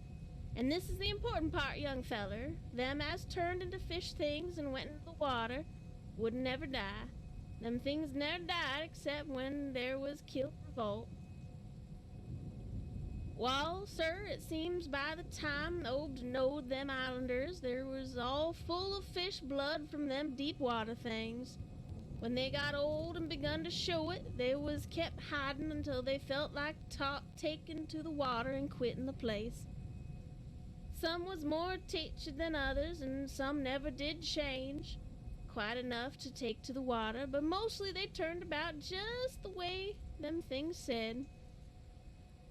And this is the important part, young feller. Them as turned into fish things and went into the water wouldn't never die. Them things never died except when there was kilt revolt. Well, sir, it seems by the time Obed knowed them islanders, there was all full of fish blood from them deep water things. When they got old and begun to show it, they was kept hiding until they felt like taking to the water and quitting the place. Some was more teached than others, and some never did change quite enough to take to the water, but mostly they turned about just the way them things said.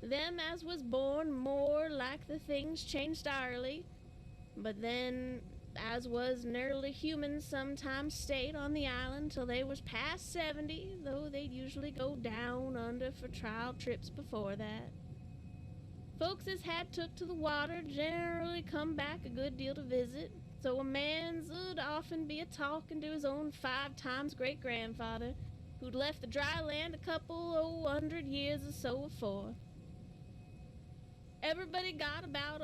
Them as was born more like the things changed hourly, but then as was nearly human sometimes stayed on the island till they was past 70, though they'd usually go down under for trial trips before that. Folks as had took to the water generally come back a good deal to visit, so a man's 'ud often be a-talking to his own 5 times great-grandfather, who'd left the dry land a couple o' 100 years or so afore. Everybody got about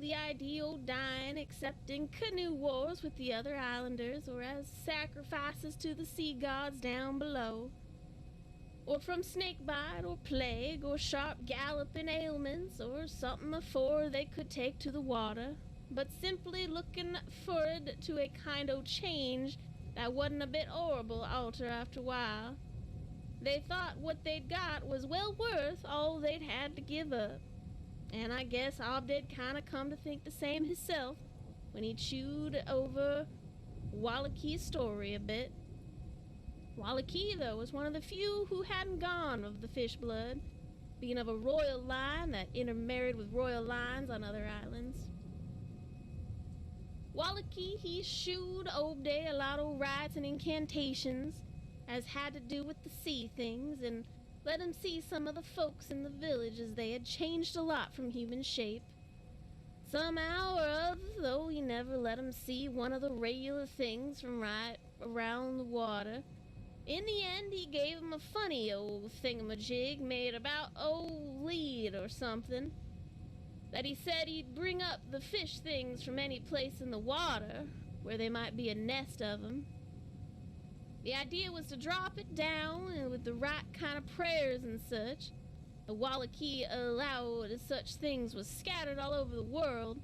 the idea o' dying, except in canoe wars with the other islanders, or as sacrifices to the sea gods down below, or from snake bite, or plague, or sharp galloping ailments, or something afore they could take to the water, but simply looking for'ard to a kind o' change that wasn't a bit horrible alter after a while. They thought what they'd got was well worth all they'd had to give up. And I guess Ob did kinda come to think the same hisself when he chewed over Wallakee's story a bit. Wallakee, though, was one of the few who hadn't gone of the fish blood, being of a royal line that intermarried with royal lines on other islands. Wallakee, he shewed Obday a lot o' rites and incantations as had to do with the sea things, and let him see some of the folks in the village as they had changed a lot from human shape. Somehow or other, though, he never let him see one of the regular things from right around the water. In the end, he gave him a funny old thingamajig made about old lead or something, that he said he'd bring up the fish things from any place in the water where there might be a nest of 'em. The idea was to drop it down and with the right kind of prayers and such. The Wallakee allowed such things was scattered all over the world,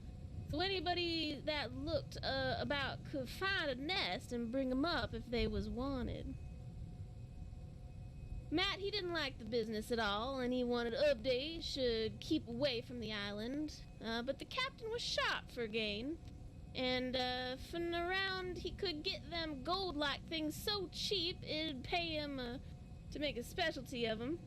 so anybody that looked about could find a nest and bring 'em up if they was wanted. Matt, he didn't like the business at all, and he wanted Ubday should keep away from the island, but the captain was shot for gain. And from around he could get them gold-like things so cheap it'd pay him to make a specialty of 'em.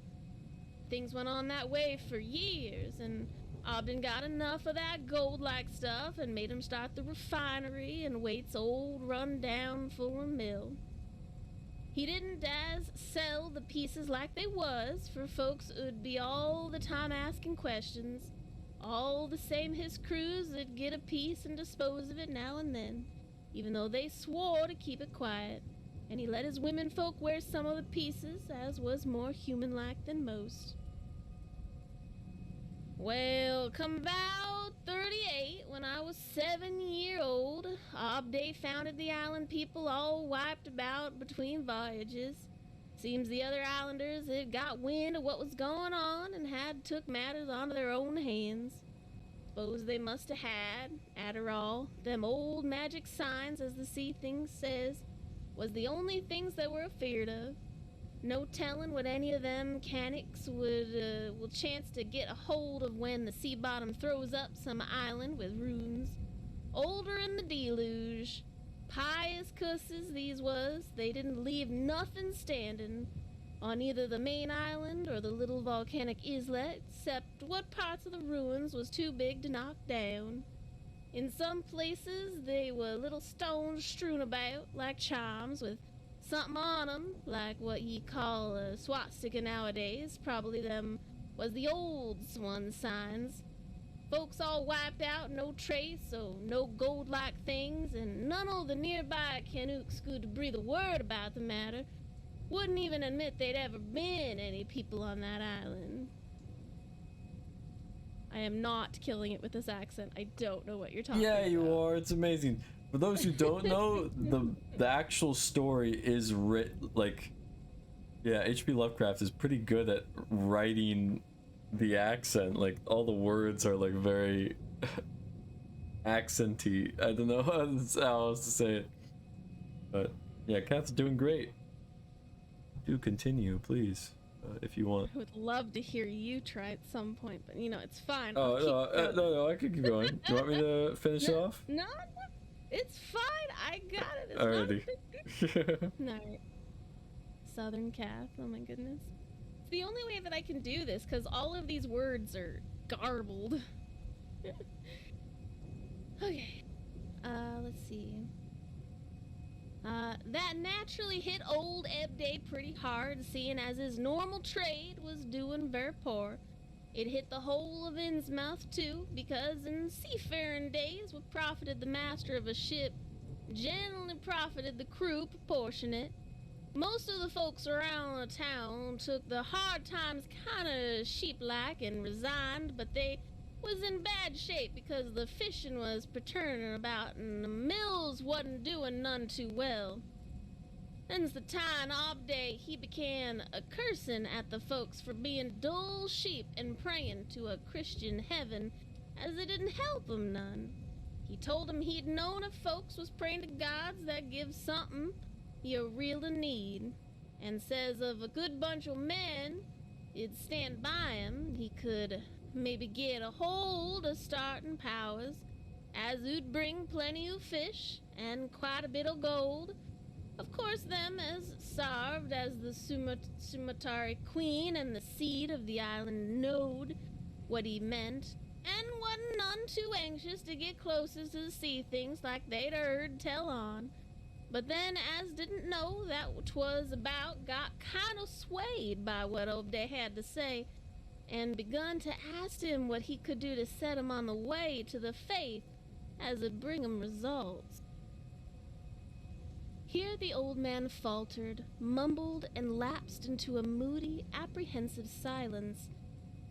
Things went on that way for years, and Obden got enough of that gold-like stuff and made him start the refinery and Waite's old run-down full mill. He didn't as sell the pieces like they was, for folks 'ud be all the time asking questions. All the same, his crews would get a piece and dispose of it now and then, even though they swore to keep it quiet, and he let his women folk wear some of the pieces, as was more human-like than most. Well, come about 38, when I was 7-year-old, Obday founded the island people all wiped about between voyages. Seems the other islanders had got wind of what was going on and had took matters onto their own hands. Suppose they must have had, arter all, them old magic signs, as the sea thing says, was the only things they were afeared of. No telling what any of them canics will chance to get a hold of when the sea bottom throws up some island with ruins. Older in the deluge. Pious cusses these was. They didn't leave nothing standing on either the main island or the little volcanic islet, except what parts of the ruins was too big to knock down. In some places they were little stones strewn about like charms with something on 'em, like what ye call a swastika nowadays. Probably them was the old swan signs. Folks all wiped out, no trace, so no gold-like things, and none of the nearby Canucks could breathe a word about the matter. Wouldn't even admit they'd ever been any people on that island. I am not killing it with this accent. I don't know what you're talking about. Yeah, you are. It's amazing. For those who don't know, the actual story is H.P. Lovecraft is pretty good at writing the accent. Like, all the words are like very accenty. I don't know how else to say it. But yeah, Kat's doing great. Do continue, please, if you want. I would love to hear you try at some point, but it's fine. Oh, no, I could keep going. Do you want me to finish it off? No, it's fine. I got it. It's Alrighty. not Alright. Southern Cath. Oh my goodness. It's the only way that I can do this, because all of these words are garbled. Okay. Let's see. That naturally hit old Ebday pretty hard, seeing as his normal trade was doing very poor. It hit the whole of Innsmouth too, because in seafaring days what profited the master of a ship generally profited the crew proportionate. Most of the folks around the town took the hard times kinda sheep-like and resigned, but they was in bad shape because the fishing was perturning about and the mills wasn't doing none too well. Then's the time Obday he began a cursing at the folks for being dull sheep and praying to a Christian heaven, as it didn't help 'em none. He told 'em he'd known if folks was praying to gods that give something you really need, and says of a good bunch of men it'd stand by him, he could maybe get a hold of starting powers, as would bring plenty of fish and quite a bit of gold. Of course, them as served as the Sumatari queen and the seed of the island knowed what he meant, and wasn't none too anxious to get closest to the sea things like they'd heard tell on. But then, as didn't know that 'twas about, got kind of swayed by what Obday had to say, and begun to ask him what he could do to set him on the way to the faith as 'ud bring him results. Here the old man faltered, mumbled, and lapsed into a moody, apprehensive silence,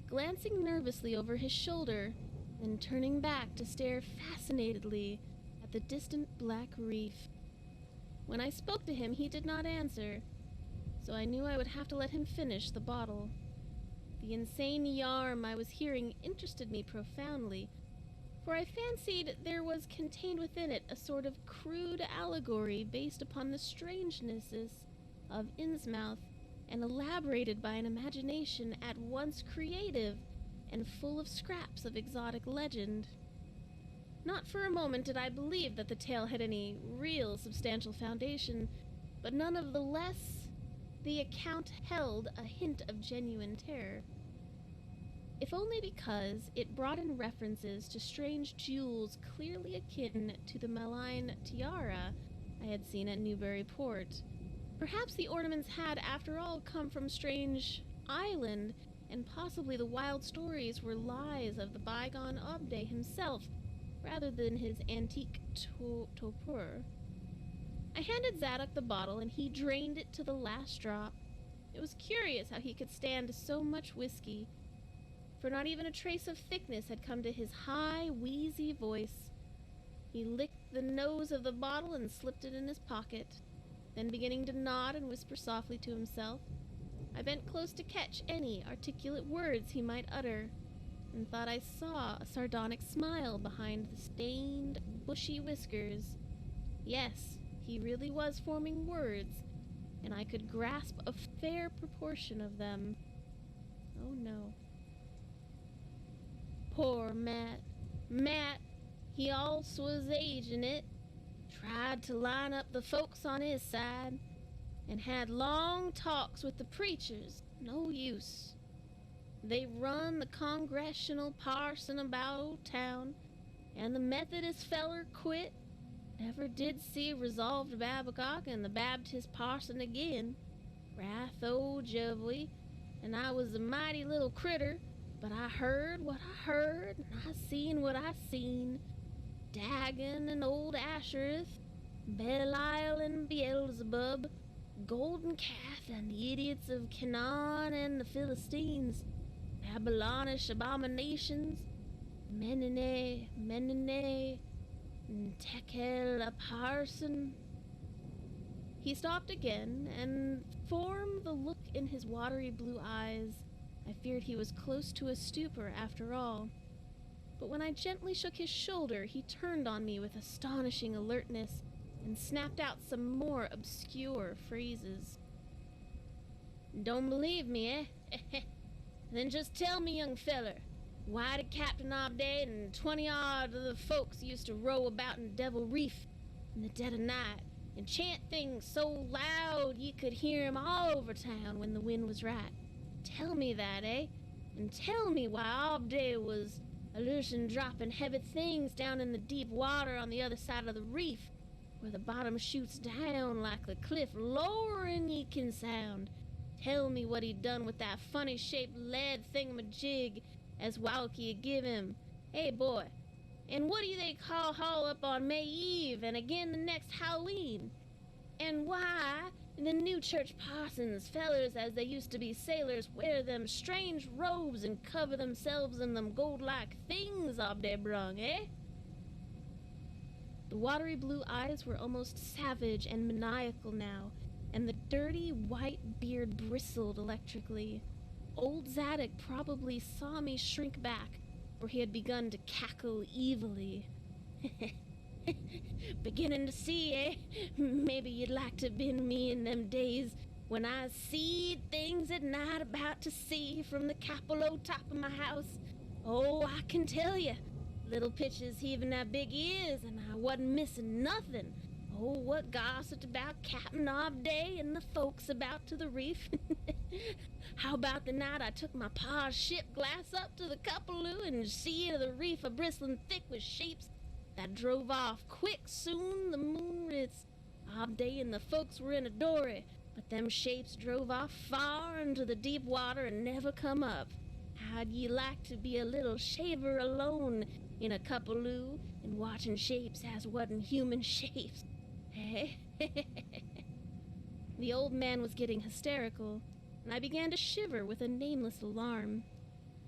glancing nervously over his shoulder, then turning back to stare fascinatedly at the distant black reef. When I spoke to him, he did not answer, so I knew I would have to let him finish the bottle. The insane yarn I was hearing interested me profoundly, for I fancied there was contained within it a sort of crude allegory based upon the strangenesses of Innsmouth, and elaborated by an imagination at once creative and full of scraps of exotic legend. Not for a moment did I believe that the tale had any real substantial foundation, but none of the less the account held a hint of genuine terror. If only because it brought in references to strange jewels clearly akin to the malign tiara I had seen at Newburyport. Perhaps the ornaments had, after all, come from strange island, and possibly the wild stories were lies of the bygone Obde himself, rather than his antique torpor. I handed Zadok the bottle, and he drained it to the last drop. It was curious how he could stand so much whiskey, for not even a trace of thickness had come to his high, wheezy voice. He licked the nose of the bottle and slipped it in his pocket. Then, beginning to nod and whisper softly to himself, I bent close to catch any articulate words he might utter, and thought I saw a sardonic smile behind the stained, bushy whiskers. Yes, he really was forming words, and I could grasp a fair proportion of them. Oh no. Poor Matt. Matt, he also was aging it. Tried to line up the folks on his side, and had long talks with the preachers. No use. They run the congressional parson about old town, and the Methodist feller quit. Never did see a resolved Babcock and the Baptist parson again. Wrath old Jovely, and I was a mighty little critter, but I heard what I heard, and I seen what I seen. Dagon and old Ashereth, Belial and Beelzebub, Golden Calf and the idiots of Canaan and the Philistines, Babylonish abominations, Menene, and Tekel a parson. He stopped again, and from the look in his watery blue eyes, I feared he was close to a stupor after all. But when I gently shook his shoulder, he turned on me with astonishing alertness and snapped out some more obscure phrases. Don't believe me, eh? Then just tell me, young feller, why did Captain Obday and 20-odd of the folks used to row about in Devil Reef in the dead of night and chant things so loud you could hear 'em all over town when the wind was right? Tell me that, eh? And tell me why Obday was loosing dropping heavy things down in the deep water on the other side of the reef, where the bottom shoots down like the cliff lowering ye can sound. Tell me what he'd done with that funny-shaped lead thingamajig as Walkie had give him. Hey, boy, and what do they call haul up on May Eve and again the next Halloween? And why the new church parsons, fellers as they used to be sailors, wear them strange robes and cover themselves in them gold-like things Obday brung, eh? The watery blue eyes were almost savage and maniacal now, and the dirty white beard bristled electrically. Old Zadok probably saw me shrink back, for he had begun to cackle evilly. Beginning to see, eh? Maybe you'd like to been me in them days when I seed things at night about to see from the capolo top of my house. Oh, I can tell you, little pitches heaving their big ears, and I wasn't missing nothing. Oh, what gossiped about Captain Obday and the folks about to the reef. How about the night I took my pa's ship glass up to the Cuppaloo and see the reef a bristling thick with shapes that drove off quick soon the moon ritz. Obday and the folks were in a dory, but them shapes drove off far into the deep water and never come up. How'd ye like to be a little shaver alone in a Cuppaloo and watching shapes as wasn't human shapes? Hey? The old man was getting hysterical, and I began to shiver with a nameless alarm.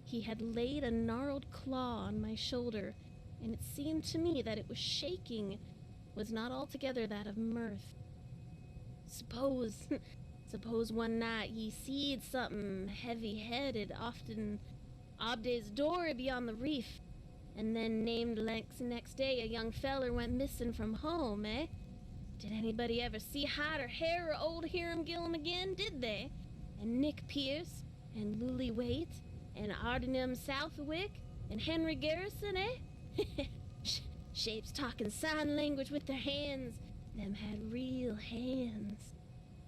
He had laid a gnarled claw on my shoulder, and it seemed to me that it was shaking, was not altogether that of mirth. Suppose one night ye seed something heavy-headed often Obday's dory beyond the reef, and then named next day a young feller went missing from home, eh? Did anybody ever see hide or hair or old Hiram Gillum again, did they? And Nick Pierce, and Lully Waite, and Ardenham Southwick, and Henry Garrison, eh? Shapes talking sign language with their hands. Them had real hands.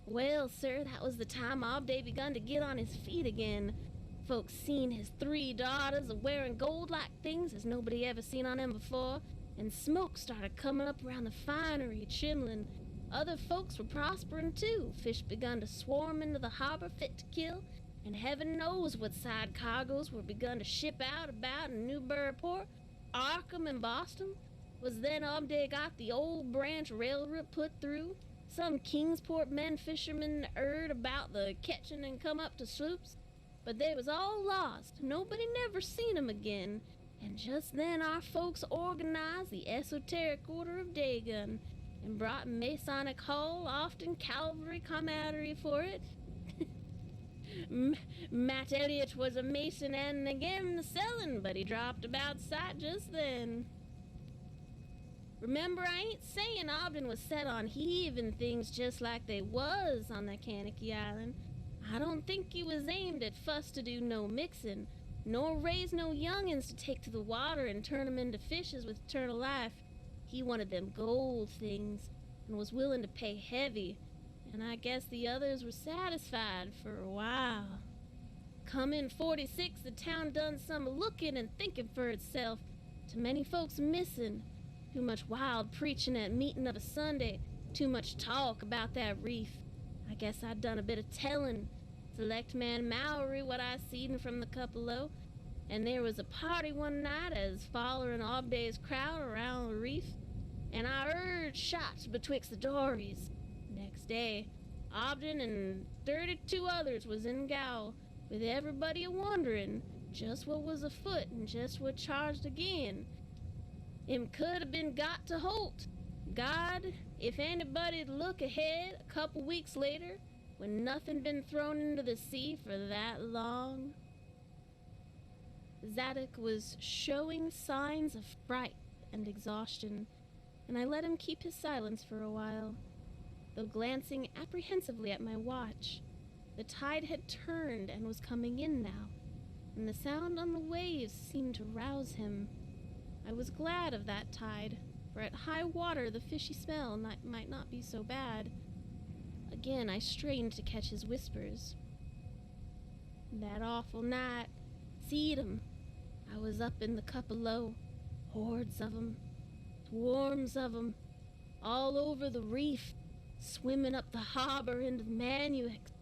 Well, sir, that was the time Obday begun to get on his feet again. Folks seen his 3 daughters a-wearing gold-like things as nobody ever seen on him before, and smoke started coming up around the finery, chimlin'. Other folks were prospering too. Fish begun to swarm into the harbor fit to kill, and heaven knows what side cargoes were begun to ship out about in Newburyport, Arkham, and Boston. Was then Obday got the Old Branch Railroad put through. Some Kingsport men fishermen heard about the catching and come up to sloops, but they was all lost. Nobody never seen 'em again. And just then our folks organized the Esoteric Order of Dagon and brought Masonic Hall. Often cavalry camaraderie for it. Matt Elliott was a Mason and again the selling, but he dropped about sight just then. Remember, I ain't saying Ogden was set on heaving things just like they was on that Kaneki Island. I don't think he was aimed at fuss to do no mixin', nor raise no youngins to take to the water and turn 'em into fishes with eternal life. He wanted them gold things, and was willing to pay heavy, and I guess the others were satisfied for a while. Come in 46, the town done some looking and thinking for itself. Too many folks missing. Too much wild preaching at meeting of a Sunday. Too much talk about that reef. I guess I done a bit of telling. Select man Maori what I seed from the Cuppalo, and there was a party one night as following Obday's crowd around the reef, and I heard shots betwixt the dories. Next day, Obden and 32 others was in gaol, with everybody a-wondering just what was afoot and just what charged again. Him could have been got to Holt. God, if anybody'd look ahead a couple weeks later, when nothing been thrown into the sea for that long. Zadok was showing signs of fright and exhaustion, and I let him keep his silence for a while, though glancing apprehensively at my watch. The tide had turned and was coming in now, and the sound on the waves seemed to rouse him. I was glad of that tide, for at high water the fishy smell might not be so bad. Again I strained to catch his whispers. That awful night, seed 'em. I was up in the Cuppalo, hordes of 'em, swarms of 'em, all over the reef, swimming up the harbor into the Manuix.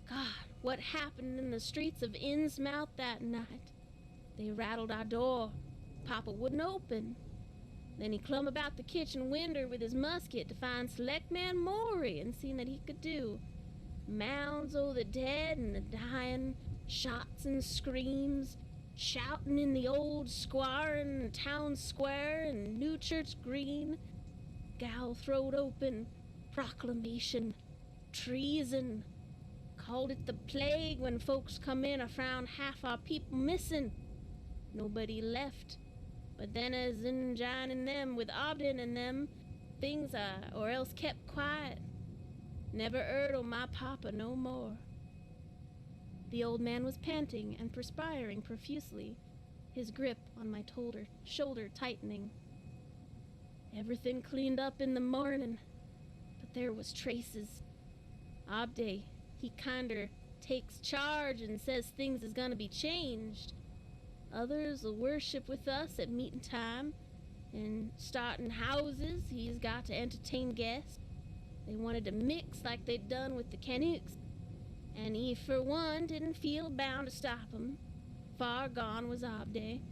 God, what happened in the streets of Innsmouth that night? They rattled our door. Papa wouldn't open. Then he clumb about the kitchen winder with his musket to find Select Man Maury and see that he could do. Mounds o' the dead and the dying, shots and screams, shouting in the old square and town square and New Church Green. Gal throat open, proclamation, treason. Called it the plague when folks come in. I found half our people missing. Nobody left. But then as in joining them with Obden and them, things or else kept quiet. Never heard o' my papa no more. The old man was panting and perspiring profusely, his grip on my shoulder tightening. Everything cleaned up in the morning, but there was traces. Obday, he kinder takes charge and says things is gonna be changed. Others'll worship with us at meeting time, and starting houses, he's got to entertain guests. They wanted to mix like they'd done with the Canucks, and he, for one, didn't feel bound to stop 'em. Far gone was Obday.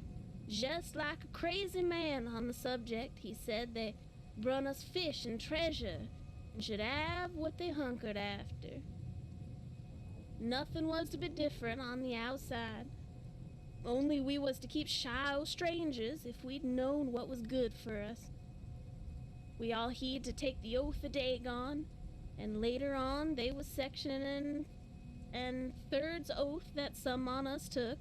Just like a crazy man on the subject, he said they brung us fish and treasure, and should have what they hunkered after. Nothing was to be different on the outside. Only we was to keep shy o' strangers if we'd known what was good for us. We all heed to take the oath of Dagon, and later on they was sectioning and third's oath that some on us took.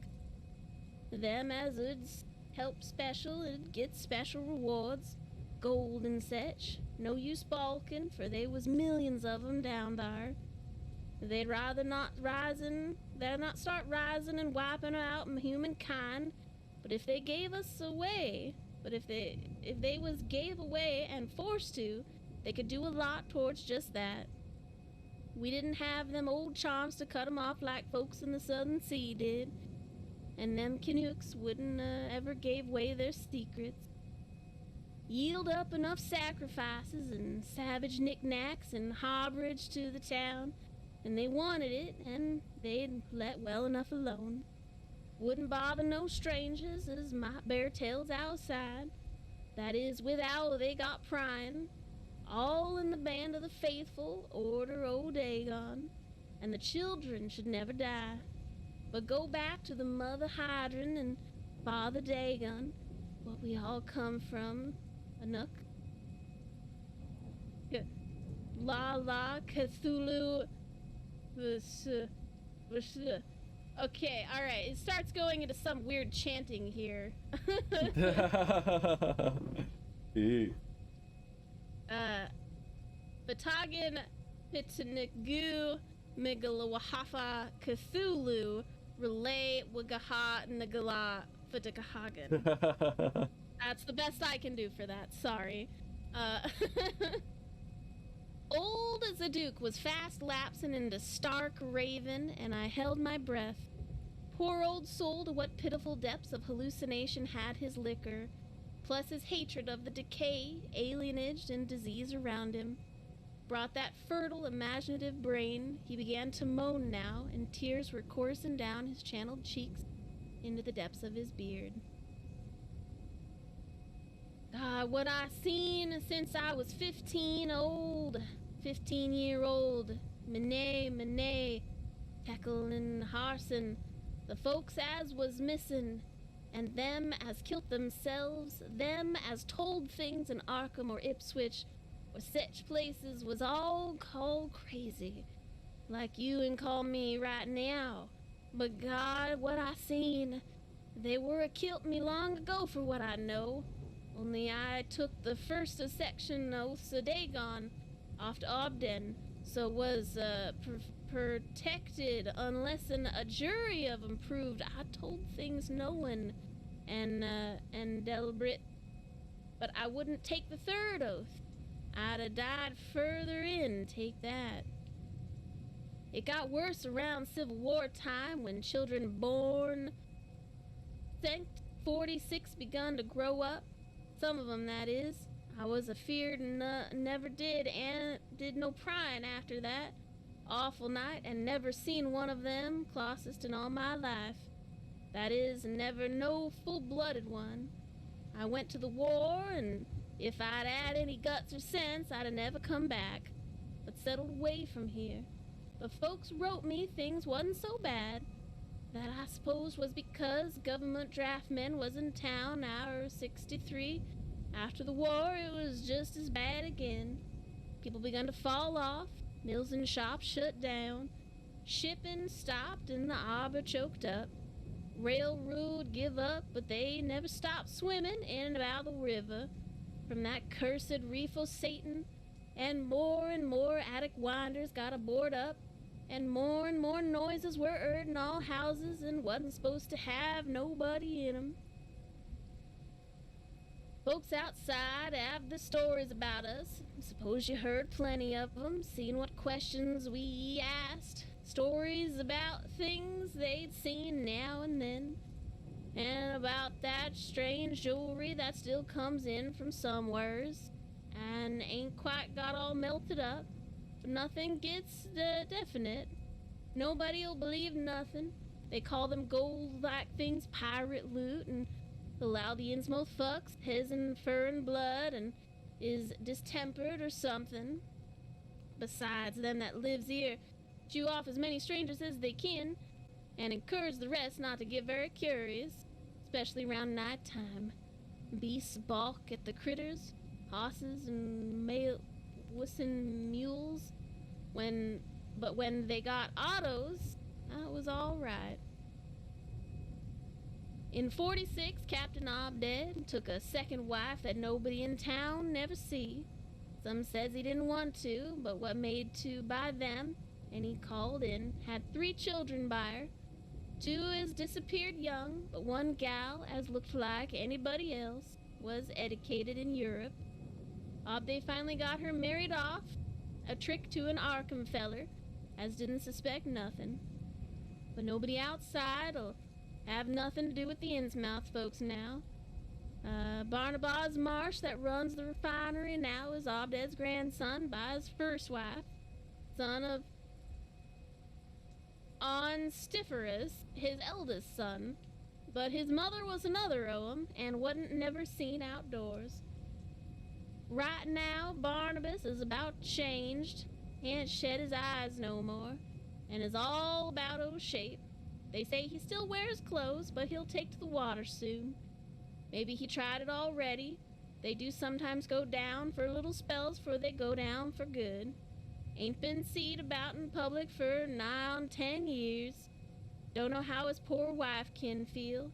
Them as 'ud help special 'ud get special rewards, gold and sech. No use balking, for they was millions of 'em down there. They'd rather not start rising and wiping out humankind. But if they gave us away, if they was gave away and forced to, they could do a lot towards just that. We didn't have them old charms to cut 'em off like folks in the Southern Sea did, and them Canucks wouldn't ever gave away their secrets. Yield up enough sacrifices and savage knickknacks and harborage to the town, and they wanted it, and they'd let well enough alone. Wouldn't bother no strangers, as my bear tells outside. That is, without they got prying. All in the band of the faithful, order o' Dagon, and the children should never die, but go back to the mother Hydron and father Dagon, what we all come from, a nook. La la Cthulhu. Okay, alright, it starts going into some weird chanting here. Batagan Pitanigu Megalawahafa Cthulhu Relay Wagaha Nagala Fatakahagan. That's the best I can do for that, sorry. Old Zaduke was fast lapsing into stark raven, and I held my breath. Poor old soul, to what pitiful depths of hallucination had his liquor, plus his hatred of the decay, alienage, and disease around him, brought that fertile, imaginative brain. He began to moan now, and tears were coursing down his channeled cheeks into the depths of his beard. God, what I seen since I was 15-year-old, Mene, Tekel Harson, the folks as was missing, and them as kilt themselves, them as told things in Arkham or Ipswich, or such places was all called crazy, like you and call me right now. But God, what I seen, they were a kilt me long ago for what I know. Only I took the first section o' Dagon off to Obden, so was protected unless a jury of 'em proved I told things knowin' and deliberate. But I wouldn't take the third oath. I'd a died further in, take that. It got worse around Civil War time when children born Sanct 46 begun to grow up. Some of 'em, that is. I was afeard and never did no prying after that awful night, and never seen one of them closest in all my life. That is, never no full-blooded one. I went to the war, and if I'd had any guts or sense, I'd have never come back, but settled away from here. But folks wrote me things wasn't so bad. That I suppose was because government draft men was in town now 63. After the war, it was just as bad again. People begun to fall off, mills and shops shut down, shipping stopped and the arbor choked up. Railroad give up, but they never stopped swimming in and about the river from that cursed reef o' Satan, and more attic winders got aboard up, and more noises were heard in all houses and wasn't supposed to have nobody in 'em. Folks outside have the stories about us. Suppose you heard plenty of 'em, seen what questions we asked. Stories about things they'd seen now and then, and about that strange jewelry that still comes in from somewheres, and ain't quite got all melted up. Nothing gets definite. Nobody'll believe nothing. They call them gold-like things pirate loot, and allow the Innsmouth fucks, his and fur and blood, and is distempered or something. Besides, them that lives here chew off as many strangers as they can, and encourage the rest not to get very curious, especially round night time. Beasts balk at the critters, hosses and wussin' mules. But when they got autos, that was all right. In 46, Captain Obed took a second wife that nobody in town never see. Some says he didn't want to, but what made to by them, and he called in, had 3 children by her. 2 as disappeared young, but one gal as looked like anybody else, was educated in Europe. Obed finally got her married off, a trick to an Arkham feller, as didn't suspect nothing. But nobody outside'll have nothing to do with the Innsmouth folks now. Barnabas Marsh, that runs the refinery now, is Obed's grandson by his first wife, son of Onstiferous, his eldest son, but his mother was another o' 'em and wasn't never seen outdoors. Right now, Barnabas is about changed, can't shed his eyes no more, and is all about o' shape. They say he still wears clothes, but he'll take to the water soon. Maybe he tried it already. They do sometimes go down for little spells before they go down for good. Ain't been seed about in public for nigh on 10 years. Don't know how his poor wife kin feel.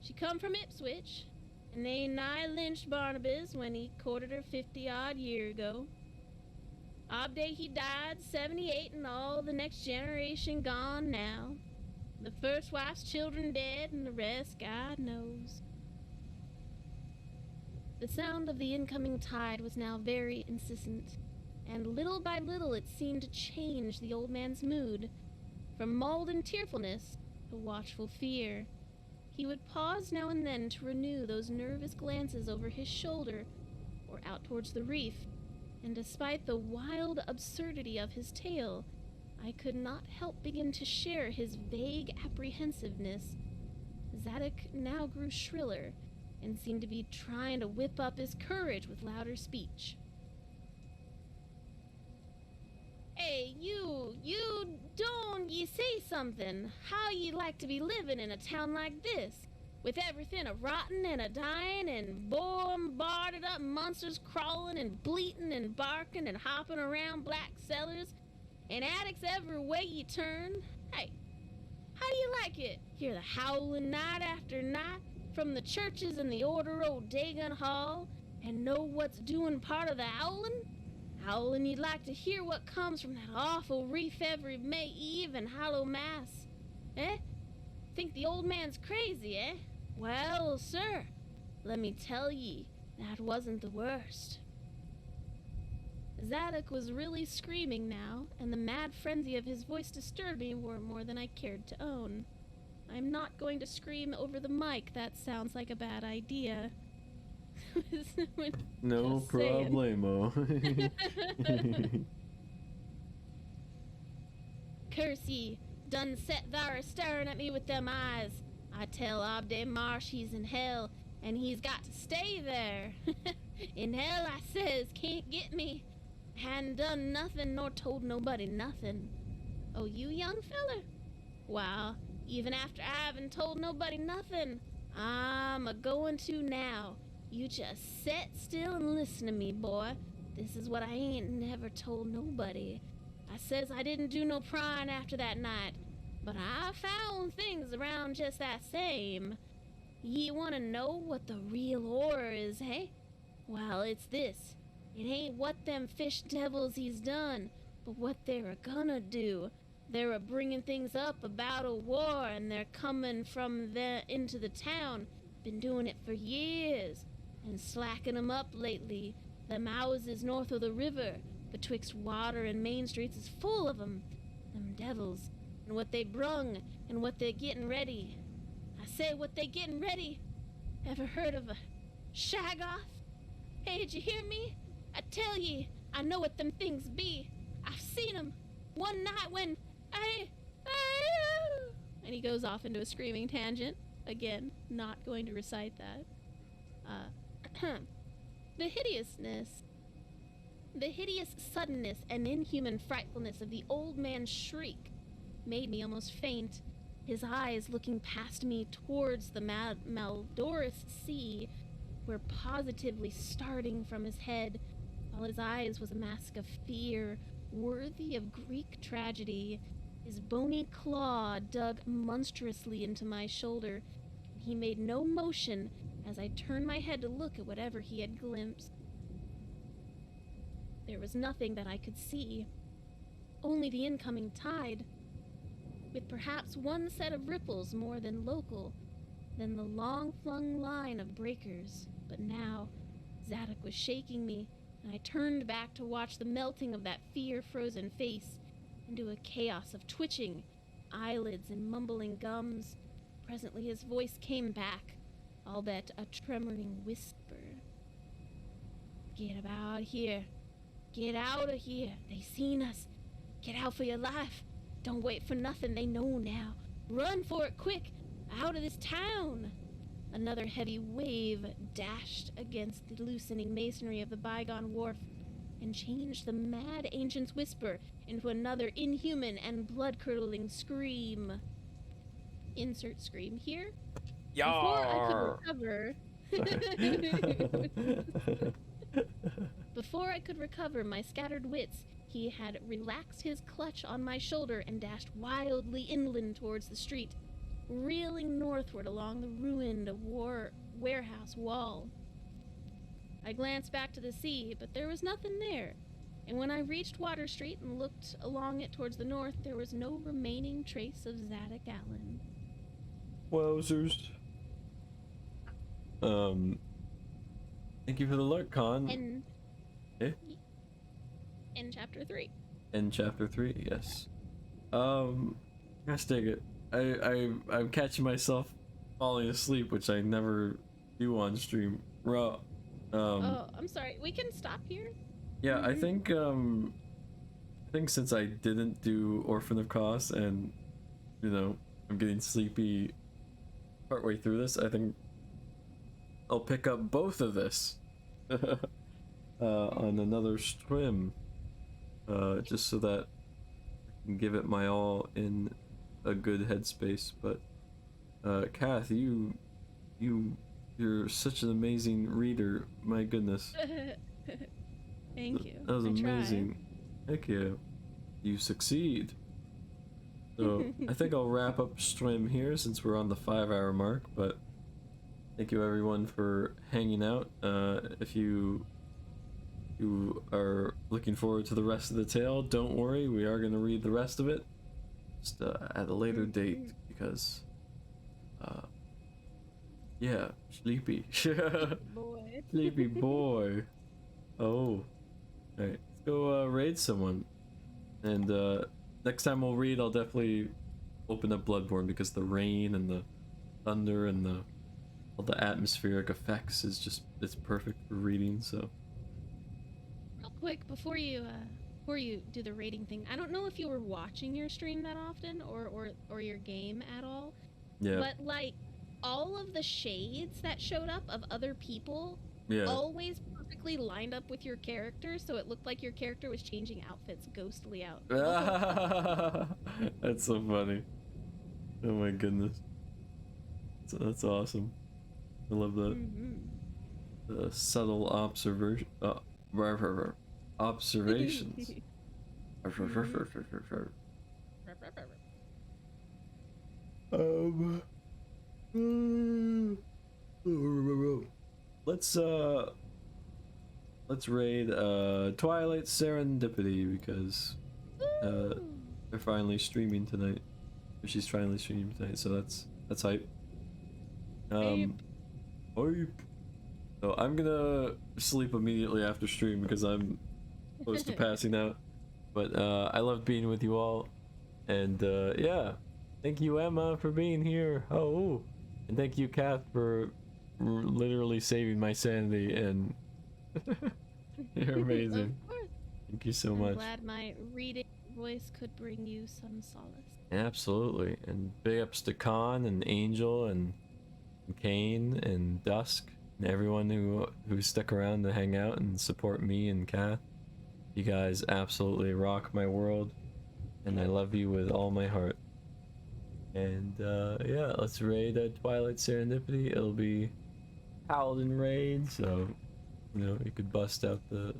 She come from Ipswich, and they nigh lynched Barnabas when he courted her 50-odd year ago. Obday he died 78, and all the next generation gone now. The first wife's children dead, and the rest God knows. The sound of the incoming tide was now very insistent, and little by little it seemed to change the old man's mood, from maudlin tearfulness to watchful fear. He would pause now and then to renew those nervous glances over his shoulder or out towards the reef, and despite the wild absurdity of his tale, I could not help begin to share his vague apprehensiveness. Zadok now grew shriller, and seemed to be trying to whip up his courage with louder speech. Hey, you don't ye say something? How ye like to be living in a town like this, with everything a-rotting and a-dying, and bombarded up monsters crawling and bleating and barking and hopping around black cellars, and attics every way ye turn? Hey, how do you like it? Hear the howling night after night from the churches and the order o' Dagon Hall, and know what's doing part of the howling? Howling you'd like to hear what comes from that awful reef every May Eve and Hallow Mass. Eh? Think the old man's crazy, eh? Well, sir, let me tell ye, that wasn't the worst. Zadok was really screaming now, and the mad frenzy of his voice disturbed me more than I cared to own. I'm not going to scream over the mic, that sounds like a bad idea. No Just saying. problemo. Curse ye, done set thar staring at me with them eyes. I tell Obday Marsh he's in hell, and he's got to stay there. In hell, I says, can't get me. Hadn't done nothing nor told nobody nothing. Oh, you young feller? Well, even after I haven't told nobody nothing, I'm a-going to now. You just set still and listen to me, boy. This is what I ain't never told nobody. I says I didn't do no prying after that night, but I found things around just that same. Ye want to know what the real horror is, hey? Well, it's this. It ain't what them fish devils he's done, but what they're a-gonna do. They're a-bringing things up about a war, and they're coming from into the town. Been doing it for years, and slacking 'em up lately. Them houses north of the river, betwixt Water and Main Streets, is full of 'em. Them devils, and what they brung, and what they're getting ready. I say, what they getting ready? Ever heard of a shag-off? Hey, did you hear me? I tell ye, I know what them things be. I've seen 'em. One night when and he goes off into a screaming tangent. Again, not going to recite that. The hideous suddenness and inhuman frightfulness of the old man's shriek made me almost faint. His eyes looking past me towards the Maldorous Sea were positively starting from his head, while his eyes was a mask of fear worthy of Greek tragedy. His bony claw dug monstrously into my shoulder, and he made no motion as I turned my head to look at whatever he had glimpsed. There was nothing that I could see, only the incoming tide, with perhaps one set of ripples more than local, than the long-flung line of breakers. But now, Zadok was shaking me, and I turned back to watch the melting of that fear-frozen face into a chaos of twitching eyelids and mumbling gums. Presently his voice came back, albeit a tremoring whisper. Get about here. Get out of here. They seen us. Get out for your life. Don't wait for nothing, they know now. Run for it quick, out of this town. Another heavy wave dashed against the loosening masonry of the bygone wharf and changed the mad ancient's whisper into another inhuman and blood-curdling scream. Insert scream here. Before I could recover my scattered wits, he had relaxed his clutch on my shoulder and dashed wildly inland towards the street, reeling northward along the ruined warehouse wall. I glanced back to the sea, but there was nothing there, and when I reached Water Street and looked along it towards the north, there was no remaining trace of Zadok Allen. Wowzers. Thank you for the alert, Con. And Eh? in chapter 3. In chapter 3, yes. Gosh dang it. I'm catching myself falling asleep, which I never do on stream. Raw. Oh, I'm sorry. We can stop here. Yeah, I think since I didn't do Orphan of Kos and, you know, I'm getting sleepy partway through this, I think I'll pick up both of this on another stream, just so that I can give it my all in a good headspace. But Kath, you're such an amazing reader. My goodness. Thank you. That was I amazing. Heck yeah. You succeed. So I think I'll wrap up stream here since we're on the 5-hour mark, but thank you everyone for hanging out. If you are looking forward to the rest of the tale, don't worry, we are going to read the rest of it just at a later date because yeah, sleepy. Boy. Sleepy boy. Oh. Alright, let's go raid someone. And next time we'll read, I'll definitely open up Bloodborne because the rain and the thunder and all the atmospheric effects is just, it's perfect for reading, so. Real quick, before you do the rating thing, I don't know if you were watching your stream that often or your game at all. Yeah. But like all of the shades that showed up of other people always perfectly lined up with your character, so it looked like your character was changing outfits ghostly out. That's so funny. Oh my goodness. That's awesome. I love that. The subtle observations. Let's raid Twilight Serendipity because they're finally streaming tonight. Or she's finally streaming tonight, so that's hype. Hype. So I'm gonna sleep immediately after stream because I'm close to passing out. But I love being with you all, and yeah, thank you Emma for being here. Oh, and thank you Kath for literally saving my sanity, and you're amazing. Of course. Thank you so I'm much. glad my reading voice could bring you some solace. Absolutely, and big ups to Khan and Angel and Kane and Dusk and everyone who stuck around to hang out and support me and Kath. You guys absolutely rock my world, and I love you with all my heart. And yeah, let's raid Twilight Serendipity. It'll be Paladin raid, so you know you could bust out the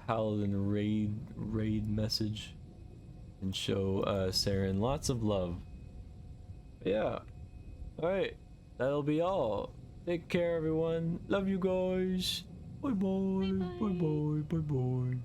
Paladin raid message and show Saren lots of love. But yeah, all right, that'll be all. Take care, everyone. Love you guys. Bye bye. Bye bye. Bye bye.